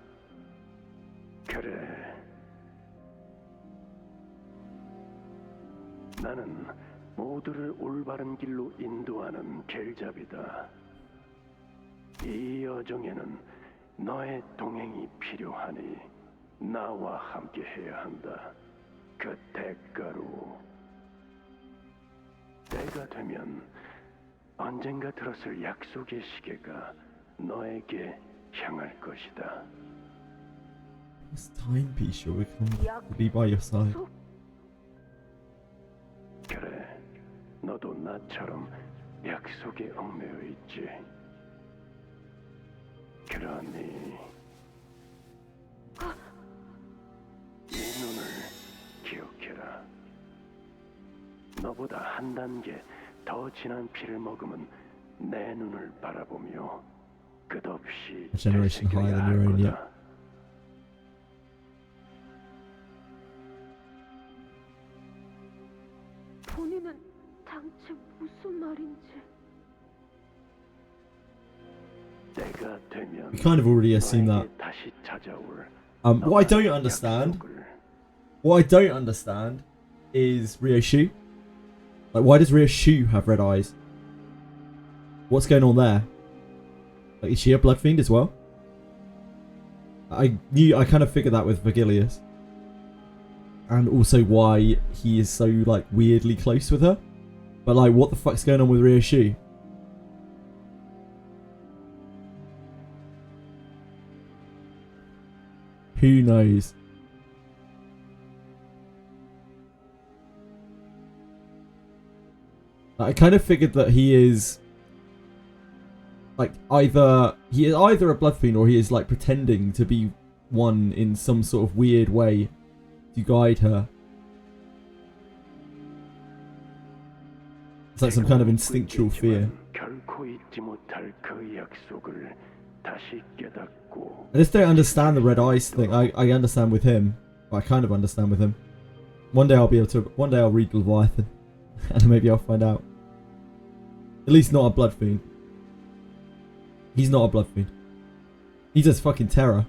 그래. 나는 모두를 올바른 길로 인도하는 길잡이다. 이 여정에는 너의 동행이 필요하니 나와 함께 해야 한다. 그 대가로 때가 되면 언젠가 들었을 약속의 시계가 너에게 향할 것이다. This timepiece will be by your side. 그래, 너도 나처럼 약속에 얽매여 있지. 그러니 이 눈을 기억해라. 너보다 한 단계 더 진한 피를 먹으면 내 눈을 바라보며 끝없이 A generation higher than your own, yeah. 본인은 당최 무슨 말인지. 때가 되면 We kind of already assume that. 다시 찾아올 What I don't understand is Ryoshu. Like, why does Ryoshu have red eyes? What's going on there? Like, is she a blood fiend as well? I kind of figured that with Vergilius. And also why he is so, like, weirdly close with her. But, like, what the fuck's going on with Ryoshu? Who knows? I kind of figured that he is like either a blood fiend or he is like pretending to be one in some sort of weird way to guide her. It's like some kind of instinctual fear. I just don't understand the red eyes thing. I understand with him, but I kind of understand with him. One day I'll read Leviathan, and maybe I'll find out. At least not a blood fiend. He's not a blood fiend. He's just fucking terror.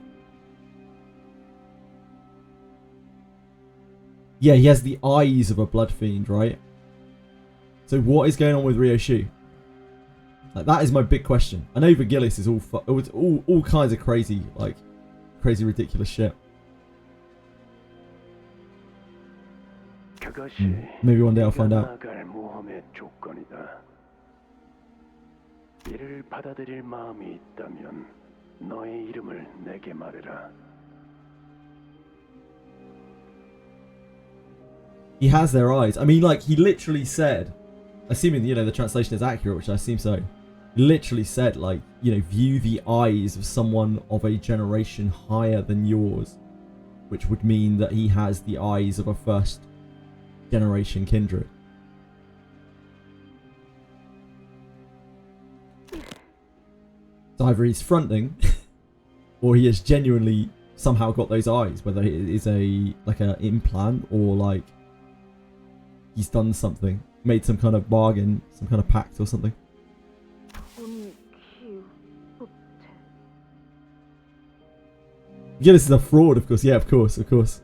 Yeah, he has the eyes of a blood fiend, right? So what is going on with Ryoshu? Like, that is my big question. I know Vergilius is all kinds of crazy, like, crazy ridiculous shit. Maybe one day I'll find out. 이를 받아들일 마음이 있다면 너의 이름을 내게 말해라. He has their eyes. I mean, like, he literally said, assuming, you know, the translation is accurate, which I assume so, he literally said, like, you know, view the eyes of someone of a generation higher than yours, which would mean that he has the eyes of a first generation kindred. So either he's fronting, or he has genuinely somehow got those eyes, whether it is like an implant, or like he's done something, made some kind of bargain, some kind of pact or something. Yeah, this is a fraud, of course. Yeah, of course, of course.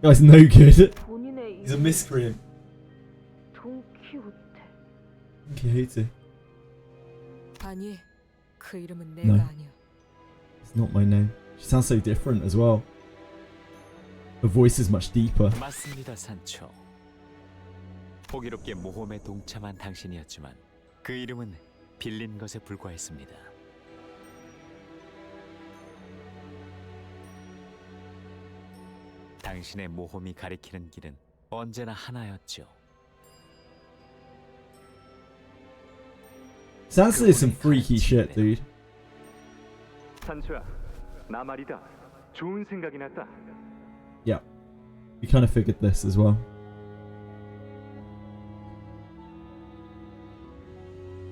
Guy's no good. 본인의 He's a miscreant. 돈키호테. Quixote. 아니, 그 이름은 No. 내가 아니야. It's not my name. She sounds so different as well. Her voice is much deeper. 맞습니다, 산초. 호기롭게 모험에 동참한 당신이었지만 그 이름은 빌린 것에 불과했습니다. 당신의 모험이 가리키는 길은 언제나 하나였죠. Sansa is some freaky shit, dude. 산초야, 나 말이다. 좋은 생각이 났다. Yeah. We kind of figured this as well.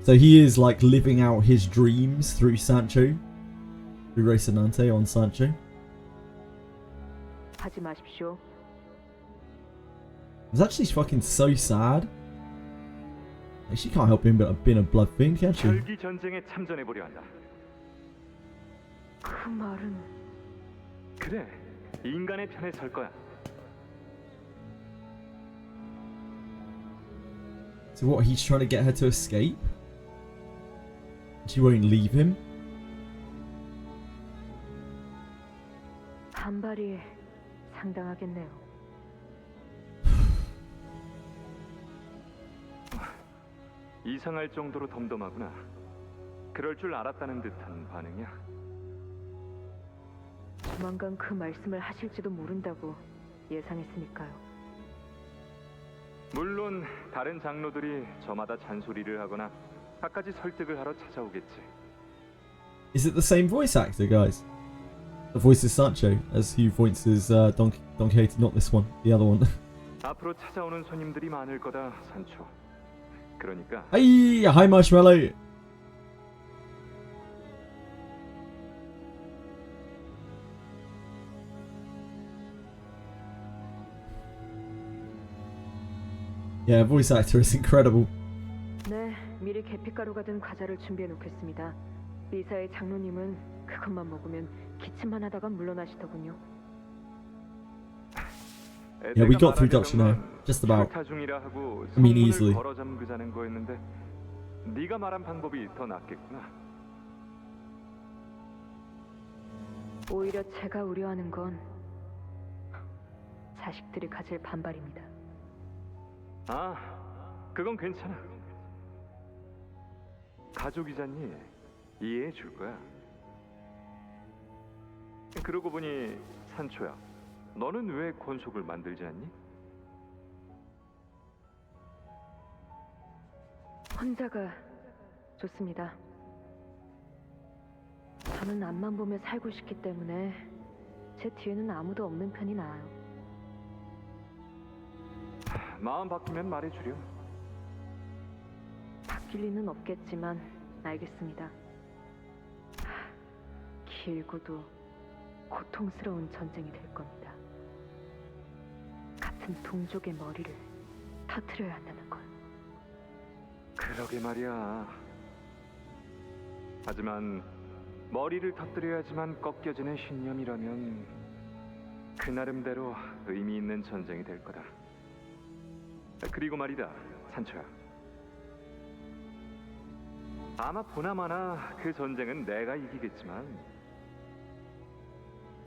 So he is like living out his dreams through Sancho. Through Rocinante on Sancho. 하지 마십시오. It's actually fucking so sad. Like, she can't help him but being a blood fiend, can she? 결기 전쟁에 참전해 보려 한다. 그 말은 그래, 인간의 편에 설 거야. So what, he's trying to get her to escape? She won't leave him? 반발이 상당하겠네요. 이상할 정도로 덤덤하구나. 그럴 줄 알았다는 듯한 반응이야. 조만간 그 말씀을 하실지도 모른다고 예상했으니까요. 물론 다른 장로들이 저마다 잔소리를 하거나 갖가지 설득을 하러 찾아오겠지. Is it the same voice actor, guys? The voice is Sancho, as who voices Don Quixote, not this one, the other one. 앞으로 찾아오는 손님들이 많을 거다, 산초. 그러니까 Hey, hi Marshmallow. Yeah, voice actor is incredible. 네, 미리 계피가루가 든 과자를 준비해 놓겠습니다. 리사의 장로님은 그것만 먹으면 기침만 하다가 물러나시더군요. Yeah, we got through Doctor No, just about. I mean, easily. 걸어 잠그자는 거였는데 네가 말한 방법이 더 낫겠구나. 오히려 제가 우려하는 건 자식들이 가질 반발입니다. 아, 그건 괜찮아. 가족이잖니, 이해해 줄 거야. 그러고 보니 산초야, 너는 왜 권속을 만들지 않니? 혼자가 좋습니다. 저는 앞만 보며 살고 싶기 때문에 제 뒤에는 아무도 없는 편이 나아요. 마음 바뀌면 말해주렴. 바뀔 리는 없겠지만 알겠습니다. 길고도 고통스러운 전쟁이 될 겁니다. 같은 동족의 머리를 터뜨려야 한다는 건. 그러게 말이야. 하지만 머리를 터뜨려야지만 꺾여지는 신념이라면 그 나름대로 의미 있는 전쟁이 될 거다. 그리고 말이다, 산초야. 아마 보나마나 그 전쟁은 내가 이기겠지만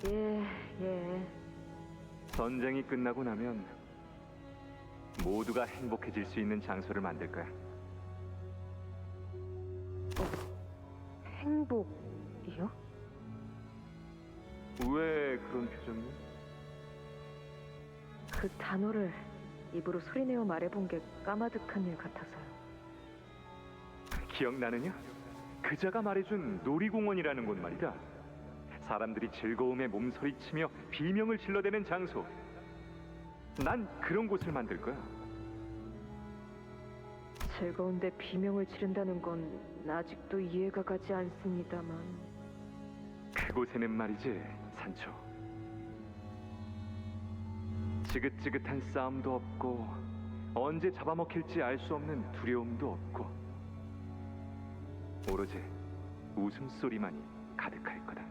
예. 전쟁이 끝나고 나면 모두가 행복해질 수 있는 장소를 만들 거야. 행복이요? 왜 그런 표정이? 그 단어를 입으로 소리내어 말해본 게 까마득한 일 같아서요. 기억나느냐? 그자가 말해준 놀이공원이라는 곳 말이다. 사람들이 즐거움에 몸소리치며 비명을 질러대는 장소. 난 그런 곳을 만들 거야. 즐거운데 비명을 지른다는 건 아직도 이해가 가지 않습니다만. 그곳에는 말이지, 산초. 지긋지긋한 싸움도 없고 언제 잡아먹힐지 알 수 없는 두려움도 없고 오로지 웃음소리만이 가득할 거다.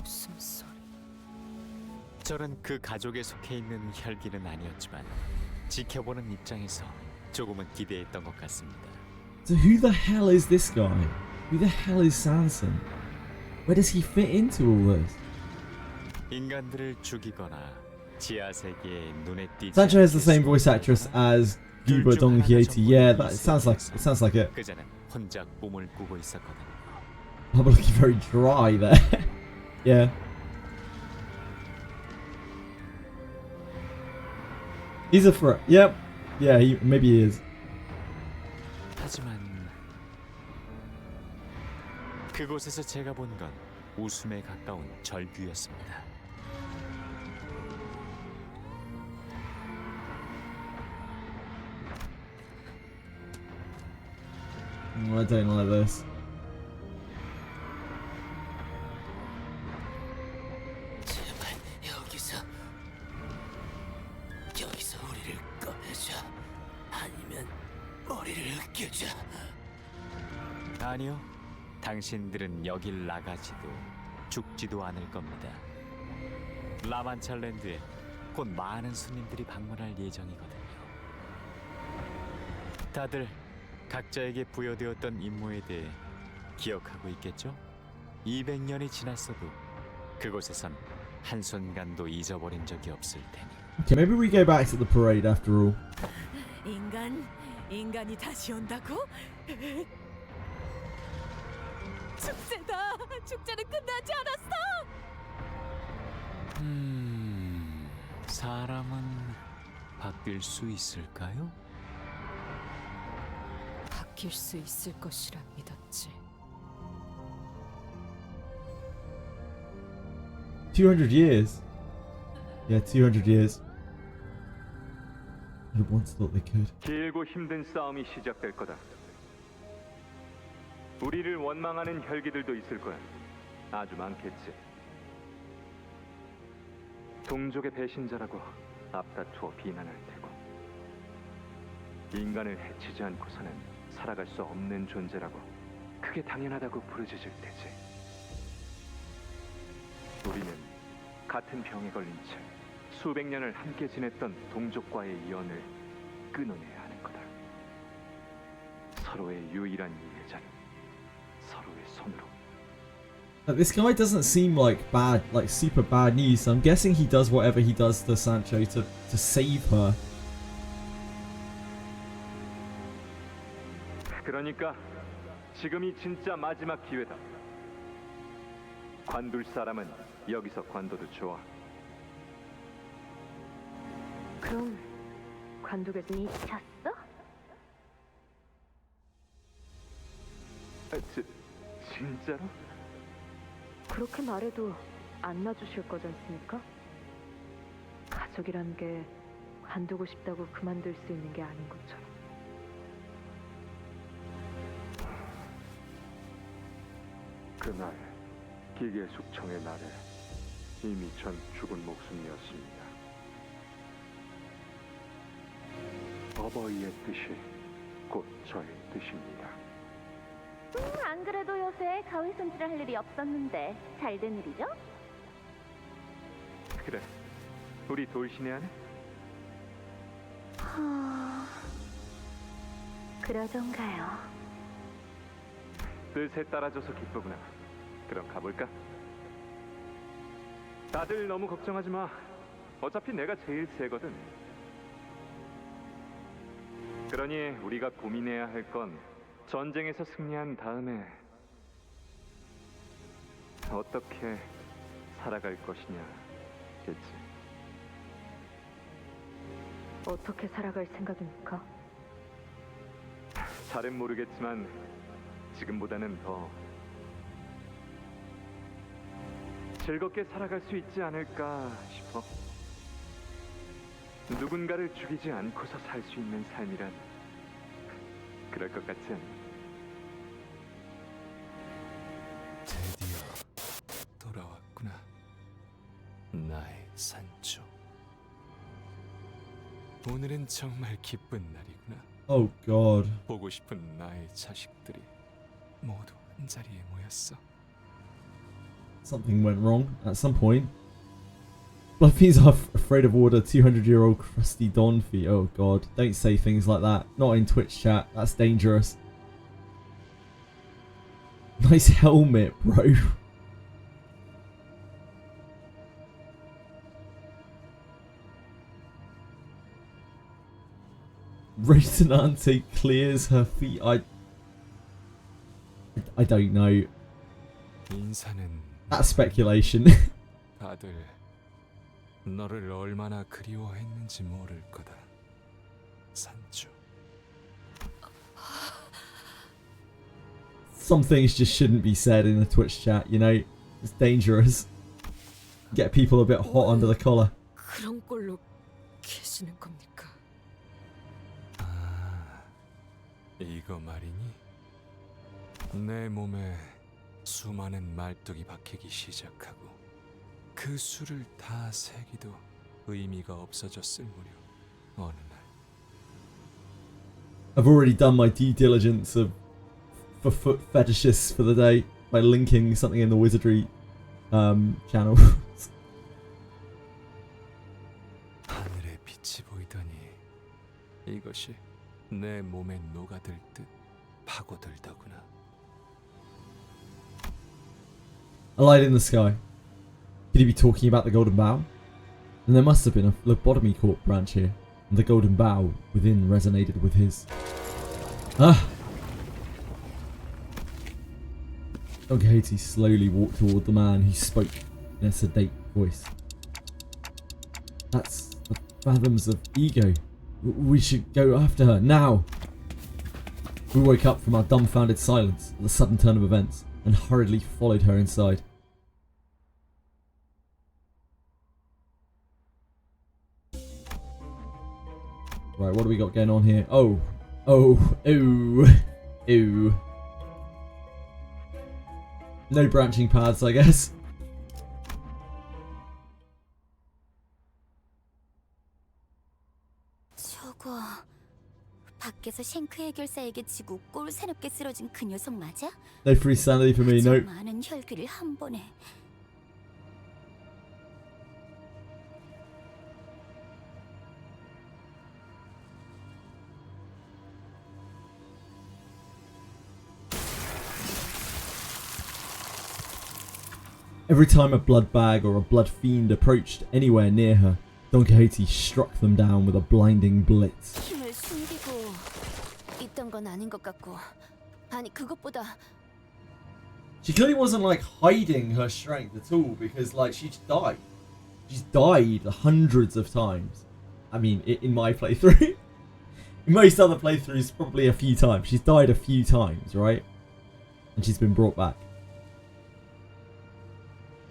웃음소리. 저는 그 가족에 속해 있는 혈기는 아니었지만 지켜보는 입장에서 조금은 기대했던 것 같습니다. So who the hell is this guy? Who the hell is Sanson? Where does he fit into all this? 인간들을 죽이거나 지하 세계에 눈에 띄지 Sancho has the 않게 same voice actress as Yuba 둘중 하나 Donghieti. Yeah, 정도는 that sounds like it. 그자는 혼자 꿈을 꾸고 있었거든요. I'm looking very dry there. Yeah. He's a threat. Yep. Yeah, maybe he is. 하지만 그곳에서 제가 본 건 웃음에 가까운 절규였습니다. I don't like this. 제발 여기서 우리를 꺼내줘. 아니면 머리를 으깨줘. 아니요, 당신들은 여길 나가지도 죽지도 않을 겁니다. 라만찰랜드에 곧 많은 손님들이 방문할 예정이거든요. 다들 각자에게 부여되었던 임무에 대해 기억하고 있겠죠? 200년이 지났어도 그곳에선 한순간도 잊어버린 적이 없을 테니. Okay, maybe we go back to the parade after all. 인간이 다시 온다고? 축제다. 축제는 끝나지 않았어. 사람은 바뀔 수 있을까요? 바뀔 수 있을 것이라 믿었지. 200 years. Yeah, 200 years. Who once thought they could? 길고 힘든 싸움이 시작될 거다. 우리를 원망하는 혈기들도 있을 거야. 아주 많겠지. 동족의 배신자라고 앞다투어 비난할 테고, 인간을 해치지 않고서는 살아갈 수 없는 존재라고 그게 당연하다고 부르짖을 테지. 우리는 같은 병에 걸린 채 수백 년을 함께 지냈던 동족과의 연을 끊어내야 하는 거다. 서로의 유일한 이해자는 서로의 손으로. This guy doesn't seem like bad, like super bad news. So I'm guessing he does whatever he does to Sancho to save her. 그러니까 지금이 진짜 마지막 기회다. 관둘 사람은 여기서 관둬도 좋아. 그럼 관두겠어? 미쳤어? 진짜로? 그렇게 말해도 안 놔주실 거지 않습니까? 가족이란 게 관두고 싶다고 그만둘 수 있는 게 아닌 것처럼. 그날 기계 숙청의 날에 이미 전 죽은 목숨이었습니다. 어버이의 뜻이 곧 저의 뜻입니다. 안 그래도 요새 가위 손질을 할 일이 없었는데 잘 된 일이죠? 그래, 우리 돌신의 하네? 그러던가요. 뜻에 따라줘서 기쁘구나. 그럼 가볼까? 다들 너무 걱정하지 마. 어차피 내가 제일 세거든. 그러니 우리가 고민해야 할 건 전쟁에서 승리한 다음에 어떻게 살아갈 것이냐겠지. 어떻게 살아갈 생각입니까? 잘은 모르겠지만 지금보다는 더 즐겁게 살아갈 수 있지 않을까 싶어. 누군가를 죽이지 않고서 살 수 있는 삶이란 그럴 것 같지 않니? 드디어 돌아왔구나. 나의 산초. 오늘은 정말 기쁜 날이구나. Oh God. 보고 싶은 나의 자식들이 모두 한자리에 모였어. something went wrong at some point. Bloodfiends are afraid of order 200-year-old crusty Don feet. Oh god, don't say things like that. Not in Twitch chat. That's dangerous. Nice helmet, bro. Rocinante clears her feet. I don't know. 인사는 That's speculation. 다들 너를 얼마나 그리워했는지 모를 거다. 산주. Some things just shouldn't be said in a Twitch chat, you know? It's dangerous. Get people a bit hot under the collar. 그런 꼴로 계시는 겁니까? 아, 이거 말이니? 내 몸에 수많은 말뚝이 박히기 시작하고 그 수를 다 세기도 의미가 없어졌을 무렵 어느 날 I've already done my due diligence for foot fetishists for the day by linking something in the Wizardry channel. 하늘에 빛이 보이더니 이것이 내 몸에 녹아들 듯 파고들더구나. A light in the sky. Could he be talking about the Golden Bough? Then there must have been a lobotomy court branch here, and the Golden Bough within resonated with his. Ah! Don Quixote slowly walked toward the man who spoke in a sedate voice. That's the fathoms of ego. We should go after her, now! We woke up from our dumbfounded silence at the sudden turn of events and hurriedly followed her inside. Right, what do we got going on here? Oh. No branching paths, I guess. 저거 밖에서 쉔크 해결사에게 지고 꼴 새롭게 쓰러진 그 녀석 맞아? No free sanity for me, nope. 많은 혈기를 한 번에. Every time a blood bag or a blood fiend approached anywhere near her, Don Quixote struck them down with a blinding blitz. 힘을 숨기고 있던 건 아닌 것 같고, 아니 그것보다. She clearly wasn't like hiding her strength at all because like she's died. She's died hundreds of times. I mean, in my playthrough. In most other playthroughs, probably a few times. She's died a few times, right? And she's been brought back.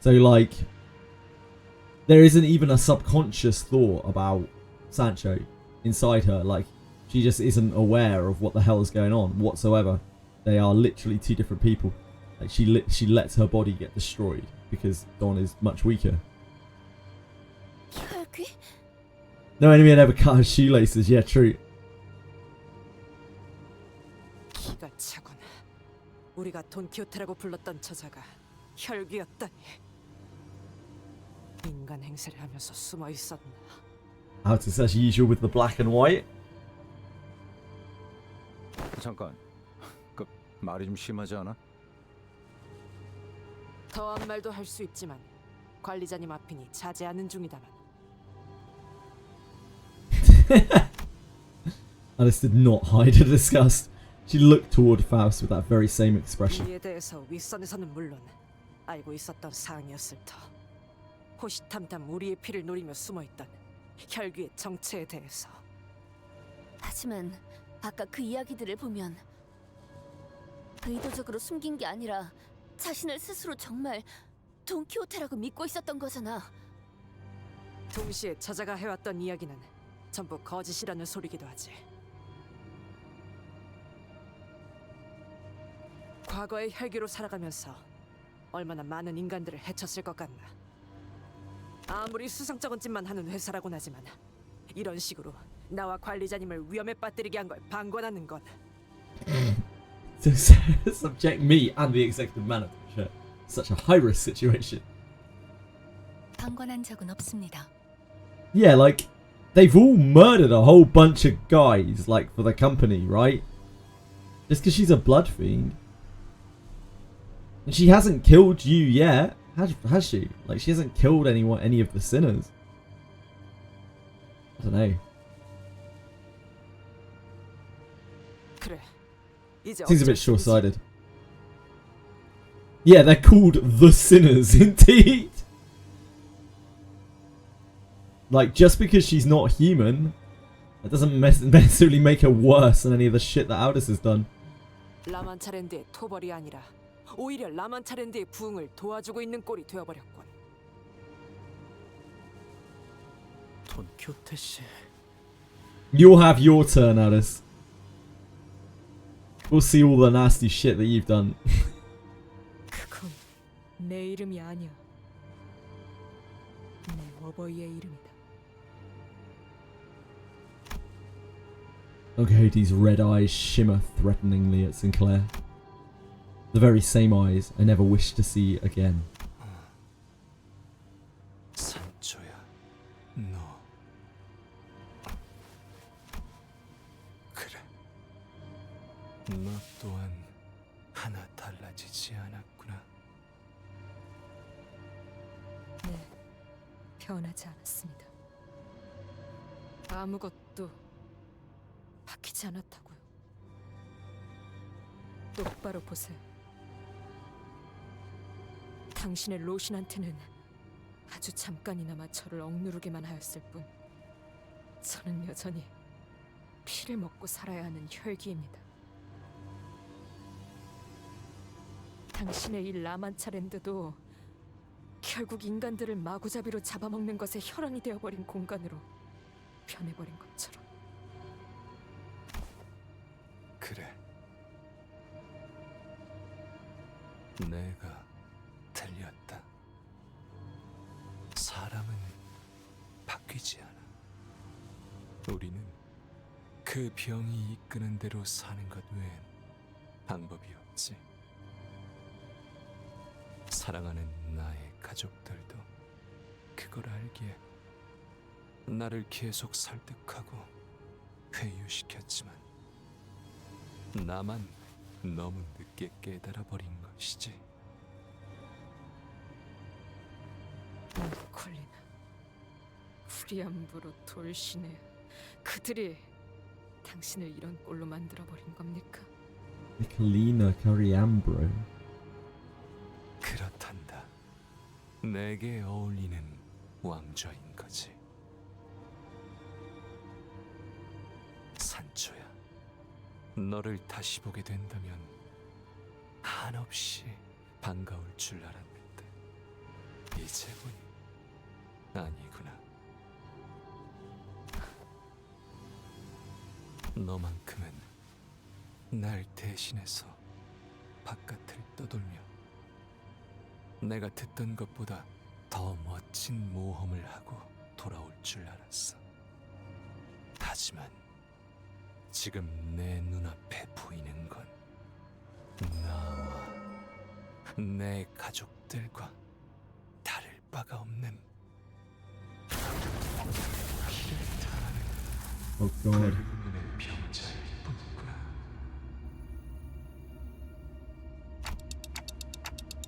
So like, there isn't even a subconscious thought about Sancho inside her. Like, she just isn't aware of what the hell is going on whatsoever. They are literally two different people. Like she lets her body get destroyed because Don is much weaker. No enemy had ever cut her shoelaces. Yeah, true. 기가 차구나. 우리가 돈키호테라고 불렀던 저자가 혈귀였다니. 인간 행세를 하면서 숨어 있었나. Out as usual with the black and white. 잠깐, 그 말이 좀 심하지 않아? 더한 말도 할 수 있지만 관리자님 앞이니 자제하는 중이다만. Alice did not hide her disgust. She looked toward Faust with that very same expression. 이에 대해서 윗선에서는 물론 알고 있었던 사항이었을 터. 호시탐탐 우리의 피를 노리며 숨어있던 혈귀의 정체에 대해서. 하지만 아까 그 이야기들을 보면 의도적으로 숨긴 게 아니라 자신을 스스로 정말 돈키호테라고 믿고 있었던 거잖아. 동시에 저자가 해왔던 이야기는 전부 거짓이라는 소리기도 하지. 과거의 혈기로 살아가면서 얼마나 많은 인간들을 해쳤을 것 같나. 아무리 수상쩍은 짓만 하는 회사라곤 하지만 이런 식으로 나와 관리자님을 위험에 빠뜨리게 한 걸 방관하는 건. To subject me and the executive manager such a high risk situation. 방관한 적은 없습니다. Yeah, like they've all murdered a whole bunch of guys, like for the company, right? Just because she's a blood fiend, and she hasn't killed you yet, has she? Like she hasn't killed any of the sinners. I don't know. 그래. 이제 Seems a bit 어쩔 수 없지. short-sighted. Yeah, they're called the sinners, indeed. Like, just because she's not human, that doesn't necessarily make her worse than any of the shit that Aldous has done. 라만차랜드의 토벌이 아니라 오히려 라만차랜드의 부흥을 도와주고 있는 꼴이 되어버렸군. 돈키호테 씨. You'll have your turn, Aldous. We'll see all the nasty shit that you've done. 그건 내 이름이 아니야. 내 어버이의 이름이다. Cody's red eyes shimmer threateningly at Sinclair. The very same eyes I never wish to see again. 산초야, 너 그래. 너 또한 하나 달라지지 않았구나. 네, 변하지 않았습니다. 아무것도 바뀌지 않았다고요. 똑바로 보세요. 당신의 로신한테는 아주 잠깐이나마 저를 억누르기만 하였을 뿐 저는 여전히 피를 먹고 살아야 하는 혈기입니다. 당신의 이 라만차랜드도 결국 인간들을 마구잡이로 잡아먹는 것에 혈안이 되어버린 공간으로 변해버린 것처럼. 그래. 내가 틀렸다. 사람은 바뀌지 않아. 우리는 그 병이 이끄는 대로 사는 것 외엔 방법이 없지. 사랑하는 나의 가족들도 그걸 알기에 나를 계속 설득하고 회유시켰지만 나만 너무 늦게 깨달아버린 것이지. 콜린, 프리암브로 돌시네, 그들이 당신을 이런 꼴로 만들어버린 겁니까? Nicolina Cariambro. 그렇단다. 내게 어울리는 왕좌인 거지. 산초야, 너를 다시 보게 된다면 한없이 반가울 줄 알았는데 이제 보니 아니구나. 너만큼은 날 대신해서 바깥을 떠돌며 내가 듣던 것보다 더 멋진 모험을 하고 돌아올 줄 알았어. 하지만 지금 내 눈앞에 보이는 건 나와 내 가족들과 다를 바가 없는 피를 타는 Oh god. 병자일 뿐이구나.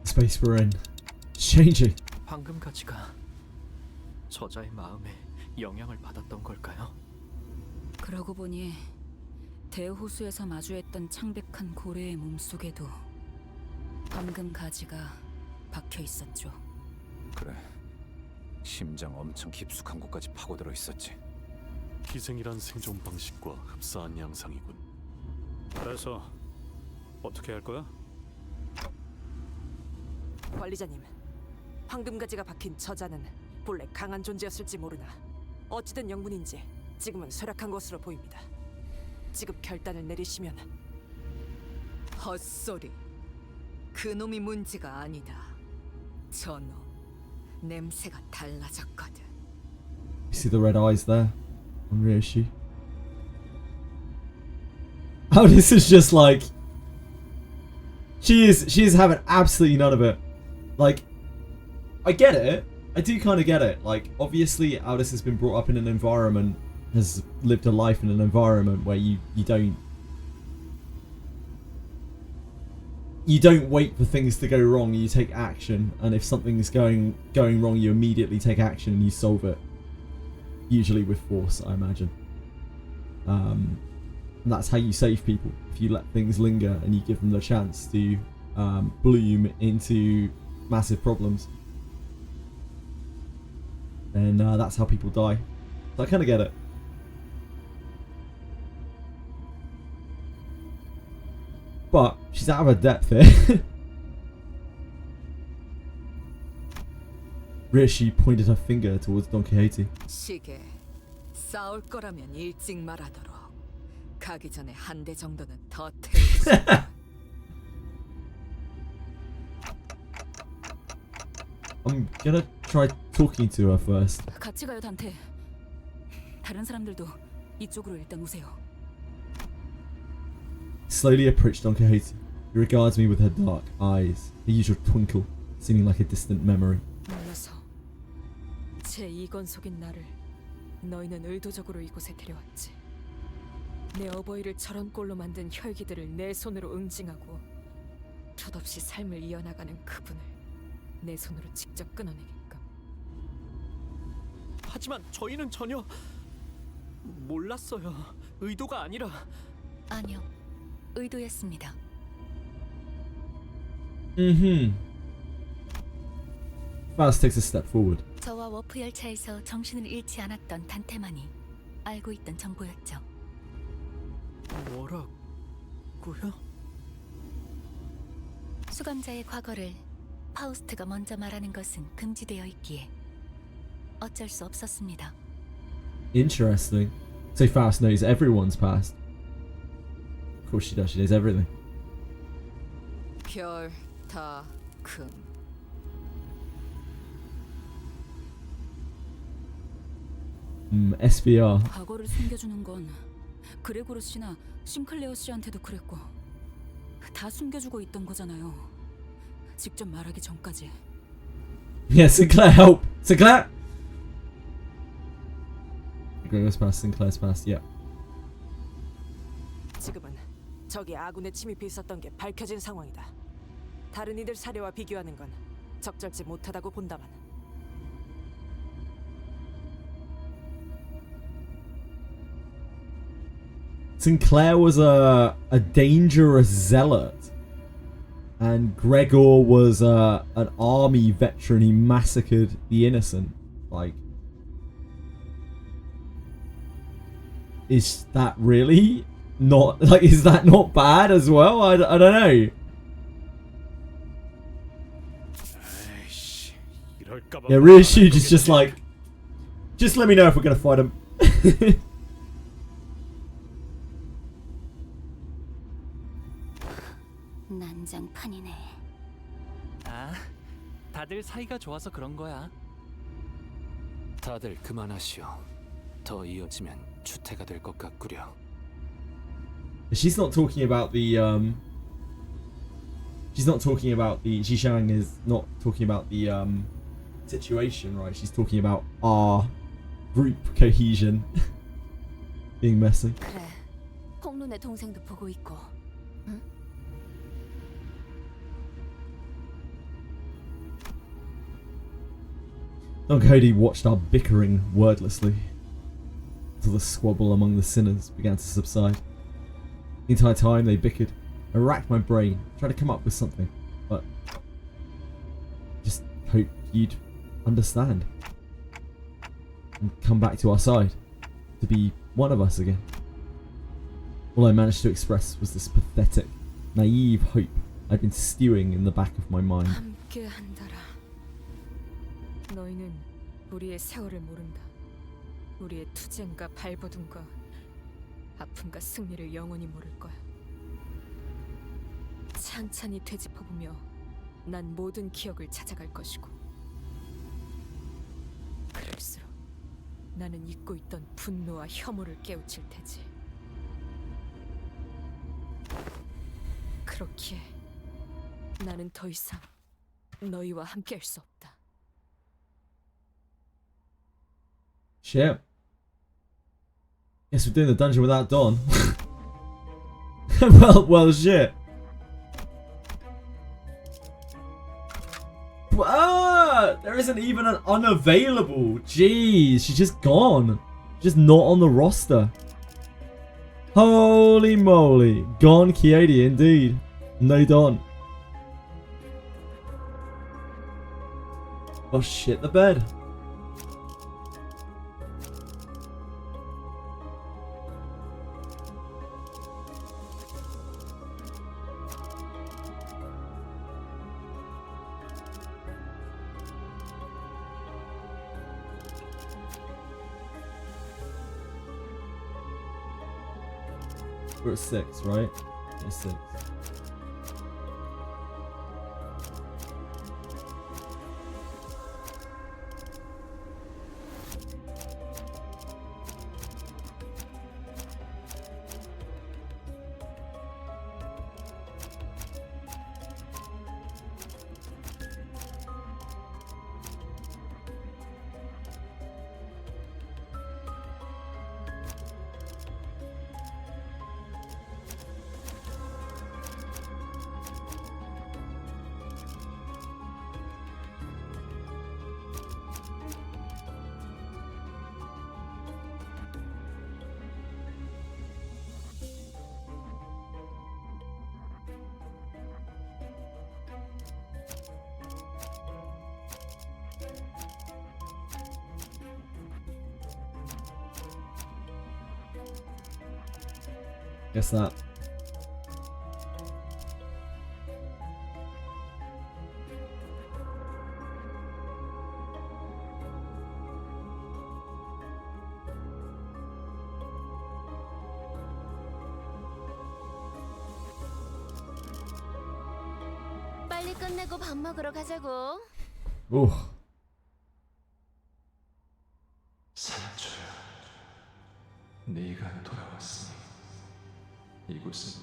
Space we're in. Changing. 황금 가지가 저자의 마음에 영향을 받았던 걸까요? 그러고 보니 대호수에서 마주했던 창백한 고래의 몸속에도 황금 가지가 박혀 있었죠. 그래. 심장 엄청 깊숙한 곳까지 파고들어 있었지. 기생이란 생존 방식과 흡사한 양상이군. 그래서 어떻게 할 거야? 관리자님, 황금 가지가 박힌 저자는 본래 강한 존재였을지 모르나 어찌된 영문인지 지금은 쇠락한 것으로 보입니다. 지금 결단을 내리시면. 헛소리. 그놈이 문제가 아니다. 저놈 냄새가 달라졌거든. You see the red eyes there on Ryoshi? Oh, this is just like she is having absolutely none of it. Like, I get it. I do kind of get it. Like, obviously, Aldous has been brought up in an environment, has lived a life in an environment where you don't wait for things to go wrong. You take action, and if something's going wrong, you immediately take action and you solve it. Usually with force, I imagine. And that's how you save people. If you let things linger and you give them the chance to bloom into massive problems, then that's how people die. So I kind of get it. But she's out of her depth here. Rishi pointed her finger towards Don Quixote. 시계, 싸울 거라면 일찍 말하도록. 가기 전에 한 대 정도는 더 태우고 싶다. I'm gonna try talking to her first. 같이 가요, 단테. 다른 사람들도 이쪽으로 일단 오세요. Slowly approached Don Quixote. He regards me with her dark eyes, the usual twinkle, seeming like a distant memory. 몰라서 제 이건속인 나를 너희는 의도적으로 이곳에 데려왔지. 내 어버이를 저런 꼴로 만든 혈기들을 내 손으로 응징하고 덧없이 삶을 이어나가는 그분을 내 손으로 직접 끊어내게끔. 하지만 저희는 전혀 몰랐어요. 의도가 아니라. 아니요, 의도했습니다. Faust takes a step forward. 저와 워프 열차에서 정신을 잃지 않았던 단테만이 알고 있던 정보였죠. 뭐라고요? 수감자의 과거를 파우스트가 먼저 말하는 것은 금지되어 있기에 어쩔 수 없었습니다. Interesting. So Faust knows everyone's past. Of course she does. She knows everything. 별, 다, 금. SBR. 과거를 숨겨주는 건 그레고르 씨나 싱클레어 씨한테도 그랬고 다 숨겨주고 있던 거잖아요. 직접 말하기 전까지. Yeah, Sinclair, help! Sinclair! Gregor's past, Sinclair's past, yeah. 지금은 적이 아군에 침입해 있었던 게 밝혀진 상황이다. 다른 이들 사례와 비교하는 건 적절치 못하다고 본다만. Sinclair was a dangerous zealot, and Gregor was an army veteran. He massacred the innocent. Like, is that really not like? Is that not bad as well? I don't know. Yeah, Ryushu is just like, just let me know if we're gonna fight him. 난장판이네. 아, 다들 사이가 좋아서 그런 거야. 다들 그만하시오. 더 이어지면 추태가 될 것 같구려. She's not talking about the she's not talking about the Zhishang is not talking about the situation, right? She's talking about our group cohesion being messy. 그래, 홍룬의 동생도 보고 있고. 응? Don Quixote watched our bickering wordlessly until the squabble among the sinners began to subside. The entire time they bickered, I racked my brain, tried to come up with something, but just hoped you'd understand and come back to our side, to be one of us again. All I managed to express was this pathetic, naive hope I'd been stewing in the back of my mind. 함께한다라. 너희는 우리의 세월을 모른다. 우리의 투쟁과 발버둥과 아픔과 승리를 영원히 모를 거야. 찬찬히 되짚어보며 난 모든 기억을 찾아갈 것이고, 그럴수록 나는 잊고 있던 분노와 혐오를 깨우칠 테지. 그렇기에 나는 더 이상 너희와 함께할 수 없다. Shit. Guess we're doing the dungeon without Dawn. well, shit. Ah, there isn't even an unavailable. Jeez, she's just gone. Just not on the roster. Holy moly. Gone Kiadi indeed. No Dawn. Oh shit, the bed. We're at 6, right? Yeah, 6. Guess that. 빨리 끝내고 밥 먹으러 가자고. Ooh. 산초야, 네가 돌아왔으니 이곳은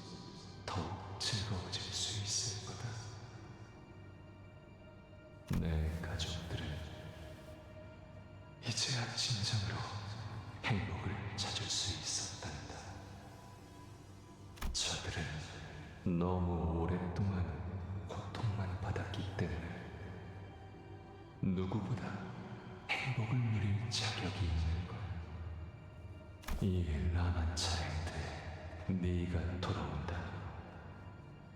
더욱 즐거워질 수 있을 거다. 내 가족들은 이제야 진정으로 행복을 찾을 수 있었단다. 저들은 너무 오랫동안 고통만 받았기 때문에 누구보다 행복을 누릴 자격이 있는 것. 이 라만 차례인데 네가 돌아온다.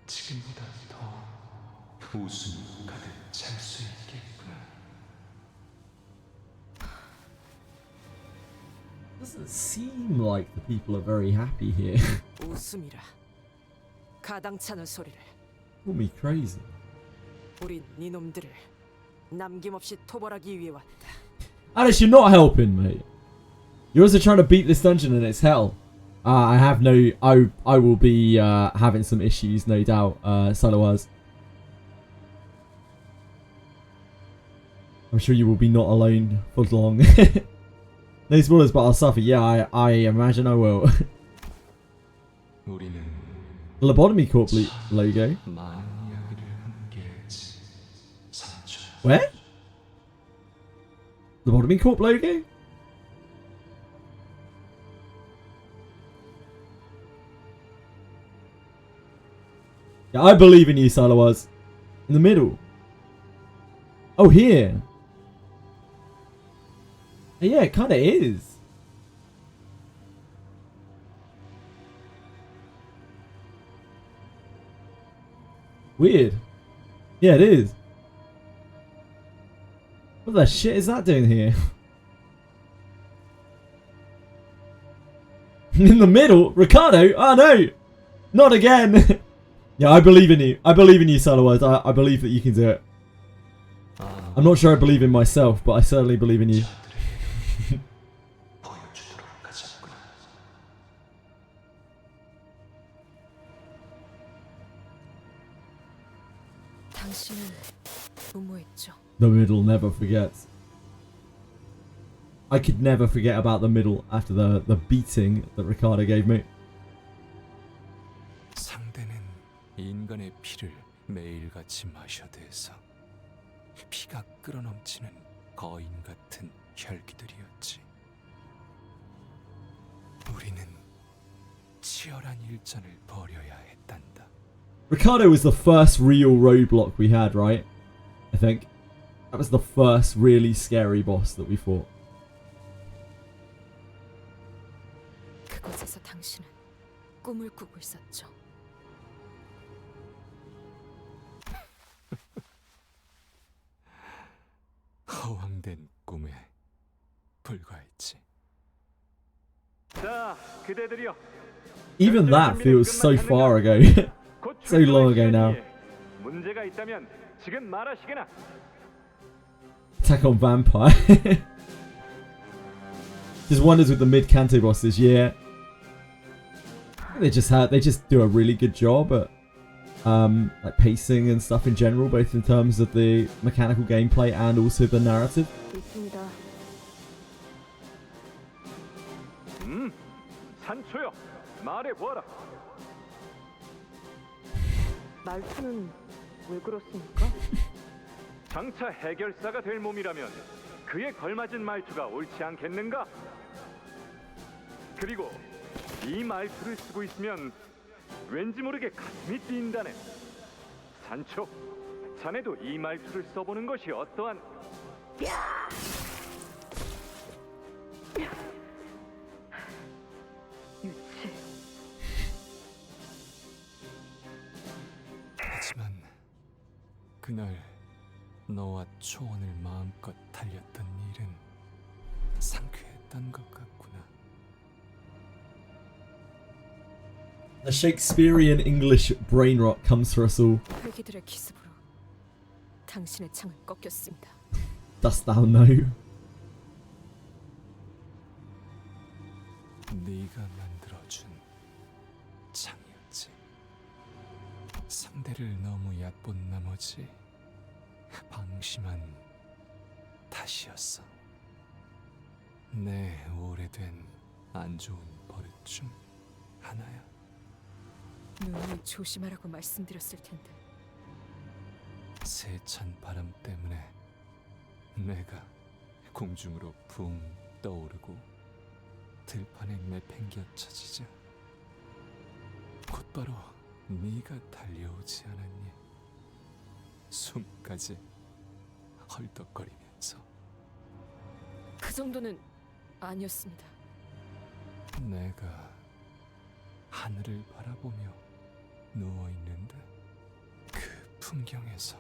지금보다 더 웃음이 가득 찰 수 있겠구나. Doesn't seem like the people are very happy here. 웃음이라. 가당찮은 소리를. Call me crazy. 우린 이놈들을 남김없이 토벌하기 위해 왔다. Alice, you're not helping, mate. You're also trying to beat this dungeon and it's hell. I have no... I will be having some issues, no doubt, Salawaz. I'm sure you will be not alone for long. No spoilers, but I'll suffer. Yeah, I imagine I will. Lobotomy Corp logo. Where? Lobotomy Corp logo? Yeah, I believe in you, Salawaz. In the middle. Oh, here. Yeah, it kind of is. Weird. Yeah, it is. What the shit is that doing here? In the middle? Ricardo? Oh no! Not again! Yeah, I believe in you. I believe in you, Salawaz. I believe that you can do it. I'm not sure I believe in myself, but I certainly believe in you. 당신은 무모했죠. The middle never forgets. I could never forget about the middle after the beating that Ricardo gave me. 상대는 인간의 피를 매일같이 마셔대서 피가 끓어넘치는 거인 같은 혈기들이었지. 우리는 치열한 일전을 벌여야 했단다. Ricardo was the first real roadblock we had, right? I think. That was the first really scary boss that we fought. 그곳에서 당신은 꿈을 꾸고 있었죠. 허황된 꿈에 불과했지. 자, 그대들이여. Even that feels so far ago. So long ago now. 문제가 있다면 지금 말하시게나. Attack on Vampire. Just wonders with the mid Kanto bosses, yeah. They just do a really good job at like pacing and stuff in general, both in terms of the mechanical gameplay and also the narrative. 있습니다. 산초여, 말해 보아라. 말투는 왜 그렇습니까? 장차 해결사가 될 몸이라면 그에 걸맞은 말투가 옳지 않겠는가? 그리고 이 말투를 쓰고 있으면 왠지 모르게 가슴이 뛴다네. 산초, 자네도 이 말투를 써보는 것이 어떠한? 유치. 하지만 그날 너와 초원을 마음껏 달렸던 일은 상쾌했던 것 같구나. The Shakespearean English brain rot comes for us all. 혈기들의 기습으로 당신의 창을 꺾였습니다. Dost thou know? 네가 만들어준 창이었지. 상대를 너무 얕본 나머지 방심한 탓이었어. 내 오래된 안 좋은 버릇 중 하나야. 눈을 조심하라고 말씀드렸을 텐데. 세찬 바람 때문에 내가 공중으로 붕 떠오르고 들판에 내팽개쳐지자 곧바로 네가 달려오지 않았니? 숨까지 헐떡거리면서. 그 정도는 아니었습니다. 내가 하늘을 바라보며 누워있는데 그 풍경에서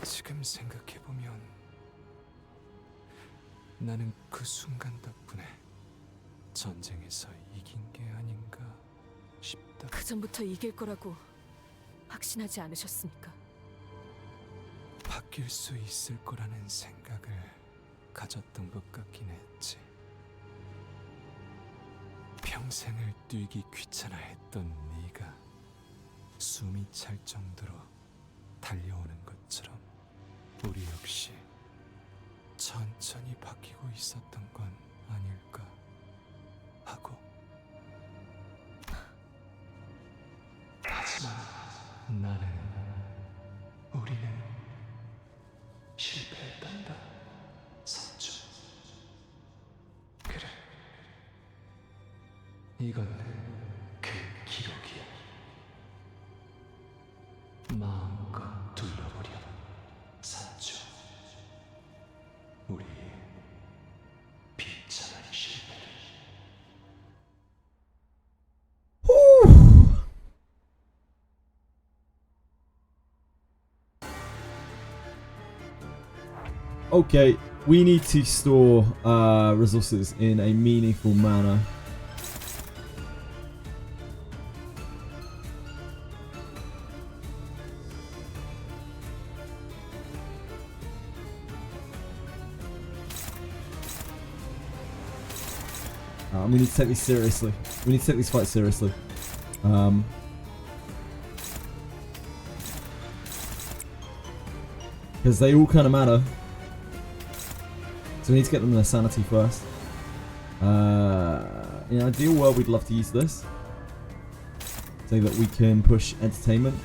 지금 생각해보면 나는 그 순간 덕분에 전쟁에서 이긴 게 아닌가 싶다. 그 전부터 이길 거라고 확신하지 않으셨습니까? 바뀔 수 있을 거라는 생각을 가졌던 것 같긴 했지. 평생을 뛰기 귀찮아했던 네가 숨이 찰 정도로 달려오는 것처럼 우리 역시 천천히 바뀌고 있었던 건 아닐까 하고. 하지만 우리는 실패했단다, 산초. 그래, 이건 그 기록이야. 마음껏 둘러보렴, 산초. 우리 비참한 실패를. Okay, we need to store resources in a meaningful manner. We need to take these seriously. We need to take these fights seriously. Because they all kind of matter. So we need to get them their sanity first. In an ideal world, we'd love to use this so that we can push entertainment.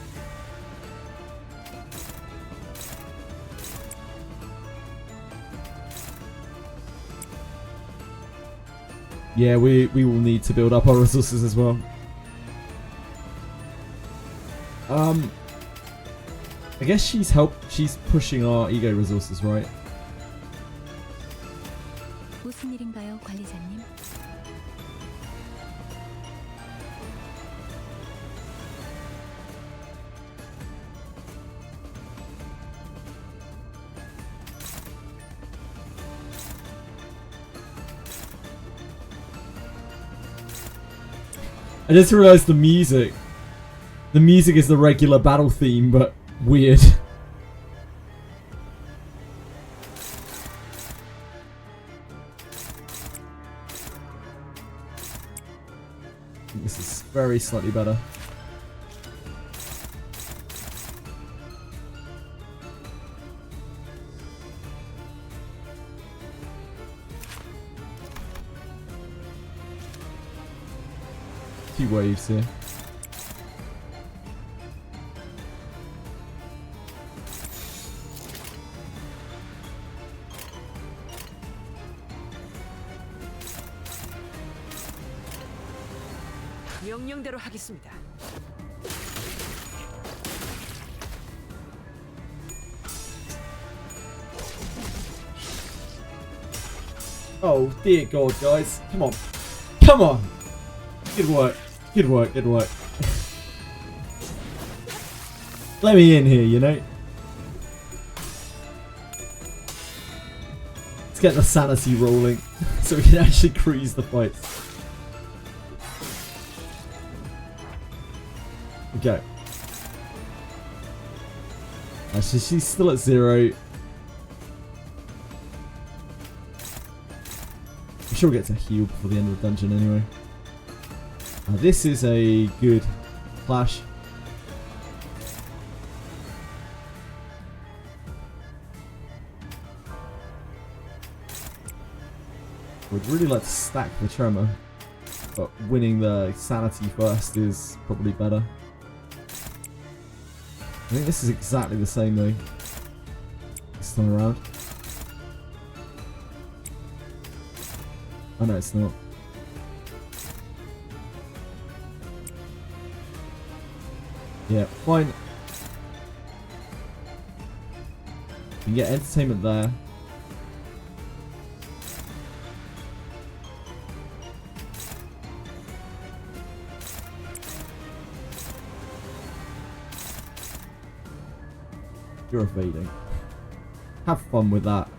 Yeah, we will need to build up our resources as well. I guess she's pushing our ego resources, right? 무슨 일인가요, 관리자님? I just realized the music. The music is the regular battle theme, but weird. This is very slightly better. Few waves here. 명령대로 하겠습니다. Oh dear God, guys! Come on, come on! Good work, good work, good work. Let me in here, you know. Let's get the sanity rolling, so we can actually cruise the fights. Okay. Actually, she's still at 0. I'm sure we'll get to heal before the end of the dungeon anyway. This is a good clash. Would really like to stack the tremor, but winning the sanity first is probably better. I think this is exactly the same though, this time around. Oh no, it's not. Yeah, fine. You can get entertainment there. You're evading. Have fun with that.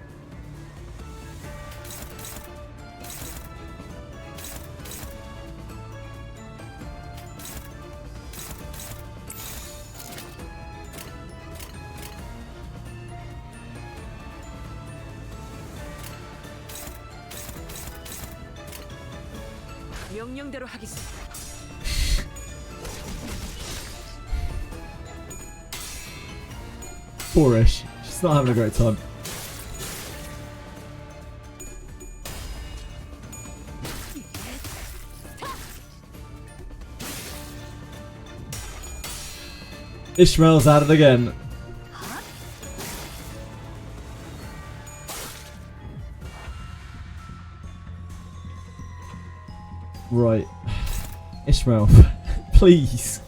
명령대로 하겠습니다. Poorish. She's not having a great time. Ishmael's at it again. Right. Ishmael, please.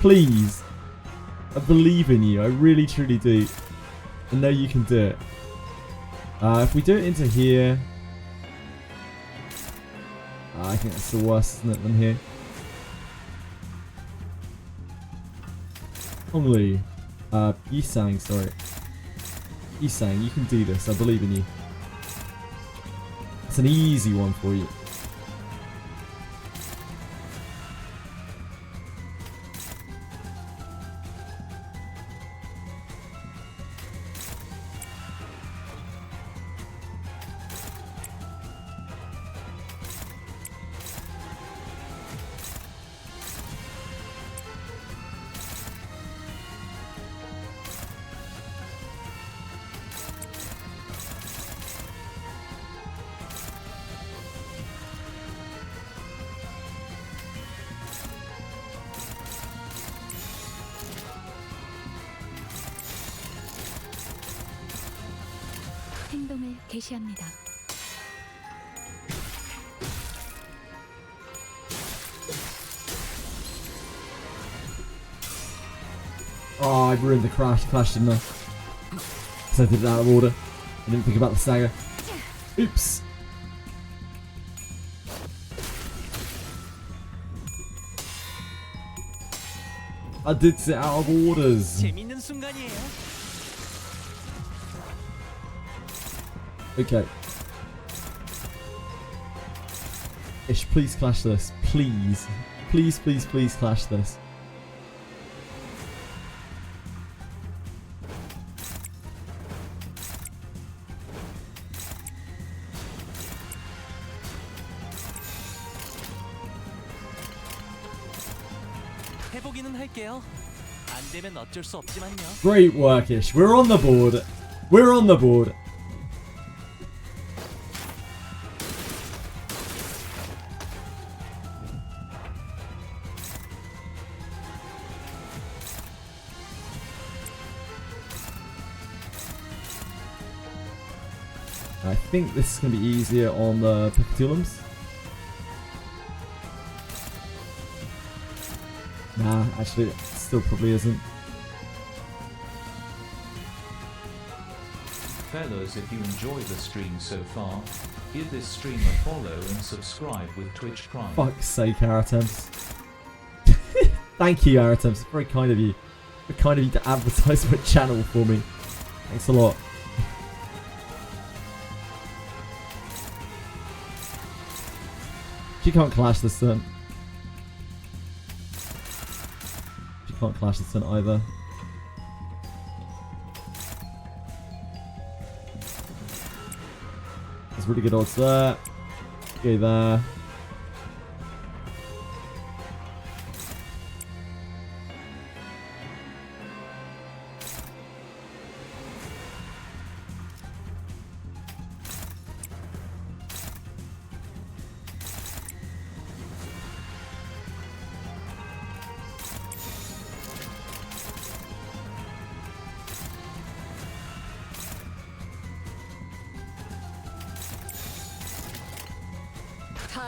Please. I believe in you. I really truly do. I know you can do it. If we do it into here... I think that's the worst, isn't it, than here. Honglu. Yisang, sorry. Yisang, you can do this. I believe in you. It's an easy one for you. 행동을 개시합니다. Oh, I ruined the clash, didn't I? Because I did it out of order. I didn't think about the stagger. Oops. I did it out of orders. 재밌는 순간이에요. Okay. Ish, please clash this. Please. Please, please, please clash this. 해보기는 할게요. 안 되면 어쩔 수 없지만요. Great work, Ish. We're on the board. We're on the board. I think this is going to be easier on the Picatulums. Nah, actually, it still probably isn't. Fellas, if you enjoy the stream so far, give this stream a follow and subscribe with Twitch Prime. Fuck's sake, Aratems. Thank you, Aratems. Very kind of you. Very kind of you to advertise my channel for me. Thanks a lot. She can't clash this turn. She can't clash this turn either. There's really good odds there. Okay, there.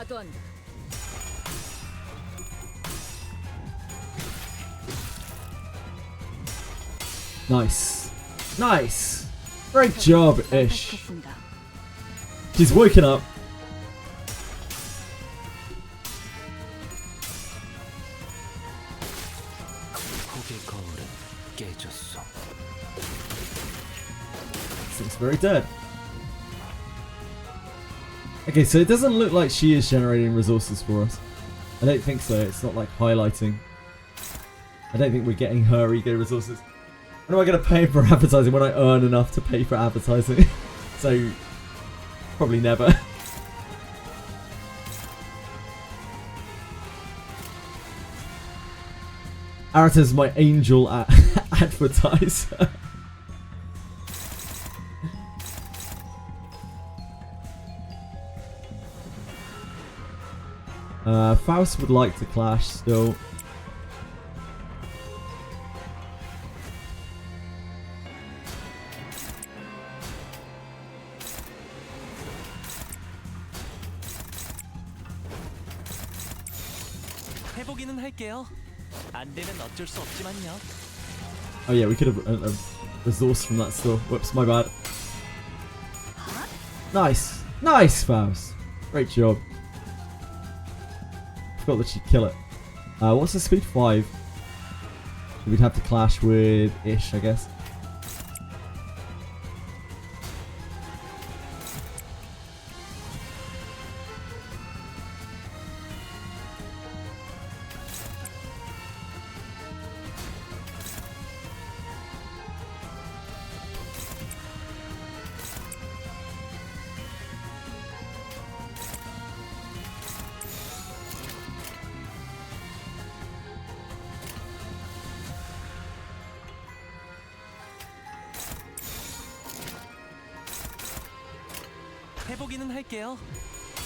파도한다. Nice. Nice. Great job, Ish. She's woken up. Seems very dead. Okay, so it doesn't look like she is generating resources for us. I don't think so. It's not like highlighting. I don't think we're getting her ego resources. When am I going to pay for advertising when I earn enough to pay for advertising? So, probably never. Arata's my angel advertiser. Faust would like to clash still. 해보기는 할게요. 안 되면 어쩔 수 없지만요. Oh yeah, we could have resourced from that still. Whoops, my bad. Nice, nice, Faust. Great job. Forgot that she'd kill it. What's the speed? 5. We'd have to clash with Ish, I guess. 해보기는 할게요.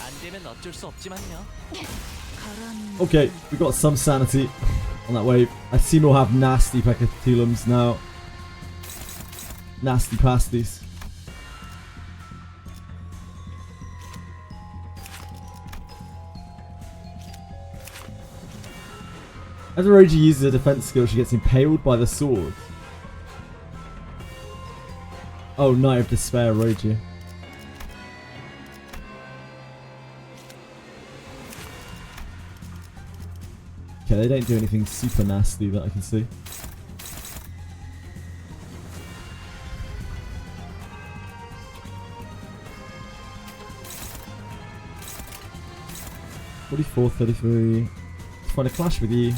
안 되면 어쩔 수 없지만요. Okay, we got some sanity on that wave. I seem to have nasty Pecatulums now. Nasty pasties. As Roji uses a defense skill, she gets impaled by the sword. Oh, Knight of Despair, Roji. Okay, they don't do anything super nasty that I can see. $44, $33. Let's find a clash with you.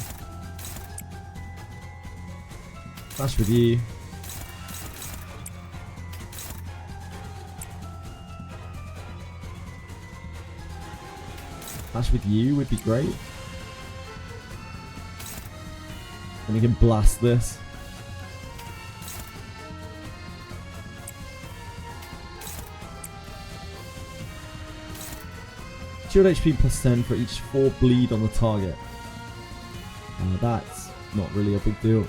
Clash with you. Clash with you would be great. And we can blast this. Shield HP plus 10 for each 4 bleed on the target. That's not really a big deal.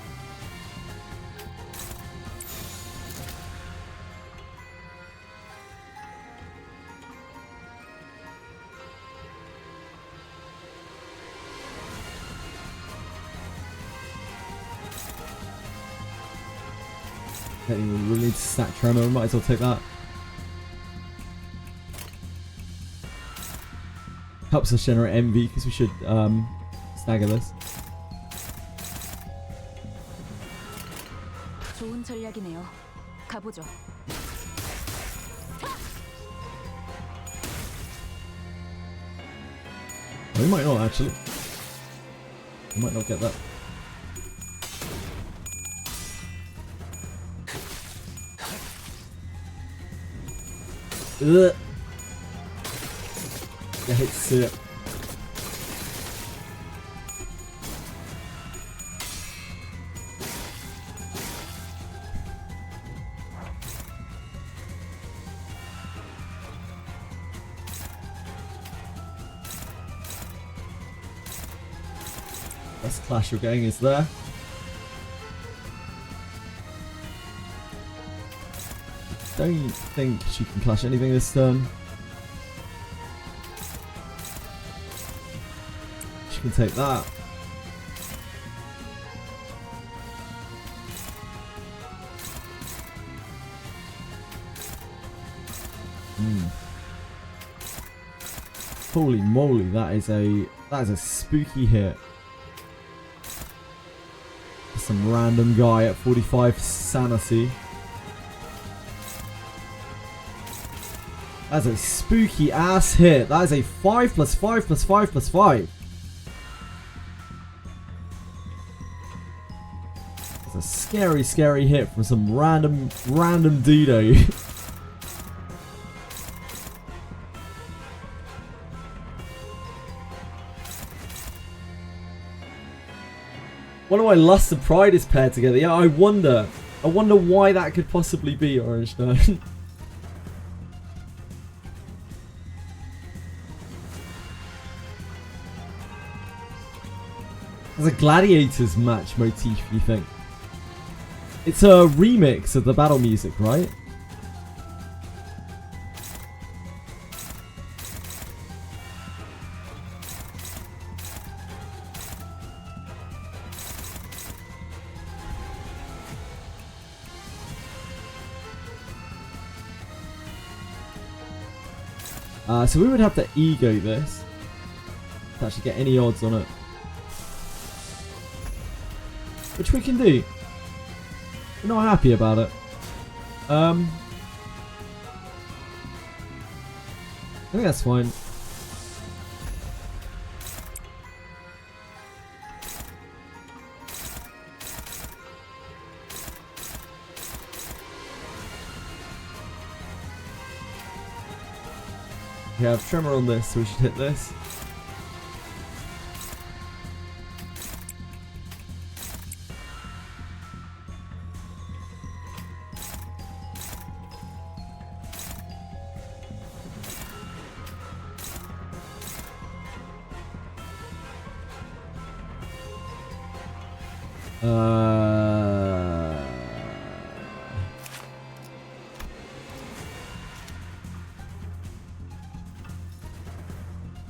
We really need to stack Tremor, we might as well take that. Helps us generate MV because we should stagger this. 좋은 전략이네요. 가보죠. We might not actually. We might not get that. Ugh. I hate to see it. Best clash you're getting is there. Don't think she can clash anything this turn. She can take that. Holy moly, that is a spooky hit. Some random guy at 45 sanity. That's a spooky ass hit. That is a 5 plus 5 plus 5 plus 5. That's a scary, scary hit from some random dudo. One of my Lust and Pride is paired together. Yeah, I wonder why that could possibly be, Orange Stone. There's a Gladiators match motif, you think? It's a remix of the battle music, right? So we would have to ego this to actually get any odds on it. Which we can do. We're not happy about it. I think that's fine. We have Tremor on this, so we should hit this.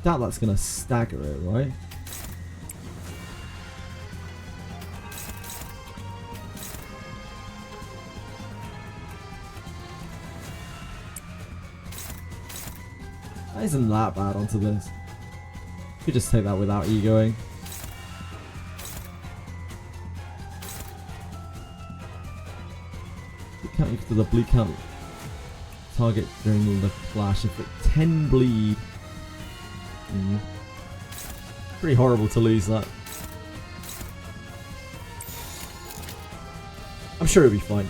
Doubt that's gonna stagger it, right? That isn't that bad onto this. Could just take that without egoing. Count equal to the bleed count target during the flash. If it 10 bleed. Pretty horrible to lose that. I'm sure it'll be fine.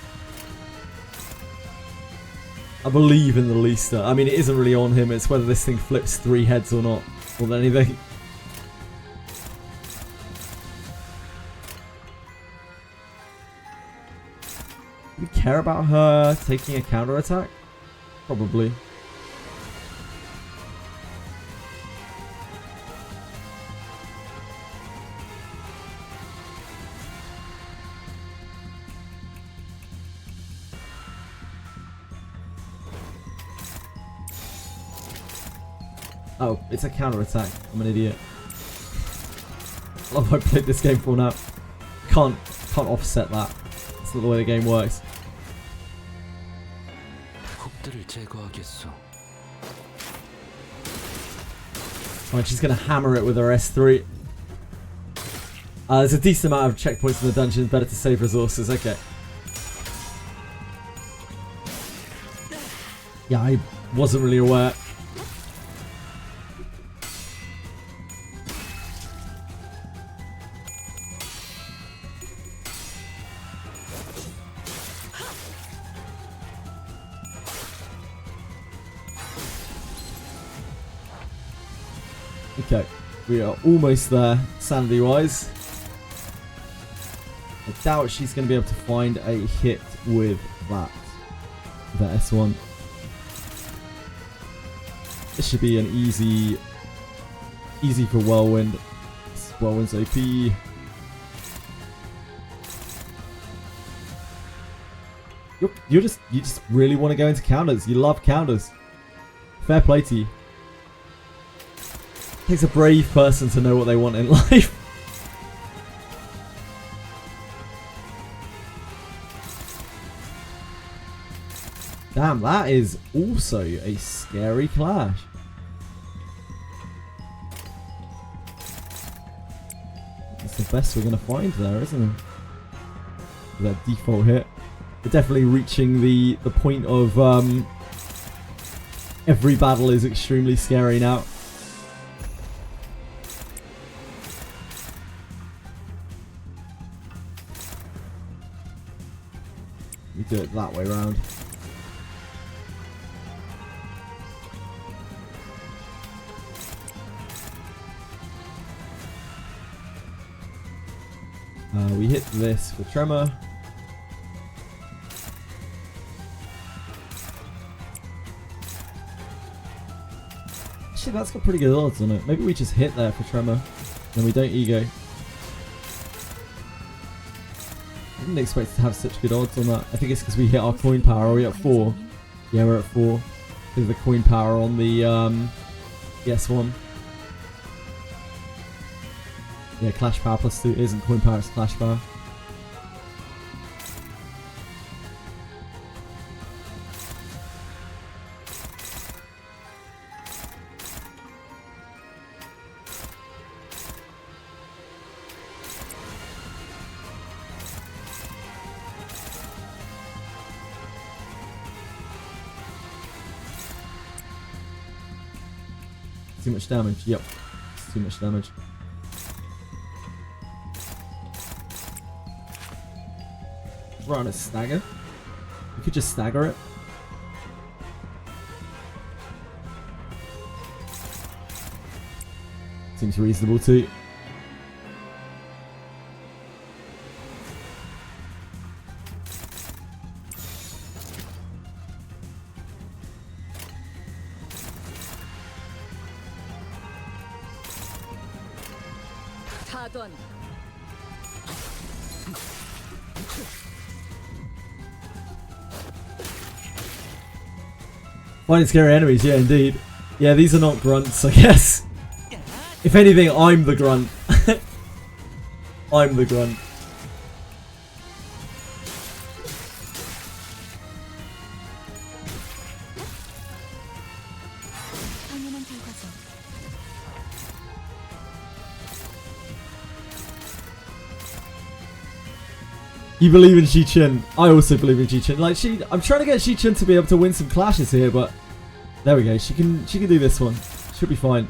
I believe in the Leaster. I mean, it isn't really on him. It's whether this thing flips 3 heads or not. More than anything. Do we care about her taking a counter attack? Probably. Oh, it's a counter attack. I'm an idiot. I love how I played this game for now. Can't offset that. That's not the way the game works. Alright, she's gonna hammer it with her S3. There's a decent amount of checkpoints in the dungeon. Better to save resources. Okay. Yeah, I wasn't really aware. Okay, we are almost there, sanity-wise. I doubt she's going to be able to find a hit with that. The S1. This should be an easy for Whirlwind. Whirlwind's OP. You just really want to go into counters. You love counters. Fair play to you. It takes a brave person to know what they want in life. Damn, that is also a scary clash. That's the best we're going to find there, isn't it? With that default hit. We're definitely reaching the point of every battle is extremely scary now. We do it that way round. We hit this for Tremor. Actually, that's got pretty good odds on it. Maybe we just hit there for Tremor, and we don't ego. I didn't expect to have such good odds on that. I think it's because we hit our coin power. Are we at 4? Yeah, we're at 4. Because of the coin power on the S1. Yeah, Clash Power plus 2 isn't coin power, it's Clash Power. Too much damage, yep. It's too much damage. We're on a stagger. We could just stagger it. Seems reasonable too. Finding scary enemies, yeah, indeed. Yeah, these are not grunts, I guess. If anything, I'm the grunt. I'm the grunt. 결과죠. You believe in Shi-Chun. I also believe in Shi-Chun. Like I'm trying to get Shi-Chun to be able to win some clashes here, but there we go. She can do this one. Should be fine.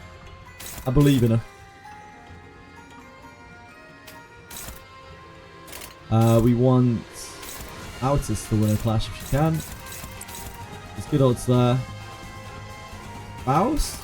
I believe in her. We want Altus to win a clash if she can. There's good odds there. Mouse?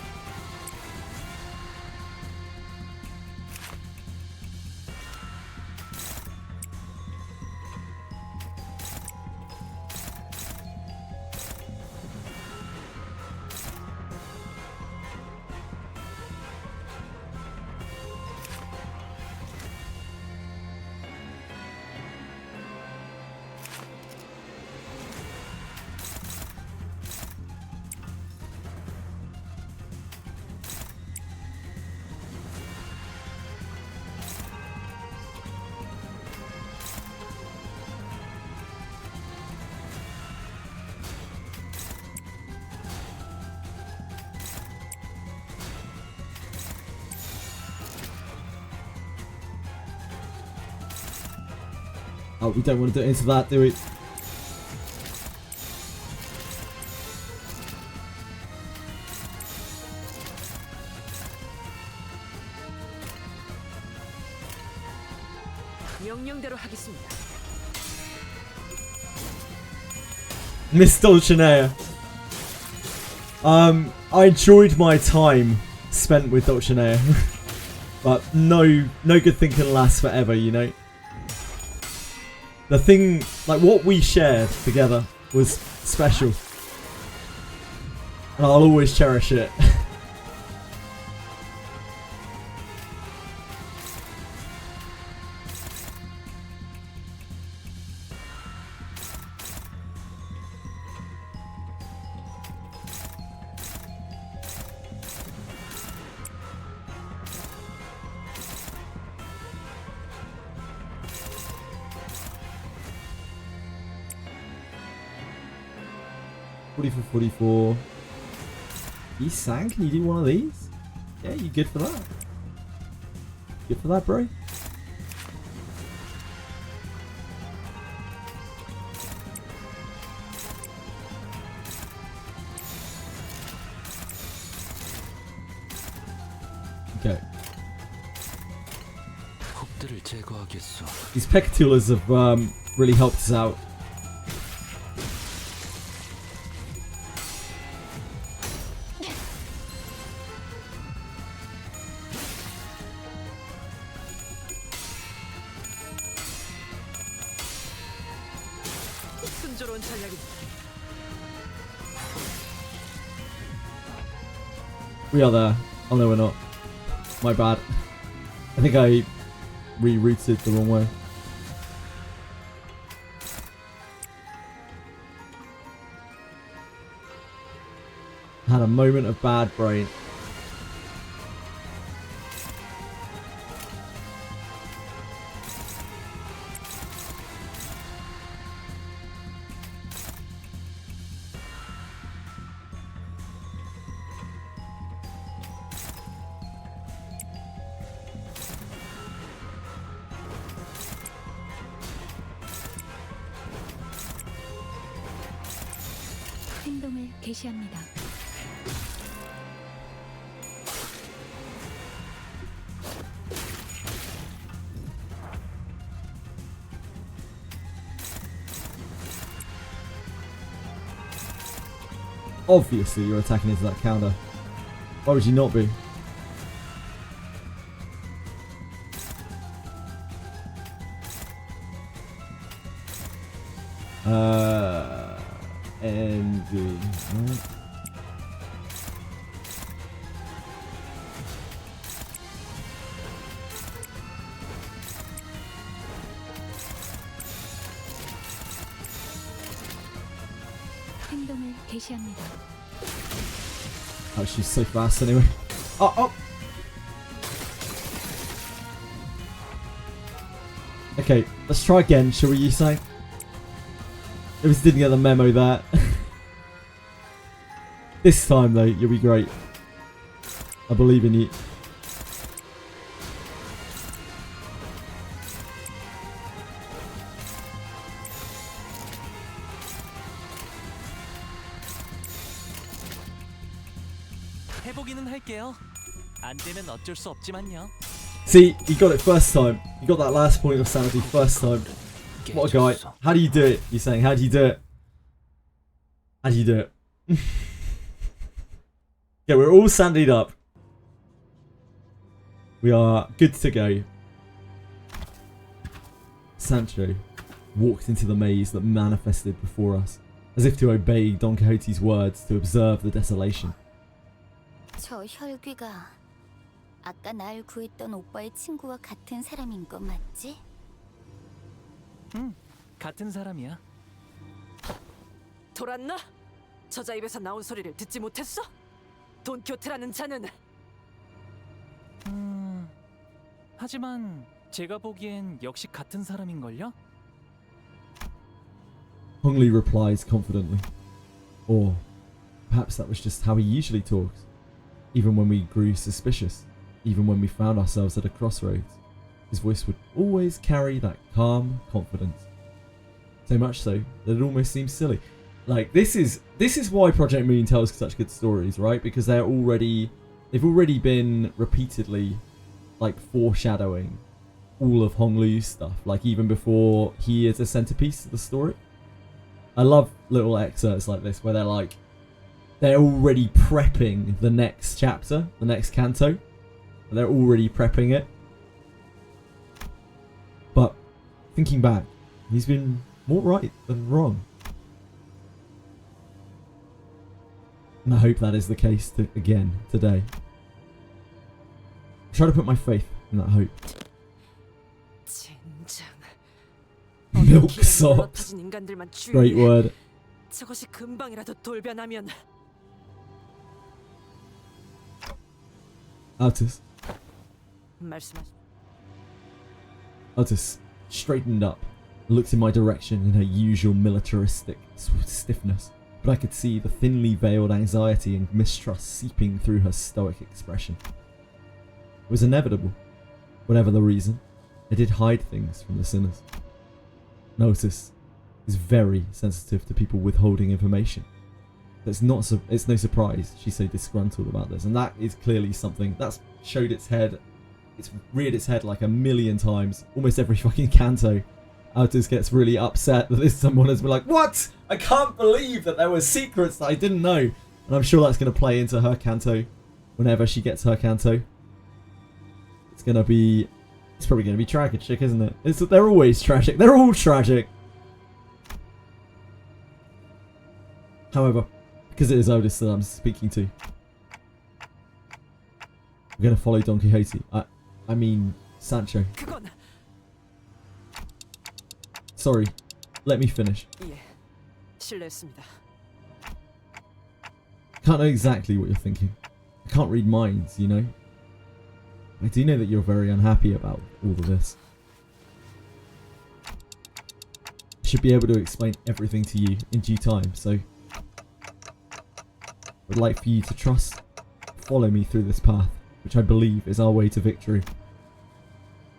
Oh, we don't want to do into that, do we? 명령대로 하겠습니다. Miss Dulcinea. I enjoyed my time spent with Dulcinea. But no good thing can last forever, you know? The thing, like what we shared together was special. And I'll always cherish it. $44. Yi-Sang, can you do one of these? Yeah, you good for that? Good for that, bro? Okay. These Pecatulas have really helped us out. 순조로운 전략입니다. We are there. Oh no, we're not. My bad. I think I rerouted the wrong way. Had a moment of bad brain. 행동을 개시합니다. Obviously, you're attacking into that counter. Why would you not be? Envy. Right. 행동을 개시합니다. Oh, she's so fast anyway. Oh, oh! Okay, let's try again, shall we, Yi-Sang? Obviously didn't get the memo there. This time though, you'll be great. I believe in you. 해보기는 할게요. 안 되면 어쩔 수 없지만요. See, you got it first time. You got that last point of sanity first time. What a guy. How do you do it? You're saying, how do you do it? How do you do it? Yeah, we're all sandied up. We are good to go. Sancho walked into the maze that manifested before us, as if to obey Don Quixote's words to observe the desolation. 저 혈귀가 아까 날 구했던 오빠의 친구와 같은 사람인 거 맞지? 응, 같은 사람이야. 돌았나? 저자 입에서 나온 소리를 듣지 못했어? 돈키호테라는 자는 하지만 제가 보기엔 역시 같은 사람인걸요? Hong Li replies confidently. Or perhaps that was just how he usually talks. Even when we grew suspicious, even when we found ourselves at a crossroads, his voice would always carry that calm confidence. So much so that it almost seems silly. Like this is why Project Moon tells such good stories, right? Because they've already been repeatedly like foreshadowing all of Hong Li's stuff, like even before he is a centerpiece of the story. I love little excerpts like this where they're already prepping the next chapter, the next canto. They're already prepping it. But thinking back, he's been more right than wrong. And I hope that is the case again today. I try to put my faith in that hope. Milk sops. Great word. 저것이 금방이라도 돌변하면 Altus. 말씀하시. Altus straightened up, looked in my direction in her usual militaristic stiffness, but I could see the thinly veiled anxiety and mistrust seeping through her stoic expression. It was inevitable. Whatever the reason, I did hide things from the sinners. Altus is very sensitive to people withholding information. It's no surprise she's so disgruntled about this, and that is clearly something that's showed its head. It's reared its head like a million times. Almost every fucking canto, Altus gets really upset that someone has been like, "What? I can't believe that there were secrets that I didn't know." And I'm sure that's going to play into her canto whenever she gets her canto. It's probably going to be tragic, isn't it? They're always tragic. They're all tragic. However, because it is Otis that I'm speaking to, we're going to follow Don Quixote. I mean, Sancho. Sorry, let me finish. 예, 실례했습니다. Can't know exactly what you're thinking. I can't read minds, you know. I do know that you're very unhappy about all of this. I should be able to explain everything to you in due time, so I would like for you to follow me through this path, which I believe is our way to victory.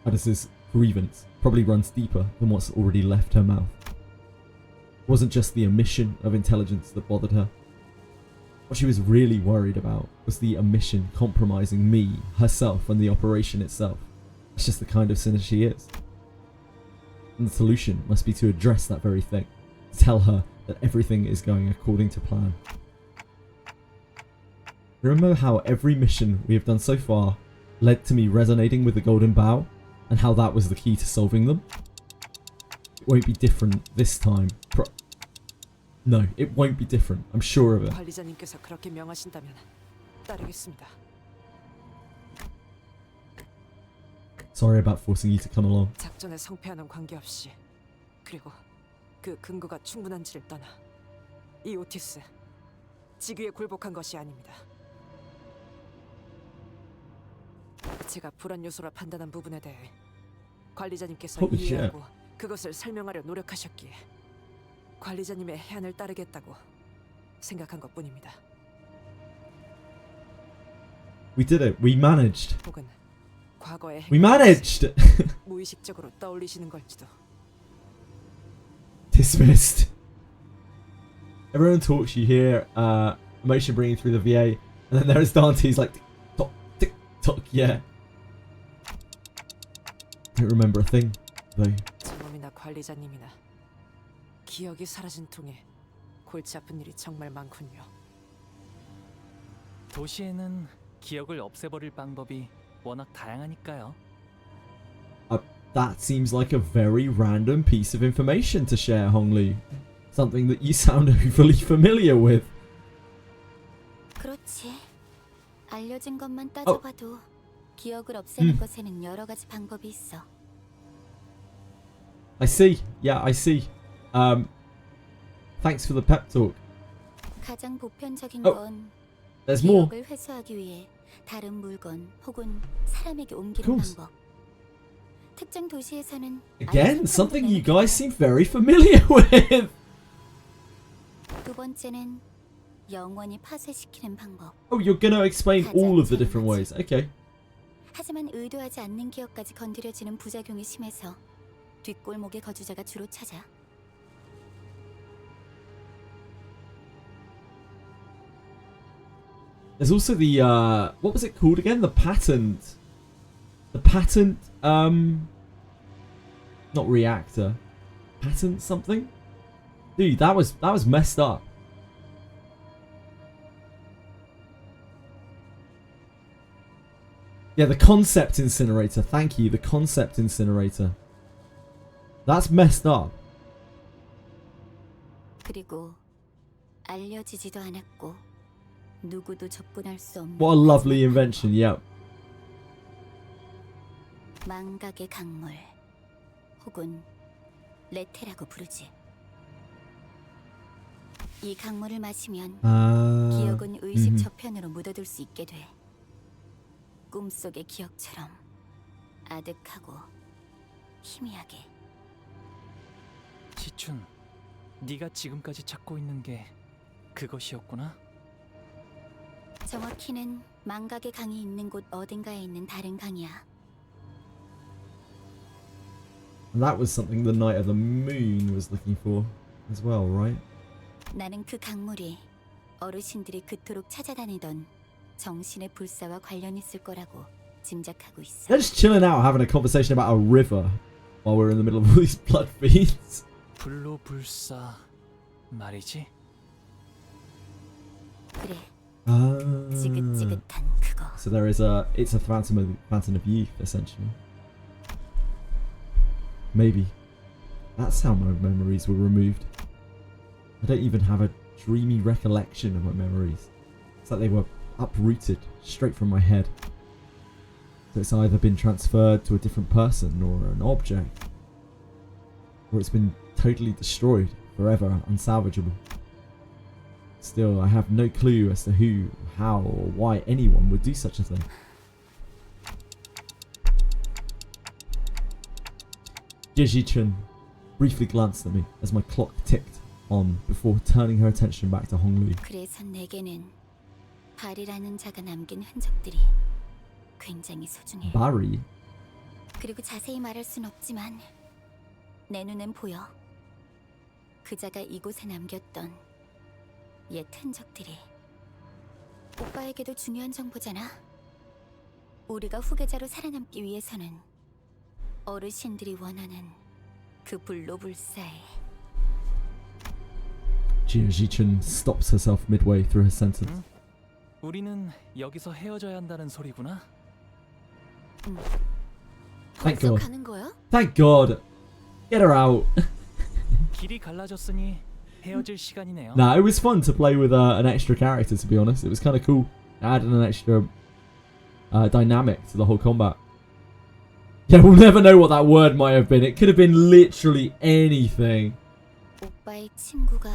Alice's grievance probably runs deeper than what's already left her mouth. It wasn't just the omission of intelligence that bothered her. What she was really worried about was the omission compromising me, herself, and the operation itself. It's just the kind of sinner she is. And the solution must be to address that very thing. To tell her that everything is going according to plan. Remember how every mission we have done so far led to me resonating with the Golden Bough, and how that was the key to solving them? It won't be different this time. No, it won't be different. I'm sure of it. 관리자님께서 그렇게 명하신다면 따르겠습니다. Sorry about forcing you to come along. 작전에 성패하는 관계없이, 그리고 그 근거가 충분한지를 떠나 이 오티스 직위에 굴복한 것이 아닙니다. 제가 불안 요소라 판단한 부분에 대해 관리자님께서 Holy 이해하고 그것을 설명하려 노력하셨기에 관리자님의 해안을 따르겠다고 생각한 것뿐입니다. We did it. We managed. 혹은 과거의 We managed. 무의식적으로 떠올리시는 걸지도. Dismissed. Everyone talks. You hear emotion bringing through the VA, and then there's Dante's like tick tock. Yeah. Don't remember a thing though. 저놈이나 관리자님이나 기억이 사라진 통에 골치 아픈 일이 정말 많군요. 도시에는 기억을 없애버릴 방법이 워낙 다양하니까요. That seems like a very random piece of information to share, Honglu. Something that you sound overly familiar with. 그렇지. 알려진 것만 따져봐도 기억을 없애는 것에는 여러 가지 방법이 있어. I see. Yeah, I see. Thanks for the pep talk. 가장 보편적인 건 There's more. 기억을 회수하기 위해 다른 물건 혹은 사람에게 옮기는 방법. 특정 도시에서는 Again, something you guys seem very familiar with. 두 번째는 영원히 파쇄시키는 방법. Oh, you're gonna explain all of the different ways. Okay. 하지만 의도하지 않는 기억까지 건드려지는 부작용이 심해서 뒷골목의 거주자가 주로 찾아. There's also the what was it called again? The patent. The patent not reactor. Patent something? Dude, that was messed up. Yeah, the concept incinerator. Thank you, the concept incinerator. That's messed up. 그리고 알려지지도 않았고 누구도 접근할 수 없는 What a lovely invention. Yep. 망각의 강물 혹은 레테라고 부르지. 이 강물을 마시면 기억은 의식 저편으로 묻어둘 수 있게 돼. 꿈속의 기억처럼 아득하고 희미하게. 지춘, 네가 지금까지 찾고 있는 게 그것이었구나? 정확히는 망각의 강이 있는 곳 어딘가에 있는 다른 강이야. And that was something the Knight of the Moon was looking for as well, right? 나는 그 강물이 어르신들이 그토록 찾아다니던 정신의 불사와 관련 있을 거라고 짐작하고 있어. They're just chilling out, having a conversation about a river while we're in the middle of all these blood feasts. 불로불사 말이지? 그래. 지긋지긋한 그거. So there is it's a phantom of youth, essentially. Maybe. That's how my memories were removed. I don't even have a dreamy recollection of my memories. It's like they were uprooted straight from my head. So it's either been transferred to a different person or an object, or it's been totally destroyed, forever unsalvageable. Still, I have no clue as to who, how, or why anyone would do such a thing. Jiji-chun briefly glanced at me as my clock ticked on before turning her attention back to Honglu. 그래서 내게는 발이라는 자가 남긴 흔적들이 굉장히 소중해. Barry? 그리고 자세히 말할 순 없지만 내 눈엔 보여. 그 자가 이곳에 남겼던 옛 흔적들이. 오빠에게도 중요한 정보잖아. 우리가 후계자로 살아남기 위해서는 어르신들이 원하는 그 불로불사에. Jiji-chun stops herself midway through her sentence. 우리는 여기서 헤어져야 한다는 소리구나. Thank God. 가는 거야? Thank God. Get her out. 길이 갈라졌으니 헤어질 시간이네요. Nah, it was fun to play with an extra character, to be honest. It was kind of cool. Adding an extra dynamic to the whole combat. Yeah, we'll never know what that word might have been. It could have been literally anything. 오빠의 친구가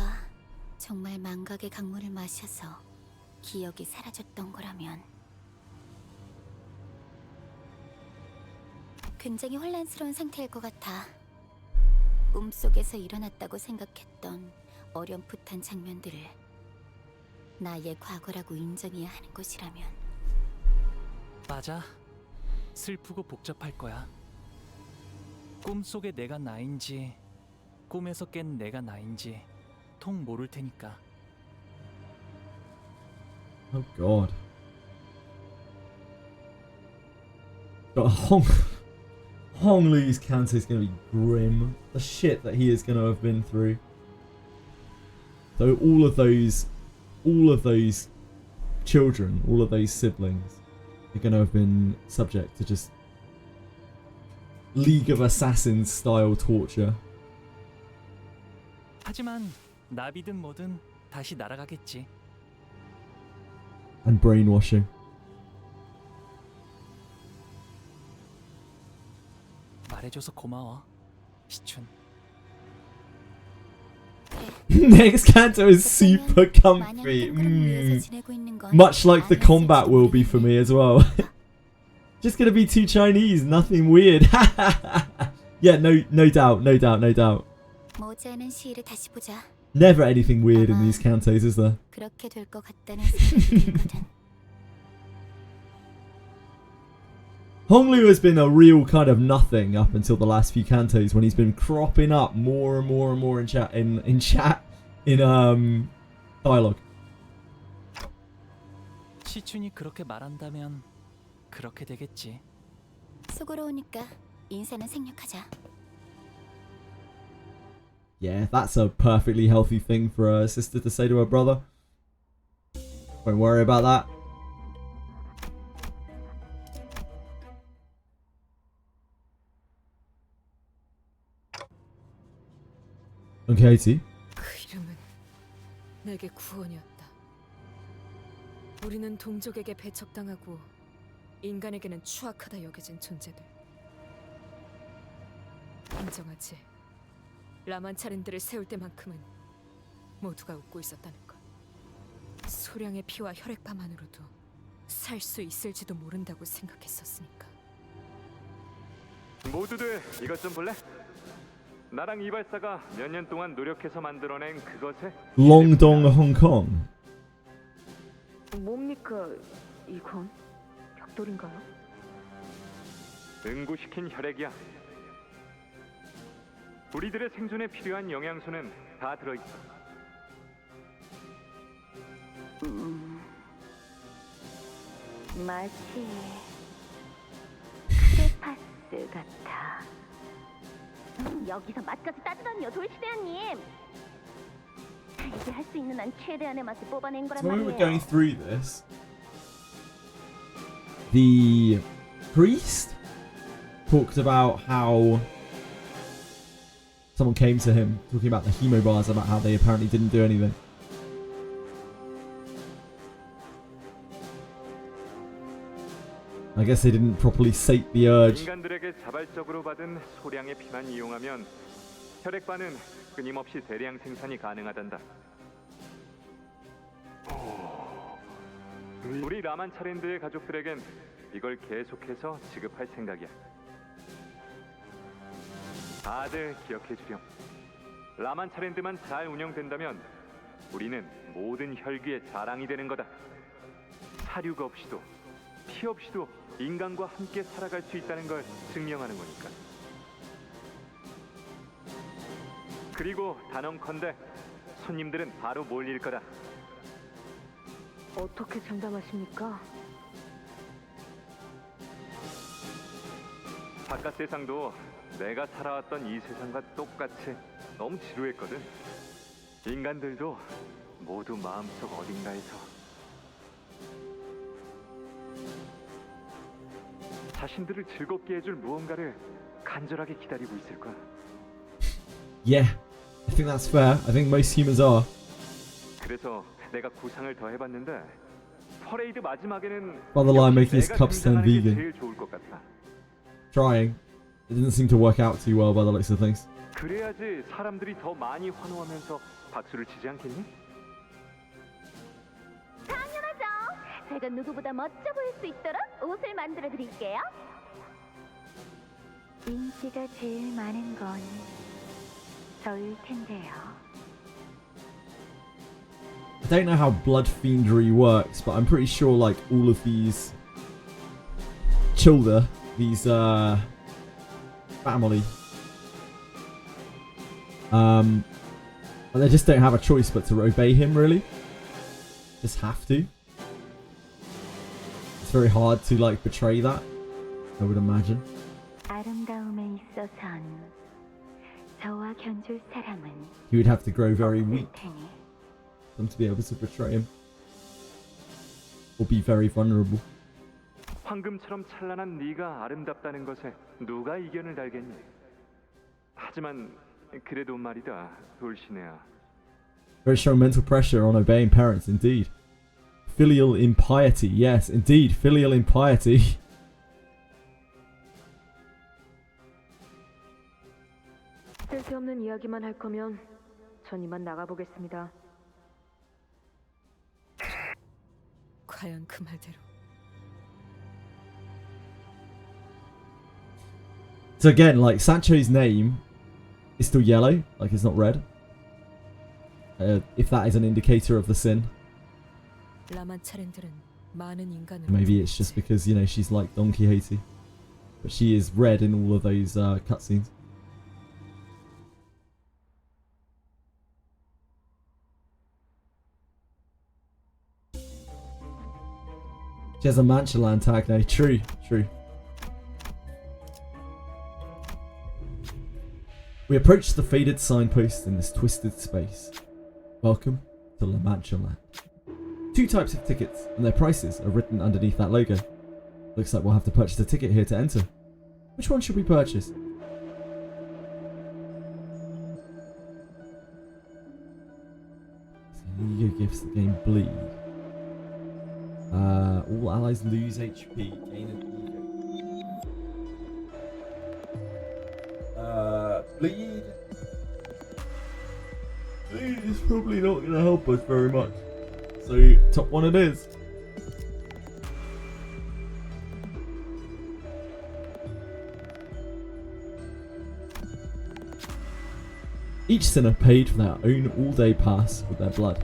정말 망각의 강물을 마셔서 기억이 사라졌던 거라면 굉장히 혼란스러운 상태일 것 같아. 꿈속에서 일어났다고 생각했던 어렴풋한 장면들을 나의 과거라고 인정해야 하는 것이라면. 맞아. 슬프고 복잡할 거야. 꿈속의 내가 나인지 꿈에서 깬 내가 나인지 통 모를 테니까. Oh God. But Hong Li's Kanto is going to be grim. The shit that he is going to have been through. So all of those children, all of those siblings are going to have been subject to just League of Assassins style torture. 하지만 나비든 뭐든 다시 날아가겠지. And brainwashing. 말해줘서 고마워, 시춘. Next Kanto is super comfy. Much like the combat will be for me as well. Just gonna be too Chinese, nothing weird. Yeah, no doubt. Never anything weird in these Kantos, is there? Honglu has been a real kind of nothing up until the last few Kantos, when he's been cropping up more and more in chat in dialogue. 시춘이 그렇게 말한다면 그렇게 되겠지. Yeah, that's a perfectly healthy thing for a sister to say to her brother. Don't worry about that. Okay, Katie. 그 이름은 내게 구원이었다. 우리는 동족에게 배척당하고 인간에게는 추악하다 여겨진 존재들. 인정하지. 라만차린들을 세울 때만큼은 모두가 웃고 있었다는 것. 소량의 피와 혈액파만으로도 살 수 있을지도 모른다고 생각했었으니까. 모두들 이것 좀 볼래? 나랑 이발사가 몇 년 동안 노력해서 만들어낸 그것에 Longdong, Hong Kong. 뭡니까 이건? 벽돌인가요? 응고시킨 혈액이야. 우리들의 생존에 필요한 영양소는 다 들어있어. 마치 크레파스 같아. 여기서 맛까지 따지다니요, 돌시대장님. 이제 할 수 있는 한 최대한의 맛을 뽑아낸 거란 So when we were 말이에요. going through this, the priest talked about how someone came to him talking about the hemo bars, about how they apparently didn't do anything. I guess they didn't properly sate the urge. 인간들에게 자발적으로 받은 소량의 피만 이용하면 혈액반은 끊임없이 대량 생산이 가능하단다. 우리 라만차랜드의 가족들에겐 이걸 계속해서 지급할 생각이야. 다들 기억해 주렴. 라만차랜드만 잘 운영된다면 우리는 모든 혈귀의 자랑이 되는 거다. 사료가 없이도 피 없이도 인간과 함께 살아갈 수 있다는 걸 증명하는 거니까. 그리고 단언컨대 손님들은 바로 몰릴 거다. 어떻게 장담하십니까? 바깥 세상도 내가 살아왔던 이 세상과 똑같이 너무 지루했거든. 인간들도 모두 마음속 어딘가에서 자신들을 즐겁게 해줄 무언가를 간절하게 기다리고 있을 거야. Yeah, I think that's fair. I think most humans are. 그래서 내가 구상을 더 해봤는데 퍼레이드 마지막에는 Father Lion making his 내가 cups turn 등장하는 게 vegan. 제일 좋을 것 같아. Trying. It didn't seem to work out too well by the looks of things. 그래야지 사람들이 더 많이 환호하면서 박수를 치지 않겠니? 당연하죠. 제가 누구보다 멋져 보일 수 있도록 옷을 만들어 드릴게요. 인기가 제일 많은 건 저일 텐데요. I don't know how blood fiendry works, but I'm pretty sure like all of these children, these family, they just don't have a choice but to obey him, really. Just have to. It's very hard to like betray that, I would imagine. 아름다움에 있어선 저와 견줄 사람은 He would have to grow very weak for them to be able to betray him. Or be very vulnerable. 황금처럼 찬란한 네가 아름답다는 것에 누가 이견을 달겠니? 하지만 그래도 말이다, 돌시네야. Very strong mental pressure on obeying parents, indeed. Filial impiety, yes, indeed, filial impiety. 쓸데없는 이야기만 할 거면 전 이만 나가보겠습니다. 과연 그 말대로. So again, like Sancho's name is still yellow, like it's not red. If that is an indicator of the sin. Maybe it's just because, you know, she's like Don Quixote. But she is red in all of those cutscenes. She has a Manchalan tag now. True, true. We approach the faded signpost in this twisted space. Welcome to La Mancha Land. 2 types of tickets, and their prices are written underneath that logo. Looks like we'll have to purchase a ticket here to enter. Which one should we purchase? Ego gifts the game bleed. All allies lose HP, gain an ego. Bleed. Bleed is probably not going to help us very much. So, top one it is. Each sinner paid for their own all-day pass with their blood.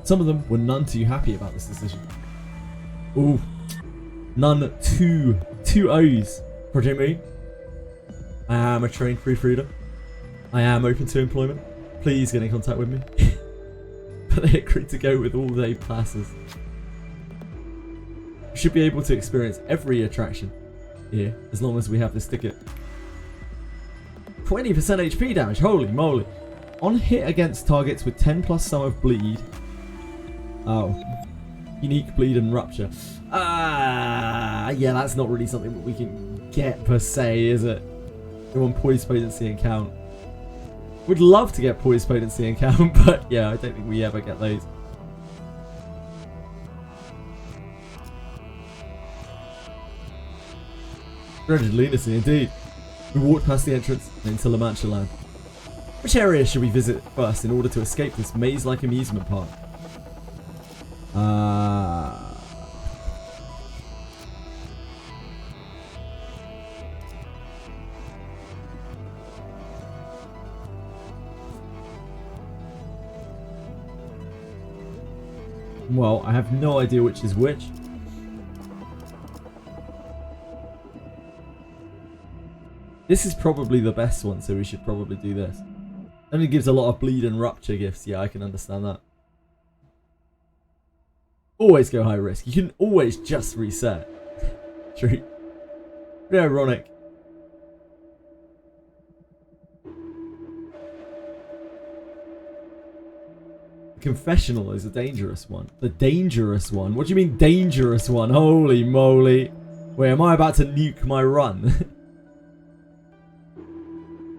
Some of them were none too happy about this decision. Ooh, none two O's. Project Moon. I am a trained proofreader. I am open to employment. Please get in contact with me. But they agreed to go with all-day passes. We should be able to experience every attraction here as long as we have this ticket. 20% HP damage, holy moly. On hit against targets with 10 plus sum of bleed. Oh. Unique bleed and rupture. Yeah, that's not really something that we can get per se, is it? We want poise, potency, and count. Would love to get poise, potency, and count, but yeah, I don't think we ever get those. Dreaded lunacy, indeed. We walked past the entrance and into La Mancha Land. Which area should we visit first in order to escape this maze-like amusement park? Well, I have no idea which is which. This is probably the best one, so we should probably do this. Only gives a lot of bleed and rupture gifts. Yeah, I can understand that. Always go high risk. You can always just reset. True. Very ironic. Confessional is a dangerous one. The dangerous one? What do you mean dangerous one? Holy moly. Wait, am I about to nuke my run?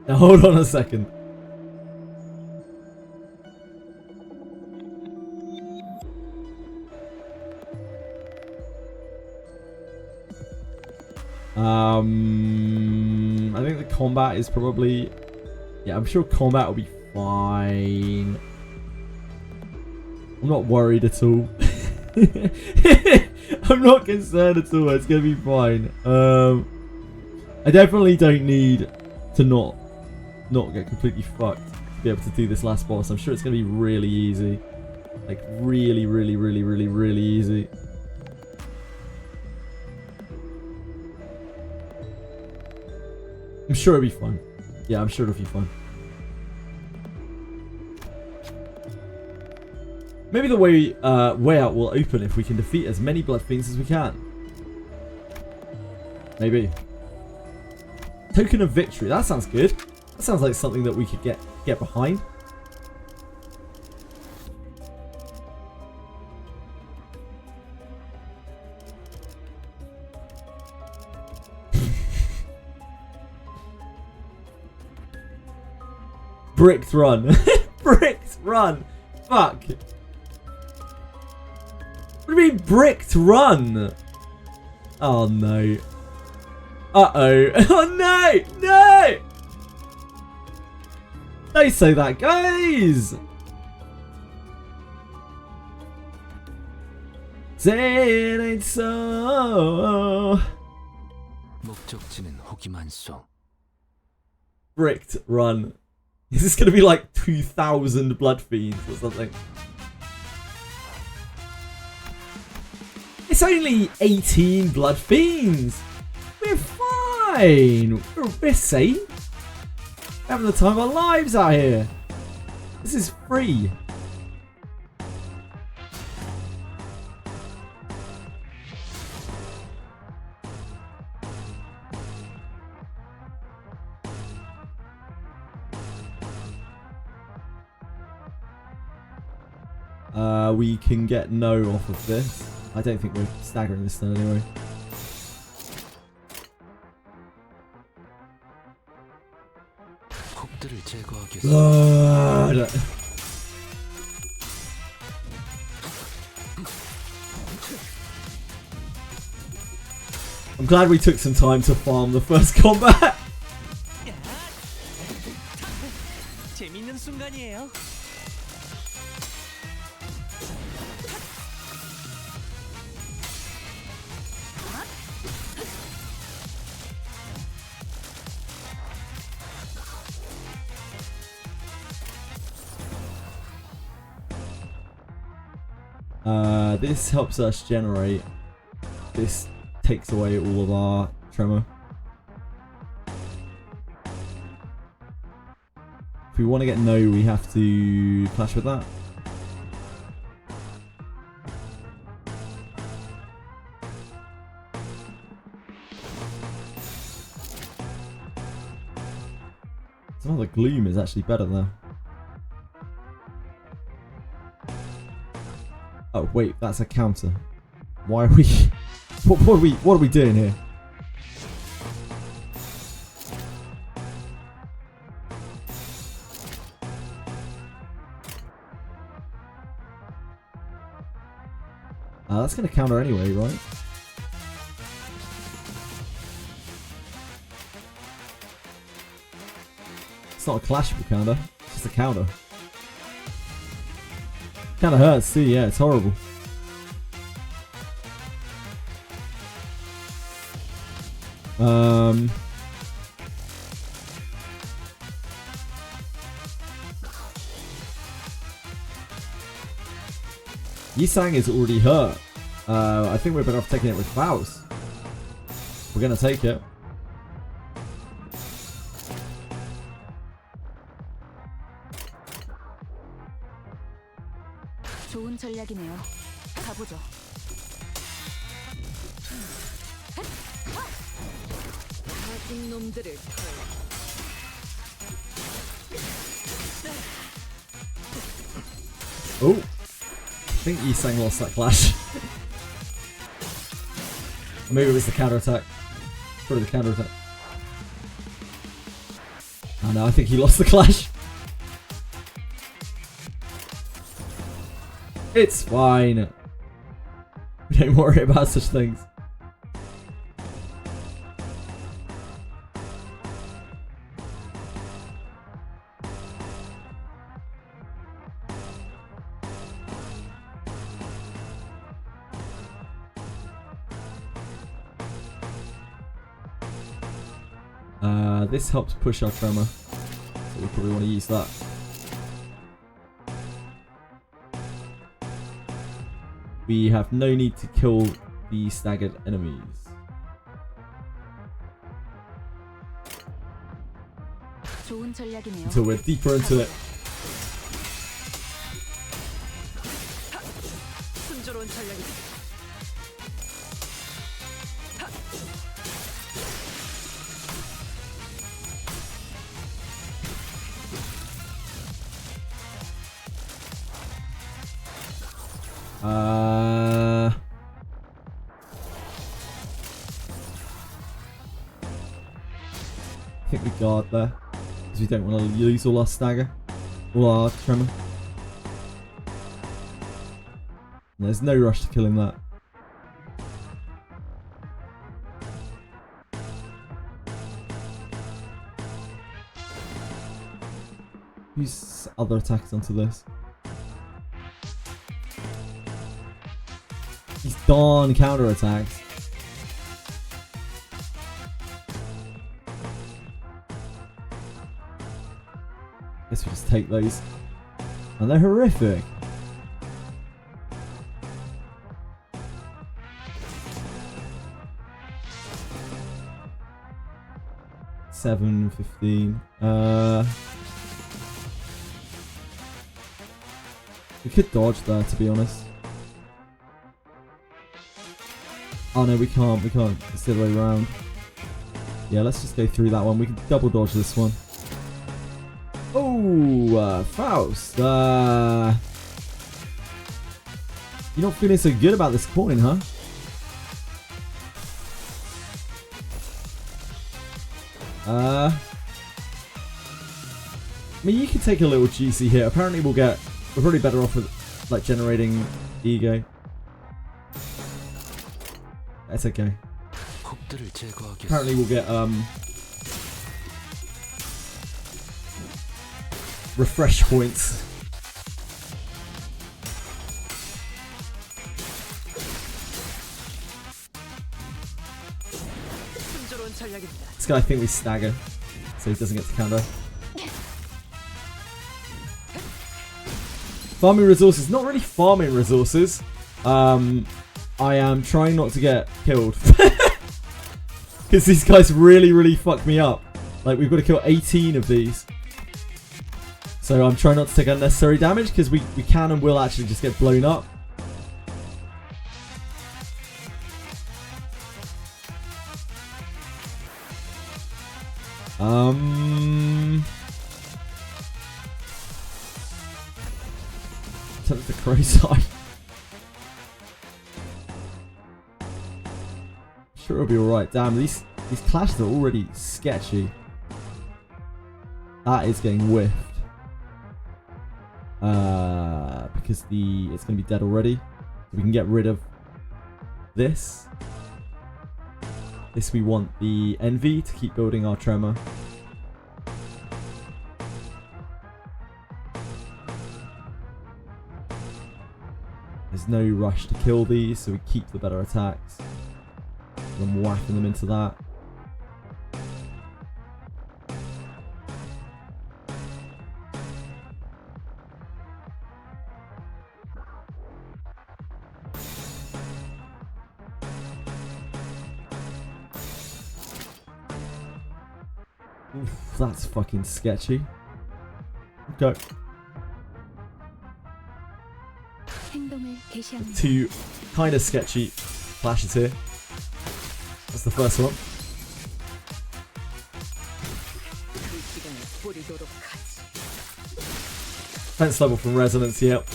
Now hold on a second. I think the combat is probably... Yeah, I'm sure combat will be fine. I'm not worried at all. I'm not concerned at all. It's going to be fine. I definitely don't need to not get completely fucked to be able to do this last boss. I'm sure it's going to be really easy. Like really, really, really, really, really easy. I'm sure it'll be fun. Yeah, I'm sure it'll be fun. Maybe the way out will open if we can defeat as many Blood Fiends as we can. Maybe. Token of Victory. That sounds good. That sounds like something that we could get behind. Bricked run. Bricked run. Fuck. What do you mean bricked run? Oh no. Uh-oh. Oh no! No! Don't say that, guys! Say it ain't so. 목적지는 호기만소. Bricked run. Is this gonna be like 2,000 Blood Fiends or something? It's only 18 Blood Fiends! We're fine! We're safe! We're having the time of our lives out here! This is free! We can get no off of this. I don't think we're staggering this then anyway. I'm glad we took some time to farm the first combat. 재밌는 순간이에요. This helps us generate. This takes away all of our tremor. If we want to get no, we have to clash with that. Some of the gloom is actually better though. Oh wait, that's a counter. Why are we? What are we doing here? That's gonna counter anyway, right? It's not a clashable counter. It's just a counter. Kinda hurts too, yeah, it's horrible. Yisang is already hurt. I think we're better off taking it with Faust. We're gonna take it. 좋은 전략이네요. 가보죠. 가진 놈들을 Oh, I think Yisang lost that clash. Maybe it was the counter attack. Probably the counter attack. Oh no, I think he lost the clash. It's fine. Don't worry about such things. This helps push our tremor, so we probably want to use that. We have no need to kill the staggered enemies. 좋은 전략이네요. until we're deeper into it. 순조로운 전략이다. I think we guard there because we don't want to lose all our stagger, all our tremor. There's no rush to killing that. Use other attacks onto this. He's done counter attacks. Guess we just take those. And they're horrific. $7.15. We could dodge there, to be honest. Oh no, we can't. We can't. It's the other way around. Yeah, let's just go through that one. We can double dodge this one. Oh, Faust. You're not feeling so good about this coin, huh? I mean, you can take a little GC here. Apparently, we're probably better off with like generating ego. That's okay. Apparently, we'll get refresh points. This guy, I think we stagger, so he doesn't get to counter. Farming resources, not really farming resources. I am trying not to get killed. Because these guys really fuck me up. Like, we've got to kill 18 of these. So I'm trying not to take unnecessary damage, because we can and will actually just get blown up. Turn the crow side. Sure, it'll be alright. Damn, these clashes are already sketchy. That is getting whiffed. Because it's going to be dead already. So we can get rid of this. This we want the envy to keep building our tremor. There's no rush to kill these, so we keep the better attacks. And I'm whacking them into that. Oof, that's fucking sketchy. Okay. Two kind of sketchy flashes here. That's the first one. Defense level from Resonance, yep.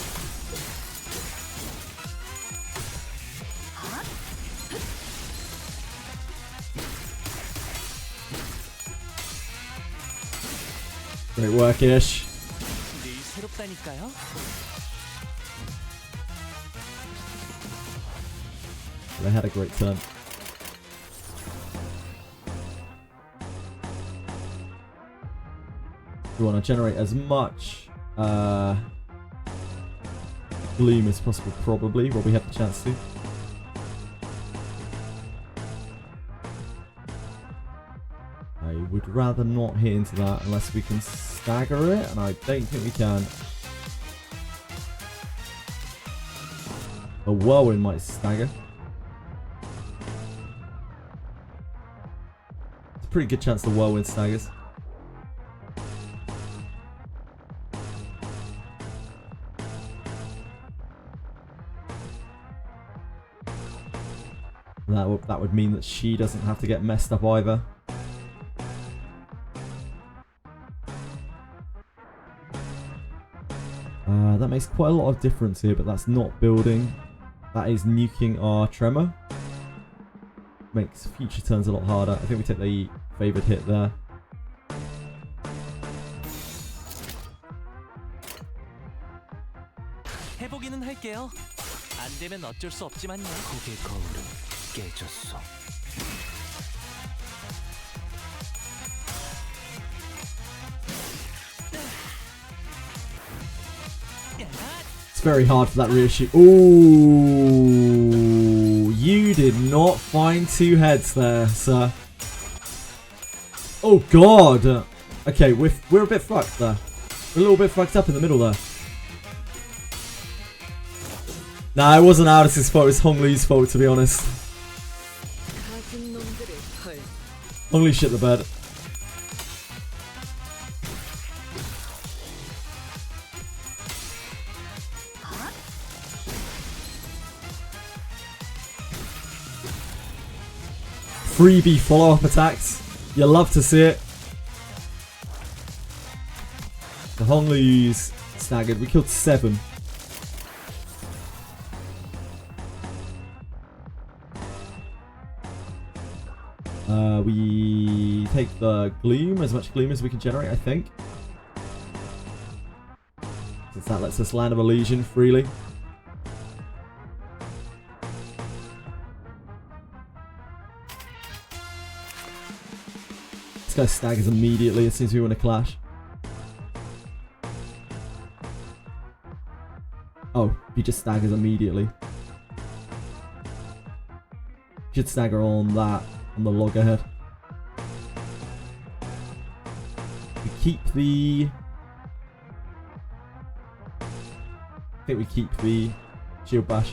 Great work, Ish. They had a great turn. We want to generate as much gloom as possible, probably, while we have the chance to. I would rather not hit into that unless we can stagger it, and I don't think we can. A whirlwind might stagger. It's a pretty good chance the whirlwind staggers. That would mean that she doesn't have to get messed up either. That makes quite a lot of difference here, but that's not building. That is nuking our tremor. Makes future turns a lot harder. I think we take the favoured hit there. 해보기는 할게요. 안 되면 어쩔 수 없지만요. 폭의 거울은 깨졌어. It's very hard for that reissue. Ooh, you did not find two heads there, sir. Oh god. Okay, we're a bit fucked there. We're a little bit fucked up in the middle there. Nah, it wasn't Aldous' fault, it was Hong Lee's fault, to be honest. Hong Lee shit the bed. Freebie follow-up attacks. You love to see it. The Hong Lee's staggered. We killed 7. We take the gloom, as much gloom as we can generate, I think. Since that lets us land of illusion freely. This guy staggers immediately as soon as we want to clash. Oh, he just staggers immediately. Should stagger on that, on the loggerhead. We keep the... I think we keep the shield bash.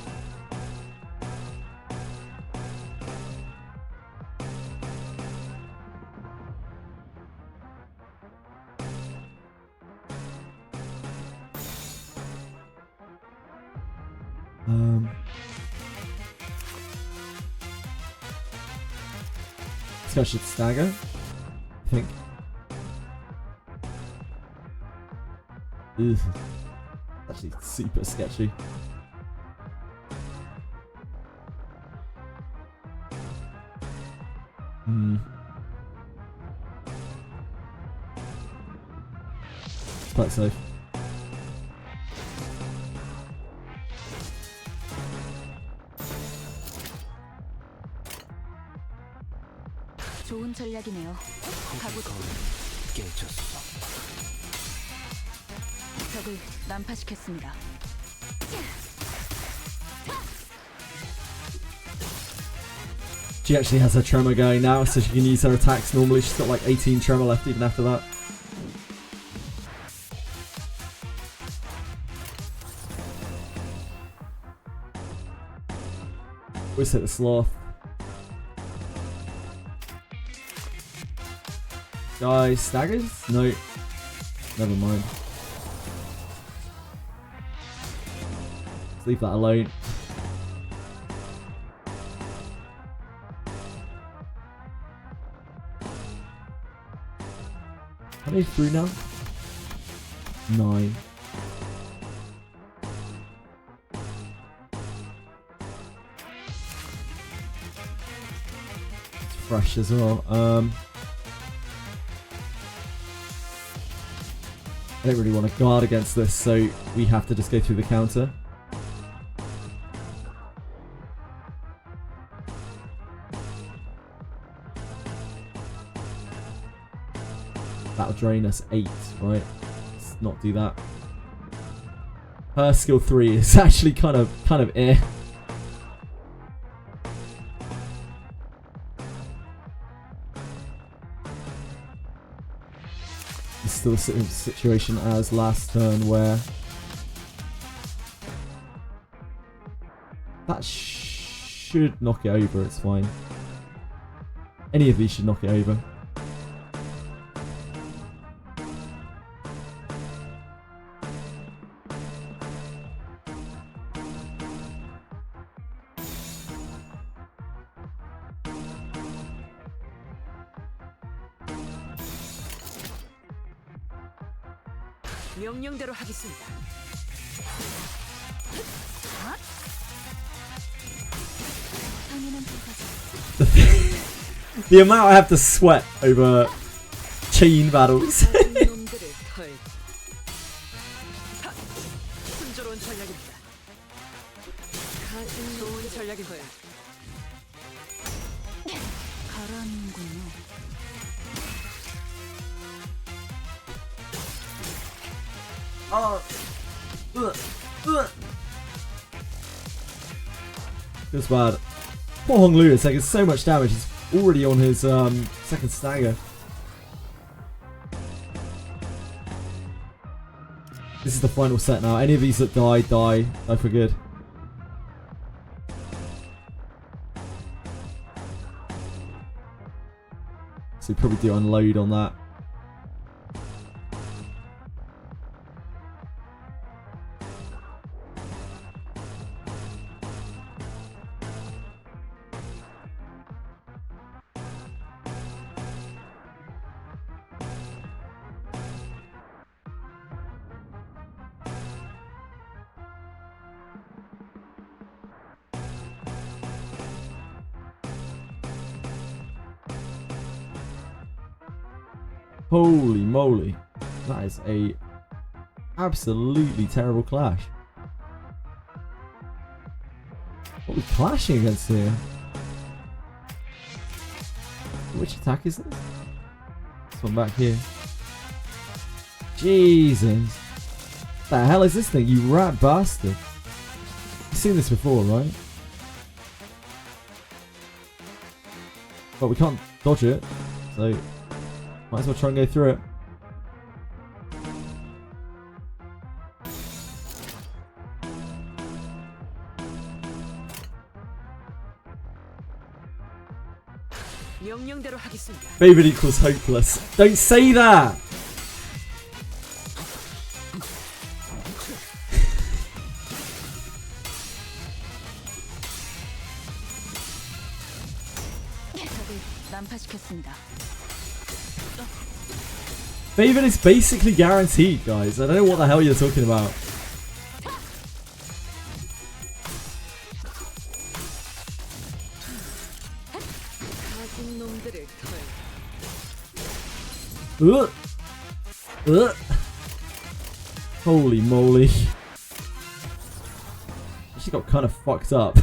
This guy should stagger, I think. Ugh. Actually super sketchy. Quite safe. 좋은 전략이네요. 가고 깨졌어. 적을 난파시켰습니다. She actually has her tremor going now, so she can use her attacks normally. She's got like 18 tremor left even after that. Always hit the sloth. Guy staggers? No. Never mind. Let's leave that alone. How many through now? 9. It's fresh as well. I don't really want to guard against this, so we have to just go through the counter. That'll drain us 8, right? Let's not do that. Her skill 3 is actually kind of eh. Still the same situation as last turn where that should knock it over, it's fine. Any of these should knock it over. 명령대로 하겠습니다. The amount I have to sweat over chain battles. 놈들을 털. 순조로운 전략입니다. 좋은 전략이고요. 가라앉는군요. Feels bad. Poor Hong Lu is taking so much damage. He's already on his second stagger. This is the final set now. Any of these that die for good. So we probably do unload on that. Holy moly. That is a absolutely terrible clash. What are we clashing against here? Which attack is this? This one back here. Jesus. What the hell is this thing, you rat bastard? You've seen this before, right? But we can't dodge it, so might as well try and go through it. 명령대로 하겠습니다. Favorite equals hopeless. Don't say that! 난파시켰습니다. Favorite is basically guaranteed, guys. I don't know what the hell you're talking about. Holy moly. She got kind of fucked up.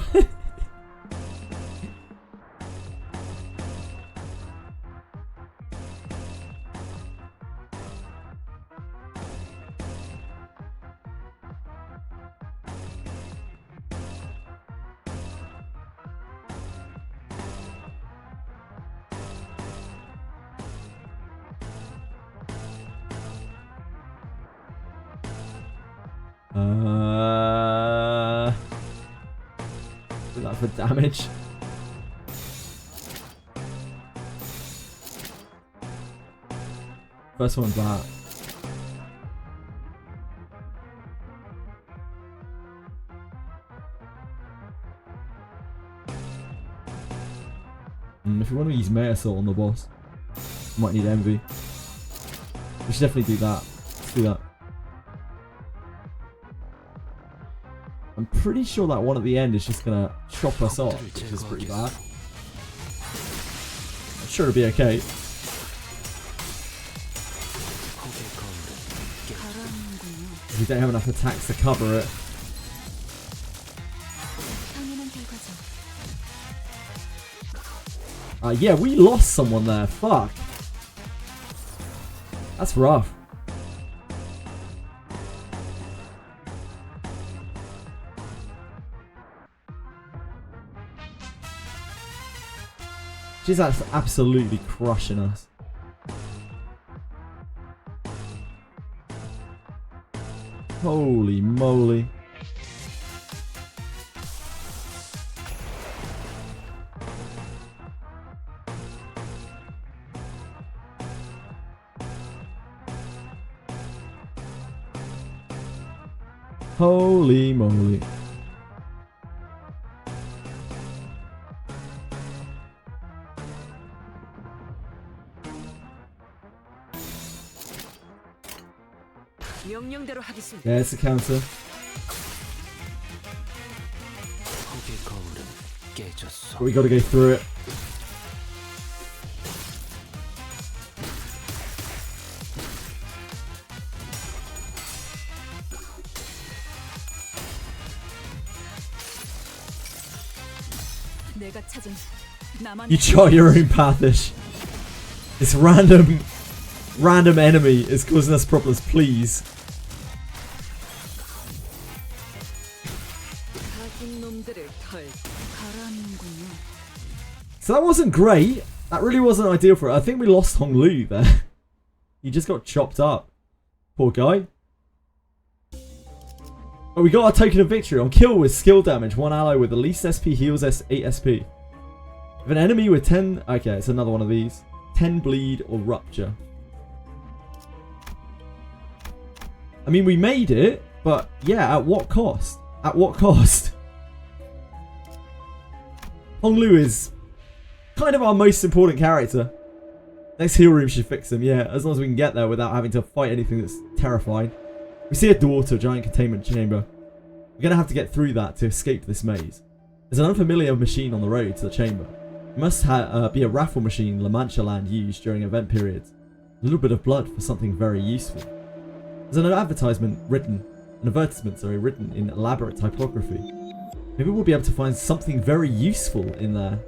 Is that for damage? First one's that. If we want to use Meta Assault on the boss, we might need Envy. We should definitely do that. Let's do that. I'm pretty sure that one at the end is just gonna chop us off, which is pretty bad. I'm sure it'll be okay. We don't have enough attacks to cover it. Yeah, we lost someone there. Fuck. That's rough. She's absolutely crushing us. Holy moly. Holy moly. 명령대로 하겠습니다. Yeah, it's a counter. 흙의 거울은 깨졌어. But we gotta go through it. 내가 찾은 나만 You chart your own pathish. This random enemy is causing us problems, please. 가진 놈들을 털 가라앉는군요. So that wasn't great. That really wasn't ideal for it. I think we lost Hong Lu there. He just got chopped up. Poor guy. But we got our token of victory. On kill with skill damage, one ally with the least SP heals 8 SP. If an enemy with 10... Okay, it's another one of these. 10 bleed or rupture. I mean, we made it, but yeah, at what cost? At what cost? Hong Lu is kind of our most important character. Next heal room should fix him, yeah, as long as we can get there without having to fight anything that's terrifying. We see a door to a giant containment chamber. We're going to have to get through that to escape this maze. There's an unfamiliar machine on the road to the chamber. It must be a raffle machine La Mancha land used during event periods. A little bit of blood for something very useful. There's an advertisement written in elaborate typography. Maybe we'll be able to find something very useful in there.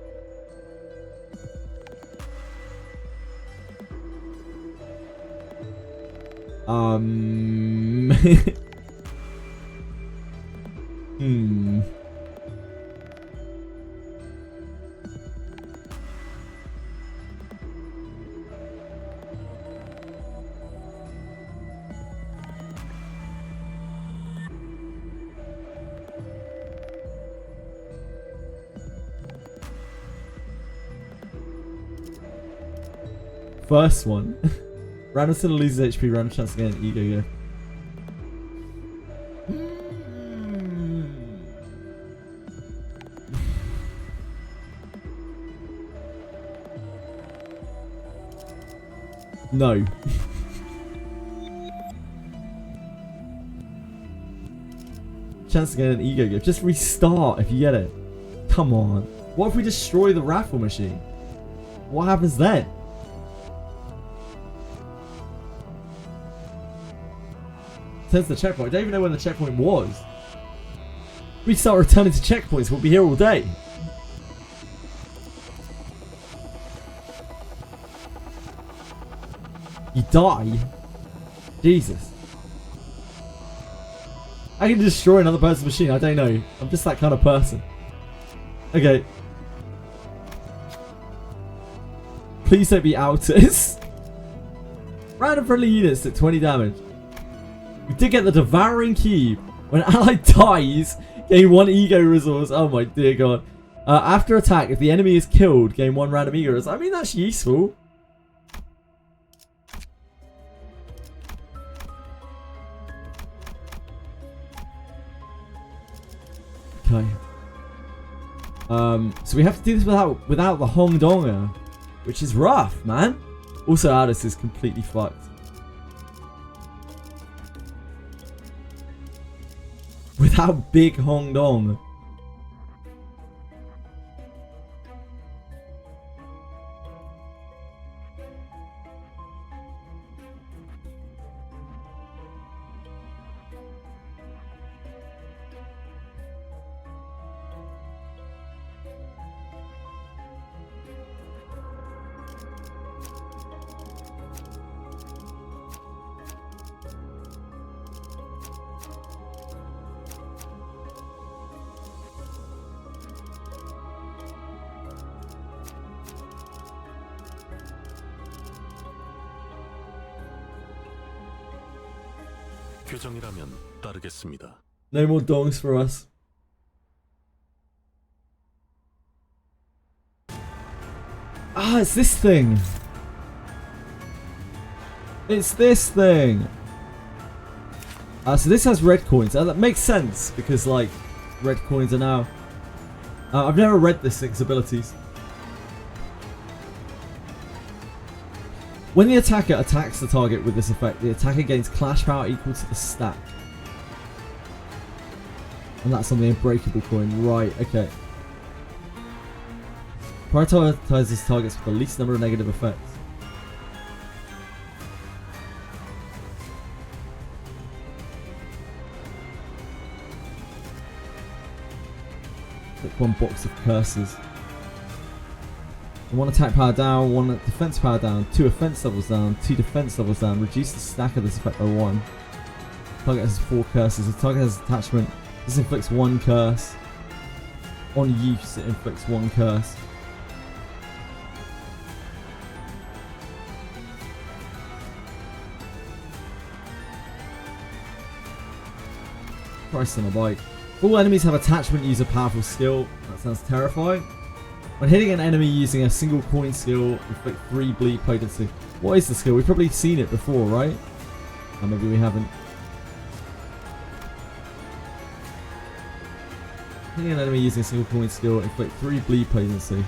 First one. Random still loses HP, random chance to get an ego. No. Chance to get an ego gift. Just restart if you get it. Come on. What if we destroy the raffle machine? What happens then? Says the checkpoint. I don't even know when the checkpoint was. We start returning to checkpoints, we'll be here all day. You die? Jesus. I can destroy another person's machine, I don't know. I'm just that kind of person. Okay. Please don't be outers. Random friendly units at 20 damage. We did get the Devouring Cube. When an ally dies, gain 1 ego resource. Oh my dear god. After attack, if the enemy is killed, gain 1 random ego resource. I mean, that's useful. Okay. So we have to do this without the Hong Donger, which is rough, man. Also, Alice is completely fucked. Without Big Hong Dong. 규정이라면 따르겠습니다. No more dongs for us. Ah, it's this thing. It's this thing. So this has red coins. That makes sense because like red coins are now. I've never read this thing's abilities. When the attacker attacks the target with this effect, the attacker gains clash power equal to the stack. And that's on the unbreakable coin. Right, okay. Prioritizes targets with the least number of negative effects. Click one box of curses. One attack power down, one defense power down, 2 offense levels down, 2 defense levels down. Reduce the stack of this effect by 1. Target has 4 curses. The target has attachment. This inflicts 1 curse. On use, it inflicts 1 curse. Christ on a bike. All enemies have attachment, use a powerful skill. That sounds terrifying. When hitting an enemy using a single coin skill, inflict 3 bleed potency. What is the skill? We've probably seen it before, right? Or maybe we haven't. Hitting an enemy using a single coin skill, inflict 3 bleed potency.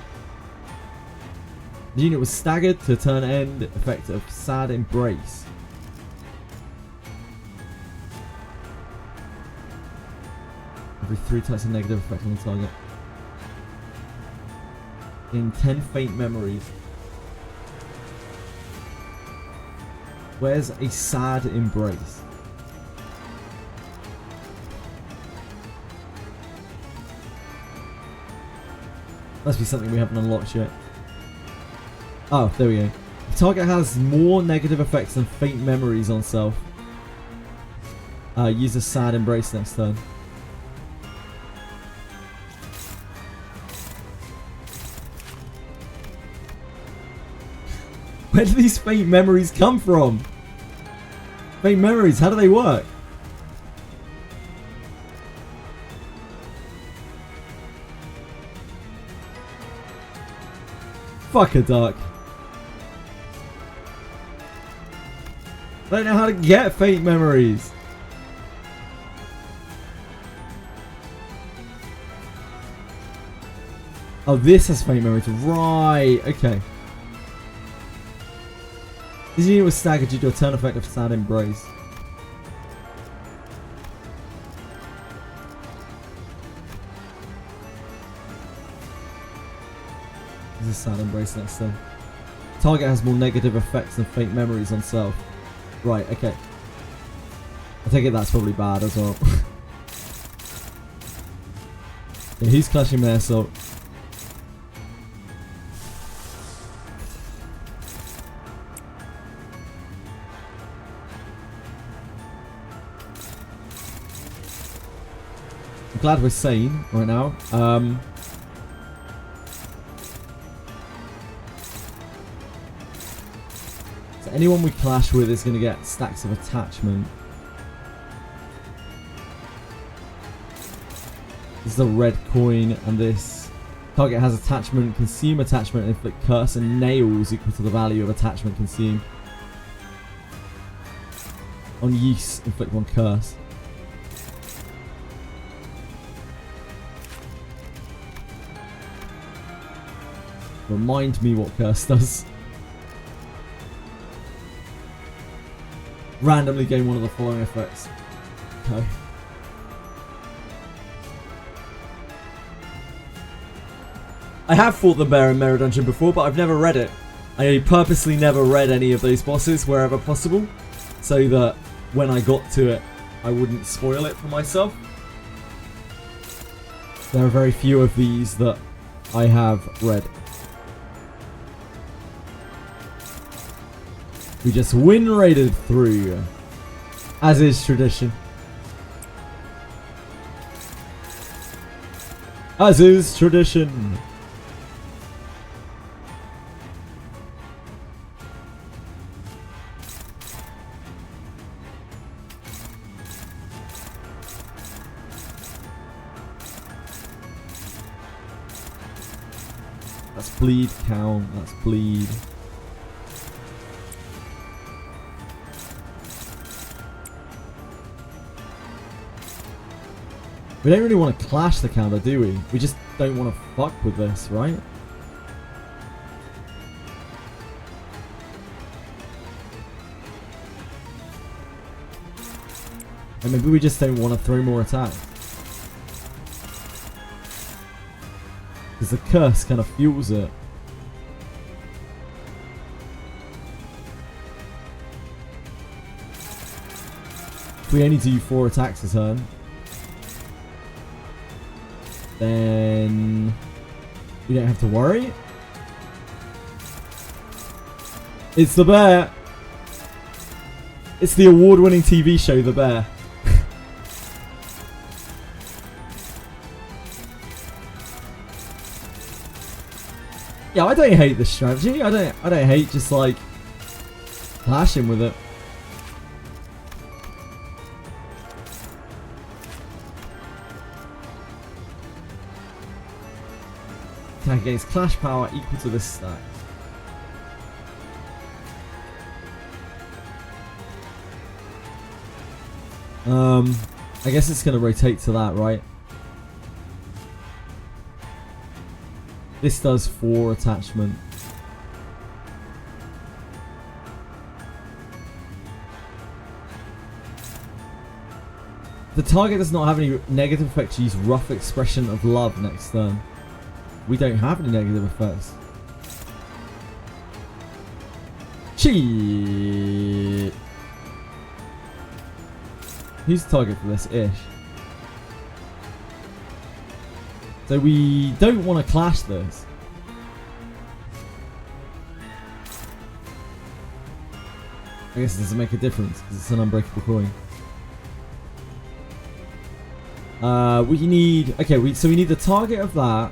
The unit was staggered to turn end effect of Sad Embrace. Every 3 types of negative effect on the target. In 10 faint memories. Where's a Sad Embrace? Must be something we haven't unlocked yet. Oh, there we go. The target has more negative effects than faint memories on self. Use a Sad Embrace next turn. Where do these faint memories come from? Faint memories, how do they work? Fuck a duck. I don't know how to get faint memories. Oh, this has faint memories. Right, okay. This unit was staggered due to a turn effect of Sad Embrace. This is Sad Embrace next turn. Target has more negative effects than faint memories on self. Right, okay. I take it that's probably bad as well. Yeah, he's clashing there, so... I'm glad we're sane right now. So anyone we clash with is going to get stacks of attachment. This is a red coin, and this target has attachment, consume attachment, and inflict curse and nails equal to the value of attachment consumed. On use, inflict 1 curse. Remind me what curse does. Randomly gain one of the following effects. Okay. I have fought the bear in Mirror Dungeon before, but I've never read it. I purposely never read any of those bosses wherever possible, so that when I got to it, I wouldn't spoil it for myself. There are very few of these that I have read. We just win raided through, as is tradition. As is tradition. That's bleed count, that's bleed. We don't really want to clash the counter, do we? We just don't want to fuck with this, right? And maybe we just don't want to throw more attacks. Because the curse kind of fuels it. If we only do 4 attacks a turn, then we don't have to worry. It's the bear. It's the award-winning TV show, The Bear. Yeah, I don't hate this strategy. I don't hate just like clashing with it. Attack against clash power equal to this stack. I guess it's going to rotate to that, right? This does 4 attachment. The target does not have any negative effects. Use rough expression of love next turn. We don't have any negative effects. Cheat. Who's the target for this? Ish. So we don't want to clash this. I guess it doesn't make a difference because it's an unbreakable coin. We need... Okay, so we need the target of that.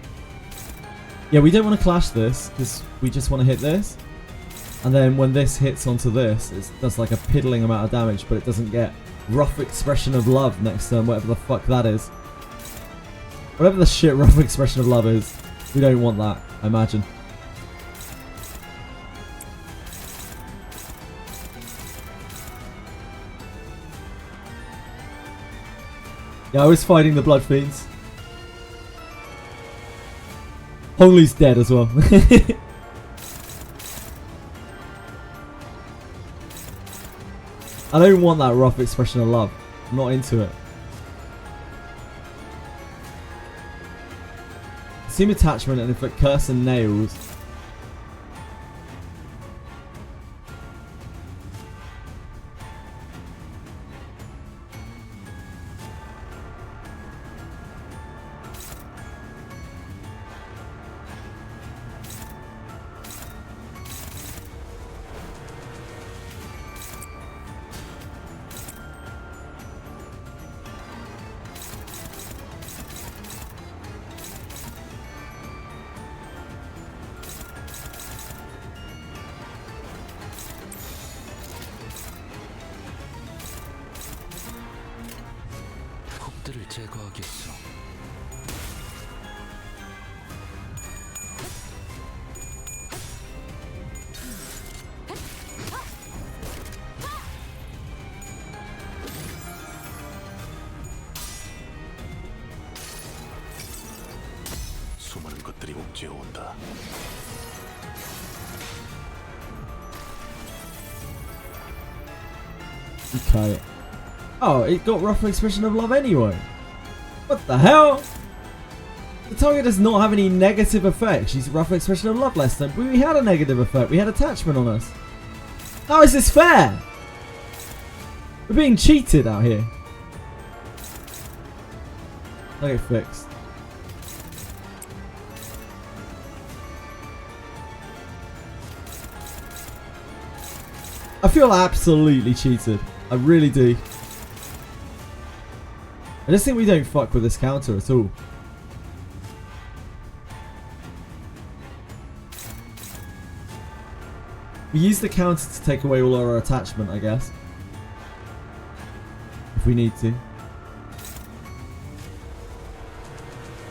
Yeah, we don't want to clash this because we just want to hit this. And then when this hits onto this, it does like a piddling amount of damage, but it doesn't get rough expression of love next turn, whatever the fuck that is. Whatever the shit rough expression of love is, we don't want that, I imagine. Yeah, I was fighting the Blood Fiends. Honglu's dead as well. I don't want that rough expression of love. I'm not into it. Seam attachment, and if it curse and nails. 적들을 제거하겠소. 수많은 것들이 옥죄어 온다. Okay. Oh, it got rough expression of love anyway. What the hell? The target does not have any negative effects. She's rough expression of love less than. We had a negative effect. We had attachment on us. How is this fair? We're being cheated out here. I'll get fixed. I feel absolutely cheated. I really do. I just think we don't fuck with this counter at all. We use the counter to take away all our attachment, I guess. If we need to.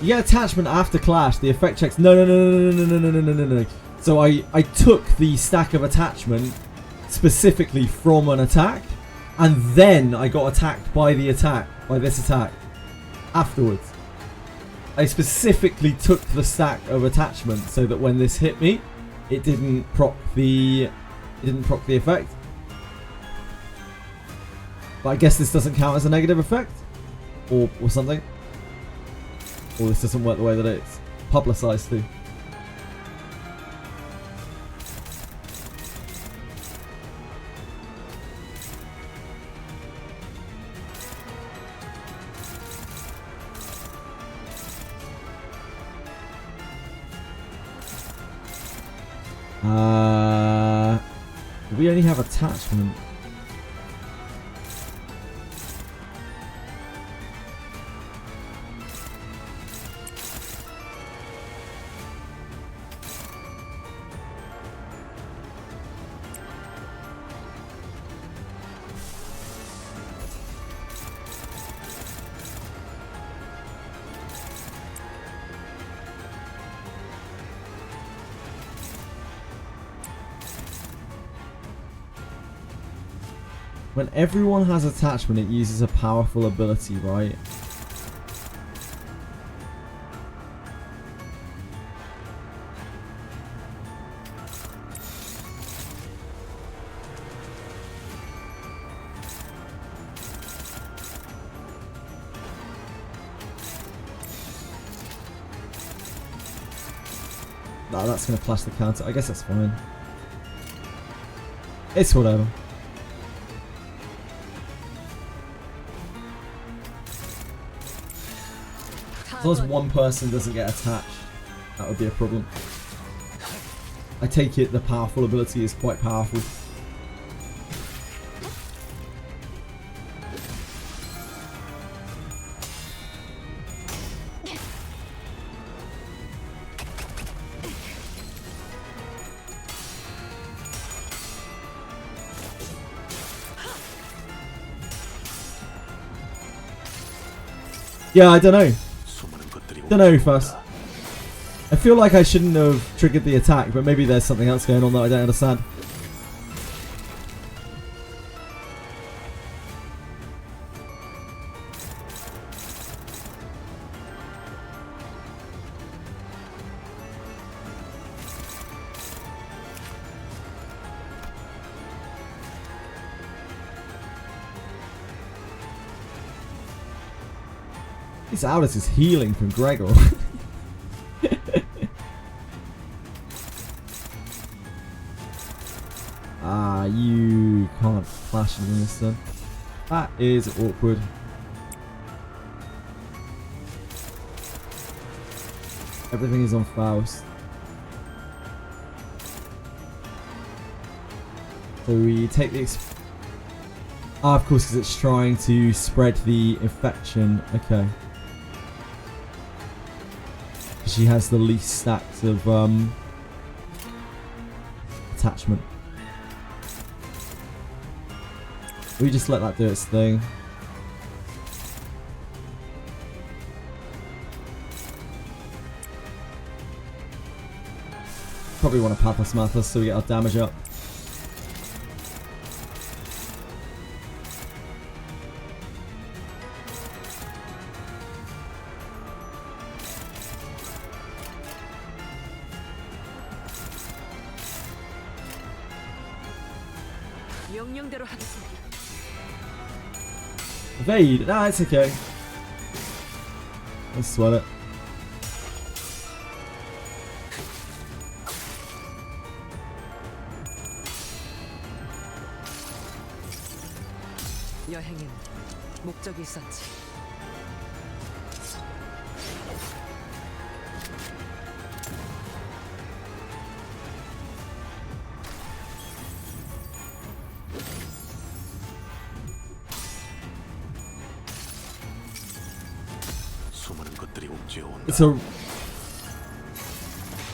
You get attachment after clash. The effect checks. No. So I took the stack of attachment specifically from an attack, and then I got attacked by the attack, by this attack, afterwards. I specifically took the stack of attachment so that when this hit me, it didn't proc the effect. But I guess this doesn't count as a negative effect? Or something? Or this doesn't work the way that it's publicized to? We only have attachment. When everyone has attachment, it uses a powerful ability, right? Nah, that's going to clash the counter. I guess that's fine. It's whatever. As long as one person doesn't get attached, that would be a problem. I take it the powerful ability is quite powerful. Yeah, I don't know. Don't know first. I feel like I shouldn't have triggered the attack, but maybe there's something else going on that I don't understand. This Aldous is healing from Gregor. You can't flash in this then. That is awkward. Everything is on Faust. So we take the of course, because it's trying to spread the infection. Okay. She has the least stacks of attachment. We just let that do its thing. Probably want to Pathos Mathos so we get our damage up. Evade? Nah, it's okay. Let's sweat it. 여행엔 목적이 있었지.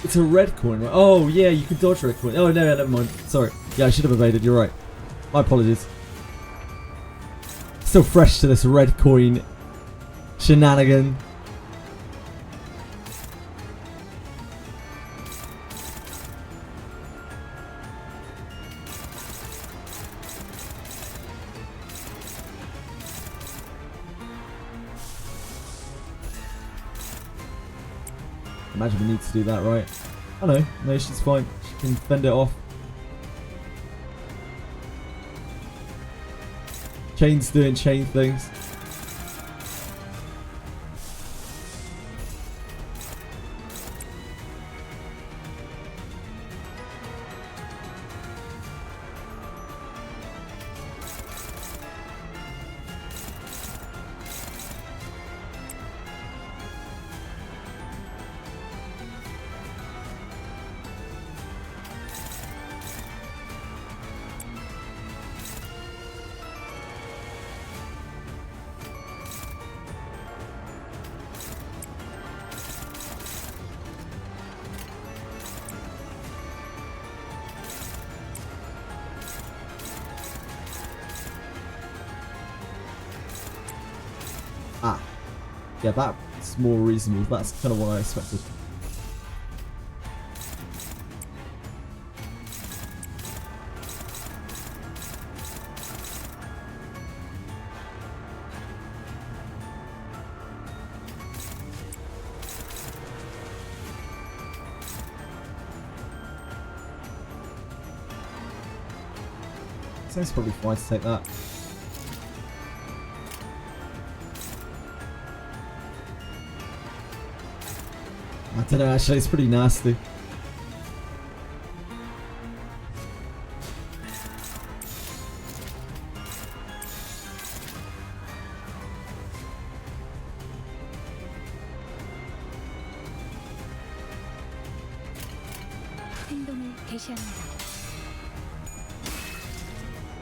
It's a red coin, right? Oh yeah, you can dodge red coin. Oh no, never mind. Sorry. Yeah, I should have evaded. You're right. My apologies. Still fresh to this red coin shenanigan. Imagine we need to do that, right? Oh no, no, she's fine. She can fend it off. Chain's doing chain things. Ah, yeah, that's more reasonable. That's kind of what I expected. I think it's probably fine to take that. I don't know, actually, it's pretty nasty.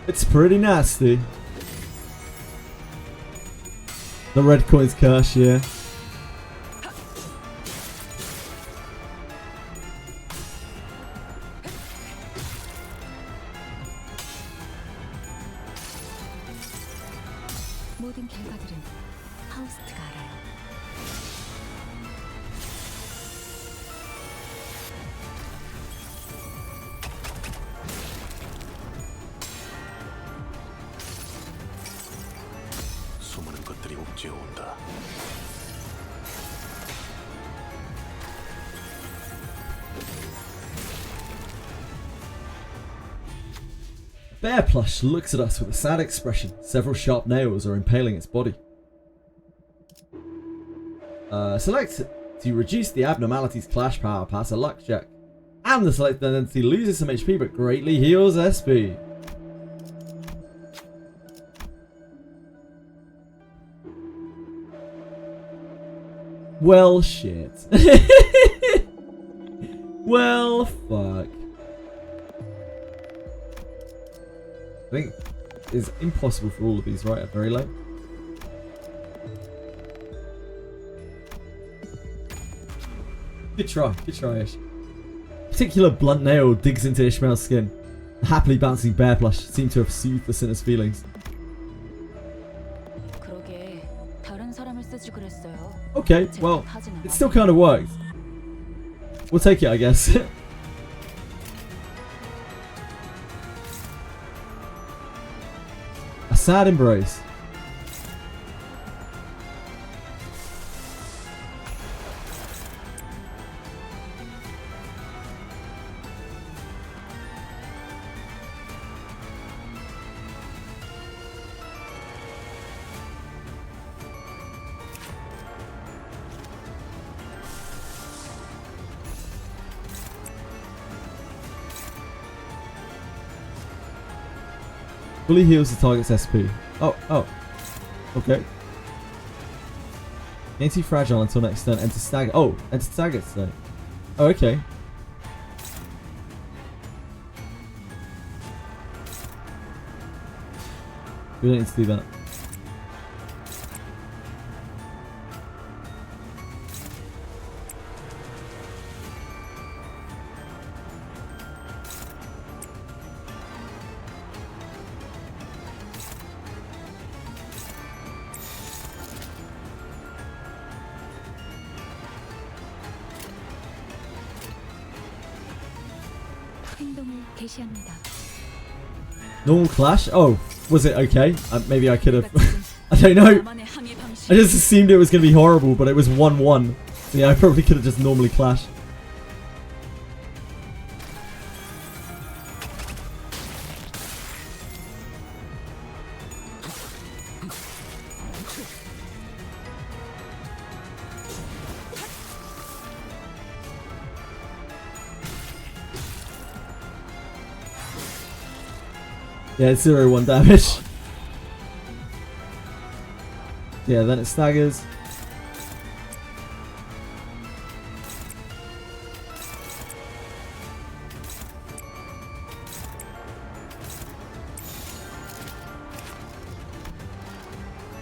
It's pretty nasty. The red coin's cash, yeah. 모든 결과들은 파우스트가 알아요. 수많은 것들이 옥죄어온다. Bear plush looks at us with a sad expression. Several sharp nails are impaling its body. Select to reduce the abnormalities clash power, pass a luck check. And the selected entity loses some HP but greatly heals SP. Well, shit. Well, fuck. I think it's impossible for all of these, right? At very low. Good try, Ish. Particular blunt nail digs into Ishmael's skin. The happily bouncing bear plush seemed to have soothed the sinner's feelings. 그러게 다른 사람을 쓰지 그랬어요. Okay, well, it still kind of worked. We'll take it, I guess. A sad embrace. Fully heals the target's SP. Oh. Okay. Anti-fragile until next turn. Enter stagger. Oh, enter stagger state. Oh, okay. We don't need to do that. Normal clash? Oh, was it okay? Maybe I could have. I don't know. I just assumed it was going to be horrible, but it was 1-1. So yeah, I probably could have just normally clashed. Yeah, it's 0-1 damage. Yeah, then it staggers.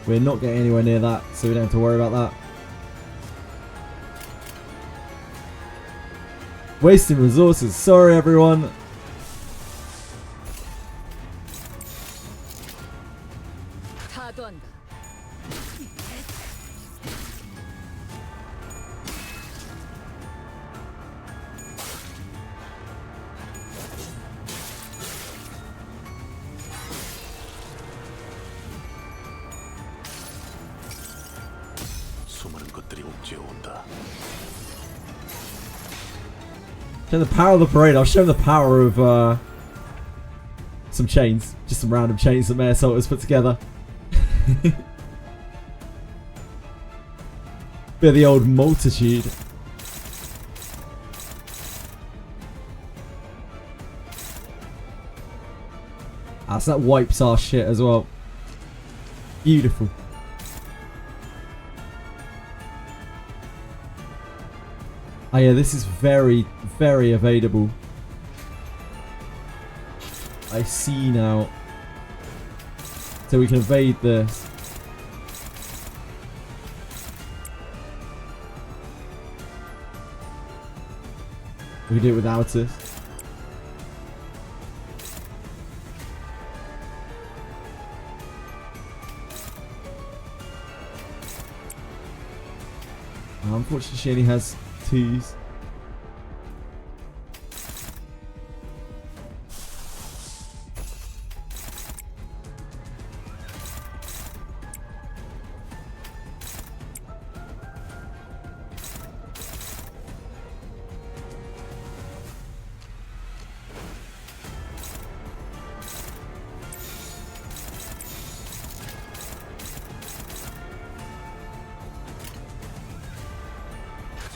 We're not getting anywhere near that, so we don't have to worry about that. Wasting resources. Sorry, everyone. 타도한다. 수많은 것들이 옥죄어온다. Show the power of the parade. I'll show the power of some chains. Just some random chains that Mayor Salt has put together. Bit of the old multitude. Ah, so that wipes our shit as well. Beautiful. Oh yeah, this is very, very evadable. I see now. So we can evade this. We can do it without this. Unfortunately, she only has 2s.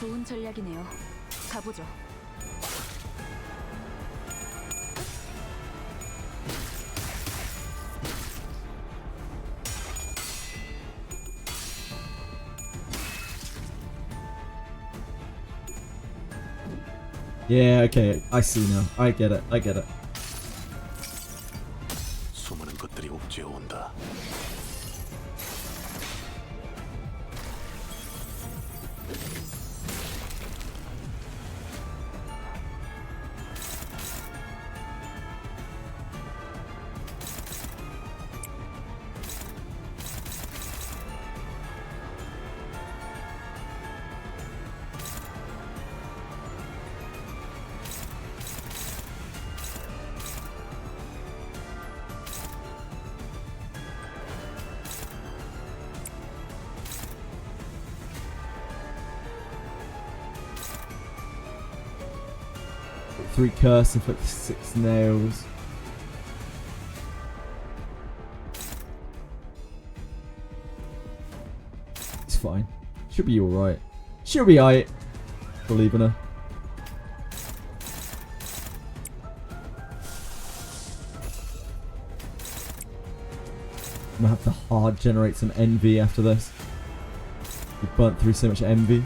좋은 전략이네요. 가보죠. Yeah, okay. I see now. I get it. I get it. 수많은 것들이 옥죄어온다. Three curse, inflict 6 nails. It's fine. Should be alright. Should be alright. Believe in her. I'm gonna have to hard generate some envy after this. We burnt through so much envy.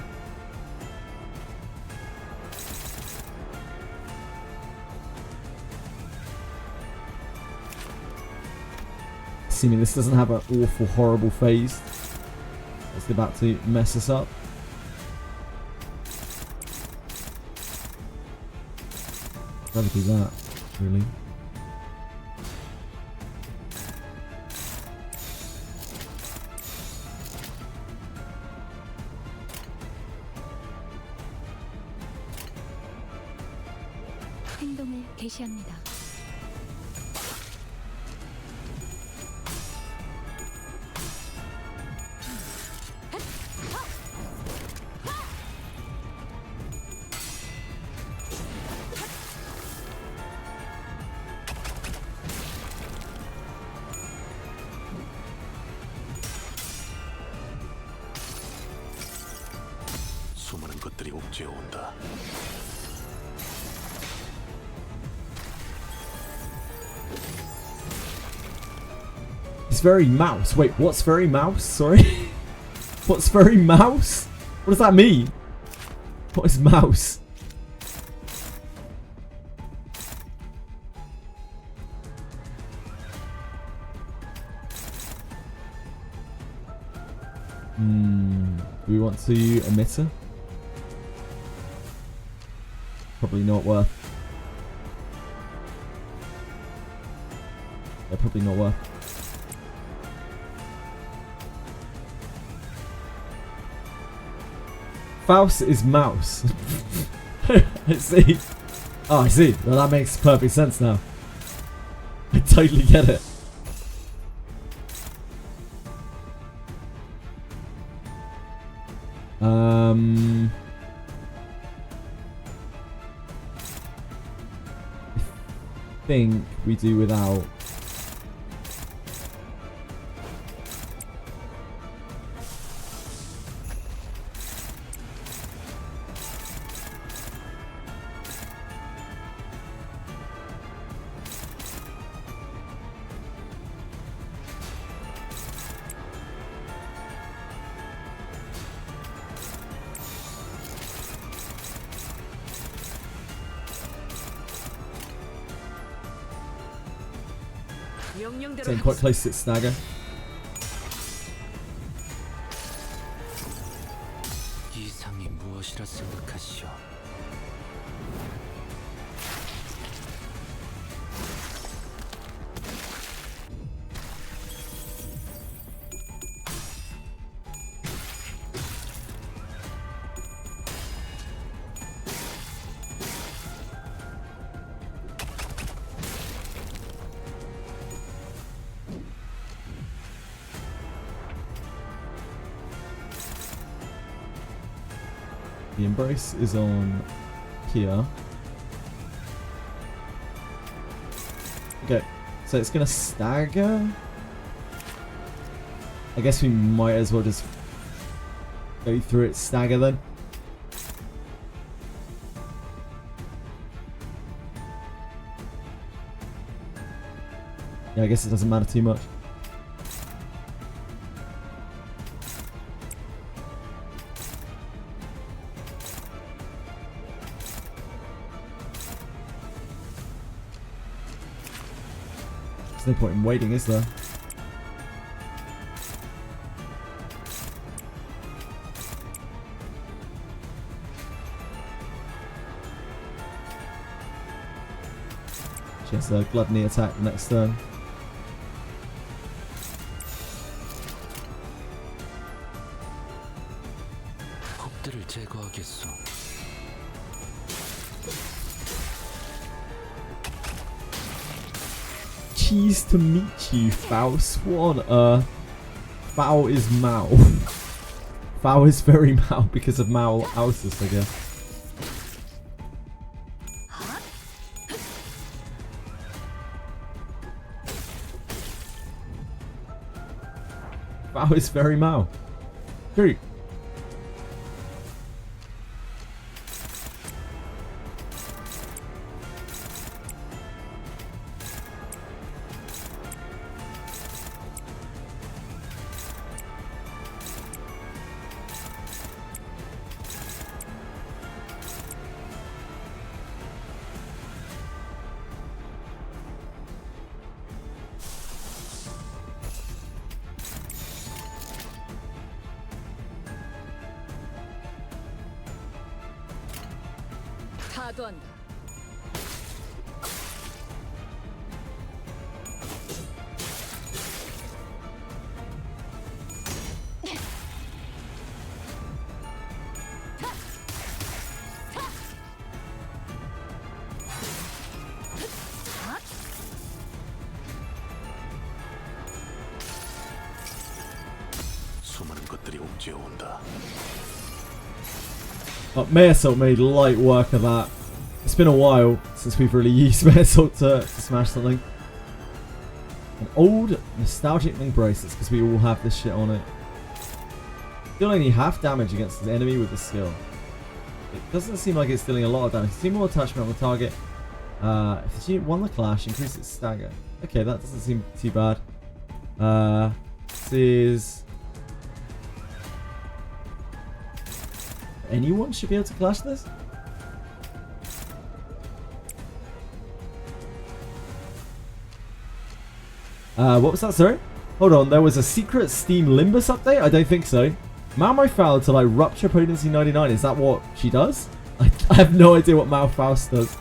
Assuming this doesn't have an awful, horrible phase. It's about to mess us up. I'd rather do that, really. 행동을 개시합니다. 수많은 것들이 옥죄어온다. It's very mouse. Wait, what's very mouse? Sorry. What's very mouse? What does that mean? What is mouse? Do we want to omit her? Probably not worth. Yeah, probably not worth. Faust is mouse. I see. Oh, I see. Well, that makes perfect sense now. I totally get it. I think we do without. Staying quite close to its stagger. 이상이 무엇이라 생각하시오? The embrace is on here. Okay, so it's gonna stagger. I guess we might as well just go through its stagger then. Yeah, I guess it doesn't matter too much. There's no point in waiting, is there? She has a gluttony attack the next turn. 폭들을 제거하겠소. Cheese to meet you, Faust. What on earth? Foul is Mao. Foul is very Mao because of Mao Altus, I guess. Foul is very Mao. True. 파도한다. 수많은 것들이 옥죄어온다. May Assault made light work of that. It's been a while since we've really used May Assault to smash something. An old nostalgic link bracelets because we all have this shit on it. Deal only half damage against the enemy with the skill. It doesn't seem like it's dealing a lot of damage. 2 more attachment on the target. If the unit won the clash, increase its stagger. Okay, that doesn't seem too bad. This is... Anyone should be able to clash this? What was that, sorry? Hold on, there was a secret Steam Limbus update? I don't think so. Malmouth to like rupture potency 99. Is that what she does? I have no idea what Malfaust does.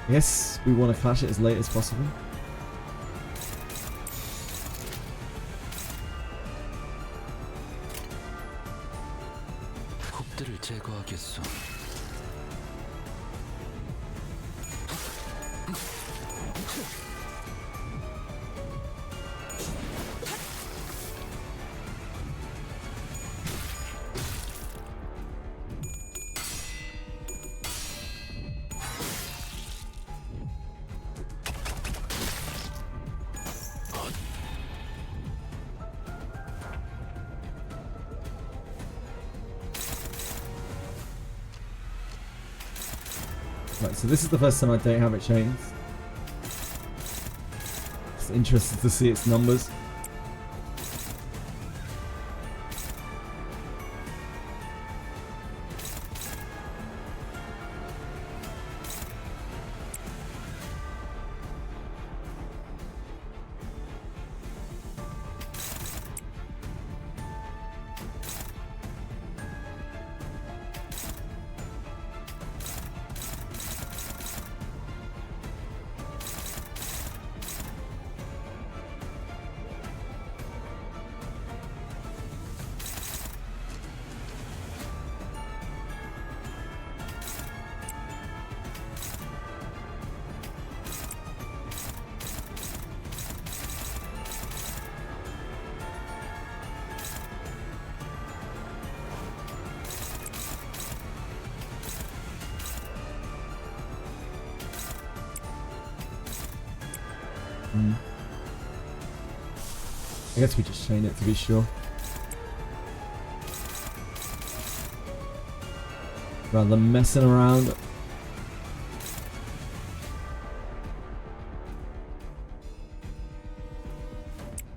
I guess we want to clash it as late as possible. 홉들을 제거하겠소. Right, so this is the first time I don't have it changed. It's interesting to see its numbers. I guess we just chain it to be sure. Rather than messing around. I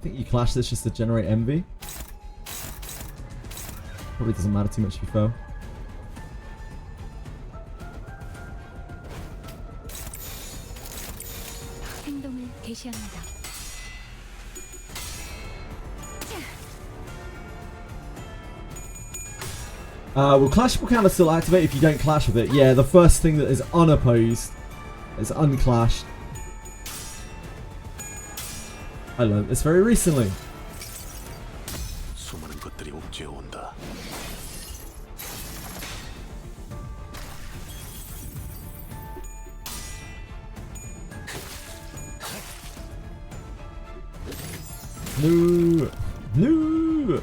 think you clash this just to generate envy. Probably doesn't matter too much if you fail. 행동을 개시합니다. Will clashable counter still activate if you don't clash with it? Yeah, the first thing that is unopposed is unclashed. I learned this very recently. 수많은 것들이 옥죄어 온다. No, no.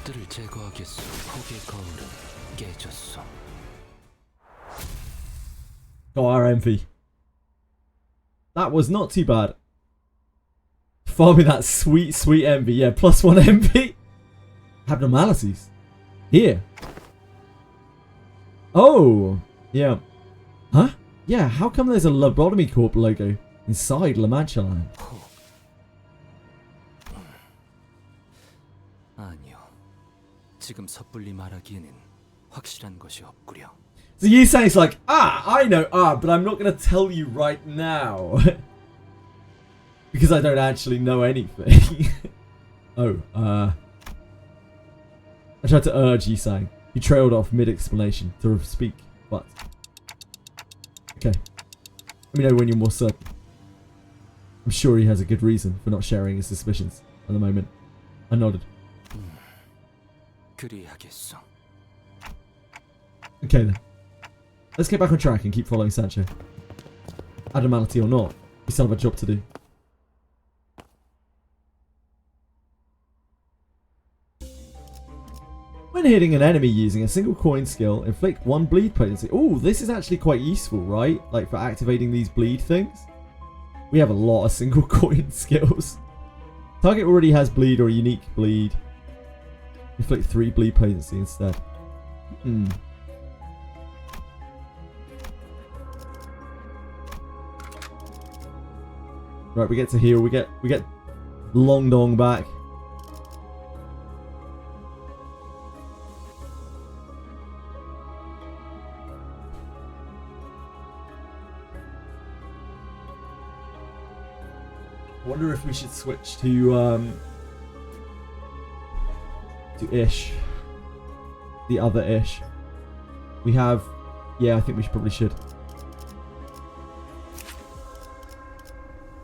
홉들을 제거하겠소. 폭의 거울은 깨졌소. Got our envy. That was not too bad. Farming that sweet, sweet envy. Yeah, +1 envy. Abnormalities. Here. Oh. Yeah. Huh? Yeah, how come there's a Lobotomy Corp logo inside La Mancha Land? 아니요. 지금 섣불리 말하기에는 확실한 것이 없구려. So you say it's like, I know but I'm not going to tell you right now. Because I don't actually know anything. I tried to urge Yisang. He trailed off mid-explanation to speak, but... Okay. Let me know when you're more certain. I'm sure he has a good reason for not sharing his suspicions at the moment. I nodded. 그리하겠소. Okay then. Let's get back on track and keep following Sancho. Adamantly or not, we still have a job to do. When hitting an enemy using a single coin skill, inflict 1 bleed potency. Oh, this is actually quite useful, right? Like for activating these bleed things. We have a lot of single coin skills. Target already has bleed or unique bleed. Inflict 3 bleed potency instead. Right, we get to heal. We get Long Dong back. I wonder if we should switch to Ish. The other Ish. We have... Yeah, I think we probably should.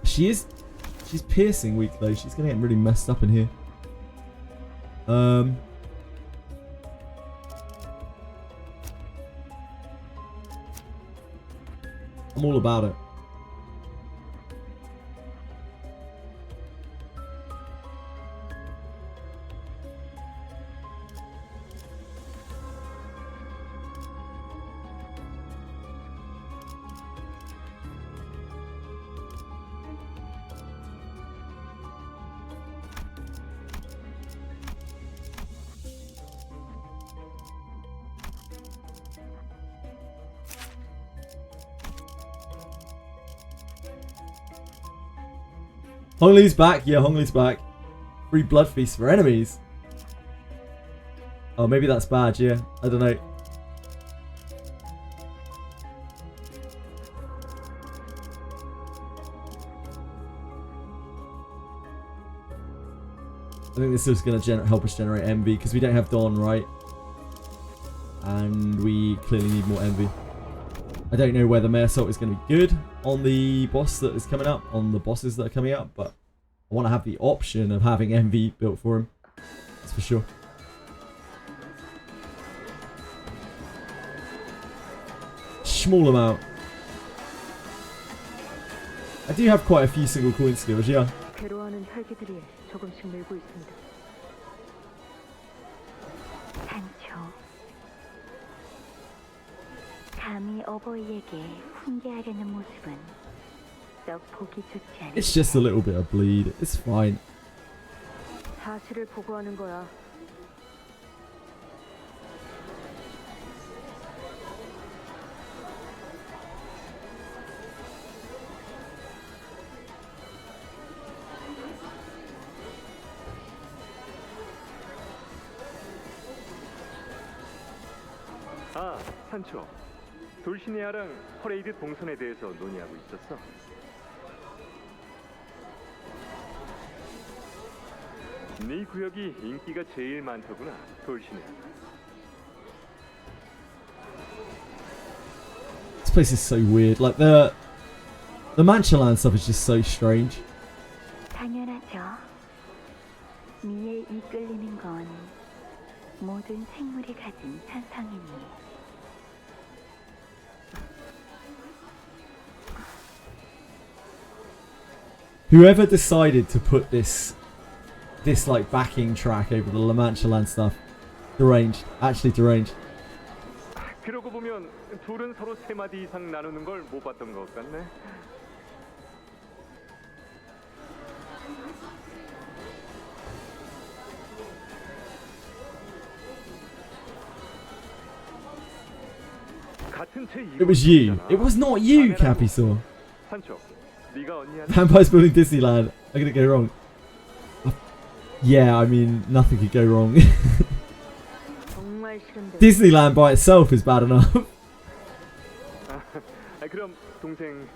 She's piercing weak though. She's gonna get really messed up in here. I'm all about it. Hongli's back. Yeah, Hongli's back. Free blood feast for enemies. Oh, maybe that's bad. Yeah, I don't know. I think this is going to help us generate envy because we don't have Dawn, right? And we clearly need more envy. I don't know whether Mare Salt is going to be good on the boss that is coming up, on the bosses that are coming up, but I want to have the option of having envy built for him. That's for sure. Small amount. I do have quite a few single coin skills, yeah. 괴로워하는 혈기들이 조금씩 늘고 있습니다. 산초. 감히 어버이에게 훈계하려는 모습은 썩 보기 좋지 않아. It's just a little bit of bleed. It's fine. 사실을 보고하는 거야. 아, 산초. 돌시네아랑 퍼레이드 동선에 대해서 논의하고 있었어. 네 구역이 인기가 제일 많더구나, 돌시네아. This place is so weird. Like the Manchaland stuff is just so strange. 당연하죠. 미에 이끌리는 건 모든 생물이 가진 천성이니. Whoever decided to put this like backing track over the La Mancha Land stuff, deranged. Actually deranged. 그러고 보면 둘은 서로 3마디 이상 나누는 걸 못 봤던 것 같네. It was you. It was not you, Capisaur. 산초, 네가 언니한테 Vampires building Disneyland. I'm gonna go wrong. Yeah, I mean, nothing could go wrong. 정말 싫은데. Disneyland by itself is bad enough. 그럼 동생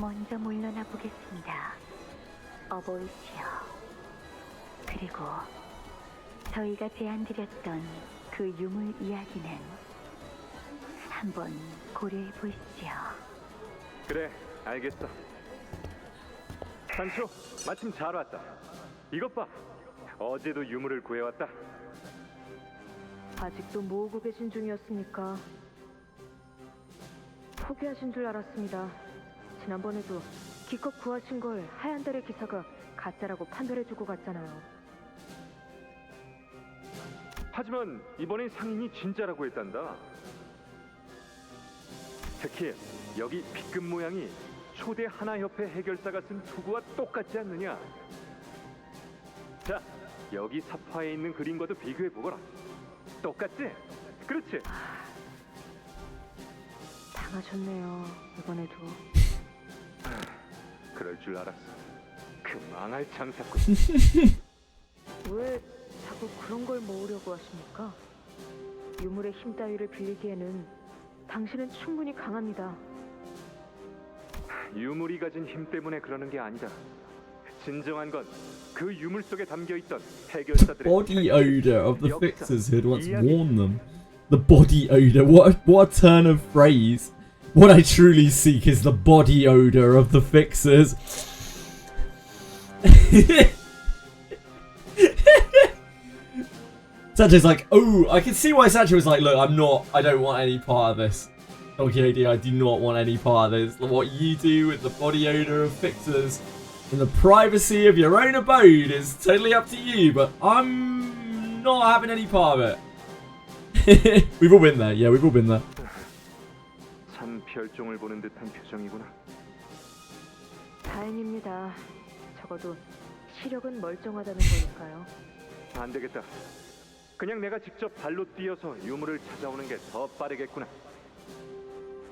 먼저 물러나 보겠습니다. 어보이시여. 그리고 저희가 제안드렸던 그 유물 이야기는 한번 고려해 보시죠. 그래, 알겠어. 산초, 마침 잘 왔다. 이것 봐. 어제도 유물을 구해왔다. 아직도 모으고 계신 중이었습니까? 포기하신 줄 알았습니다. 지난번에도 기껏 구하신 걸 하얀 달의 기사가 가짜라고 판별해주고 갔잖아요. 하지만 이번엔 상인이 진짜라고 했단다. 특히 여기 빗금 모양이 초대 하나협회 해결사가 쓴 투구와 똑같지 않느냐? 자, 여기 사파에 있는 그림과도 비교해보거라. 똑같지? 그렇지? 당하셨네요, 이번에도. 그럴 줄 알았어. 그 망할 장사꾼. 왜 자꾸 그런 걸 모으려고 하십니까? 유물의 힘 따위를 빌리기에는 당신은 충분히 강합니다. 유물이 가진 힘 때문에 그러는 게 아니다. 진정한 건 그 유물 속에 담겨있던 해결사들의 Body odor of the fixers who had once worn them. The body odor. What a turn of phrase. What I truly seek is the body odor of the fixers. Sancho's like, oh, I can see why Sancho was like, look, I don't want any part of this. Donkey AD, I do not want any part of this. What you do with the body odor of fixers in the privacy of your own abode is totally up to you, but I'm not having any part of it. We've all been there. Yeah, we've all been there. 참 별종을 보는 듯한 표정이구나. 다행입니다. 적어도 시력은 멀쩡하다는 거니까요. 안 되겠다. 그냥 내가 직접 발로 뛰어서 유물을 찾아오는 게 더 빠르겠구나.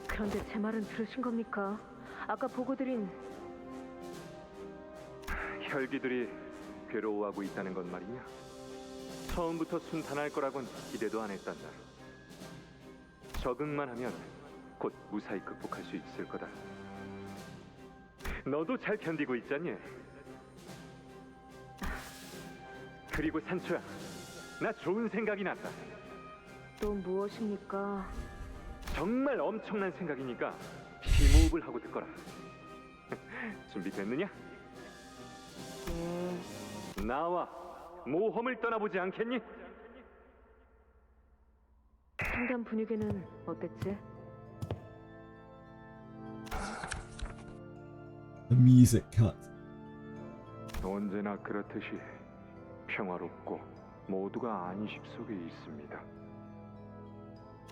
그런데 제 말은 들으신 겁니까? 아까 보고드린 혈기들이 괴로워하고 있다는 건 말이냐? 처음부터 순탄할 거라곤 기대도 안 했단다. 적응만 하면 곧 무사히 극복할 수 있을 거다. 너도 잘 견디고 있잖니? 그리고 산초야, 나 좋은 생각이 났다. 또 무엇입니까? 정말 엄청난 생각이니까 심호흡을 하고 듣거라. 준비됐느냐? 네. 나와 모험을 떠나보지 않겠니? 상담 분위기는 어땠지? The music cut. 언제나 그렇듯이 평화롭고 모두가 안식 속에 있습니다.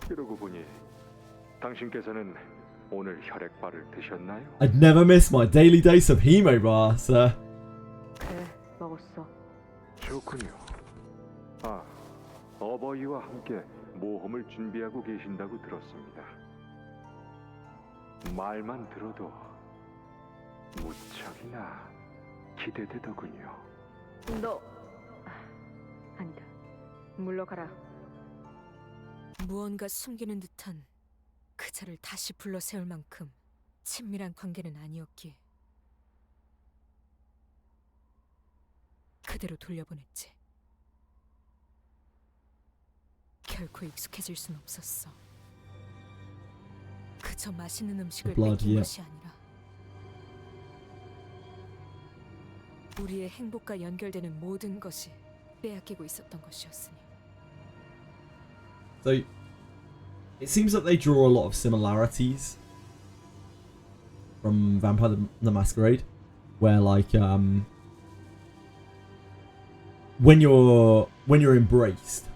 그러고 보니 당신께서는 오늘 혈액바를 드셨나요? I'd never miss my daily dose of hemo bar, sir. 그래, 먹었어. 좋군요. 아, 어버이와 함께 모험을 준비하고 계신다고 들었습니다. 말만 들어도 무척이나 기대되더군요. 너 아니다. 물러가라. 무언가 숨기는 듯한 그자를 다시 불러 세울 만큼 친밀한 관계는 아니었기에 그대로 돌려보냈지. 결코 익숙해질 순 없었어. 그저 맛있는 음식을 뺏긴 것이 아니라 우리의 행복과 연결되는 모든 것이 빼앗기고 있었던 것이었으니. So, it seems that they draw a lot of similarities from Vampire the Masquerade, where like when you're embraced,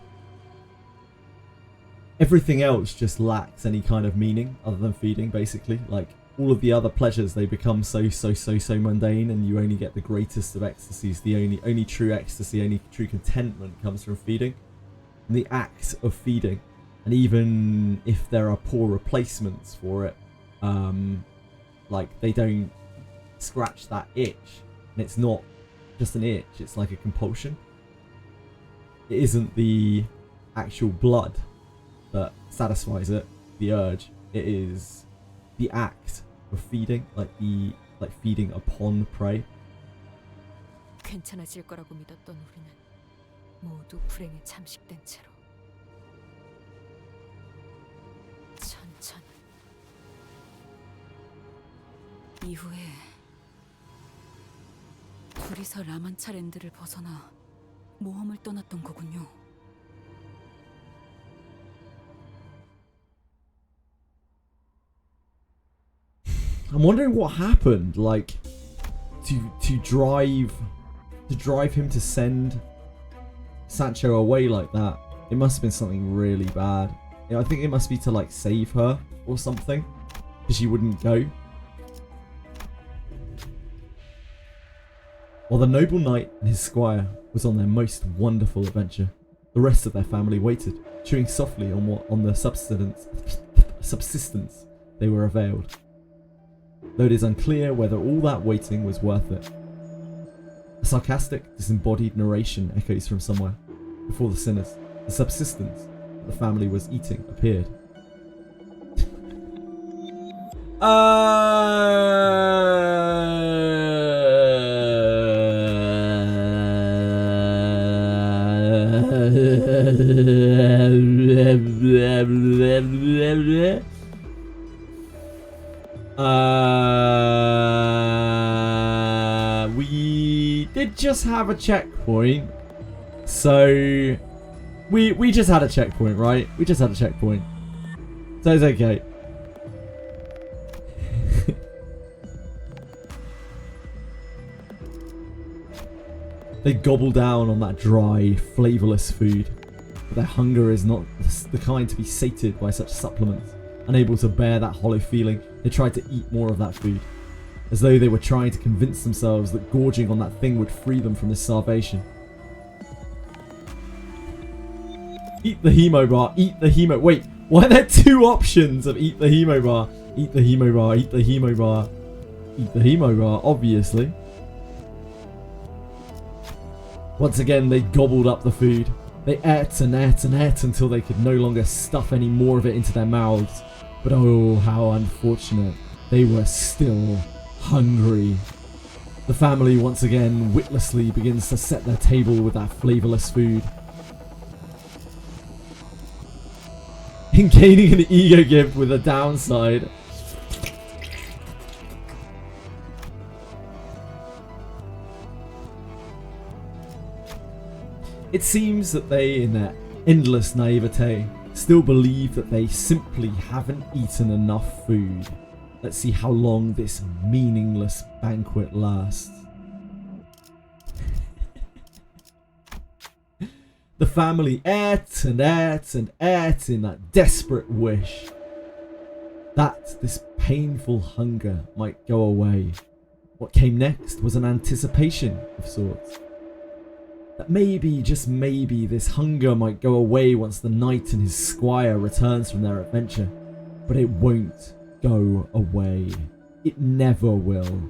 everything else just lacks any kind of meaning other than feeding. Basically, like all of the other pleasures, they become so mundane, and you only get the greatest of ecstasies. The only true ecstasy, only true contentment comes from feeding. And the act of feeding And even if there are poor replacements for it, like they don't scratch that itch. And it's not just an itch, it's like a compulsion. It isn't the actual blood that satisfies it, the urge. It is the act of feeding, like feeding upon prey. 괜찮아질 거라고 믿었던 우리는 모두 불행에 잠식된 채로 천천히 이후에 둘이서 라만차랜드를 벗어나 모험을 떠났던 거군요. I'm wondering what happened, like to drive him to send Sancho away like that. It must have been something really bad. I think it must be to like save her or something, because she wouldn't go. While the noble knight and his squire was on their most wonderful adventure, the rest of their family waited, chewing softly on the subsistence they were availed. Though it is unclear whether all that waiting was worth it. A sarcastic, disembodied narration echoes from somewhere. Before the sinners, the subsistence that the family was eating appeared. We did just have a checkpoint, so we just had a checkpoint, right? We just had a checkpoint, so it's okay. They gobble down on that dry, flavourless food, but their hunger is not the kind to be sated by such supplements. Unable to bear that hollow feeling, they tried to eat more of that food, as though they were trying to convince themselves that gorging on that thing would free them from this starvation. Eat the hemo bar, eat the hemo. Wait, why are there two options of eat the hemo bar? Eat the hemo bar, eat the hemo bar, eat the hemo bar, obviously. Once again, they gobbled up the food. They ate and ate and ate until they could no longer stuff any more of it into their mouths. But oh, how unfortunate. They were still hungry. The family once again witlessly begins to set their table with that flavourless food. In gaining an ego gift with a downside. It seems that they, in their endless naivete, still believe that they simply haven't eaten enough food. Let's see how long this meaningless banquet lasts. The family ate and ate and ate in that desperate wish that this painful hunger might go away. What came next was an anticipation of sorts. That maybe, just maybe, this hunger might go away once the knight and his squire returns from their adventure. But it won't go away. It never will.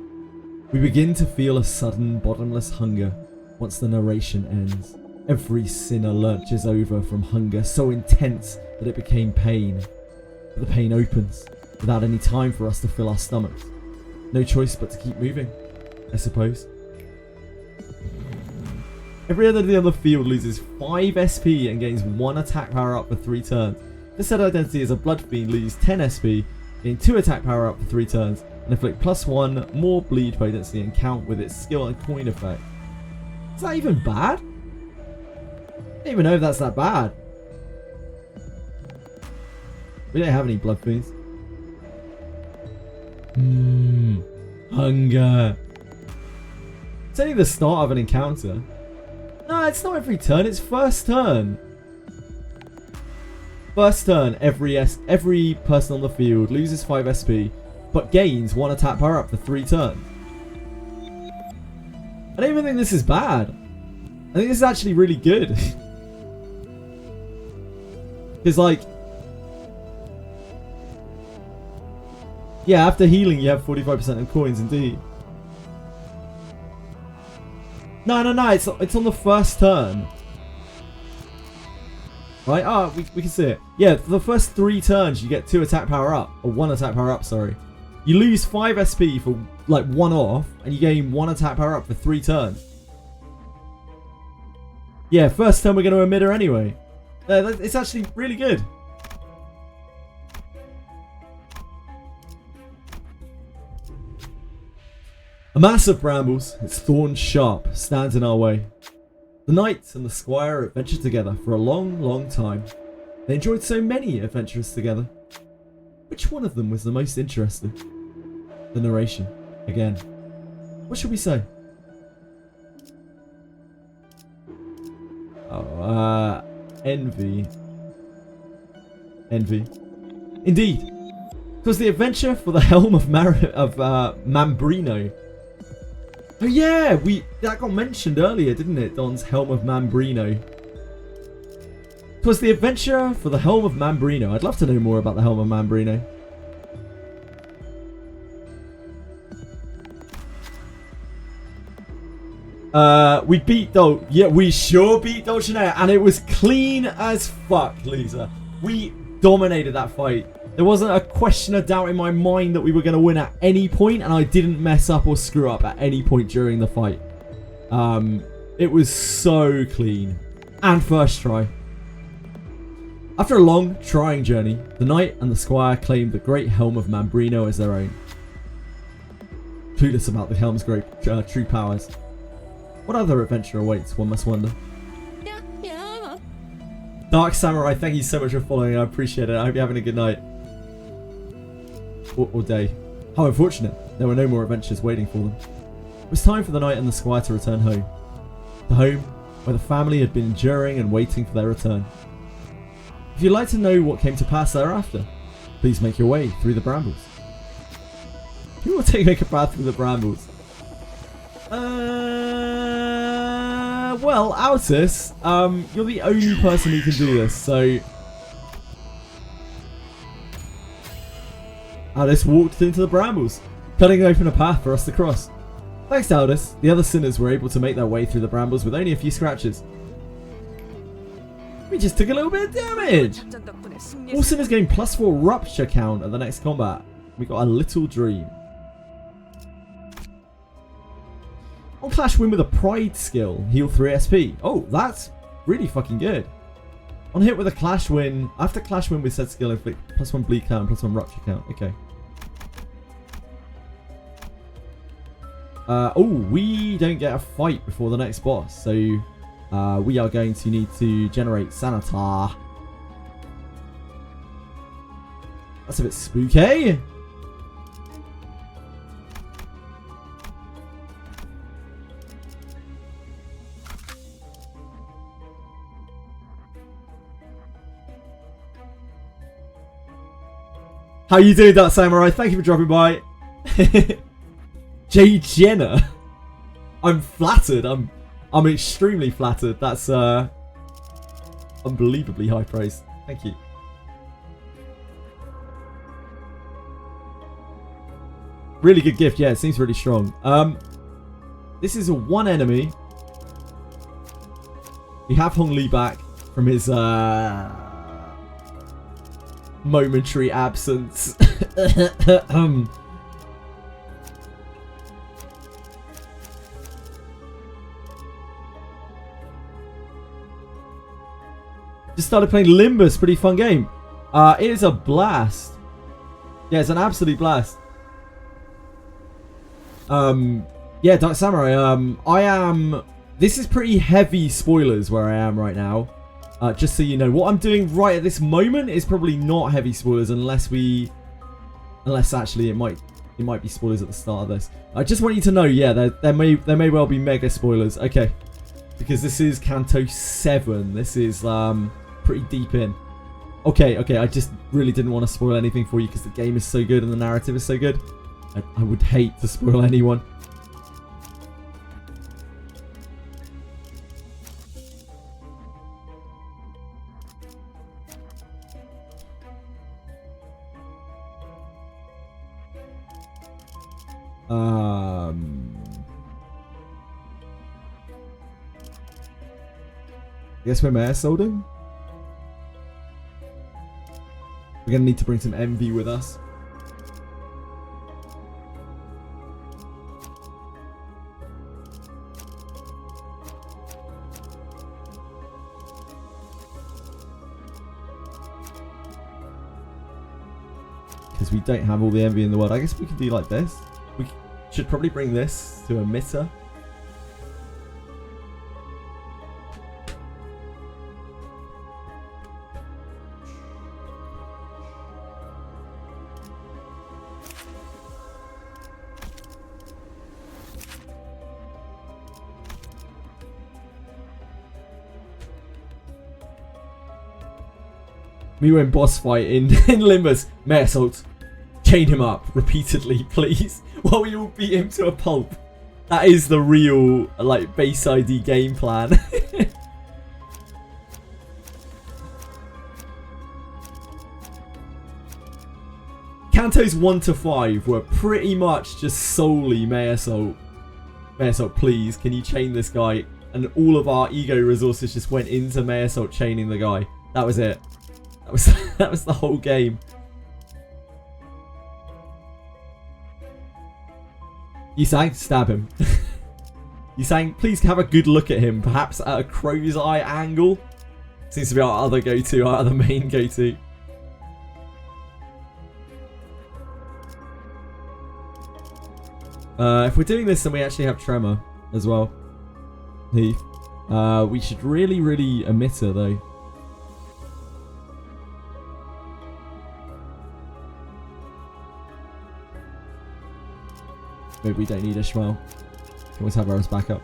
We begin to feel a sudden bottomless hunger once the narration ends. Every sinner lurches over from hunger so intense that it became pain. But the pain opens without any time for us to fill our stomachs. No choice but to keep moving, I suppose. Every enemy on the field loses 5 SP and gains 1 attack power up for 3 turns. This set identity as a blood fiend loses 10 SP, gain 2 attack power up for 3 turns, and inflict +1 more bleed potency and count with its skill and coin effect. Is that even bad? I don't even know if that's that bad. We don't have any blood fiends. Hunger. It's only the start of an encounter. No, it's not every turn, it's first turn. First turn, every person on the field loses 5 SP, but gains 1 attack power up for 3 turns. I don't even think this is bad. I think this is actually really good. Because, like, Yeah, after healing, you have 45% of coins, indeed. No, it's on the first turn. Right? Ah, we can see it. Yeah, for the first 3 turns, you get 2 attack power up. Or 1 attack power up, sorry. You lose 5 SP for, like, 1 off, and you gain 1 attack power up for 3 turns. Yeah, first turn we're going to emit her anyway. It's actually really good. A mass of brambles, its thorns sharp, stands in our way. The knight and the squire adventured together for a long, long time. They enjoyed so many adventures together. Which one of them was the most interesting? The narration, again. What should we say? Oh, envy. Envy. Indeed. It was the adventure for the helm of Mambrino. Oh yeah, that got mentioned earlier, didn't it? Don's helm of Mambrino. It was the adventure for the helm of Mambrino. I'd love to know more about the helm of Mambrino. We beat Dol. Yeah, we sure beat Dulcinea, and it was clean as fuck, Lisa. We dominated that fight. There wasn't a question of doubt in my mind that we were going to win at any point, and I didn't mess up or screw up at any point during the fight. It was so clean. And first try. After a long, trying journey, the knight and the squire claimed the great helm of Mambrino as their own. Clueless about the helm's great true powers. What other adventure awaits, one must wonder. Dark Samurai, thank you so much for following. I appreciate it. I hope you're having a good night. Or day. How unfortunate. There were no more adventures waiting for them. It was time for the knight and the squire to return home. The home where the family had been enduring and waiting for their return. If you'd like to know what came to pass thereafter, please make your way through the brambles. Who will make a path through the brambles? Well, Altus, you're the only person who can do this, so... Aldous walked into the brambles, cutting open a path for us to cross. Thanks to Aldous, the other sinners were able to make their way through the brambles with only a few scratches. We just took a little bit of damage! All sinners gain +4 rupture count at the next combat. We got a little dream. On Clash win with a Pride skill, heal 3 SP. Oh, that's really fucking good. On hit with a Clash win, after Clash win with said skill, inflict +1 bleed count and +1 rupture count. Okay. Oh, we don't get a fight before the next boss, so we are going to need to generate Sanatar. That's a bit spooky. How you doing, Dark Samurai? Thank you for dropping by. Jay Jenner. I'm flattered. I'm extremely flattered. That's unbelievably high praise. Thank you. Really good gift. Yeah, it seems really strong. This is a 1 enemy. We have Hong Li back from his momentary absence. Just started playing Limbus, pretty fun game. It is a blast. Yeah, it's an absolute blast. Yeah, Dark Samurai, this is pretty heavy spoilers where I am right now. Just so you know, what I'm doing right at this moment is probably not heavy spoilers unless actually it might be spoilers at the start of this. I just want you to know, yeah, there may well be mega spoilers. Okay, because this is Canto 7. This is pretty deep in. Okay, I just really didn't want to spoil anything for you because the game is so good and the narrative is so good. I would hate to spoil anyone. Guess we're Mayor Solding? We're gonna need to bring some envy with us. Because we don't have all the envy in the world. I guess we can do like this. We should probably bring this to emitter. We win boss fight in Limbus. Mayor Assault. Chain him up repeatedly, please. While we all beat him to a pulp. That is the real, like, base ID game plan. Cantos 1 to 5 were pretty much just solely Mayor Assault. Mayor Assault, please, can you chain this guy? And all of our ego resources just went into Mayor Assault chaining the guy. That was it. That was the whole game. Yisang, stab him. Yisang, please have a good look at him, perhaps at a crow's eye angle. Seems to be our other go-to, our other main go-to. If we're doing this, then we actually have Tremor as well. Heath. We should really emitter though. Maybe we don't need Ishmael. Can always have ours back up.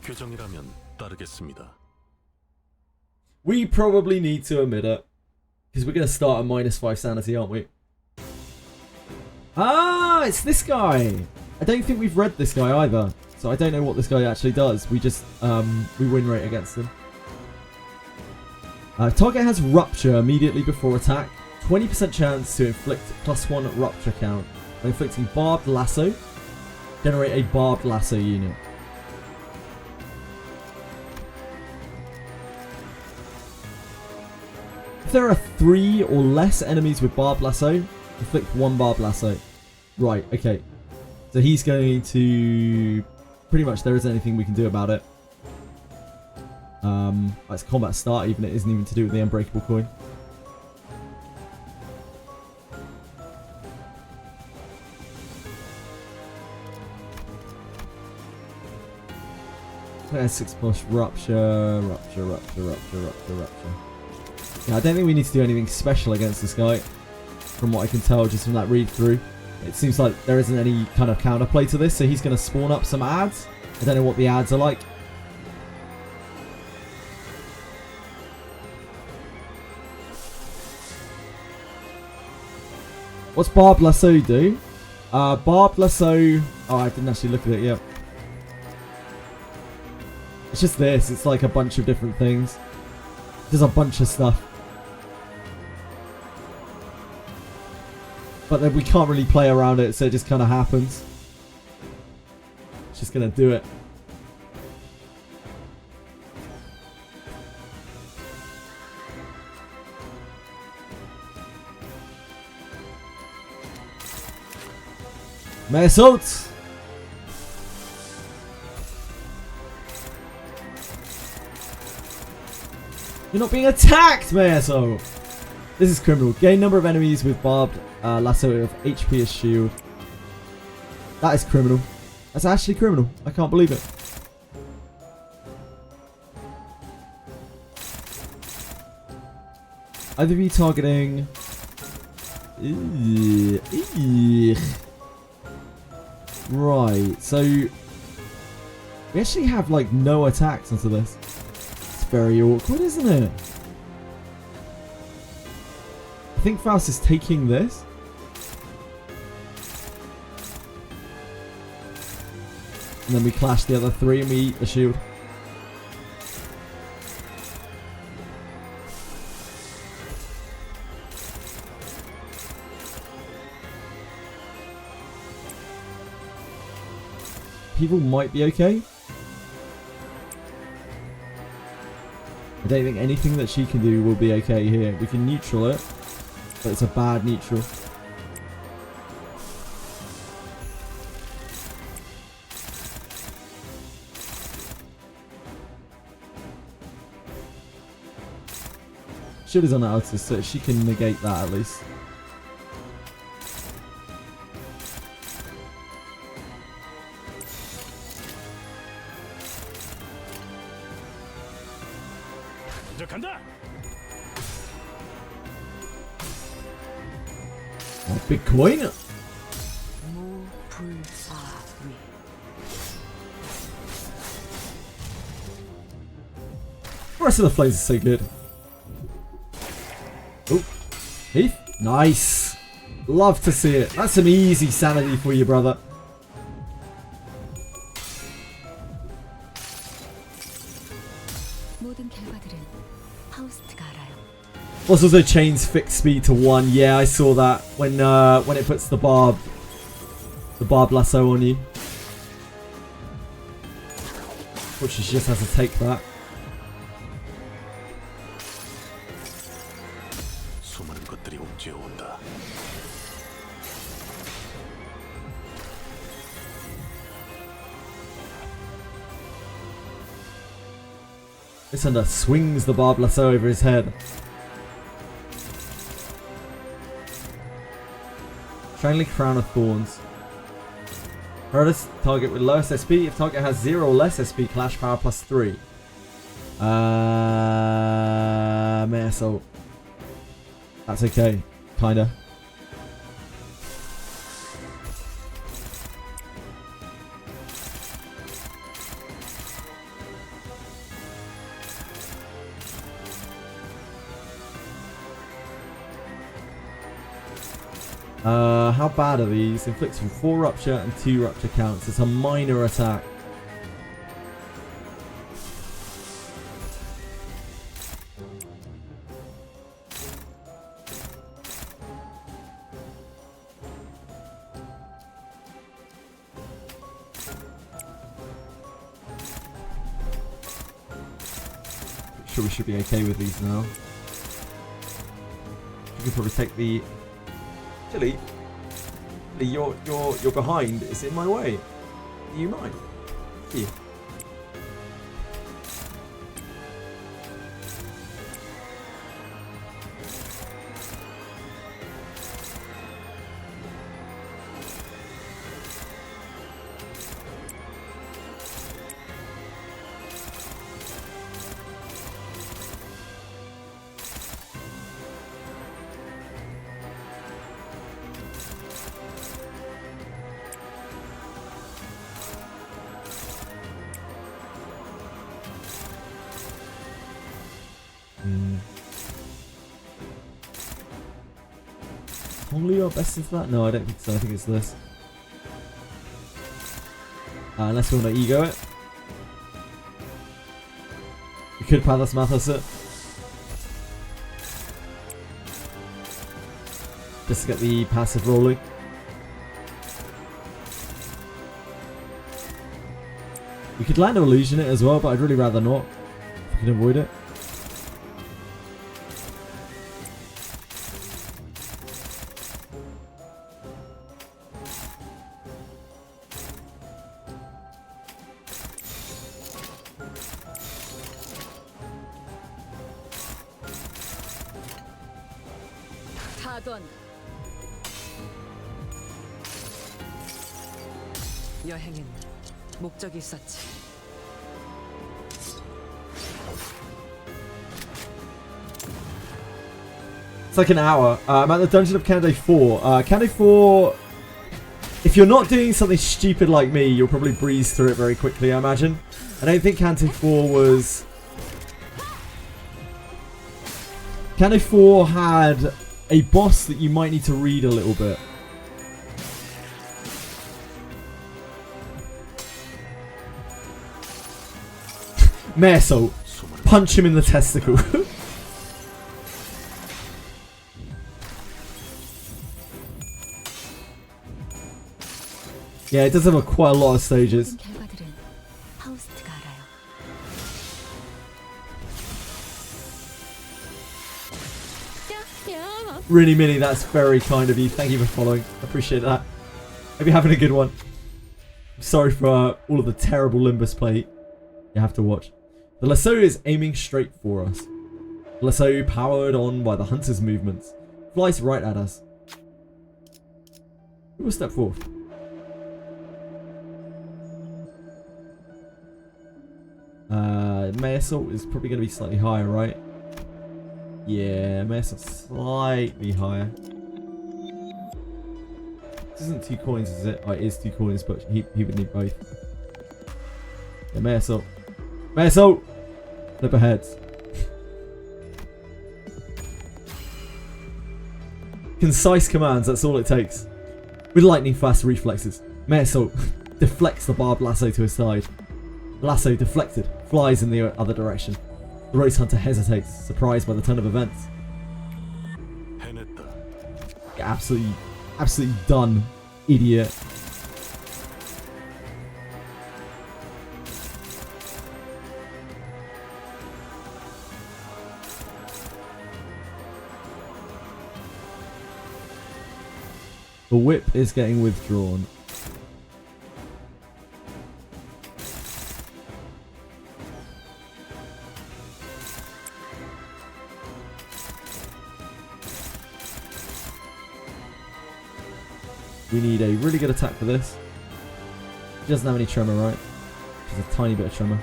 규정이라면 따르겠습니다. We probably need to emit it. Because we're going to start at -5 sanity, aren't we? Ah, it's this guy. I don't think we've read this guy either. So I don't know what this guy actually does. We just, we win rate against him. Target has Rupture immediately before attack. 20% chance to inflict +1 Rupture count. By inflicting Barbed Lasso. Generate a Barbed Lasso unit. If there are 3 or less enemies with Barbed Lasso, inflict 1 Barbed Lasso. Right, okay. So he's going to... Pretty much there isn't anything we can do about it. It's combat start, even it isn't even to do with the Unbreakable coin. There's 6+ Rupture. Yeah, I don't think we need to do anything special against this guy. From what I can tell just from that read through. It seems like there isn't any kind of counterplay to this, so he's going to spawn up some ads. I don't know what the ads are like. What's Barbed Lasso do? Barbed Lasso... Oh, I didn't actually look at it yet. It's just this. It's like a bunch of different things. There's a bunch of stuff. But then we can't really play around it, so it just kind of happens. It's just going to do it. Mayor Assault! You're not being attacked, Mayor Assault! This is criminal. Gain number of enemies with Barbed Lasso of HP as shield. That is criminal. That's actually criminal. I can't believe it. Either of you targeting... Right, so... We actually have, like, no attacks onto this. It's very awkward, isn't it? I think Faust is taking this. And then we clash the other 3 and we eat the shield. People might be okay. I don't think anything that she can do will be okay here. We can neutral it, but it's a bad neutral. Shield is on outer, so she can negate that at least. Oh, big coin. The rest of the flames are so good. Oh, Heath. Nice. Love to see it. That's some easy sanity for you, brother. Also chains fixed speed to 1. Yeah, I saw that when it puts the barb lasso on you. Which she just has to take that. Lysander swings the barb lasso over his head. Strangling Crown of Thorns. Hardest target with lowest SP. If target has 0 or less SP, clash power +3. Meh, so that's okay, kinda. How bad are these? Inflicts from 4 rupture and 2 rupture counts. It's a minor attack. Sure, we should be okay with these now. We can probably take the. Actually, you're behind. It's in my way. Do you mind? Here. Only your best into that? No, I don't think so. I think it's this. Unless we want to ego it. We could Pathos Mathos it. Just to get the passive rolling. We could land illusion it as well, but I'd really rather not. If we can avoid it. 여행엔 목적이 있었지. It's like an hour. I'm at the dungeon of CANTO 4. CANTO 4, if you're not doing something stupid like me, you'll probably breeze through it very quickly, I imagine. I don't think CANTO 4 was Canto 4 had a boss that you might need to read a little bit. Meso, punch him in the testicle. Yeah, it does have quite a lot of stages. Really, Minnie, that's very kind of you. Thank you for following. I appreciate that. Hope you're having a good one. I'm sorry for all of the terrible Limbus play you have to watch. The lasso is aiming straight for us. The lasso, powered on by the hunter's movements, flies right at us. Who will step forth? May Assault is probably going to be slightly higher, right? Yeah, May Assault slightly higher. This isn't 2 coins, is it? Oh, it is 2 coins, but he would need both. Yeah, May Assault. May Assault! Flip aheads. Concise commands, that's all it takes. With lightning fast reflexes, May Assault deflects the barbed lasso to his side. Lasso deflected, flies in the other direction. The Rose Hunter hesitates, surprised by the turn of events. Yeah, absolutely done, idiot. The whip is getting withdrawn. We need a really good attack for this. He doesn't have any tremor, right? Just a tiny bit of tremor.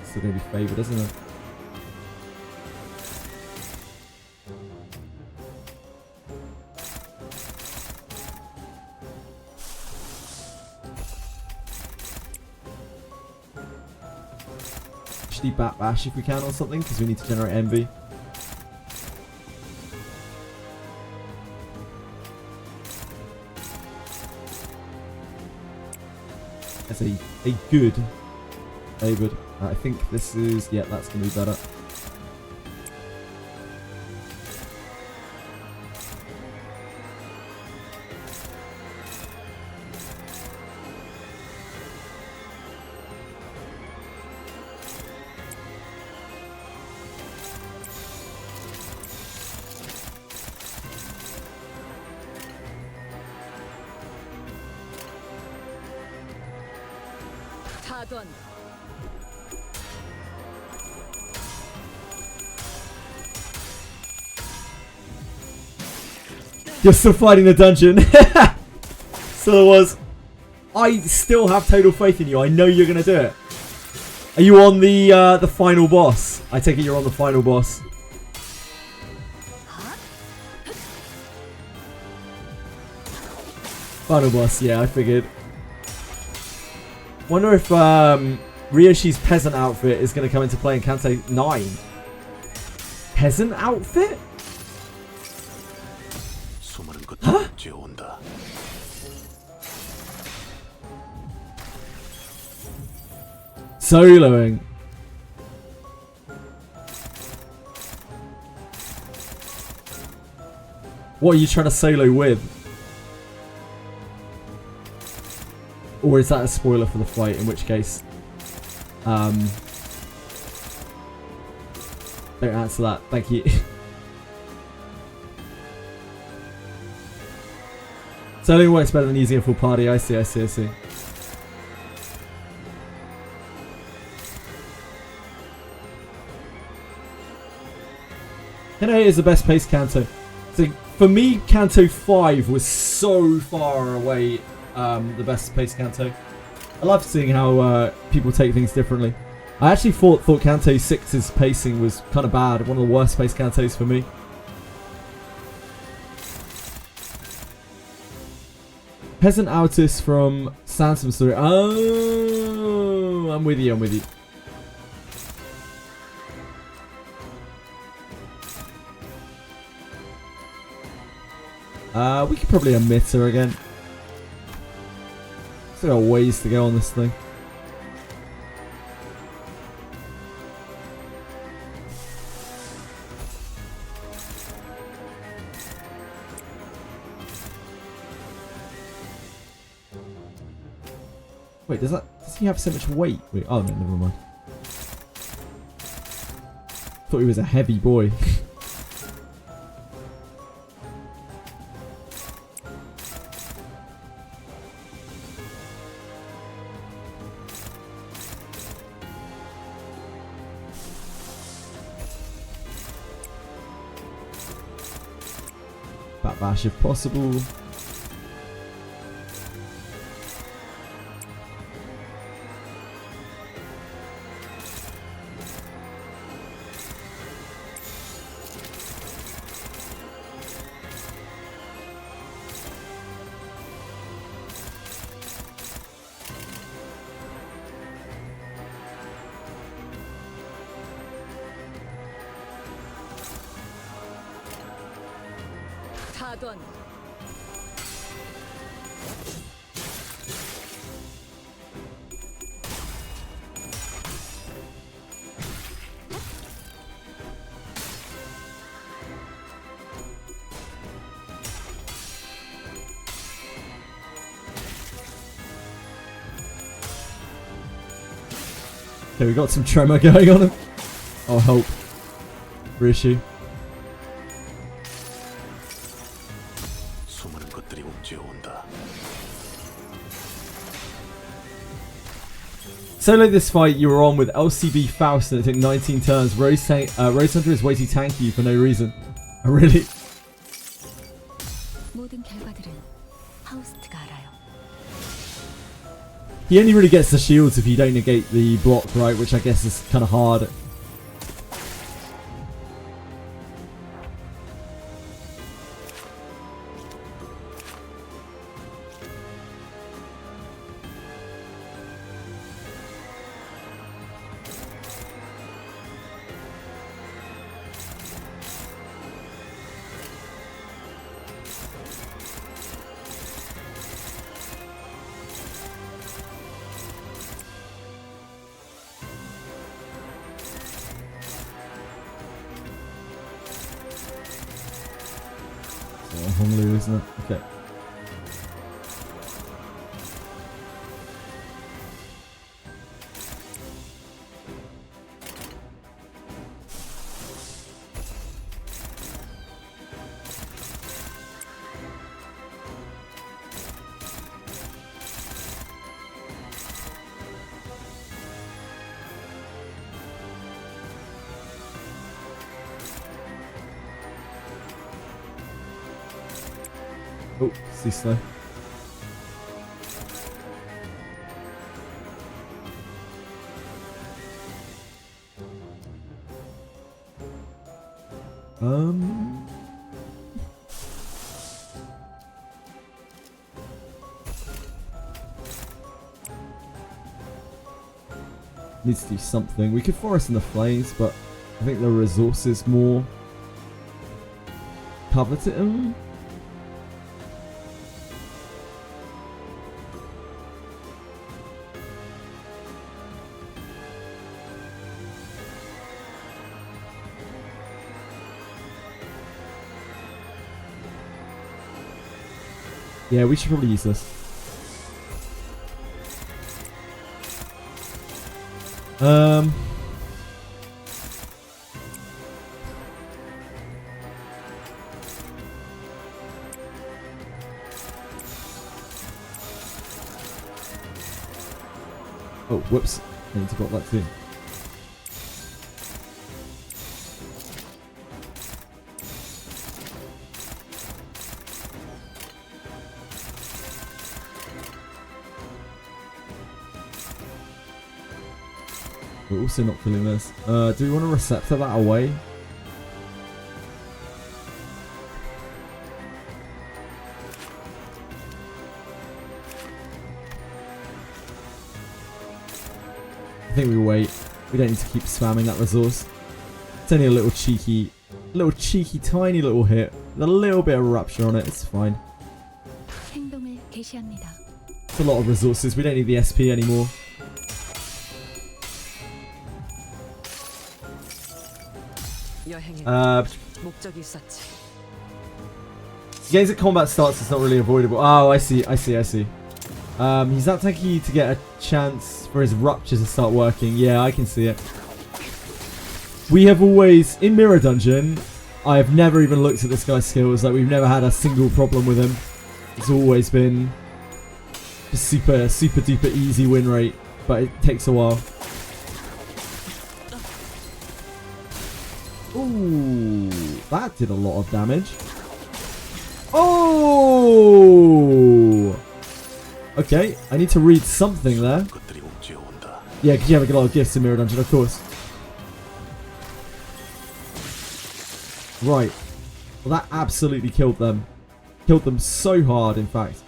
Still going to be favoured, isn't it? Bat bash if we can or something, because we need to generate envy. That's a good David. I think this is, yeah, that's going to be better. You're still fighting the dungeon. So it was. I still have total faith in you. I know you're gonna do it. Are you on the final boss? I take it you're on the final boss. Final boss, yeah, I figured. Wonder if Ryoshi's peasant outfit is going to come into play in Kanto 9. Peasant outfit? Huh? Soloing. What are you trying to solo with? Or is that a spoiler for the fight, in which case... don't answer that, thank you. Soloing works better than using a full party, I see. Kanto is the best paced Kanto. So for me, Kanto 5 was so far away the best paced Kanto. I love seeing how people take things differently. I actually thought Kanto 6's pacing was kind of bad. One of the worst paced Kantos for me. Peasant Altus from Sansom story. Oh, I'm with you. I'm with you. We could probably omit her again. Still got ways to go on this thing. Wait, does he have so much weight? Wait, oh no, never mind. Thought he was a heavy boy. Bash if possible. 타던 Okay, we got some tremor going on him. Oh, help. Rishi. 수많은 것들이 옮겨온다. Solo this fight, you were on with LCB Faust and it took 19 turns. Rose Hunter is way too tanky for no reason. Oh, really? 모든 결과들은 파우스트가 알아요. He only really gets the shields if you don't negate the block, right? Which I guess is kind of hard. Honglu, isn't it? Okay. Oh, see slow. Needs to do something. We could forest in the flames, but I think the resources more coveted him. Yeah, we should probably use this. Oh, whoops. I need to block that too. We're also not killing this. Do we want to Receptor that away? I think we wait. We don't need to keep spamming that resource. It's only a little cheeky, tiny little hit. With a little bit of rupture on it. It's fine. 행동을 개시합니다. It's a lot of resources. We don't need the SP anymore. 목적이 있었지. Games at combat starts, it's not really avoidable. Oh, I see. He's not taking to get a chance for his rupture to start working. Yeah, I can see it. We have always, in Mirror Dungeon, I have never even looked at this guy's skills. Like, we've never had a single problem with him. It's always been a super duper easy win rate, but it takes a while. Ooh, that did a lot of damage. Oh! Okay, I need to read something there. Yeah, because you have a lot of gifts in Mirror Dungeon, of course. Right. Well, that absolutely killed them. Killed them so hard, in fact.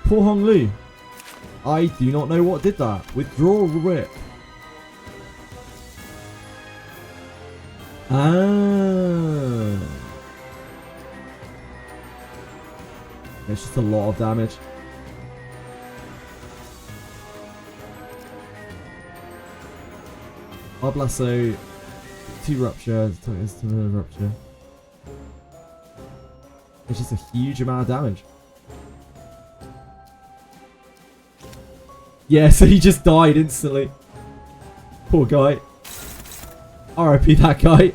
Poor Hong Lu. I do not know what did that. Withdraw rip. Ah. It's just a lot of damage. Arblasso, 2 rupture, rupture. It's just a huge amount of damage. Yeah, so he just died instantly. Poor guy. RIP that guy.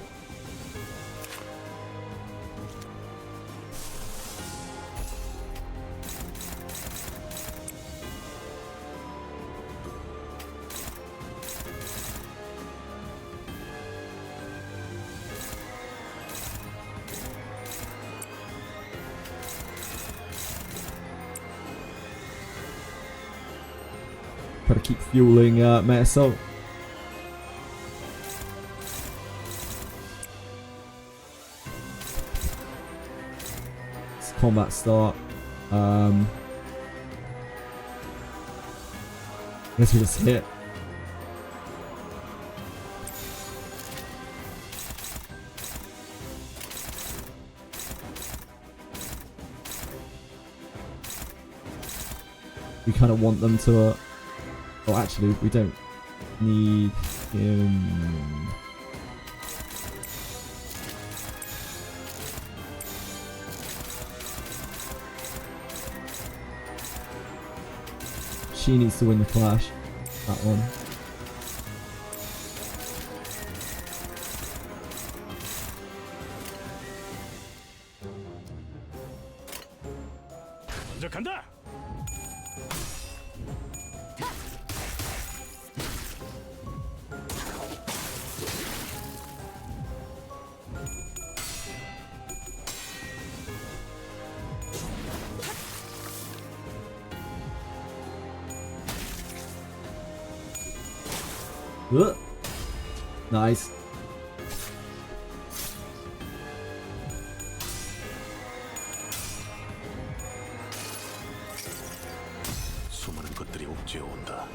Gotta keep fueling Meta Assault. It's combat start. I guess we just hit. We kind of want them to oh, actually, we don't need him. She needs to win the clash. That one. 먼저 간다. Nice. 수많은 것들이 옥죄어 온다.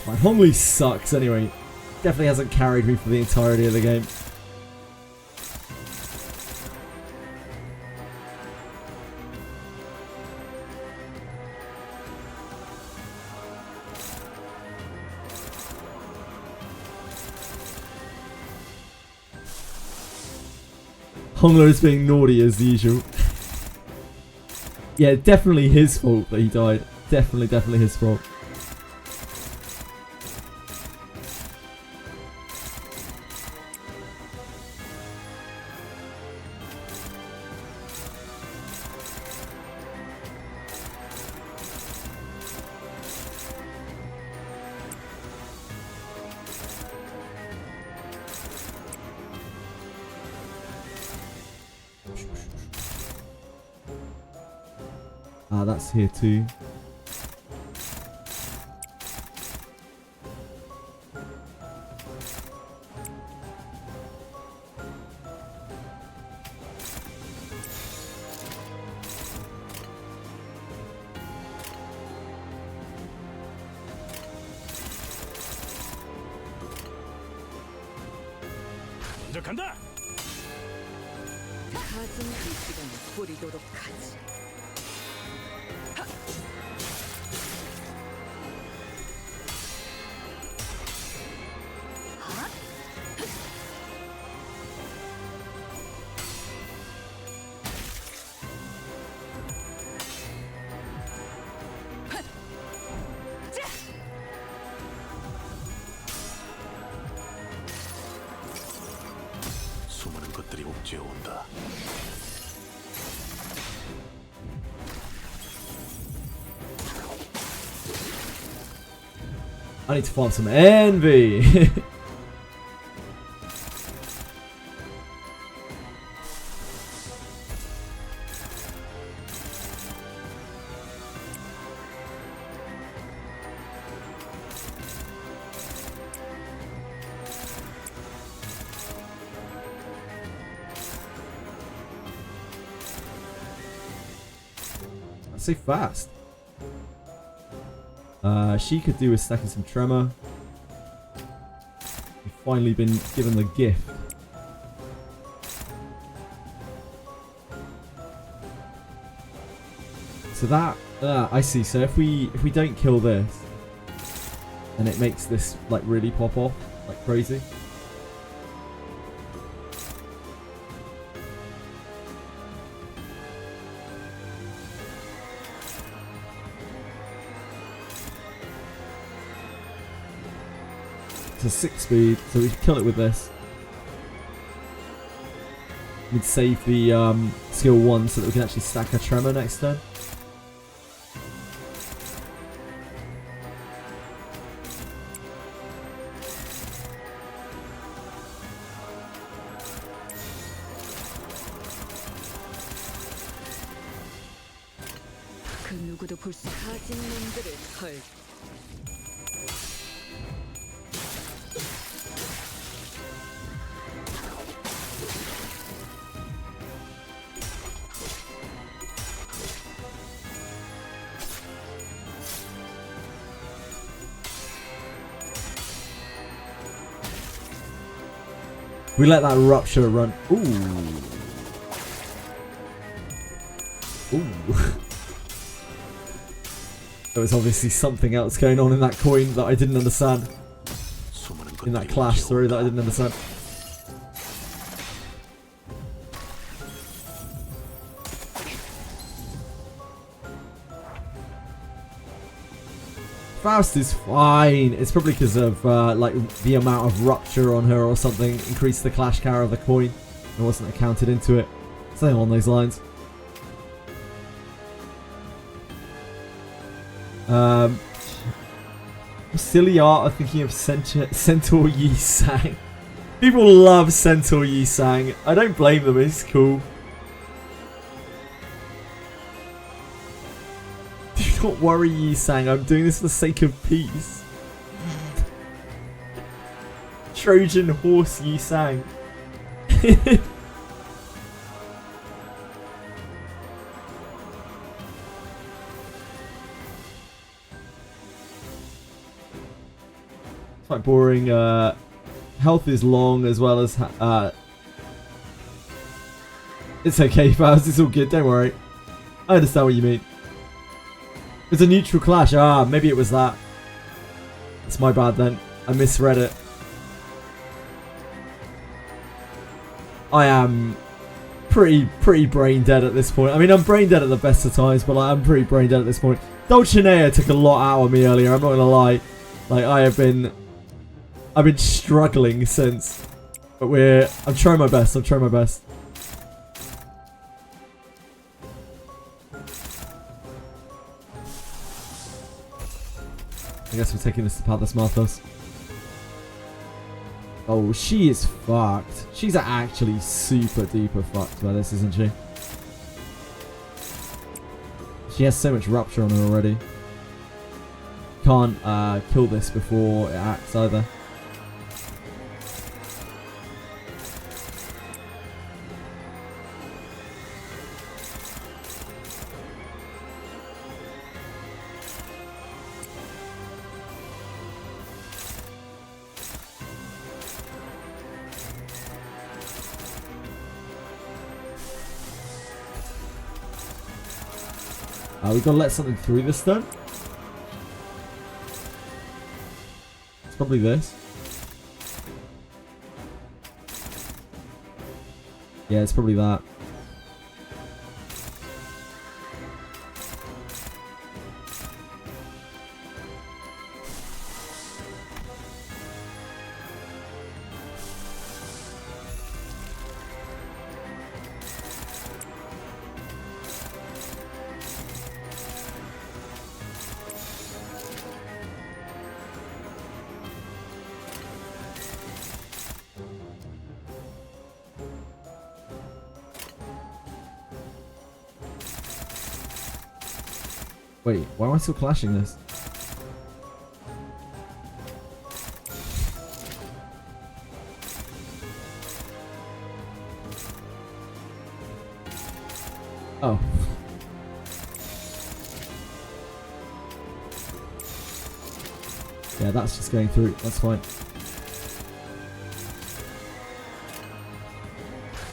My Hongli sucks anyway. Definitely hasn't carried me for the entirety of the game. Honglo is being naughty as usual. Yeah, definitely his fault that he died. Definitely his fault. Ah, that's here too. 먼저 간다. 가슴 이 시간을 뿌리도록 하지. 수많은 것들이 옥죄어 온다. I need to find some envy. That's so fast. She could do with stacking some tremor. We've finally been given the gift. So that I see. So if we don't kill this, then it makes this like really pop off like crazy. It's a 6 speed, so we can kill it with this. We'd save the skill 1 so that we can actually stack a tremor next turn. 그 누구도 볼 수 가진 놈들을 털. We let that rupture run. Ooh. Ooh. There was obviously something else going on in that coin that I didn't understand. In that clash, sorry, that I didn't understand. Faust is fine. It's probably because of like the amount of rupture on her or something increased the clash carry of the coin. It wasn't accounted into it. Something along those lines. Silly art of thinking of Centaur Yi Sang. People love Centaur Yi Sang. I don't blame them. It's cool. Do not worry, Yi Sang. I'm doing this for the sake of peace. Trojan horse Yi Sang. Quite boring. Health is long as well as it's okay, Faust. It's all good. Don't worry. I understand what you mean. It's a neutral clash. Ah, maybe it was that. It's my bad then. I misread it. I am pretty brain dead at this point. I mean, I'm brain dead at the best of times, but like, I'm pretty brain dead at this point. Dulcinea took a lot out of me earlier. I'm not gonna lie. Like I've been struggling since, but I'm trying my best. I'm trying my best. I guess we're taking this to Pathos Marthos. Oh, she is fucked. She's actually super duper fucked by this, isn't she? She has so much rupture on her already. Can't kill this before it acts either. We've got to let something through this turn. It's probably this. Yeah, it's probably that. Wait, why am I still clashing this? Oh. Yeah, that's just going through. That's fine.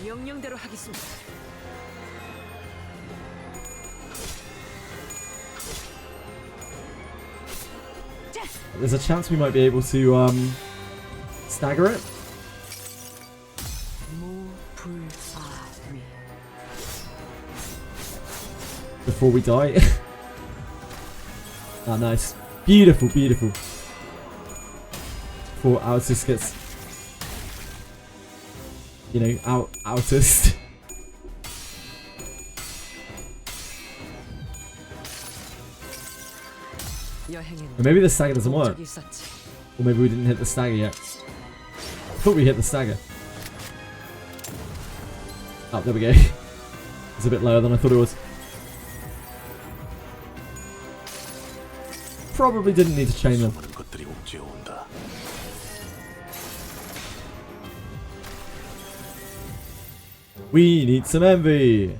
명령대로 하겠습니다. There's a chance we might be able to stagger it. Before we die. Ah, nice. Beautiful, beautiful. Before Altus gets, you know, outest. Or maybe the stagger doesn't work. Or maybe we didn't hit the stagger yet. I thought we hit the stagger. Oh, there we go. It's a bit lower than I thought it was. Probably didn't need to chain them. We need some envy.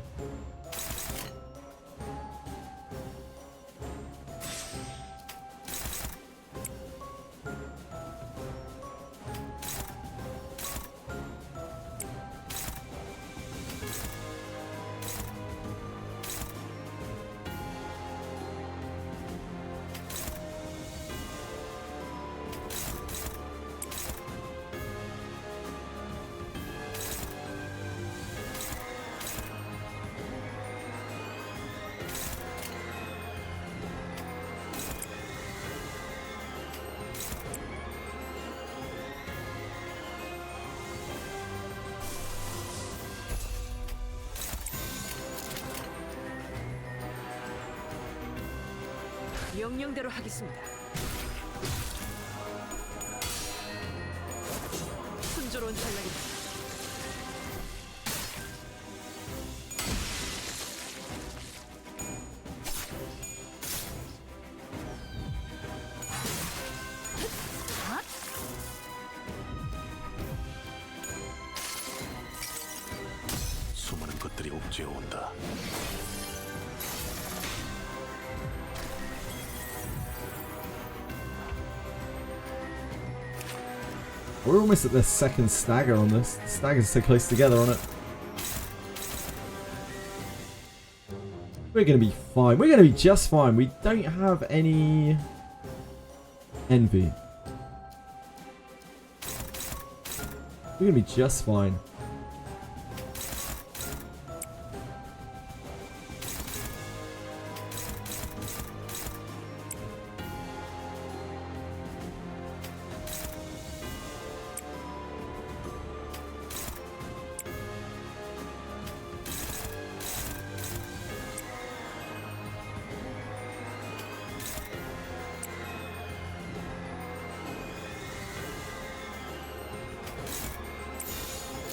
명령대로 하겠습니다. 순조로운 전략이다. 수많은 것들이 옥죄어 온다. We're almost at the second stagger on this. The staggers are so close together on it. We're going to be fine. We're going to be just fine. We don't have any envy. We're going to be just fine.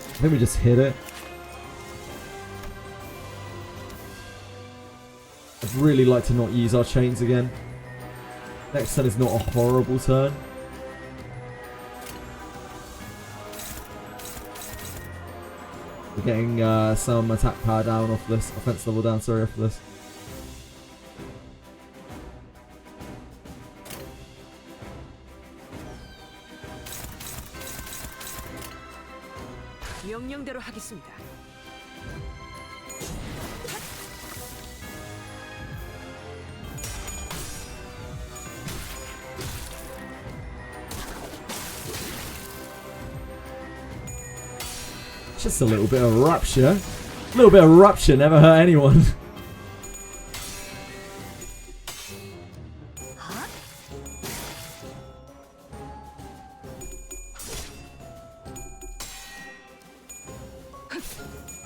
I think we just hit it. I'd really like to not use our chains again. Next turn is not a horrible turn. We're getting some attack power down off this, offense level down, sorry, off this. 명령대로 하겠습니다. Just a little bit of rupture. A little bit of rupture never hurt anyone.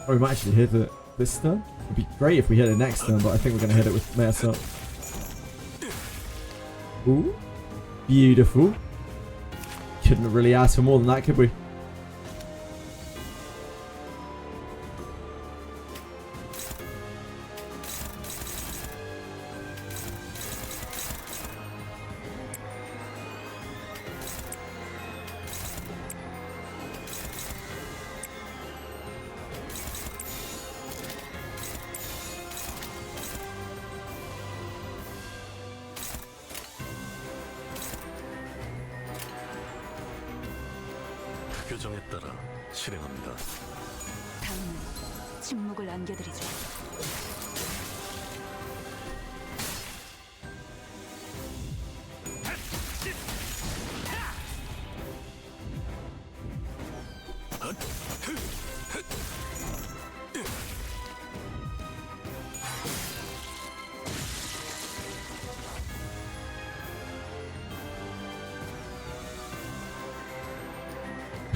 Oh, we might actually hit it this turn. It'd be great if we hit it next turn, but I think we're going to hit it with Mess Up. Ooh. Beautiful. Couldn't really ask for more than that, could we? 규정에 따라 실행합니다. 다음은 침묵을 안겨드리죠.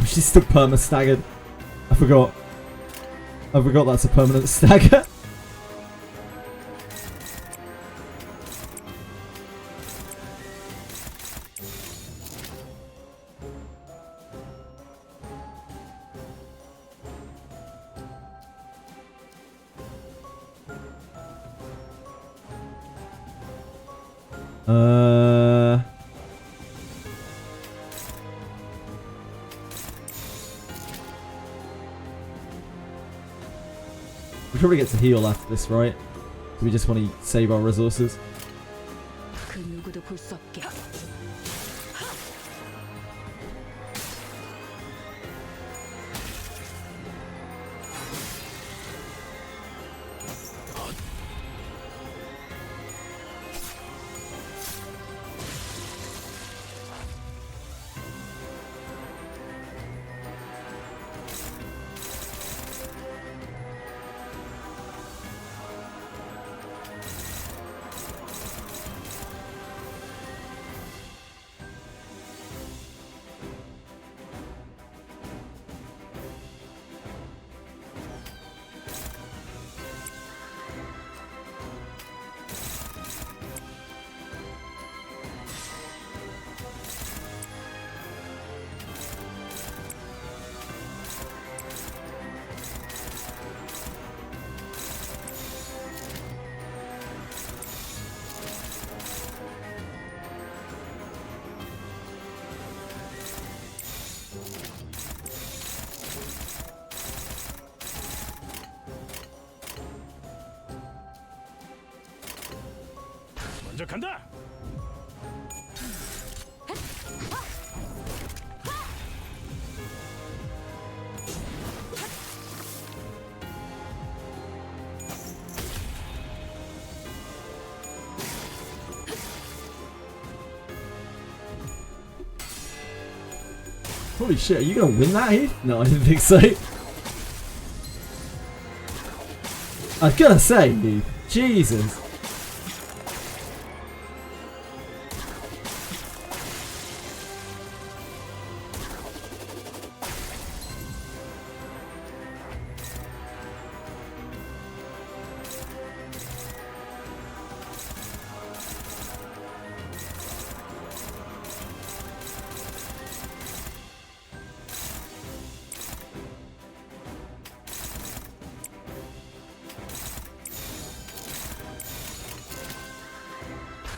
She's still perma staggered. I forgot that's a permanent stagger. We probably get to heal after this, right? So we just want to save our resources. 그 누구도 볼 수 없게. 먼저 간다. Holy shit, are you gonna win that hit? No, I didn't think so. I was gonna say, dude. Jesus.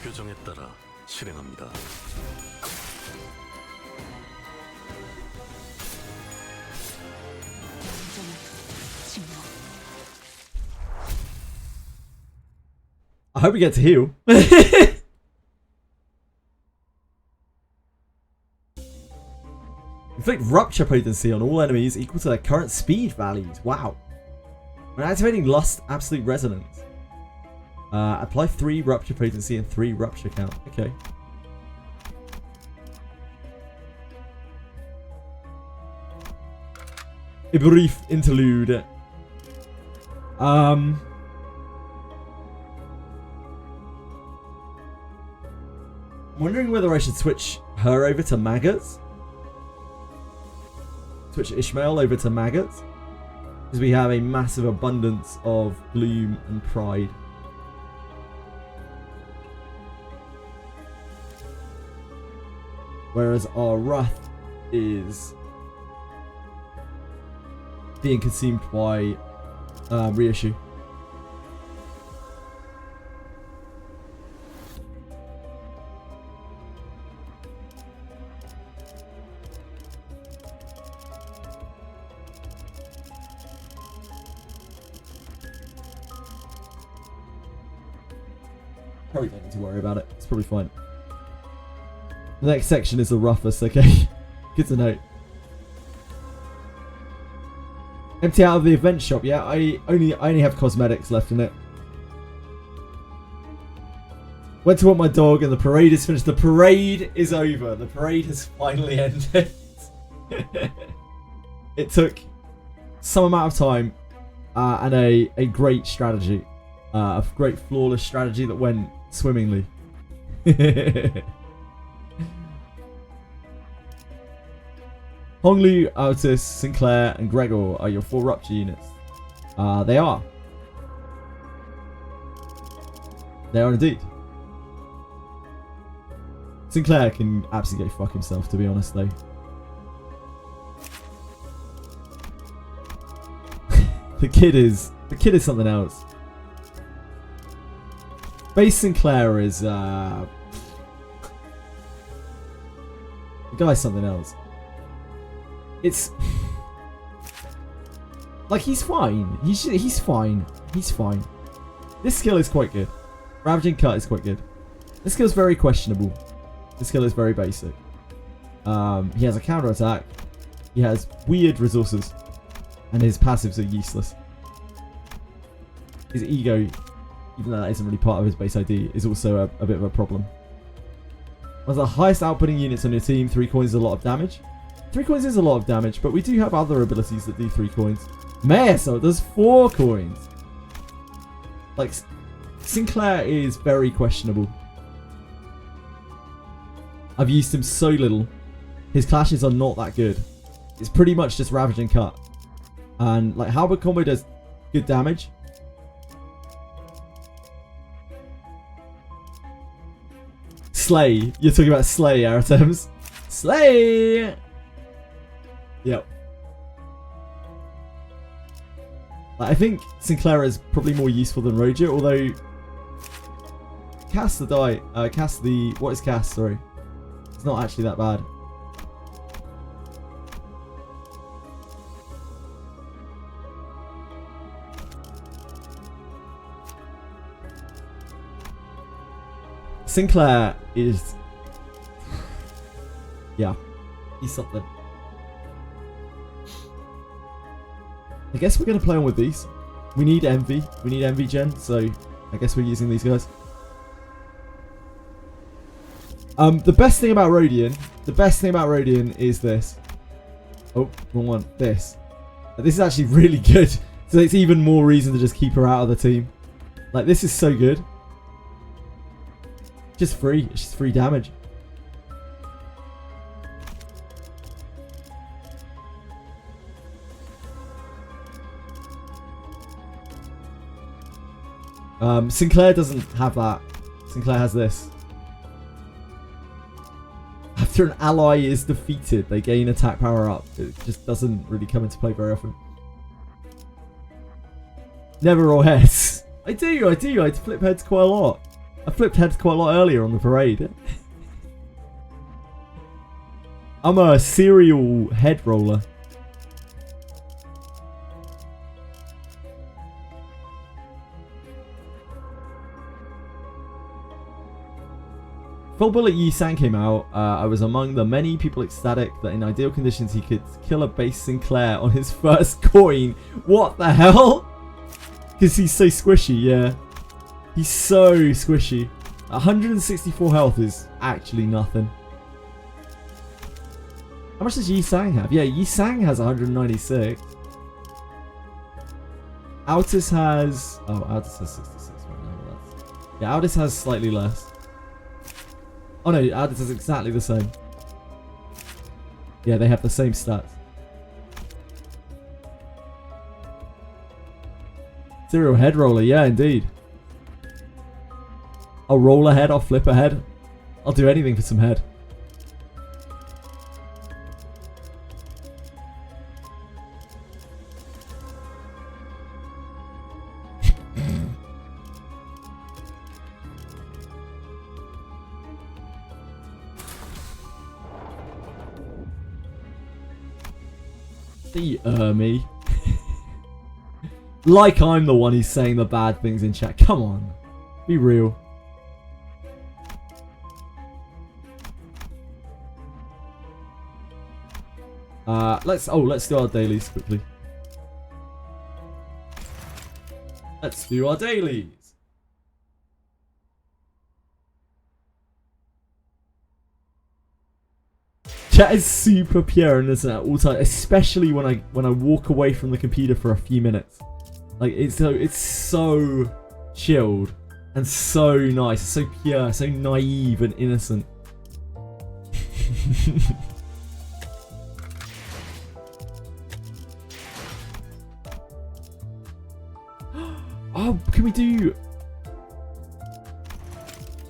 규정에 따라 실행합니다. I hope we get to heal. Inflict rupture potency on all enemies equal to their current speed values. Wow. When activating Lust Absolute Resonance. Apply 3 rupture potency and 3 rupture count. Okay. a brief interlude. Wondering whether I should switch her over to maggots. Switch Ishmael over to maggots. Because we have a massive abundance of gloom and pride. Whereas our wrath is being consumed by reissue. Probably don't need to worry about it. It's probably fine. The next section is the roughest, okay? Good to know. Empty out of the event shop, yeah? I only have cosmetics left in it. Went to walk my dog and the parade is finished. The parade is over. The parade has finally ended. It took some amount of time and a great strategy. A great flawless strategy that went swimmingly. Honglu, Altus, Sinclair, and Gregor are your 4 rupture units. They are. They are indeed. Sinclair can absolutely go fuck himself, to be honest, though. The kid is something else. Base Sinclair is the guy's something else. It's like he's fine. He's fine. He's fine. This skill is quite good. Ravaging Cut is quite good. This skill is very questionable. This skill is very basic. He has a counter attack. He has weird resources, and his passives are useless. His ego, even though that isn't really part of his base ID, is also a bit of a problem. One of the highest outputting units on your team. 3 coins is a lot of damage. 3 coins is a lot of damage, but we do have other abilities that do 3 coins. Meso does 4 coins. Like, Sinclair is very questionable. I've used him so little. His clashes are not that good. It's pretty much just Ravaging Cut. And, like, Halberd Combo does good damage. Slay. You're talking about Slay, Aratems. Slay! Yep. Like, I think Sinclair is probably more useful than Roger, although... Cast the die. Cast the... What is cast? Sorry. It's not actually that bad. Sinclair is... Yeah. He's something. I guess we're going to play on with these. We need Envy. We need Envy Gen, so I guess we're using these guys. The best thing about Rodian is this. Oh, wrong one. This. This is actually really good. So it's even more reason to just keep her out of the team. Like, this is so good. Just free. It's just free damage. Sinclair doesn't have that. Sinclair has this. After an ally is defeated, they gain attack power up. It just doesn't really come into play very often. Never roll heads. I do. I flip heads quite a lot. I flipped heads quite a lot earlier on the parade. I'm a serial head roller. Full Bullet Yi Sang came out. I was among the many people ecstatic that in ideal conditions he could kill a base Sinclair on his first coin. What the hell? Because he's so squishy, yeah. He's so squishy. 164 health is actually nothing. How much does Yi Sang have? Yeah, Yi Sang has 196. Altus has... Oh, Altus has 66 right now. Yeah, Altus has slightly less. Oh no, Altus has exactly the same. Yeah, they have the same stats. Serial head roller, yeah, indeed. I'll roll ahead, I'll flip ahead. I'll do anything for some head. Me. Like I'm the one who's saying the bad things in chat. Come on. Be real. Let's do our dailies quickly. Let's do our dailies. Chat is super pure and listen at all times, especially when I walk away from the computer for a few minutes. Like it's so chilled and so nice, so pure, so naive and innocent. Oh, can we do?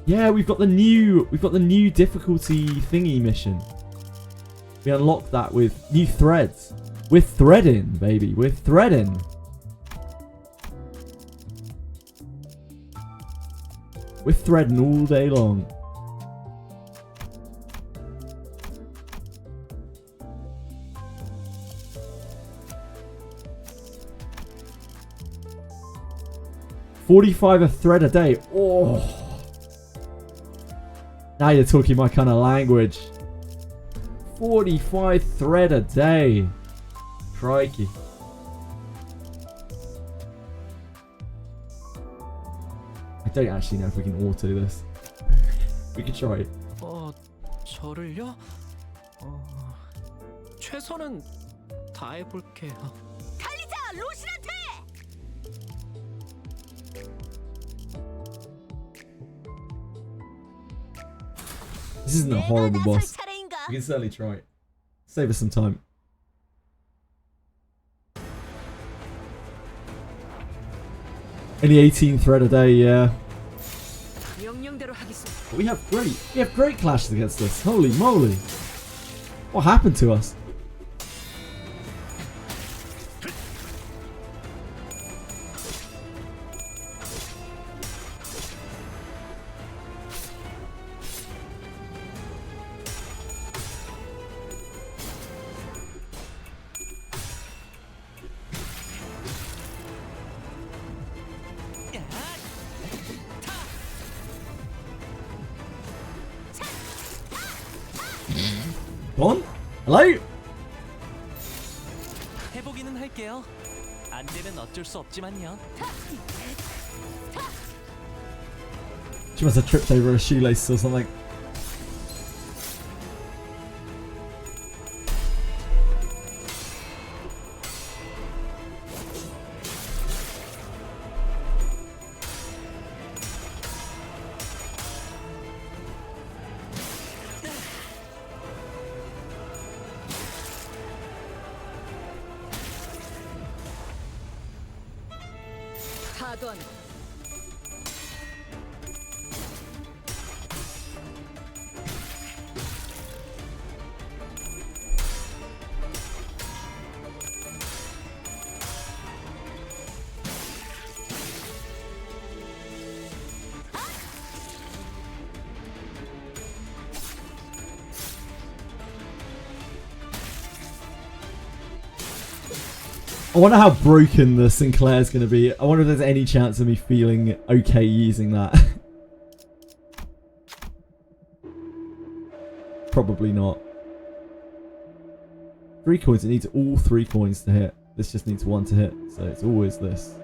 Yeah, we've got the new difficulty thingy mission. We unlocked that with new threads. We're threading, baby. We're threading. We're threading all day long. $45 a thread a day. Oh. Now you're talking my kind of language. 45 thread a day. Crikey. I don't actually know if we can auto this. We can try it. 저를요? 최선은 다해볼게요. 달리자, 로신한테! This isn't a horrible boss. We can certainly try it. Save us some time. Only 18 thread a day, yeah. But we have great clashes against us. Holy moly. What happened to us? Bon? Hello? 해보기는 할게요. 안 되면 어쩔 수 없지만요. She must have tripped over a shoelace or something. I wonder how broken the Sinclair's going to be. I wonder if there's any chance of me feeling okay using that. Probably not. 3 coins. It needs all 3 coins to hit. This just needs 1 to hit. So it's always this.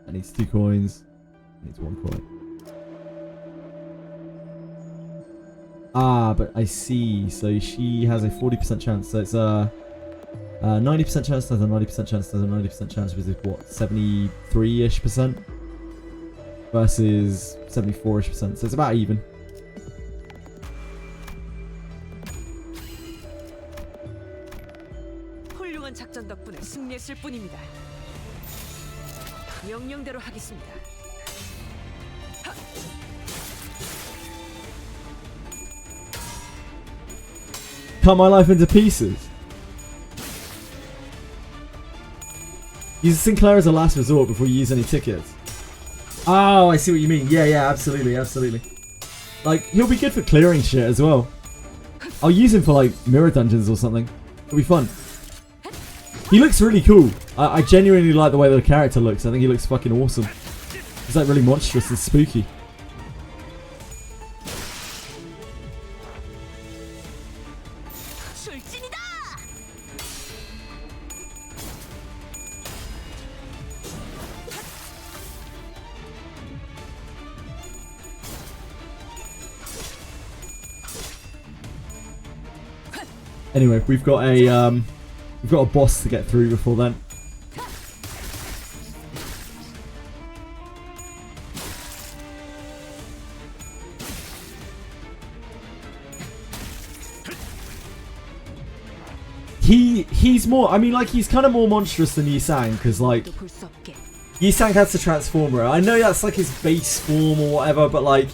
That needs 2 coins. It needs 1 coin. Ah, but I see. So she has a 40% chance. So it's 90% chance, there's a 90% chance, there's a 90% chance, which is what, 73-ish% versus 74-ish%. So it's about even. 훌륭한 작전 덕분에 승리했을 뿐입니다. 명령대로 하겠습니다. Cut my life into pieces. Use Sinclair as a last resort before you use any tickets. Oh, I see what you mean. Yeah, yeah, absolutely, absolutely. Like, he'll be good for clearing shit as well. I'll use him for, like, mirror dungeons or something. It'll be fun. He looks really cool. I genuinely like the way the character looks. I think he looks fucking awesome. He's, like, really monstrous and spooky. Anyway, we've got a boss to get through before then. He's more, I mean, like, he's kind of more monstrous than Yisang, because, like, Yisang has to transform her. I know that's like his base form or whatever, but, like,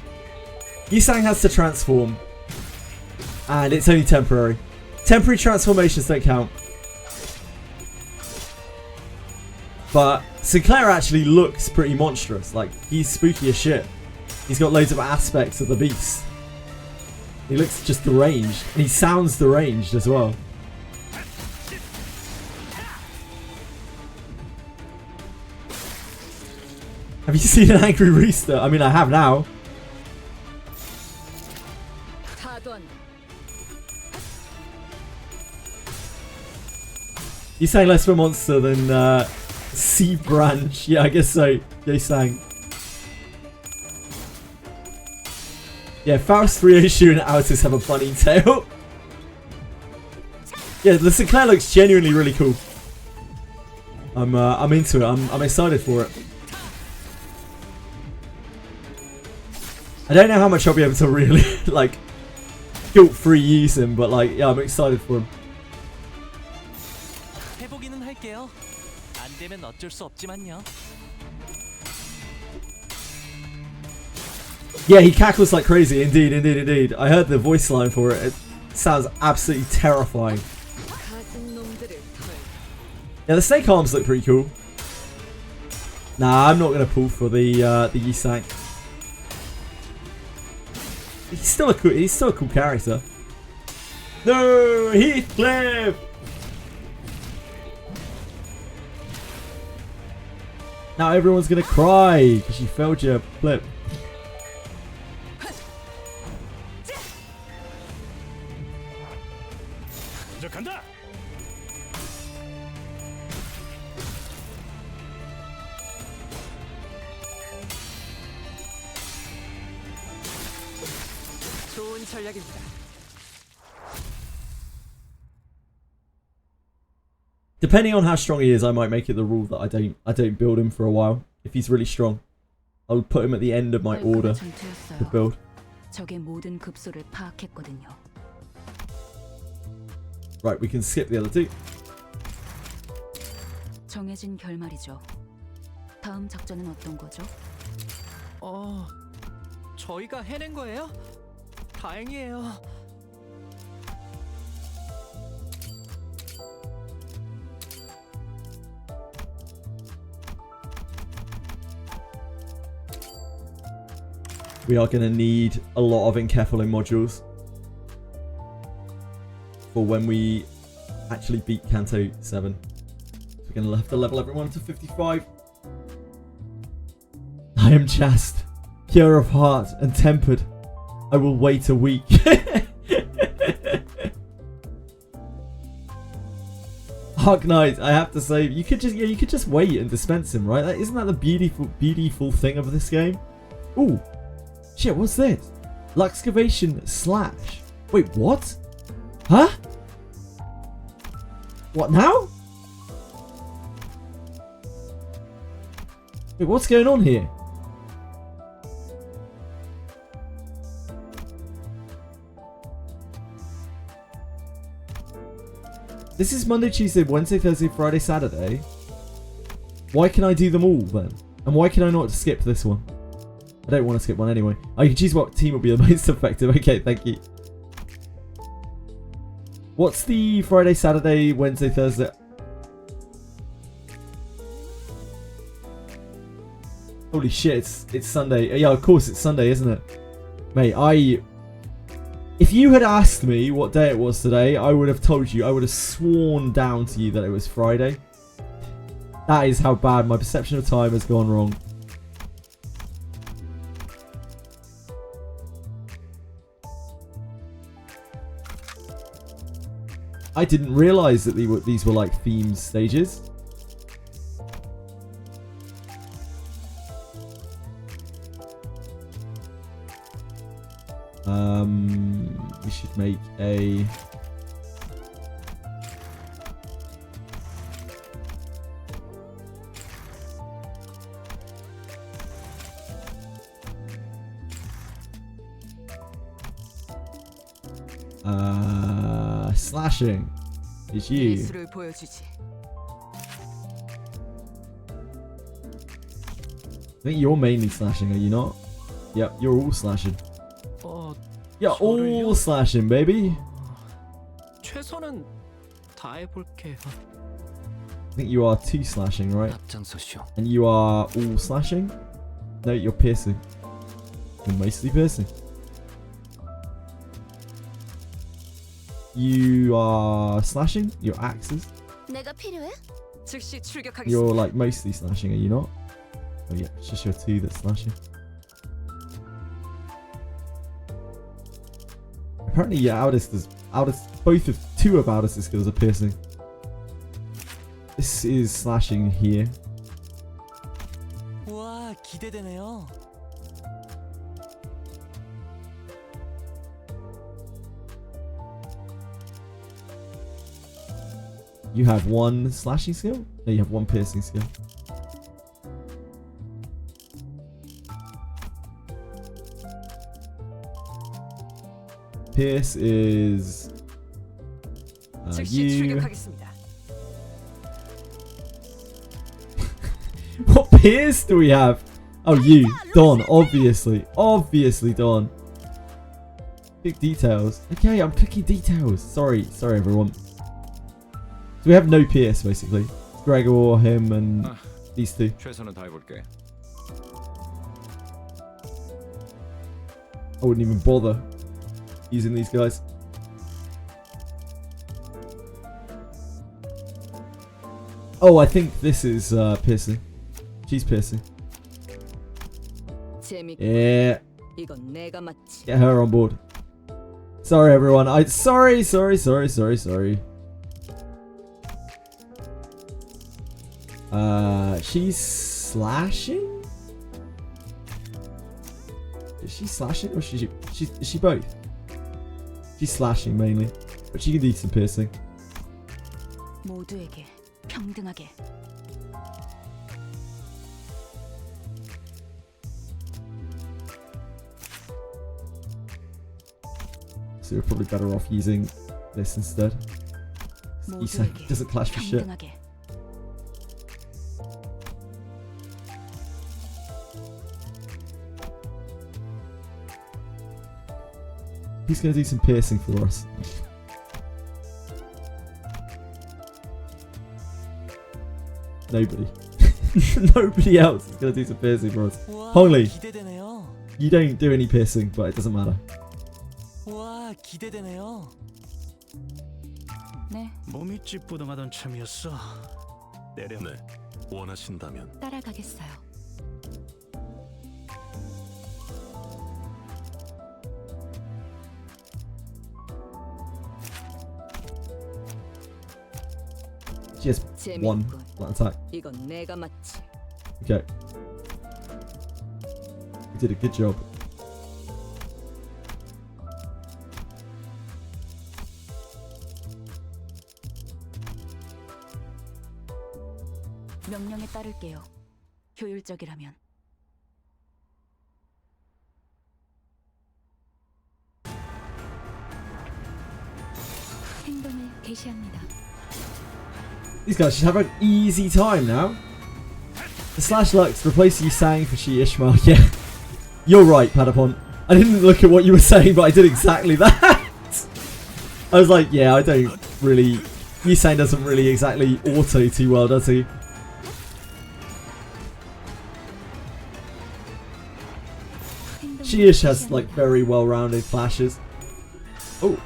Yisang has to transform, and it's only temporary. Temporary transformations don't count. But Sinclair actually looks pretty monstrous. Like, he's spooky as shit. He's got loads of aspects of the beast. He looks just deranged. And he sounds deranged as well. Have you seen an angry rooster? I mean, I have now. You sang less of a monster than Sea Branch. Yeah, I guess so. They sang. Yeah, Faust, Ryoshu, and Altus have a bunny tail. Yeah, the Sinclair looks genuinely really cool. I'm into it. I'm excited for it. I don't know how much I'll be able to really like guilt-free use him, but like, yeah, I'm excited for him. 할게요. 안 되면 어쩔 수 없지만요. Yeah, he cackles like crazy. Indeed, indeed, indeed. I heard the voice line for it. It sounds absolutely terrifying. Yeah, the snake arms look pretty cool. Nah, I'm not gonna pull for the Yisang. He's still a cool character. No, Heathcliff. Now everyone's gonna cry because you failed your flip. 좋은 전략입니다. Depending on how strong he is, I might make it the rule that I don't build him for a while. If he's really strong, I'll put him at the end of my order to build. 적의 모든 급소를 파악했거든요. Right, we can skip the other two. 정해진 결말이죠. 다음 작전은 어떤 거죠? 저희가 해낸 거예요? 다행이에요. We are going to need a lot of encapsulating modules for when we actually beat Canto 7. So we're going to have to level everyone to 55. I am chaste, pure of heart and tempered. I will wait a week. Arc Knight, I have to say, you could just wait and dispense him, right? Isn't that the beautiful thing of this game? Ooh. Shit, what's this? Luxcavation slash. Wait, what? Huh? What now? Wait, what's going on here? This is Monday, Tuesday, Wednesday, Thursday, Friday, Saturday. Why can I do them all then? And why can I not skip this one? I don't want to skip one anyway. I can choose what team will be the most effective. Okay, thank you. What's the Friday, Saturday, Wednesday, Thursday? Holy shit, it's Sunday. Yeah, of course it's Sunday, isn't it? Mate, if you had asked me what day it was today, I would have told you. I would have sworn down to you that it was Friday. That is how bad my perception of time has gone wrong. I didn't realise that these were like themed stages. We should make a... slashing. It's you. I think you're mainly slashing, are you not? Yep, you're all slashing. You're all slashing, baby. 최선은 다해볼게요. I think you are 2 slashing, right? And you are all slashing? No, you're piercing. You're mostly piercing. You are slashing? Your axes? You're like mostly slashing, are you not? Oh yeah, it's just your 2 that's slashing. Apparently, yeah, both of 2 of Aldous' skills are piercing. This is slashing here. 와, 기대되네요. You have 1 slashing skill? No, you have 1 piercing skill. Pierce is you. What Pierce do we have? Oh, you, Don, obviously, Don. Pick details. Okay, I'm picking details. Sorry, everyone. So we have no Pierce basically. Gregor, him, and these 2. 최선은 다해볼게. I wouldn't even bother using these guys. Oh, I think this is piercing. She's piercing. Yeah. Get her on board. Sorry, everyone. Sorry. She's slashing? Is she slashing or is she both? She's slashing mainly, but she can do some piercing. 모두에게 평등하게. So we're probably better off using this instead. He doesn't clash for shit. Who's going to do some piercing for us? Nobody. Nobody else is going to do some piercing for us. Hongli, you don't do any piercing, but it doesn't matter. 와, 기대되네요. 네. 몸이 찌뿌둥하던 참이었어. 내려. 네, 원하신다면. 따라가겠어요. She has 1 attack. Okay. You did a good job. 명령에 따를게요. 효율적이라면. 행동을 개시합니다. These guys should have an easy time now. The Slash Lux replace you saying for She Ishmael. Yeah, you're right, Padapon. I didn't look at what you were saying, but I did exactly that. I was like, yeah, I don't really... Yusane doesn't really exactly auto too well, does he? She-ish has like very well-rounded flashes. Oh,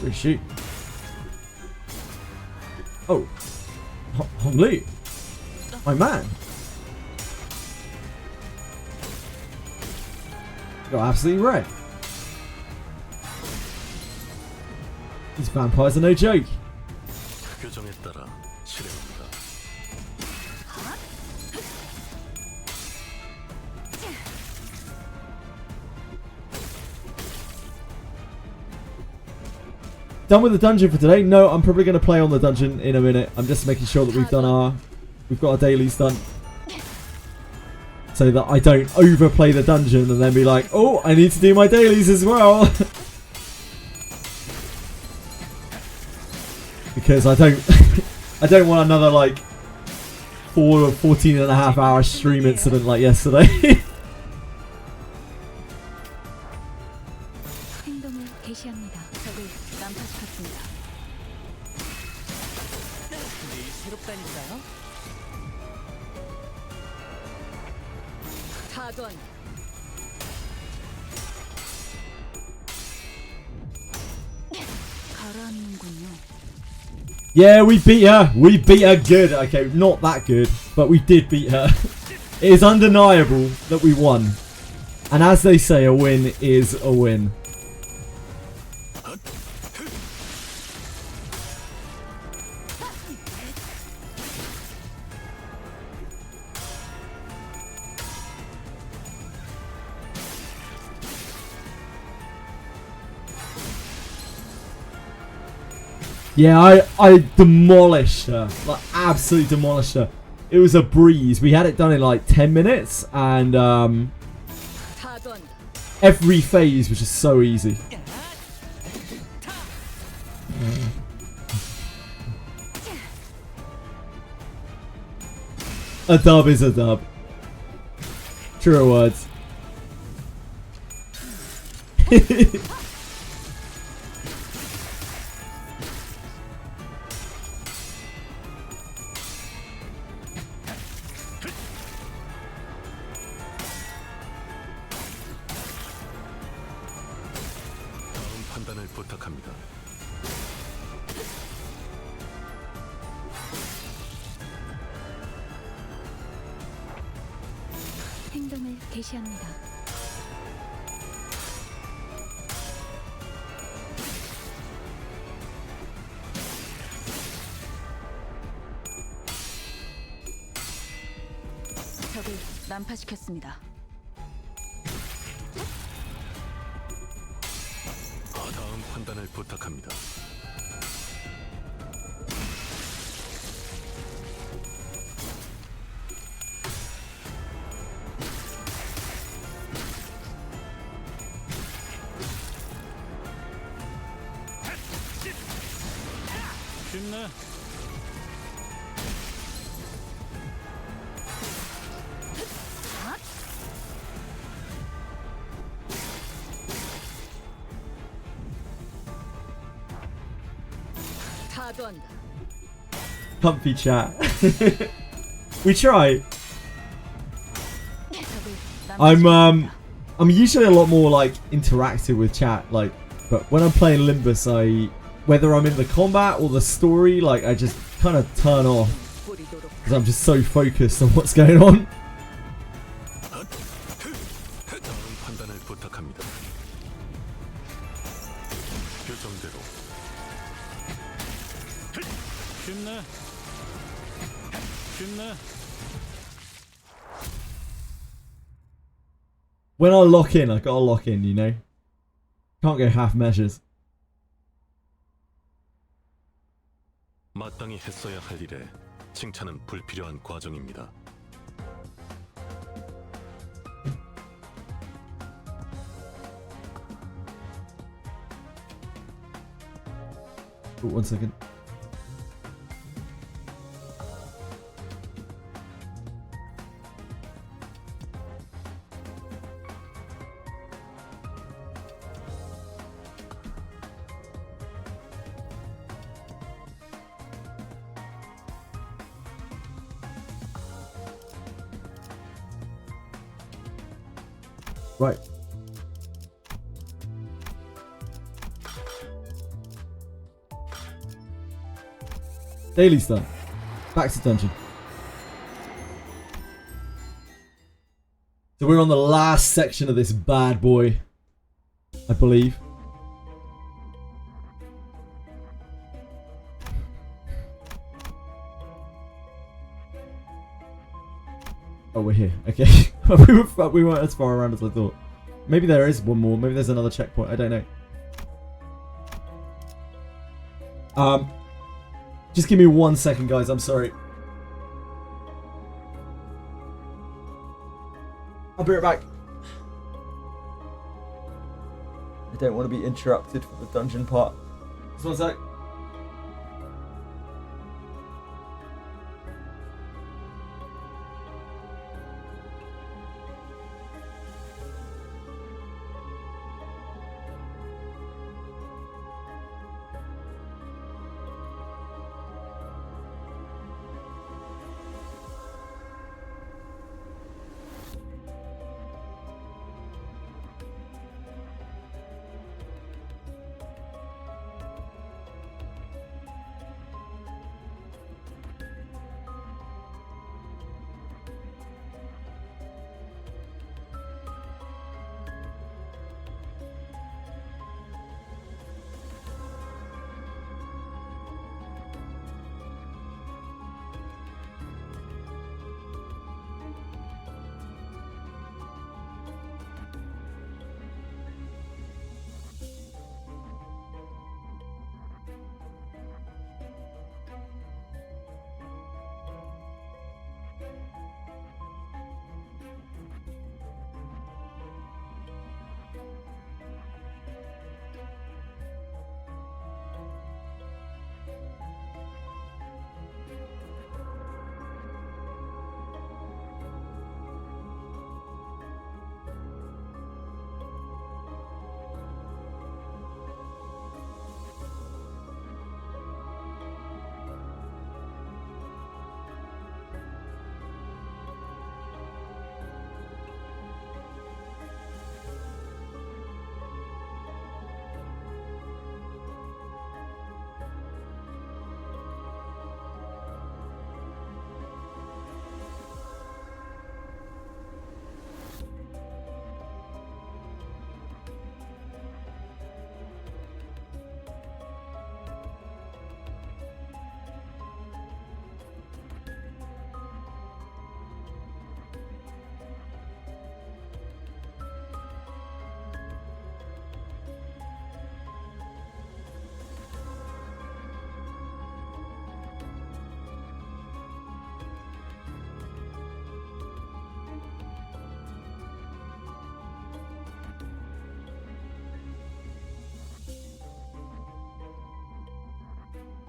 reshoot. Oh, Hong Lu, my man. You're absolutely right. These vampires are no joke. 규정에 따라 실행합니다. Done with the dungeon for today? No, I'm probably going to play on the dungeon in a minute. I'm just making sure that we've got our dailies done, so that I don't overplay the dungeon and then be like, oh, I need to do my dailies as well. Because I don't want another like 14.5 hour stream incident like yesterday. 행동을 개시합니다. 적을 난파시켰습니다. 내일 새롭다니까요. 타도한 가라앉는군요. Yeah, we beat her. We beat her good. Okay, not that good, but we did beat her. It is undeniable that we won. And as they say, a win is a win. Yeah, I demolished her. Like, absolutely demolished her. It was a breeze. We had it done in like 10 minutes, and every phase was just so easy. A dub is a dub. Truer words. 판단을 부탁합니다. 행동을 개시합니다. 적을 난파시켰습니다. 다음 판단을 부탁합니다. 쉽네. 타도한다. Comfy chat. We try. I'm usually a lot more like interactive with chat, like, but when I'm playing Limbus, whether I'm in the combat or the story, like, I just kind of turn off because I'm just so focused on what's going on. 다음 판단을 부탁합니다. 규정대로. 쉽네. 쉽네. When I lock in, I gotta lock in, you know? Can't go half measures. 마땅히 했어야 할 일에 칭찬은 불필요한 과정입니다. Oh, 1 second. Right. Daily stuff. Back to dungeon. So we're on the last section of this bad boy, I believe. Oh, we're here. Okay. we weren't as far around as I thought. Maybe there is one more. Maybe there's another checkpoint. I don't know. Just give me 1 second, guys. I'm sorry. I'll be right back. I don't want to be interrupted for the dungeon part. Just 1 sec.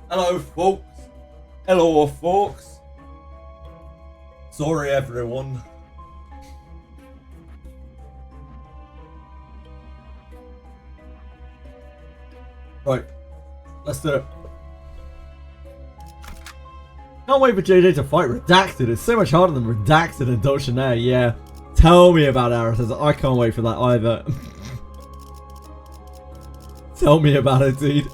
Hello, folks. Hello, folks. Sorry, everyone. Right, let's do it. Can't wait for JJ to fight Redacted. It's so much harder than Redacted and Dolcenaire. Yeah, tell me about Arathas. I can't wait for that either. Tell me about it, dude.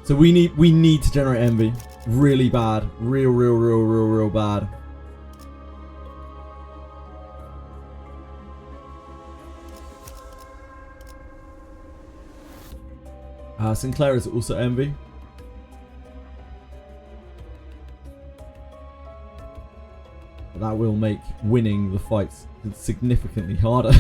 So we need to generate envy really bad, real bad. Sinclair is also envy. that will make winning the fights significantly harder.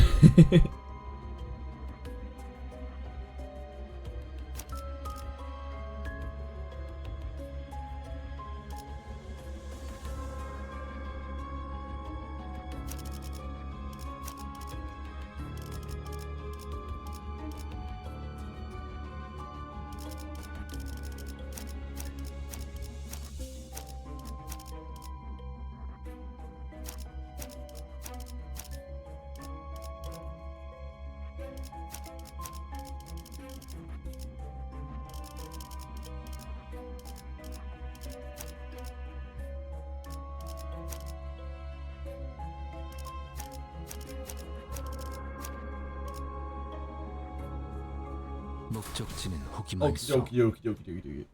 목적지는 호기만소. 오키도키.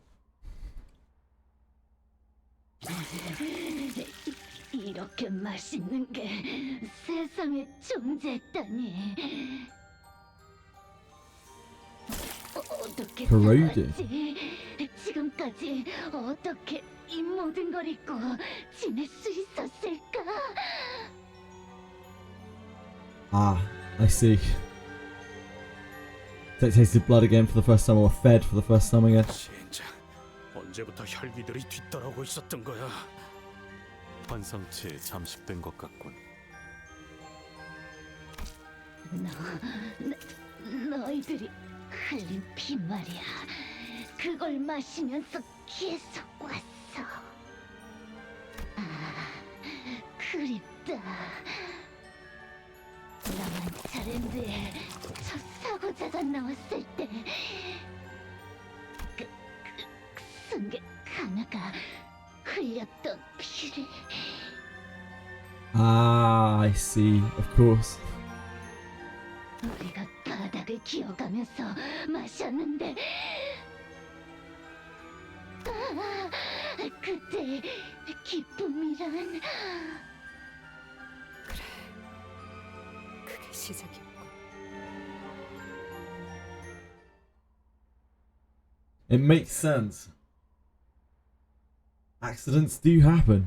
이렇게 맛있는 게 세상에 존재했다니. 어떻게 Corroded. 살았지? 지금까지 어떻게 이 모든 걸 잊고 지낼 수 있었을까? Ah, I see. They tasted blood again for the first time, or fed for the first time again. 진짜 언제부터 혈기들이 뒤따라오고 있었던 거야? 환상체에 잠식된 것 같군. 너희들이 흘린 피 말이야. 그걸 마시면서 계속 왔어. 아, 그립다. 나만 차랜드에 첫 사고자가 나왔을 때 승객 하나가 흘렸던 피를. Ah, I see. Of course. 우리가 바닥을 기어가면서 마셨는데 그때 기쁨이란. 그게 시작이었고. It makes sense. Accidents do happen.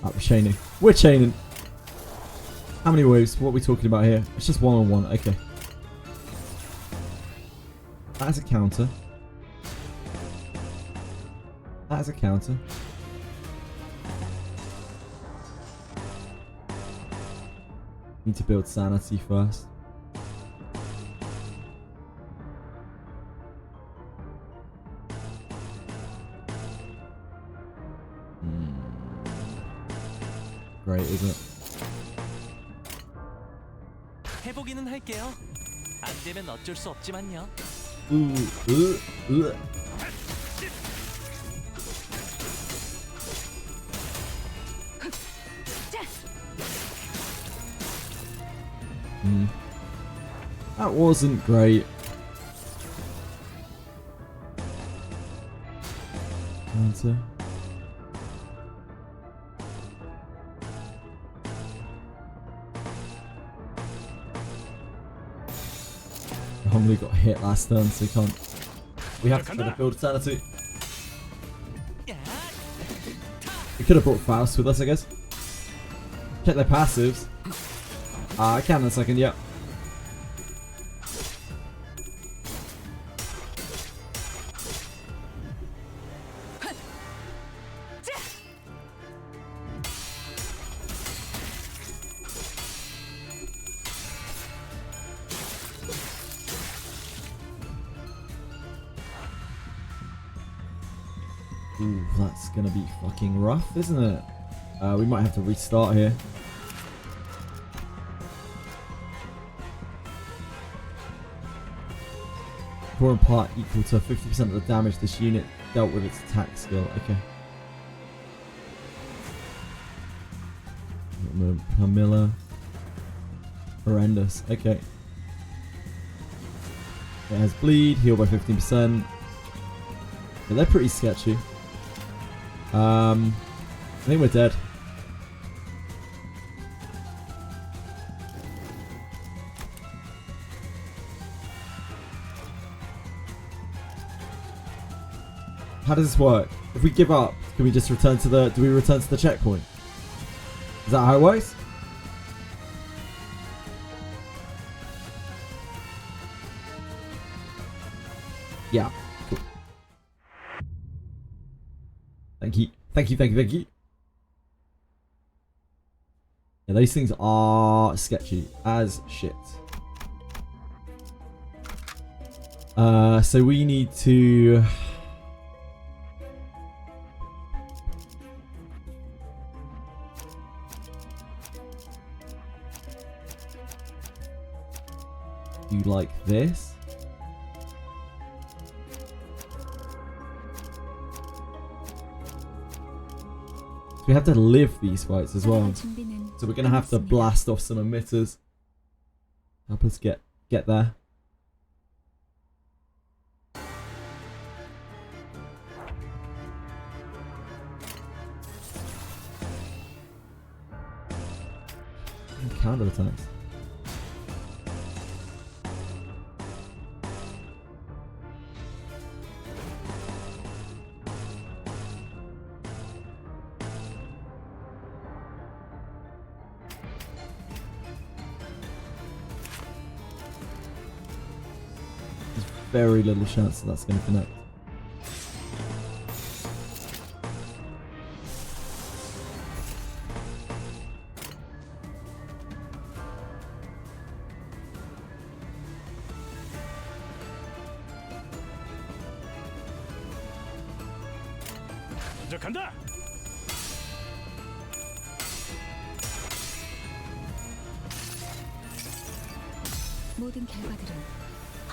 We're chaining. We're chaining. How many waves? What are we talking about here? It's just one-on-one. Okay. That is a counter. That is a counter. Need to build sanity first. Great, isn't it? 해보기는 할게요. 안 되면 어쩔 수 없지만요. That wasn't great. Counter. Homely got hit last turn, so he can't. We have to try to build sanity. We could have brought Faust with us, I guess. Check their passives. I can in a second, yep. Ooh, that's gonna be fucking rough, isn't it? We might have to restart here. Core and part equal to 50% of the damage this unit dealt with its attack skill. Okay. Camilla. Horrendous. Okay. It has bleed, heal by 15%. Yeah, they're pretty sketchy. I think we're dead. How does this work? If we give up, can we just return to the... Do we return to the checkpoint? Is that how it works? Yeah. Cool. Thank you. Thank you, thank you, thank you. Yeah, those things are sketchy as shit. So we need to... do like this. We have to live these fights as well. So we're going to have to blast off some emitters. Help us get there. Counter attacks. Very little chance that that's going to connect.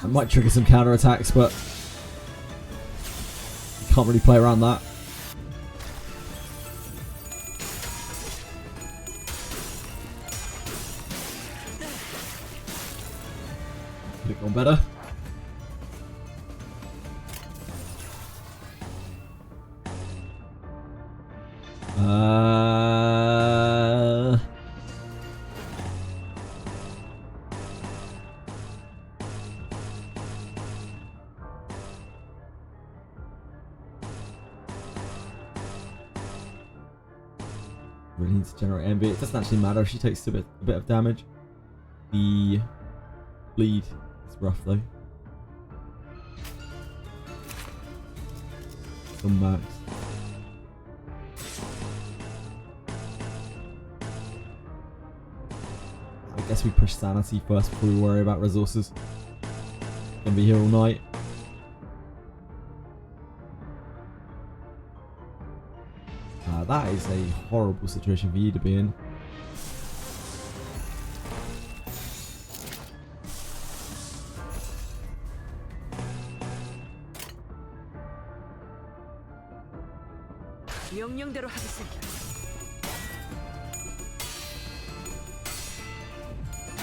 I might trigger some counter attacks, but you can't really play around that. Could have gone better. Really needs to generate envy. It doesn't actually matter if she takes a bit of damage. The bleed is rough though. Still max. I guess we push sanity first before we worry about resources. Gonna be here all night. That is a horrible situation for you to be in. 명령대로 하겠습니다.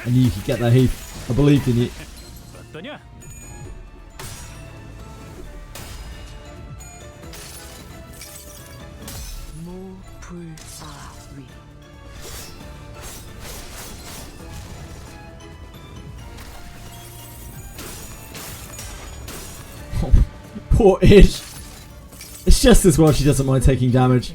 I knew you could get that, Heath. I believed in you. 어떠냐? 무불사위. Oh, poor Ish. It's just as well she doesn't mind taking damage.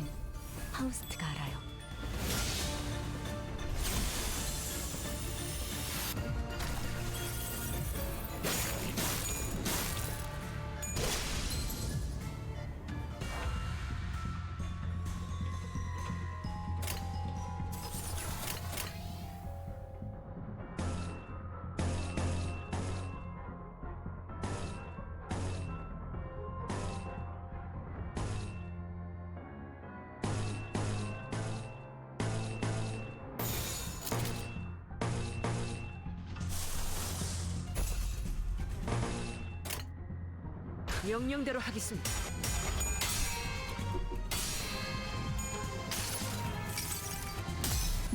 명령대로 하겠습니다.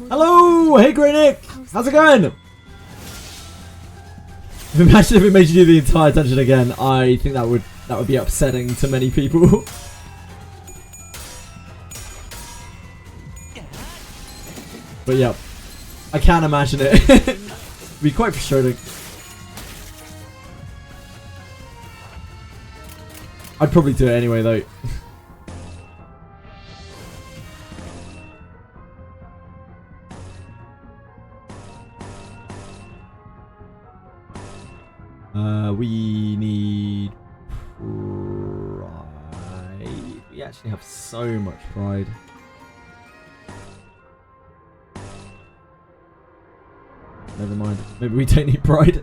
Hello! Hey Grey Nick! How's it going? Imagine if it made you do the entire dungeon again. I think that would be upsetting to many people. But yeah, I can't imagine it. It'd be quite frustrating. I'd probably do it anyway, though. We need pride. We actually have so much pride. Never mind. Maybe we don't need pride.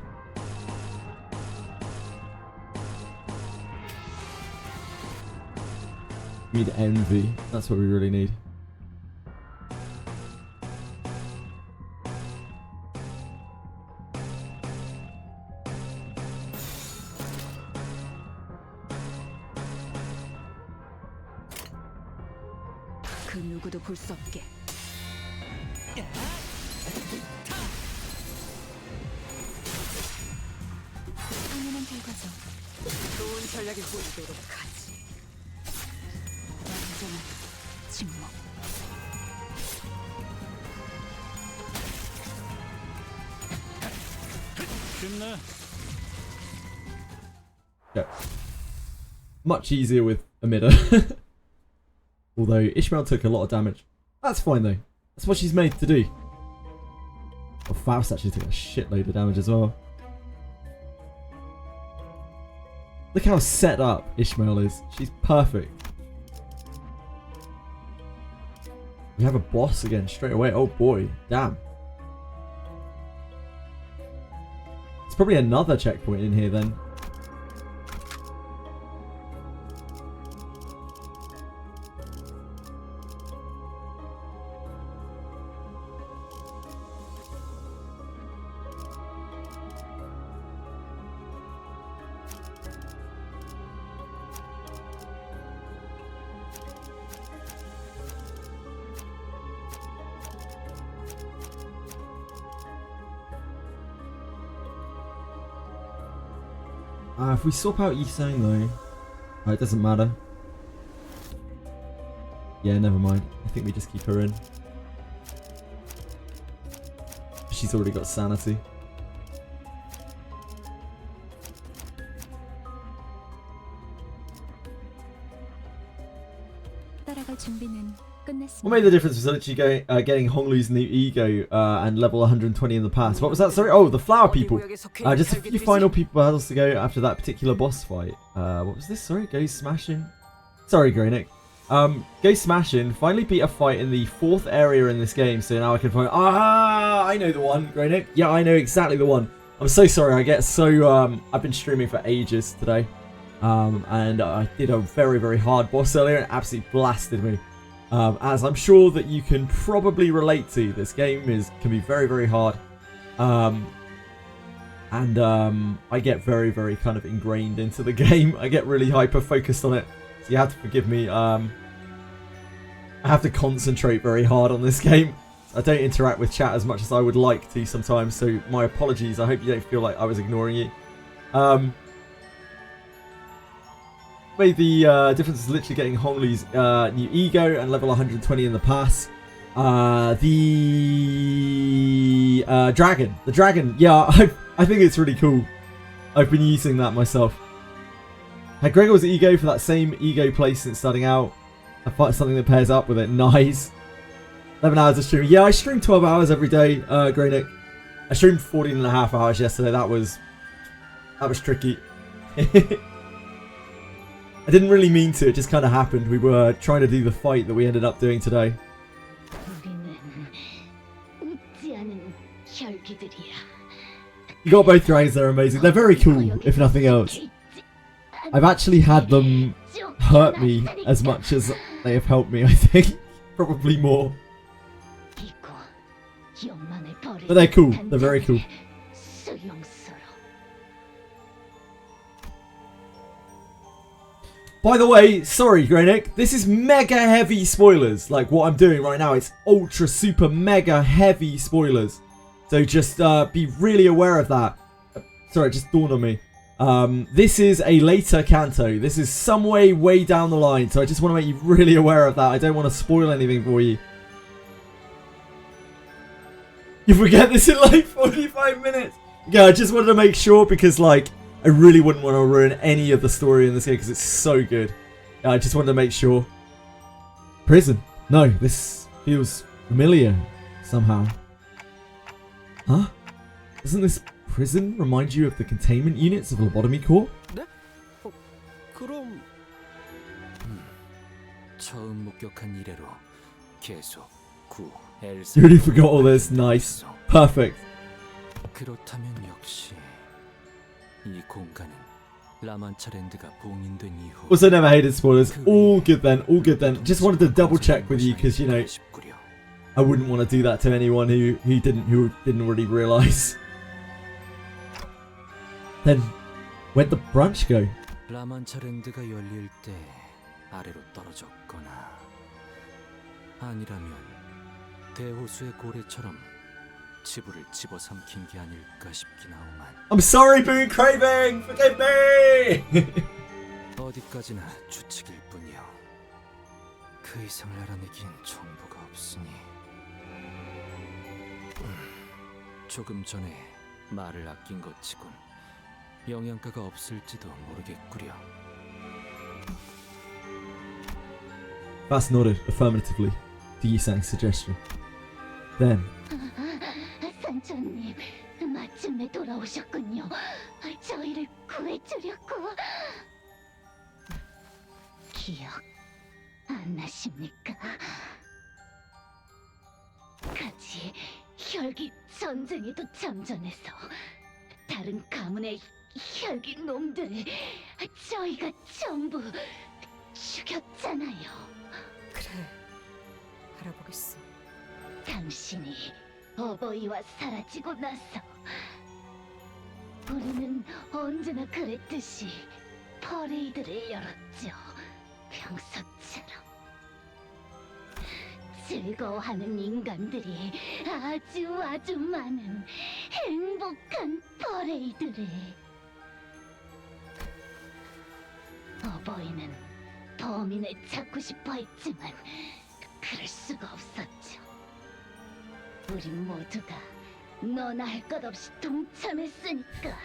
We need envy. That's what we really need. 그 누구도 볼 수 없게. 당연한 결과죠. 좋은 전략이 보이도록 하지. 완전한 침묵. 쉽네. Yeah. Much easier with Amida. Although Ishmael took a lot of damage. That's fine though. That's what she's made to do. Oh, Faust actually took a shitload of damage as well. Look how set up Ishmael is. She's perfect. We have a boss again straight away. Oh boy. Damn. It's probably another checkpoint in here then. If we swap out Yisang though, it doesn't matter. Yeah, never mind. I think we just keep her in. She's already got sanity. 따라갈 준비는 끝냈습니다. What made the difference was literally getting Honglu's new ego and level 120 in the past. What was that? Sorry. Oh, the flower people. Just a few final people battles to go after that particular boss fight. What was this? Sorry, Go Smashing. Sorry, Greynick. Go Smashing finally beat a fight in the 4th area in this game, so now I can find. Ah, I know the one, Greynick. Yeah, I know exactly the one. I'm so sorry. I get so I've been streaming for ages today, and I did a very, very hard boss earlier and it absolutely blasted me. As I'm sure that you can probably relate to, this game can be very, very hard. I get very, very kind of ingrained into the game. I get really hyper-focused on it. So you have to forgive me. I have to concentrate very hard on this game. I don't interact with chat as much as I would like to sometimes. So my apologies. I hope you don't feel like I was ignoring you. Made the difference is literally getting Honglu's new ego and level 120 in the pass. The dragon, yeah, I think it's really cool. I've been using that myself. Had Gregor's ego for that same ego place since starting out. I find something that pairs up with it. Nice. 11 hours of streaming. Yeah, I stream 12 hours every day, Greynick. I streamed 14.5 hours yesterday. That was tricky. I didn't really mean to, it just kind of happened. We were trying to do the fight that we ended up doing today. You got both dragons, they're amazing. They're very cool, if nothing else. I've actually had them hurt me as much as they have helped me, I think. Probably more. But they're cool, they're very cool. By the way, sorry Greynick, this is mega heavy spoilers. Like what I'm doing right now, it's ultra super mega heavy spoilers. So just be really aware of that. Sorry, it just dawned on me. This is a later Canto. This is some way down the line. So I just want to make you really aware of that. I don't want to spoil anything for you. You forget this in like 45 minutes. Yeah, I just wanted to make sure because like I really wouldn't want to ruin any of the story in this game because it's so good. I just wanted to make sure. Prison. No, this feels familiar somehow. Huh? Doesn't this prison remind you of the containment units of Lobotomy Corps? 네? 그럼 처음 목격한 이래로 계속 You already forgot all this. Nice. Perfect. 그렇다면 역시 이 공간은 라만차랜드가 봉인된 이후. Also never hated spoilers. All good then. All good then. Just wanted to double check with you because, you know, I wouldn't want to do that to anyone who didn't already realize. Then where'd the branch go? 라만차랜드가 열릴 때 아래로 떨어졌거나 아니라면 대호수의 고래처럼 지부를 집어삼킨 게 아닐까 싶긴 하오만. I'm sorry, Boon Craving. Forgive me. 어디까지나 추측일 뿐이요. 그 이상을 알아내긴 정보가 없으니. 조금 전에 말을 아낀 것 치곤 영양가가 없을지도 모르겠구려. Bass nodded affirmatively to Yisang's suggestion. Then 산천님, 마침내 돌아오셨군요. 저희를 구해주려고. 기억 안 나십니까? 같이 혈기 전쟁에도 참전해서 다른 가문의 혈기 놈들 저희가 전부 죽였잖아요. 그래, 알아보겠어. 당신이 어버이와 사라지고 나서 우리는 언제나 그랬듯이 퍼레이드를 열었죠. 평소처럼. 즐거워하는 인간들이 아주 많은 행복한 퍼레이드를. 어버이는 범인을 찾고 싶어 했지만 그럴 수가 없었죠. 우리 모두가 너나 할 것 없이 동참했으니까.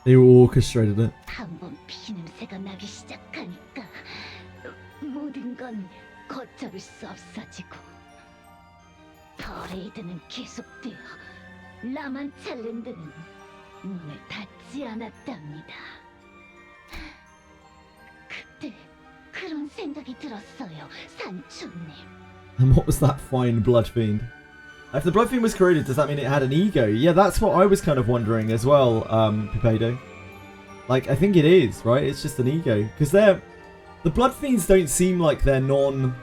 They all orchestrated it. 한번 피냄새가 나기 시작하니까 모든 건 걷잡을 수 없어지고 퍼레이드는 계속되어 라만찰랜드는 문을 닫지 않았답니다. 그때 그런 생각이 들었어요, 산초님. And what was that fine blood fiend? If the blood fiend was created, does that mean it had an ego? Yeah, that's what I was kind of wondering as well, Pipedo. Like, I think it is, right? It's just an ego. Because the blood fiends don't seem like they're The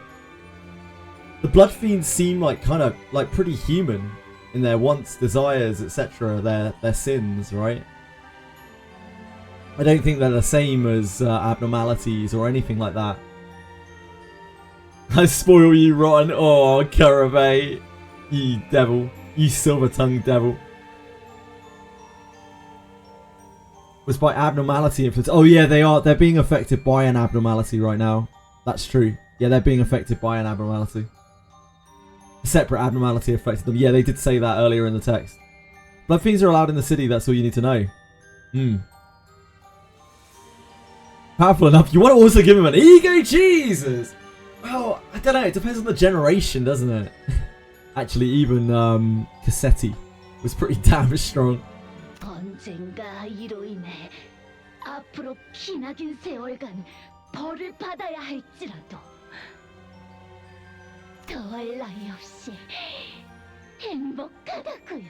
blood fiends seem like kind of like pretty human in their wants, desires, etc. Their sins, right? I don't think they're the same as abnormalities or anything like that. I spoil you, rotten. Oh, Karabay. You devil. You silver-tongued devil. Was by abnormality influence. Oh yeah, they are. They're being affected by an abnormality right now. That's true. Yeah, they're being affected by an abnormality. A separate abnormality affected them. Yeah, they did say that earlier in the text. Blood fiends are allowed in the city. That's all you need to know. Powerful enough. You want to also give him an ego? Jesus! Well, I don't know. It depends on the generation, doesn't it? Actually, even Cassetti was pretty damn strong. 언젠가 이로 인해 앞으로 기나긴 세월간 벌을 받아야 할지라도 더할 나위 없이 행복하다고요.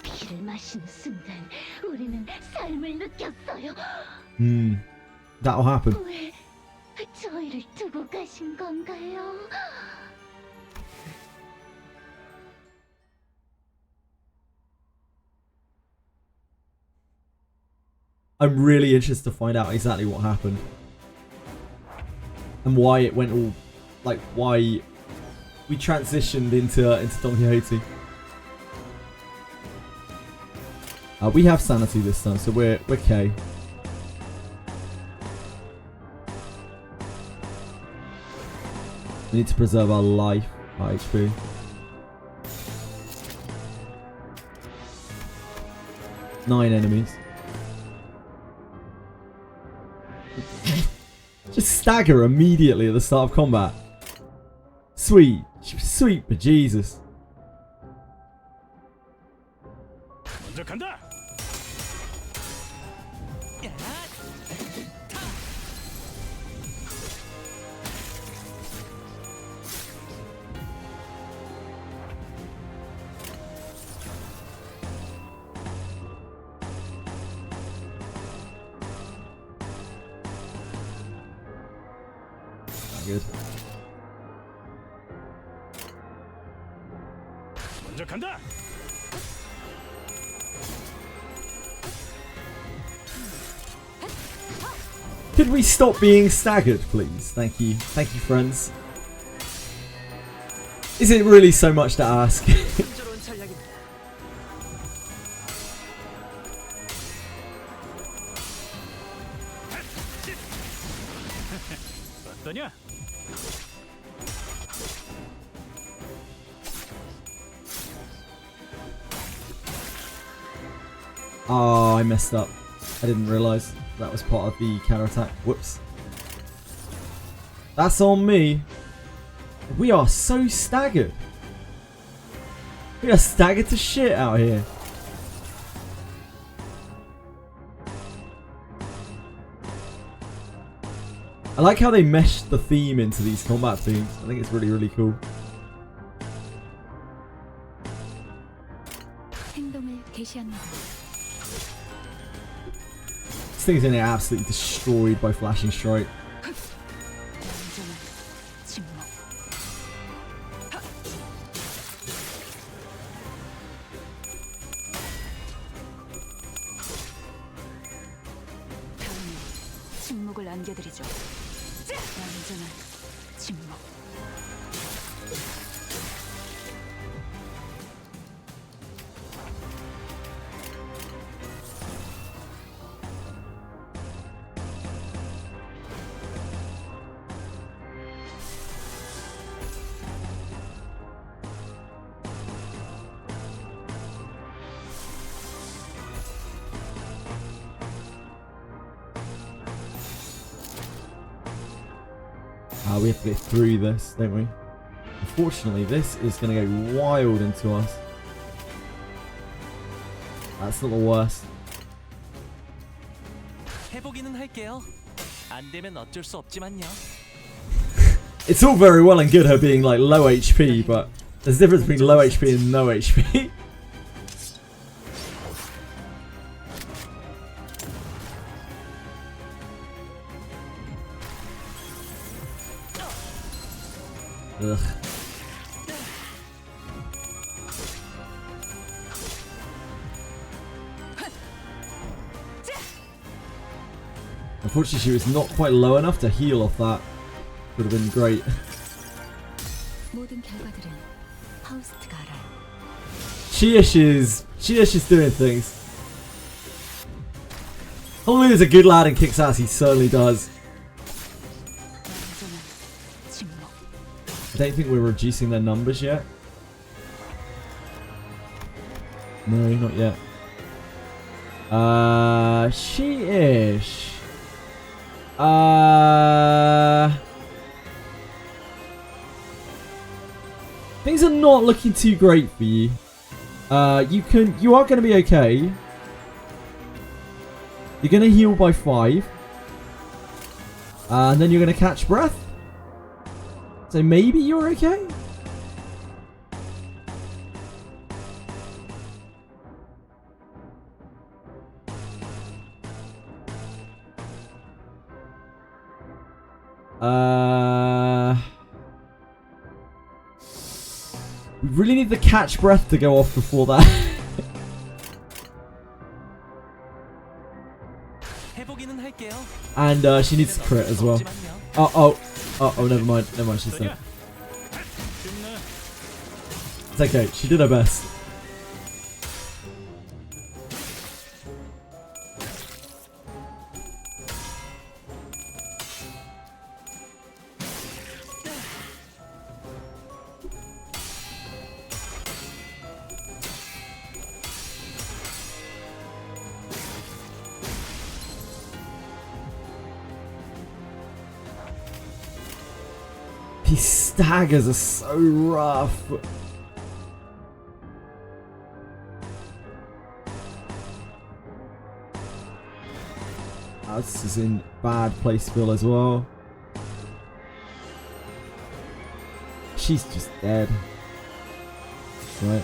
피를 마시는 순간 우리는 삶을 느꼈어요. That'll happen. 왜 저희를 두고 가신 건가요? I'm really interested to find out exactly what happened. And why it went all... Like, why we transitioned into Don Quixote. We have sanity this time, so we're okay. We need to preserve our life, our HP. 9 enemies. Just stagger immediately at the start of combat. Sweet. Sweet bejesus. Good. Could we stop being staggered, please? Thank you. Thank you, friends. Is it really so much to ask? Oh, I messed up. I didn't realise that was part of the counterattack. Whoops. That's on me. We are so staggered. We are staggered to shit out here. I like how they meshed the theme into these combat themes. I think it's really, really cool. This thing's gonna get absolutely destroyed by Flashing Strike. We have to get through this, don't we? Unfortunately, this is going to go wild into us. That's not the worst. It's all very well and good her being like low HP, but there's a difference between low HP and no HP. Ugh. Unfortunately, she was not quite low enough to heal off that. Would have been great. She is doing things. Honglu is a good lad and kicks ass, he certainly does. I don't think we're reducing their numbers yet. No, not yet. She-ish. Things are not looking too great for you. You are going to be okay. You're going to heal by 5. And then you're going to catch breath. So maybe you're okay? We really need the catch breath to go off before that. And she needs to crit as well. Oh, never mind, she's dead. It's okay, she did her best. These staggers are so rough. This is in bad place fill as well. She's just dead. Right.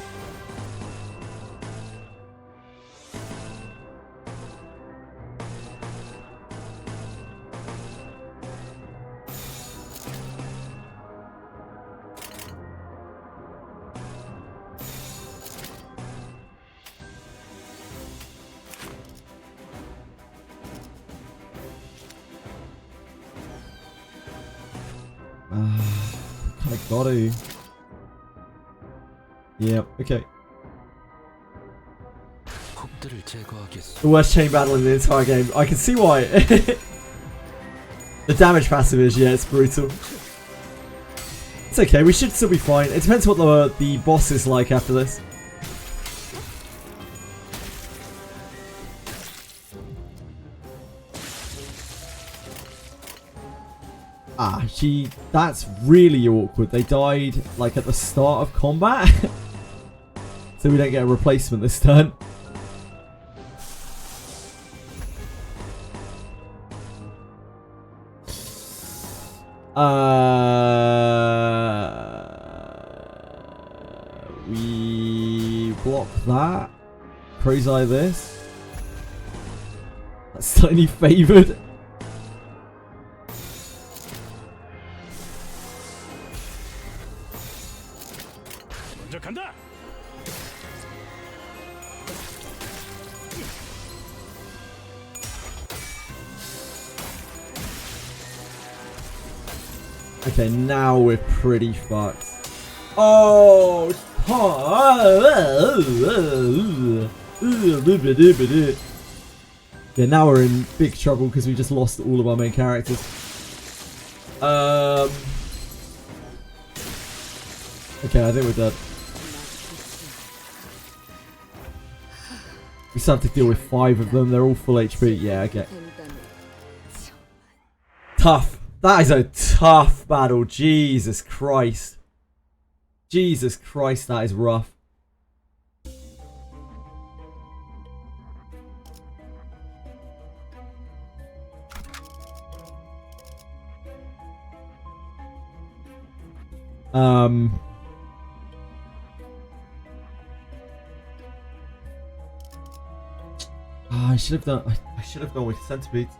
Kinda gotta. Yeah, okay. The worst chain battle in the entire game. I can see why. The damage passive is, yeah, it's brutal. It's okay, we should still be fine. It depends what the boss is like after this. That's really awkward. They died, like, at the start of combat. So we don't get a replacement this turn. We block that. Crazy Eye this. That's slightly favoured. Okay, now we're pretty fucked. Oh! Yeah, now we're in big trouble because we just lost all of our main characters. Okay, I think we're dead. We still have to deal with 5 of them. They're all full HP. Yeah, okay. Tough. That is a tough battle. Jesus Christ. Jesus Christ, that is rough. I should have done. I should have gone with centipedes.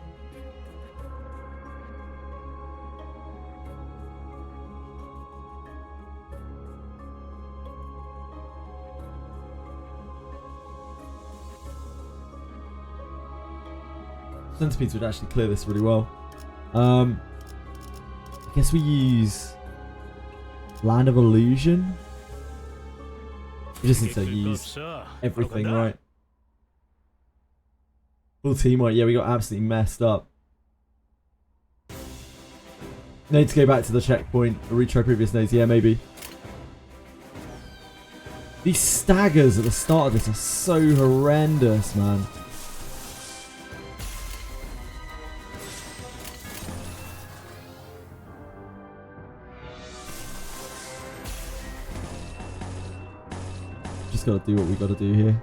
Centipedes would actually clear this really well. I guess we use Land of Illusion. We just need to use everything, right? Full team, right? Yeah, we got absolutely messed up. Need to go back to the checkpoint, retry previous nodes. Yeah, maybe. These staggers at the start of this are so horrendous, man. Just gotta do what we gotta do here.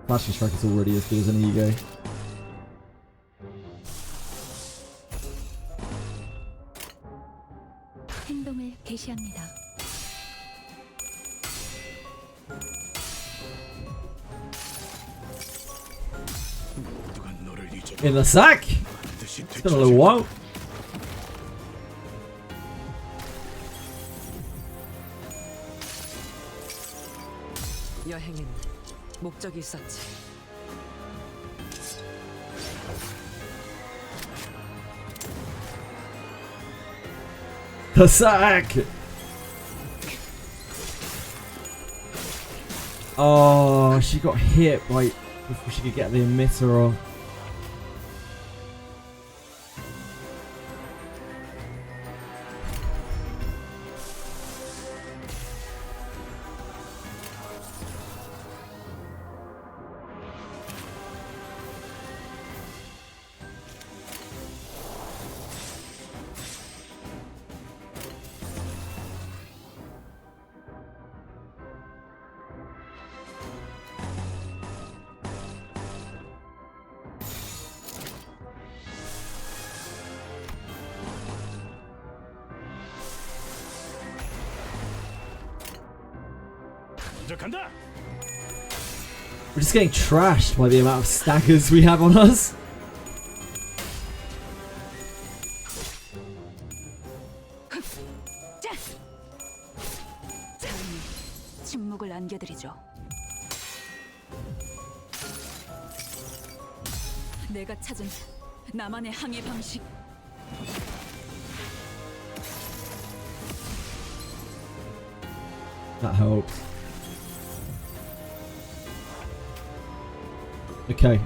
Flashing Strike is already as good as an ego. 행동을 개시합니다. In the sack! It's been a little while. 여행엔 목적이 있었지. The sack! Oh, she got hit right before she could get the emitter off. We're just getting trashed by the amount of staggers we have on us. 침묵을 안겨드리죠. 내가 찾은 나만의 항해 방식. That helps. Okay.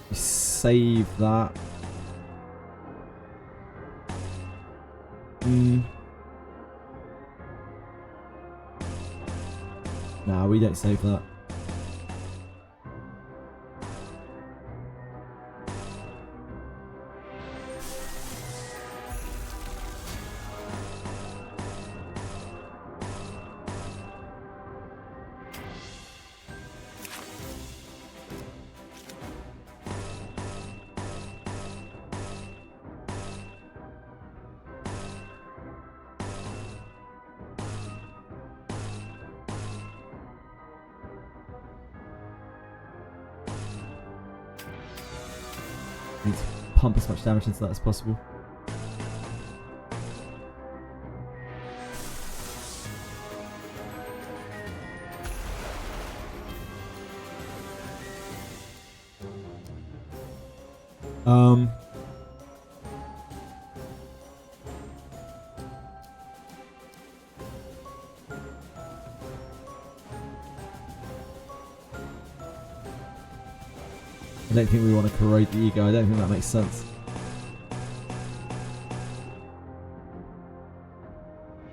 We save that. Nah, we don't save that. Need to pump as much damage into that as possible. I don't think we want to corrode the ego. I don't think that makes sense.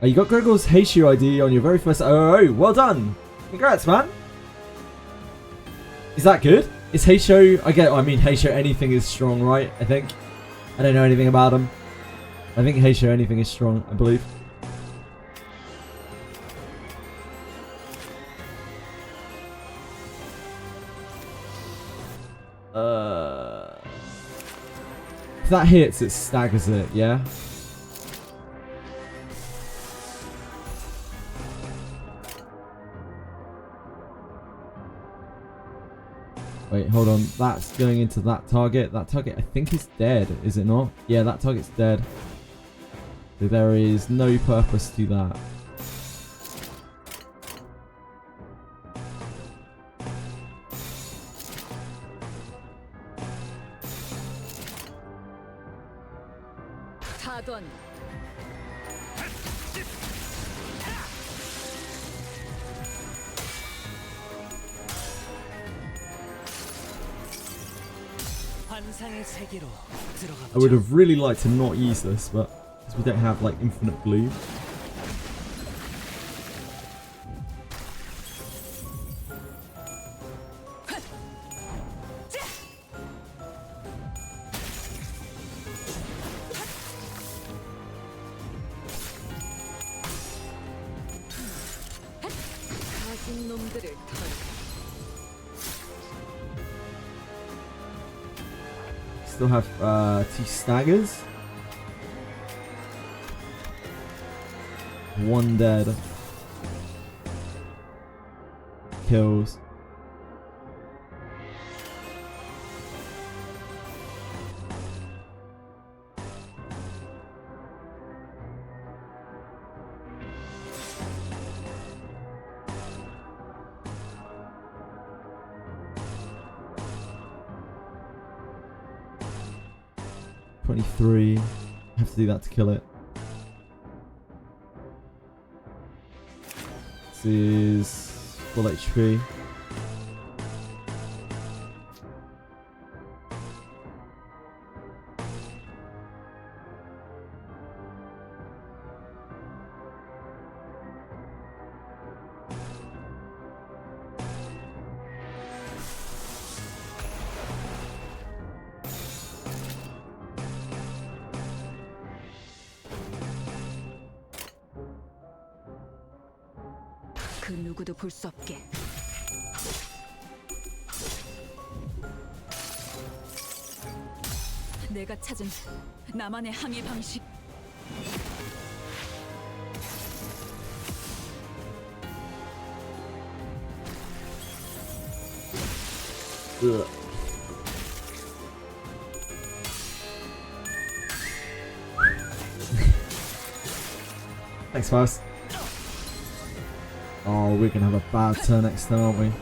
Oh, you got Gregor's Heishu ID on your very first... Oh, well done! Congrats, man! Is that good? Is Heishu... I mean, Heishu anything is strong, right? I think. I don't know anything about him. I think Heishu anything is strong, I believe. If that hits, it staggers it, yeah? Wait, hold on. That's going into that target. That target, I think, is dead, is it not? Yeah, that target's dead. So there is no purpose to that. I would have really liked to not use this, but because we don't have like infinite blue. Still have 2 staggers. 1 dead. Kills. I have to do that to kill it. This is full HP. 그 누구도 볼 수 없게. 내가 찾은 나만의 항해 방식. Ugh. Thanks, Faust. Oh, we're gonna have a bad turn next turn, aren't we?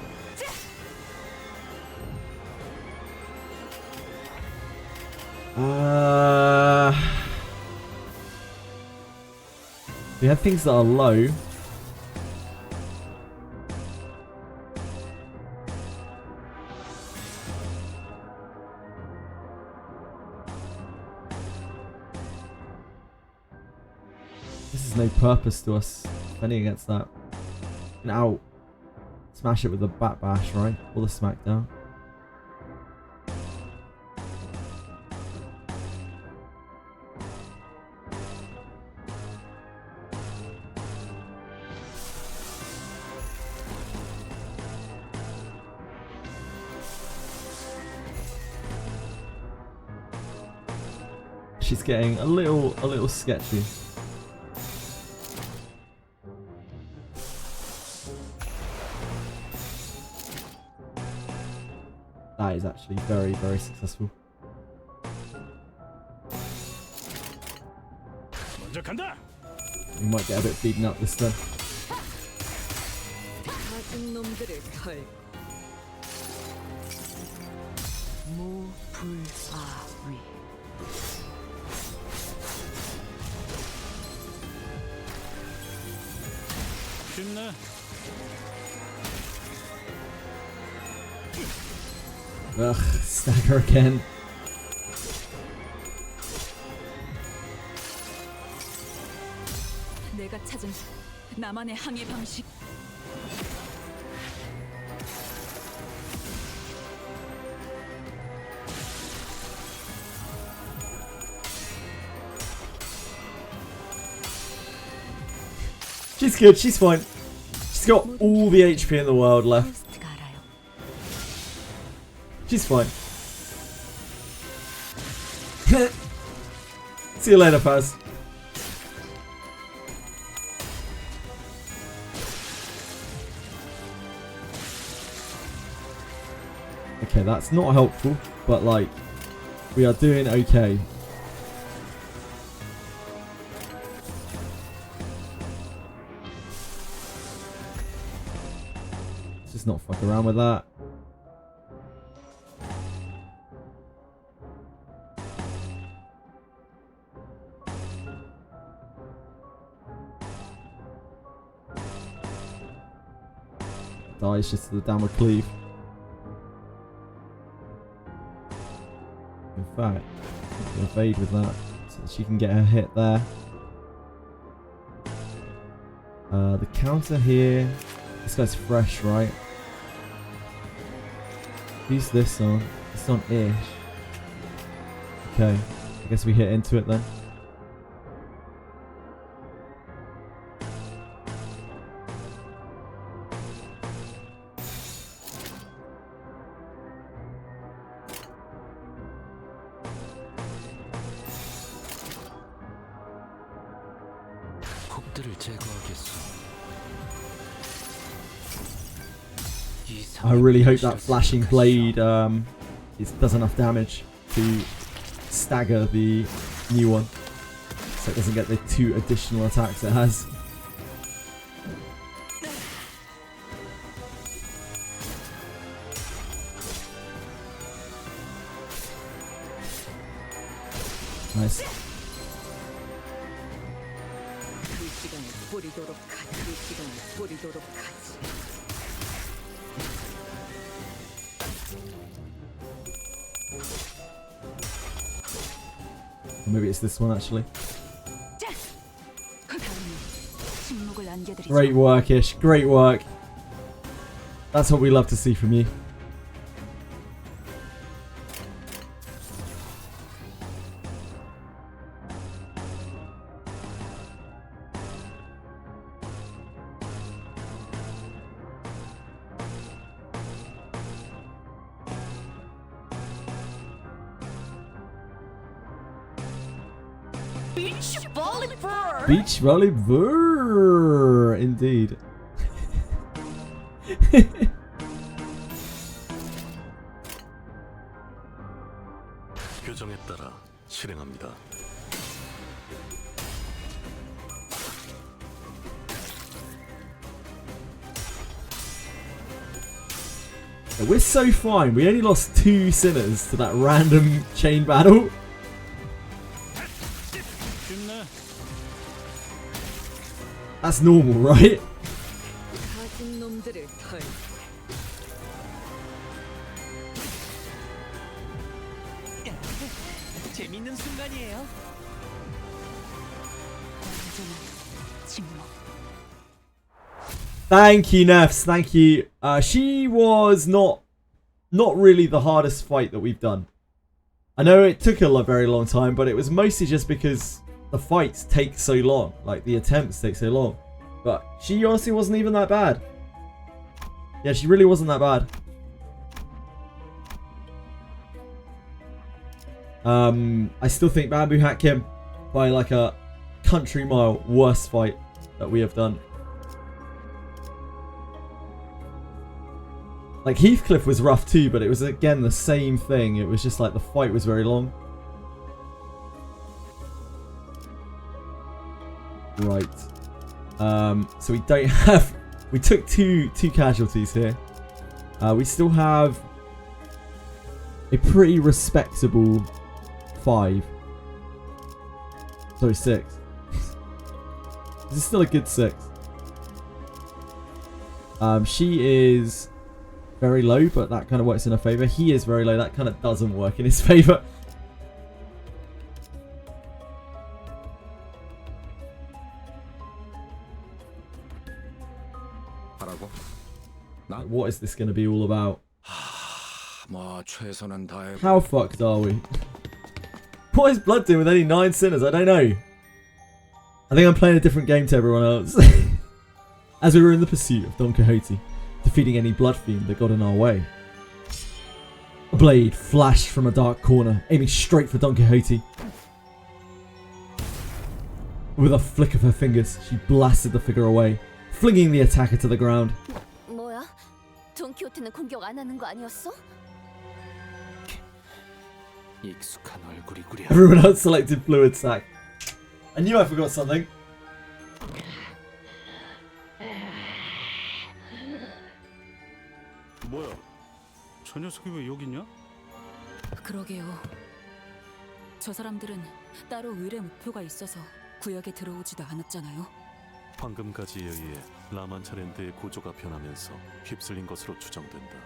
We have things that are low. This is no purpose to us defending against that. Now, smash it with the bat bash, right? Or the smackdown. She's getting a little sketchy. That is actually very, very successful. We might get a bit beaten up this turn. 가진 놈들을 걸. 무불아위. 쉽네. Ugh, stagger again. 내가 찾은 나만의 항해 방식. She's good, she's fine. She's got all the HP in the world left. She's fine. See you later, Faz. Okay, that's not helpful, but like, we are doing okay. Let's just not fuck around with that. Dies just to the downward cleave. In fact, evade with that so that she can get her hit there. The counter here. This guy's fresh, right? Who's this on? It's on Ish. Okay, I guess we hit into it then. I really hope that flashing blade does enough damage to stagger the new one, so it doesn't get the 2 additional attacks it has. Nice. Or maybe it's this one actually. Great work, Ish. Great work. That's what we love to see from you. Beach volleyball. Beach volleyball, indeed. 규정에 따라 실행합니다. We're so fine. We only lost 2 sinners to that random chain battle. That's normal, right? 가진 놈들을 털. 재밌는 순간이에요. Thank you, Nefs. Thank you. She was not really the hardest fight that we've done. I know it took a very long time, but it was mostly just because the fights take so long. Like, the attempts take so long. But she honestly wasn't even that bad. Yeah, she really wasn't that bad. I still think Bamboo Hat Kim by like a country mile worst fight that we have done. Like, Heathcliff was rough too, but it was again the same thing. It was just like the fight was very long. Right. So we don't have... We took two casualties here. We still have a pretty respectable 5. Sorry, 6. This is still a good 6. She is very low, but that kind of works in her favour. He is very low. That kind of doesn't work in his favour. What is this going to be all about? How fucked are we? What is Blood doing with only 9 sinners? I don't know. I think I'm playing a different game to everyone else. As we were in the pursuit of Don Quixote, defeating any blood fiend that got in our way. A blade flashed from a dark corner, aiming straight for Don Quixote. With a flick of her fingers, she blasted the figure away, flinging the attacker to the ground. 뭐야? 돈키호테는 공격 안 하는 거 아니었어? 익숙한 얼굴이구려. Everyone else selected fluid sac. I knew I forgot something. 뭐야? 저 녀석이 왜 여기 있냐? 그러게요. 저 사람들은 따로 의뢰 목표가 있어서 구역에 들어오지도 않았잖아요. 황금가지에 의해 라만차랜드의 구조가 변하면서 휩쓸린 것으로 추정된다.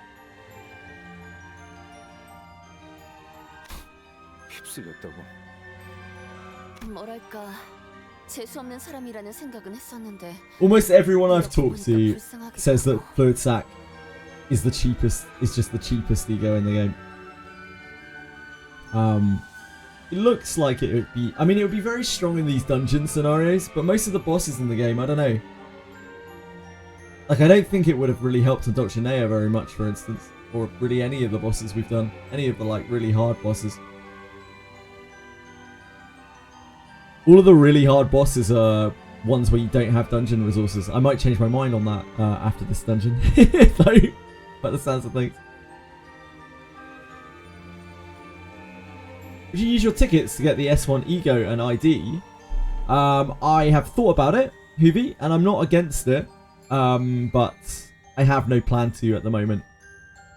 휩쓸렸다고? 뭐랄까 재수 없는 사람이라는 생각은 했었는데. Almost everyone I've talked to says that fluid sac is the cheapest. Is just the cheapest ego in the game. It looks like it would be... I mean, it would be very strong in these dungeon scenarios, but most of the bosses in the game, I don't know. Like, I don't think it would have really helped Indoctrinea very much, for instance. Or really any of the bosses we've done. Any of the, like, really hard bosses. All of the really hard bosses are ones where you don't have dungeon resources. I might change my mind on that after this dungeon. Though, by the sounds of things. If you use your tickets to get the S1 Ego and ID, I have thought about it, Hoovy, and I'm not against it, but I have no plan to at the moment.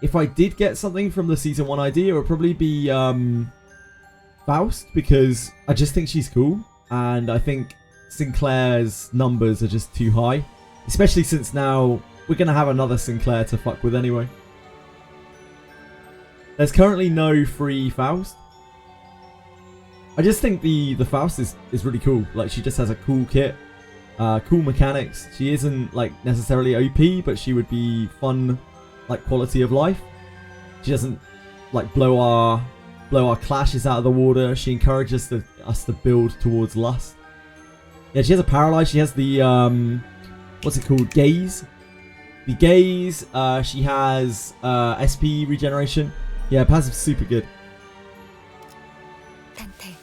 If I did get something from the Season 1 ID, it would probably be Faust, because I just think she's cool, and I think Sinclair's numbers are just too high, especially since now we're going to have another Sinclair to fuck with anyway. There's currently no free Faust. I just think the Faust is really cool. Like, she just has a cool kit, cool mechanics. She isn't like necessarily OP, but she would be fun, like quality of life. She doesn't like blow our clashes out of the water. She encourages us to build towards lust. Yeah, she has a paralyze. She has the what's it called? Gaze. The gaze. She has SP regeneration. Yeah, passive's super good.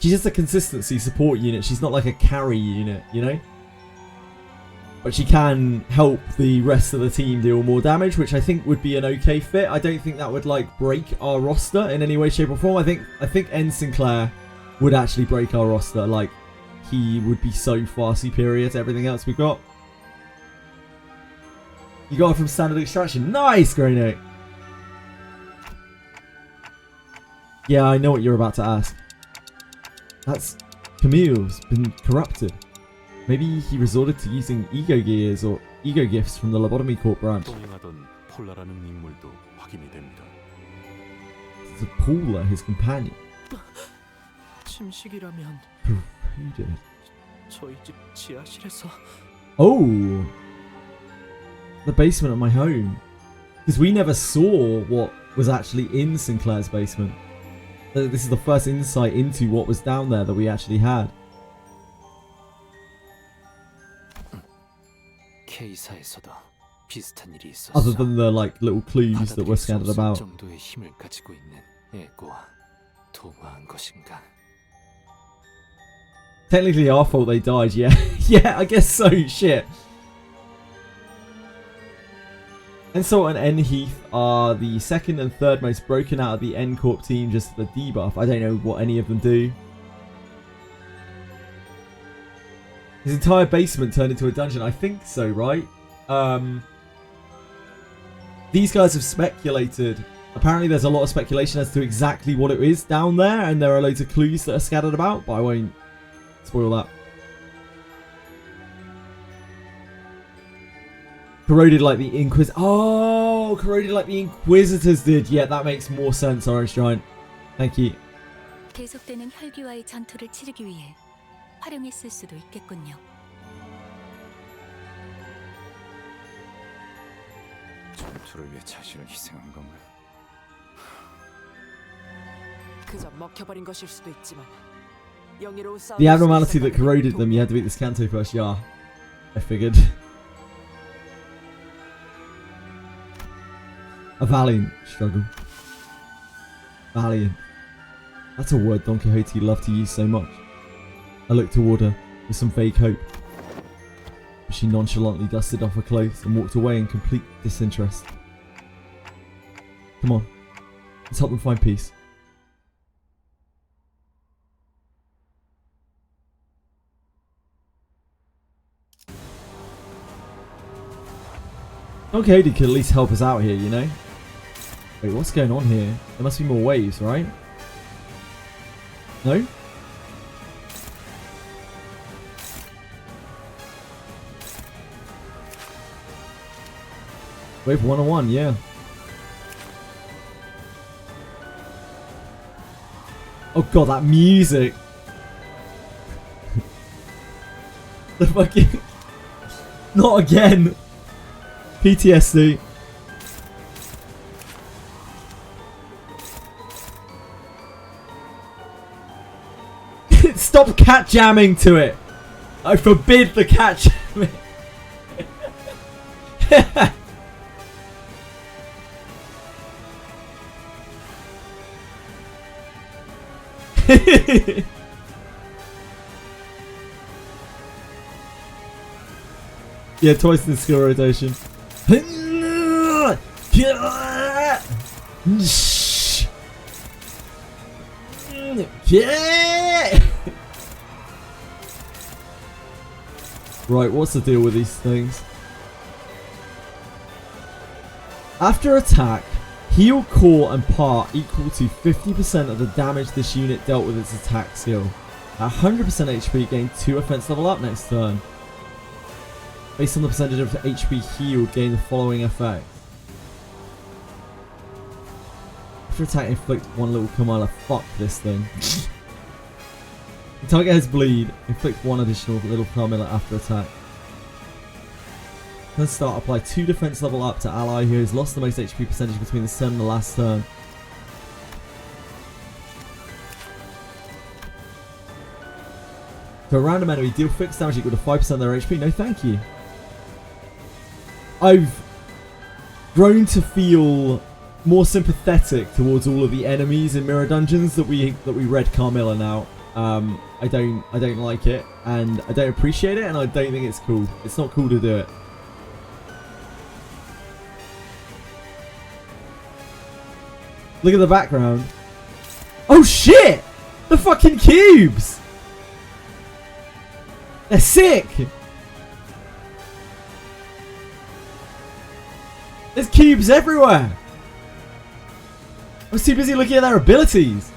She's just a consistency support unit. She's not like a carry unit, you know? But she can help the rest of the team deal more damage, which I think would be an okay fit. I don't think that would like break our roster in any way, shape or form. I think N. Sinclair would actually break our roster. Like, he would be so far superior to everything else we've got. You got it from standard extraction. Nice, Greynote. Yeah, I know what you're about to ask. That's Camille's been corrupted. Maybe he resorted to using ego gears or ego gifts from the Lobotomy Corp branch. 동행하던 폴라라는 인물도 확인이 됩니다. It's a Paula, his companion. 침식이라면 Who did? 저희 집 지하실에서. Oh, the basement of my home. Because we never saw what was actually in Sinclair's basement. This is the first insight into what was down there that we actually had. K사에서도 비슷한 일이 있었어. Other than the like little clues that were scattered about. 정도의 힘을 가지고 있는 에고와 도마한 것인가? Technically our fault they died, yeah. Yeah, I guess so, shit. Ensort and N Heath are the second and third most broken out of the N Corp team, just the debuff. I don't know what any of them do. His entire basement turned into a dungeon. I think so, right? These guys have speculated. Apparently there's a lot of speculation as to exactly what it is down there, and there are loads of clues that are scattered about, but I won't spoil that. Corroded like the Oh, corroded like the Inquisitors did. Yeah, that makes more sense, Orange Giant. Thank you. 계속되는 혈기와의 전투를 치르기 위해 활용했을 수도 있겠군요. 전투를 위해 자신을 희생한 건가? 그저 먹혀버린 것일 수도 있지만 영예로운 싸움. The abnormality that corroded them, you had to beat this Canto first. Yeah, I figured. A valiant struggle. Valiant. That's a word Don Quixote loved to use so much. I looked toward her with some vague hope. But she nonchalantly dusted off her clothes and walked away in complete disinterest. Come on. Let's help them find peace. Don Quixote could at least help us out here, you know? Wait, what's going on here? There must be more waves, right? No? Wave 101, yeah. Oh god, that music! The fucking... Not again! PTSD. Stop cat jamming to it! I forbid the cat jamming! Yeah, twice in the skill rotation. Right, what's the deal with these things? After attack, heal, core, and part equal to 50% of the damage this unit dealt with its attack skill. At 100% HP, gain 2 offense level up next turn. Based on the percentage of HP healed, gain the following effect. After attack, inflict 1 little Kamala. Fuck this thing. The target has bleed. Inflict 1 additional little Kamala after attack. Turn start, apply 2 defense level up to ally who has lost the most HP percentage between this turn and the last turn. To a random enemy, deal fixed damage equal to 5% of their HP. No thank you. I've grown to feel more sympathetic towards all of the enemies in Mirror Dungeons that we read Carmilla now. I don't like it, and I don't appreciate it, and I don't think it's cool. It's not cool to do it. Look at the background. Oh shit! The fucking cubes! They're sick! There's cubes everywhere! I was too busy looking at their abilities.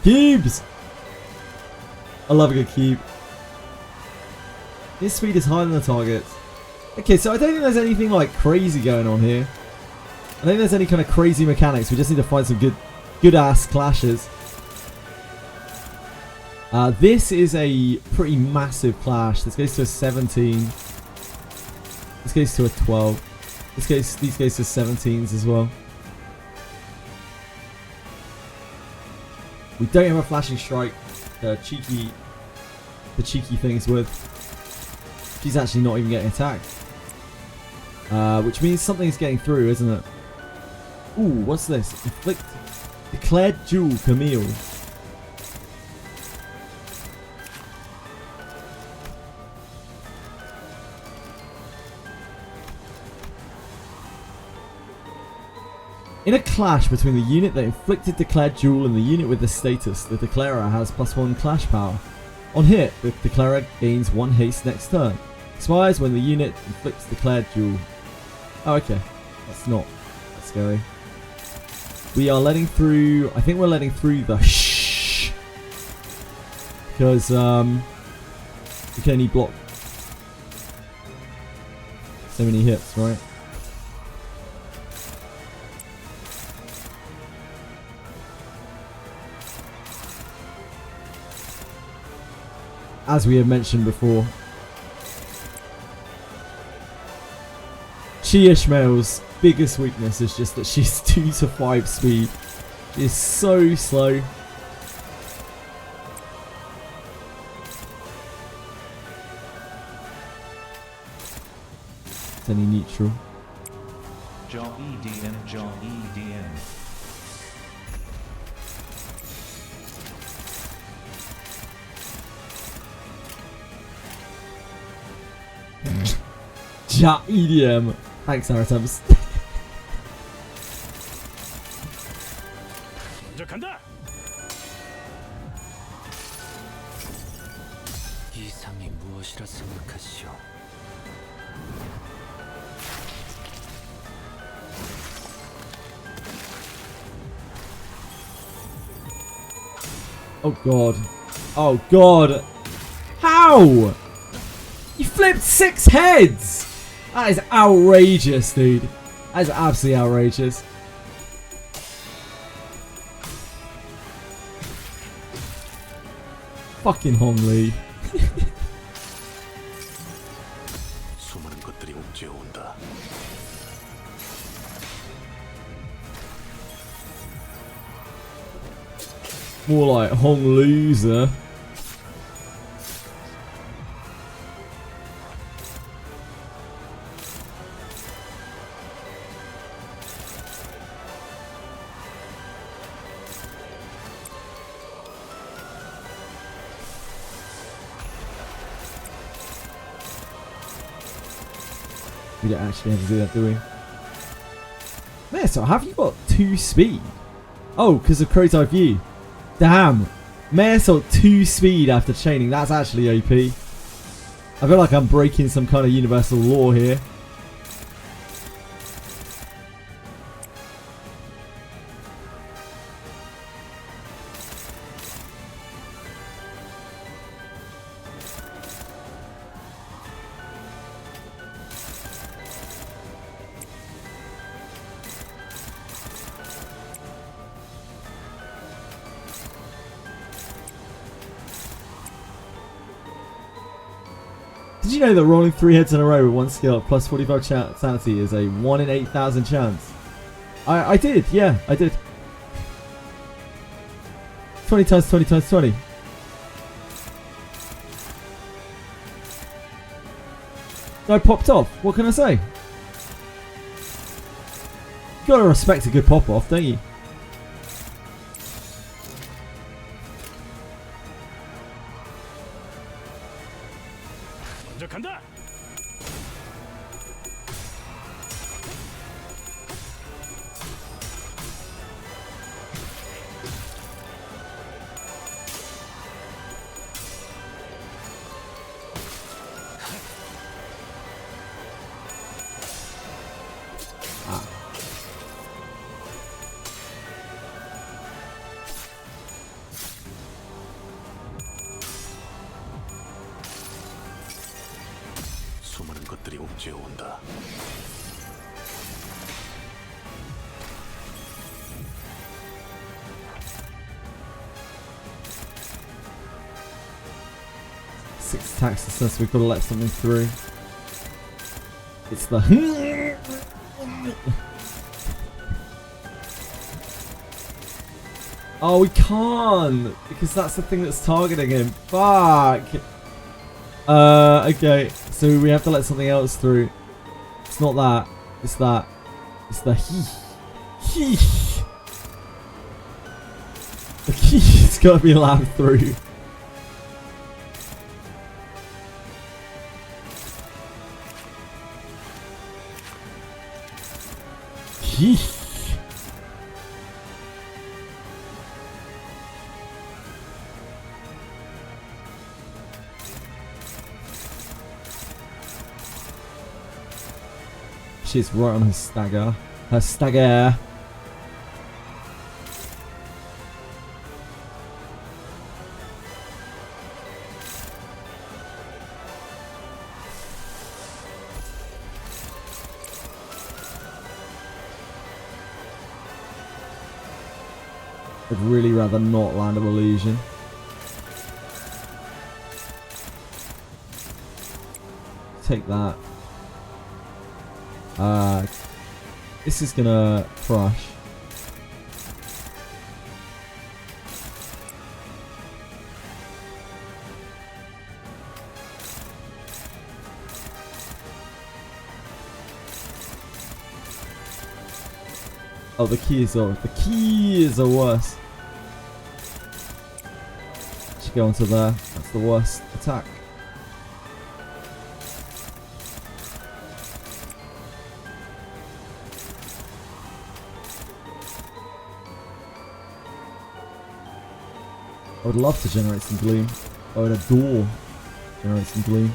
Cubes! I love a good cube. His speed is higher than the target's. Okay, so I don't think there's anything like crazy going on here. I don't think there's any kind of crazy mechanics. We just need to find some good ass clashes. This is a pretty massive clash. This goes to a 17. This goes to a 12. These goes to 17s as well. We don't have a flashing strike. The cheeky things with. She's actually not even getting attacked. Which means something's getting through, isn't it? Ooh, what's this? Inflict Declared Jewel Camille. In a clash between the unit that inflicted Declared Jewel and the unit with the status, the Declarer has +1 clash power. On hit, the Declarer gains 1 haste next turn. Expires when the unit inflicts Declared Jewel. Oh, okay. That's not that scary. We are letting through... I think we're letting through the shh. Because, we can only block so many hits, right? As we have mentioned before, Chi Ishmael's biggest weakness is just that she's 2 to 5 speed. She is so slow. It's any neutral. Jar EDM, Jar EDM. Ja EDM. Thanks, Aratums. 이상이 무엇이라 생각하시오? Oh god. Oh god. How? You flipped 6 heads! That is outrageous, dude. That is absolutely outrageous. Fucking Hong Lee. 수많은 것들이 옥죄어 온다. More like Hong Loser. We don't actually have to do that, do we? There, so have you got 2 speed? Oh, because of Crow's Eye View. Damn. Mayorsault 2 speed after chaining. That's actually OP. I feel like I'm breaking some kind of universal law here. Did you know that rolling 3 heads in a row with 1 skill at plus 45 sanity is a 1 in 8,000 chance? I did, yeah, I did. 20 times 20 times 20. I popped off. What can I say? You gotta respect a good pop off, don't you? 먼저 간다. 수많은 것들이 옥죄어온다. Six attacks since we've got to let something through. It's the oh, we can't because that's the thing that's targeting him. Fuck. Okay, so we have to let something else through. It's not that. It's that. It's the he. The key's got to be allowed through. He. She's right on her stagger. Her stagger. I'd really rather not land an illusion. Take that. This is gonna crush. Oh, the keys are worse. Should go onto there. That's the worst attack. I would love to generate some gloom. I would adore generate some gloom.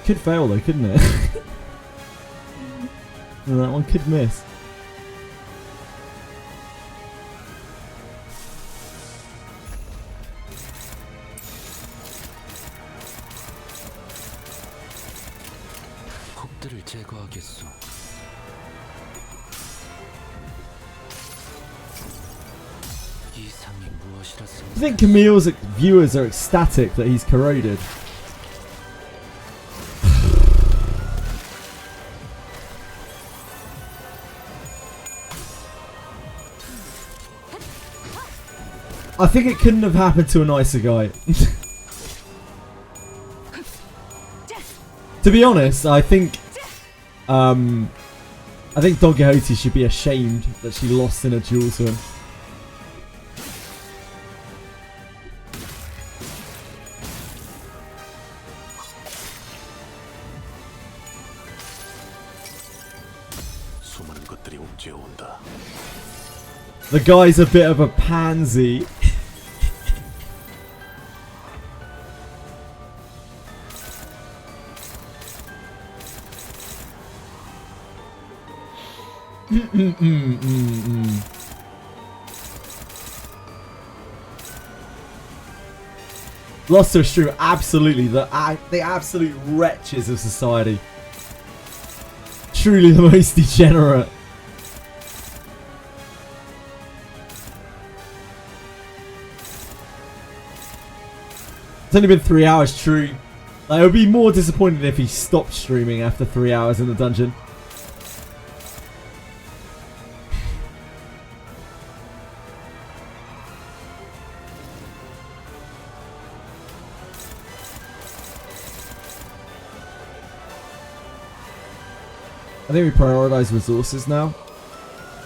Could fail though, couldn't it? No, that one could miss. 곡들을 제거하겠소. 이상이 무엇이라 I think Camille's viewers are ecstatic that he's corroded. I think it couldn't have happened to a nicer guy. To be honest, I think Don Quixote should be ashamed that she lost in a duel to him. 수많은 것들이 옥죄어온다. The guy's a bit of a pansy. Lost to a stream, absolutely. The absolute wretches of society. Truly the most degenerate. It's only been 3 hours, true. I would be more disappointed if he stopped streaming after 3 hours in the dungeon. think we prioritize resources now.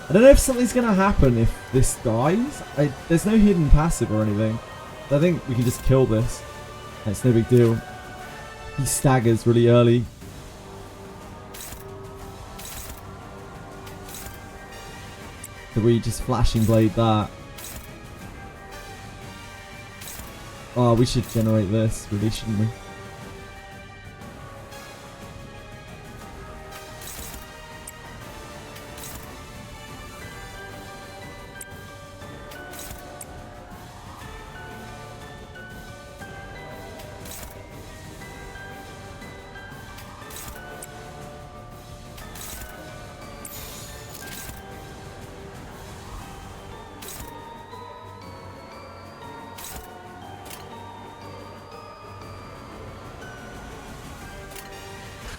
I don't know if something's going to happen if this dies. There's no hidden passive or anything. I think we can just kill this. It's no big deal. He staggers really early. So we just flashing blade that. Oh, we should generate this, really, shouldn't we?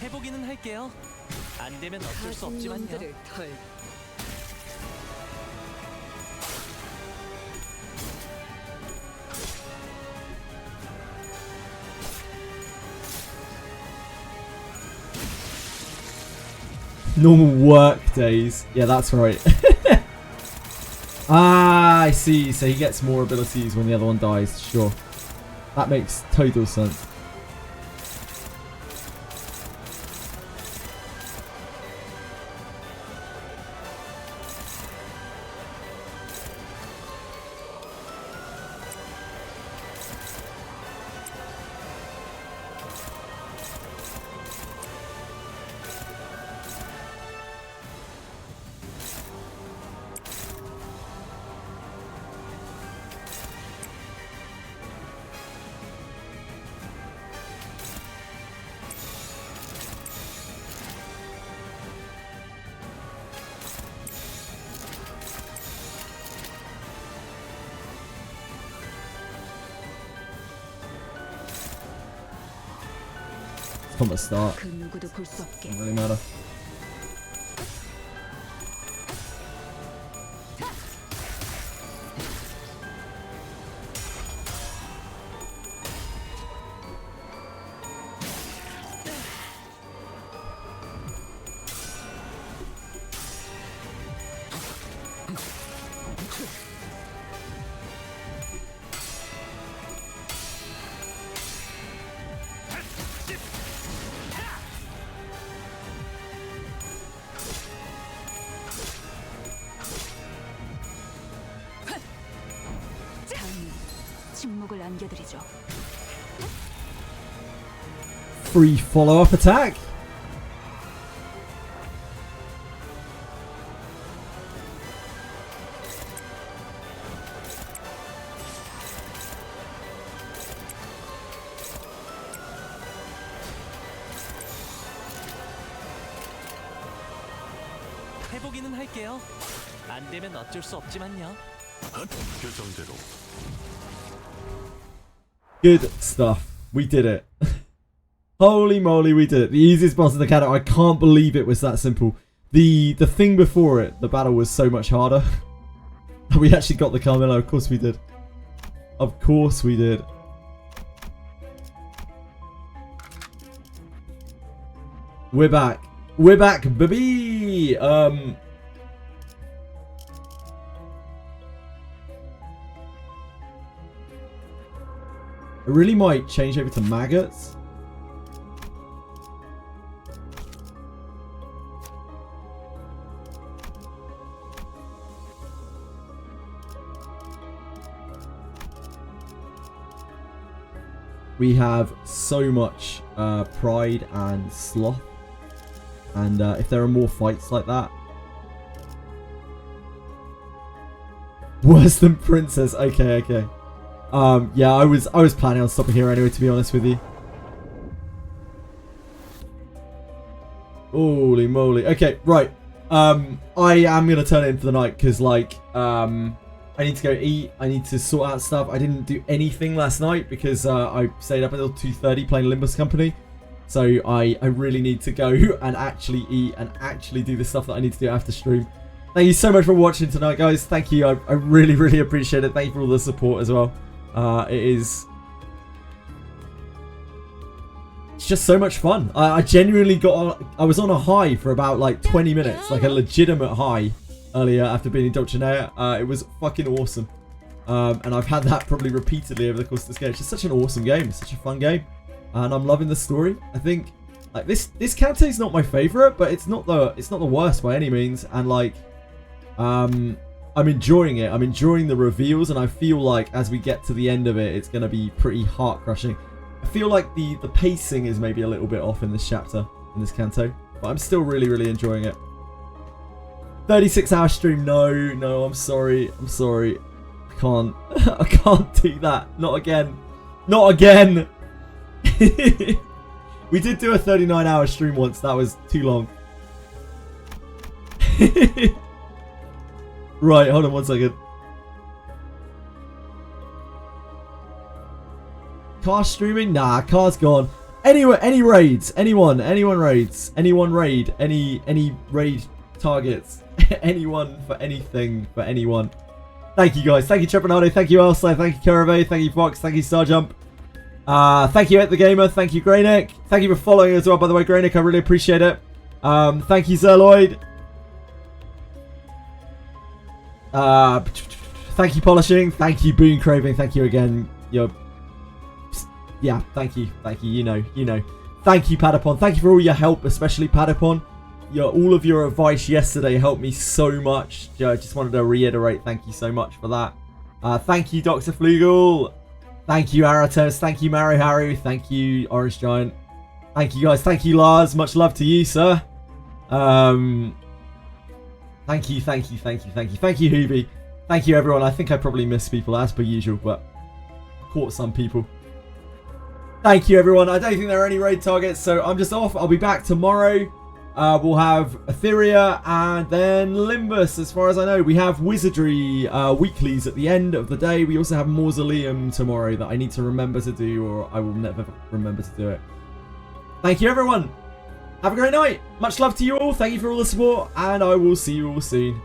해보기는 할게요. 안 되면 어쩔 수 없지만요. 놈들을 털. Normal work days. Yeah, that's right. Ah, I see. So he gets more abilities when the other one dies. Sure. That makes total sense. From the start. Doesn't really matter. 침묵을 안겨드리죠. Free follow-up attack. 해보기는 할게요. 안 되면 어쩔 수 없지만요. 교정대로. Good stuff. We did it. Holy moly, we did it. The easiest boss in the CANTO. I can't believe it was that simple. The thing before it, the battle was so much harder. We actually got the Carmilla. Of course we did. Of course we did. We're back. We're back, baby. I really might change over to maggots. We have so much pride and sloth. And if there are more fights like that. Worse than Princess. Okay, okay. Yeah, I was planning on stopping here anyway, to be honest with you. Holy moly. Okay, right. I am gonna turn it in for the night because, like, I need to go eat. I need to sort out stuff. I didn't do anything last night because I stayed up until 2:30 playing Limbus Company. So I really need to go and actually eat and actually do the stuff that I need to do after stream. Thank you so much for watching tonight, guys. Thank you. I really, really appreciate it. Thank you for all the support as well. It is it's just so much fun. I genuinely I was on a high for about like 20 minutes, like a legitimate high earlier after being indoctrinated. It was fucking awesome. And I've had that probably repeatedly over the course of this game. It's just such an awesome game. It's such a fun game. And I'm loving the story. I think like this CANTO is not my favorite, but it's not the worst by any means. And like I'm enjoying it. I'm enjoying the reveals, and I feel like as we get to the end of it, it's going to be pretty heart-crushing. I feel like the pacing is maybe a little bit off in this chapter, in this CANTO, but I'm still really, really enjoying it. 36-hour stream, no, I'm sorry. I can't do that. Not again. Not again. We did do a 39-hour stream once. That was too long. Right, hold on 1 second. Car streaming? Nah, car's gone. Anyway, any raids? Anyone raids? Anyone raid? Any raid targets? Anyone for anything for anyone? Thank you guys. Thank you Trepanado. Thank you Elsa. Thank you Carave. Thank you Fox. Thank you Starjump. Thank you At the Gamer. Thank you Greynick. Thank you for following as well, by the way, Greynick. I really appreciate it. Thank you Zerloid. Thank you Polishing. Thank you Boon Craving. Thank you again. Yeah, thank you. You know. Thank you Padapon. Thank you for all your help, especially Padapon. All of your advice yesterday helped me so much. I just wanted to reiterate thank you so much for that. Thank you Dr. Flugel. Thank you Aratos. Thank you Mario Harry. Thank you Orange Giant. Thank you guys. Thank you Lars. Much love to you, sir. Thank you Hoobie. Thank you everyone. I think I probably missed people as per usual, but caught some people. Thank you everyone. I don't think there are any raid targets, so I'm just off. I'll be back tomorrow. We'll have Etheria and then Limbus, as far as I know. We have Wizardry weeklies at the end of the day. We also have Mausoleum tomorrow that I need to remember to do, or I will never remember to do it. Thank you everyone. Have a great night. Much love to you all. Thank you for all the support, and I will see you all soon.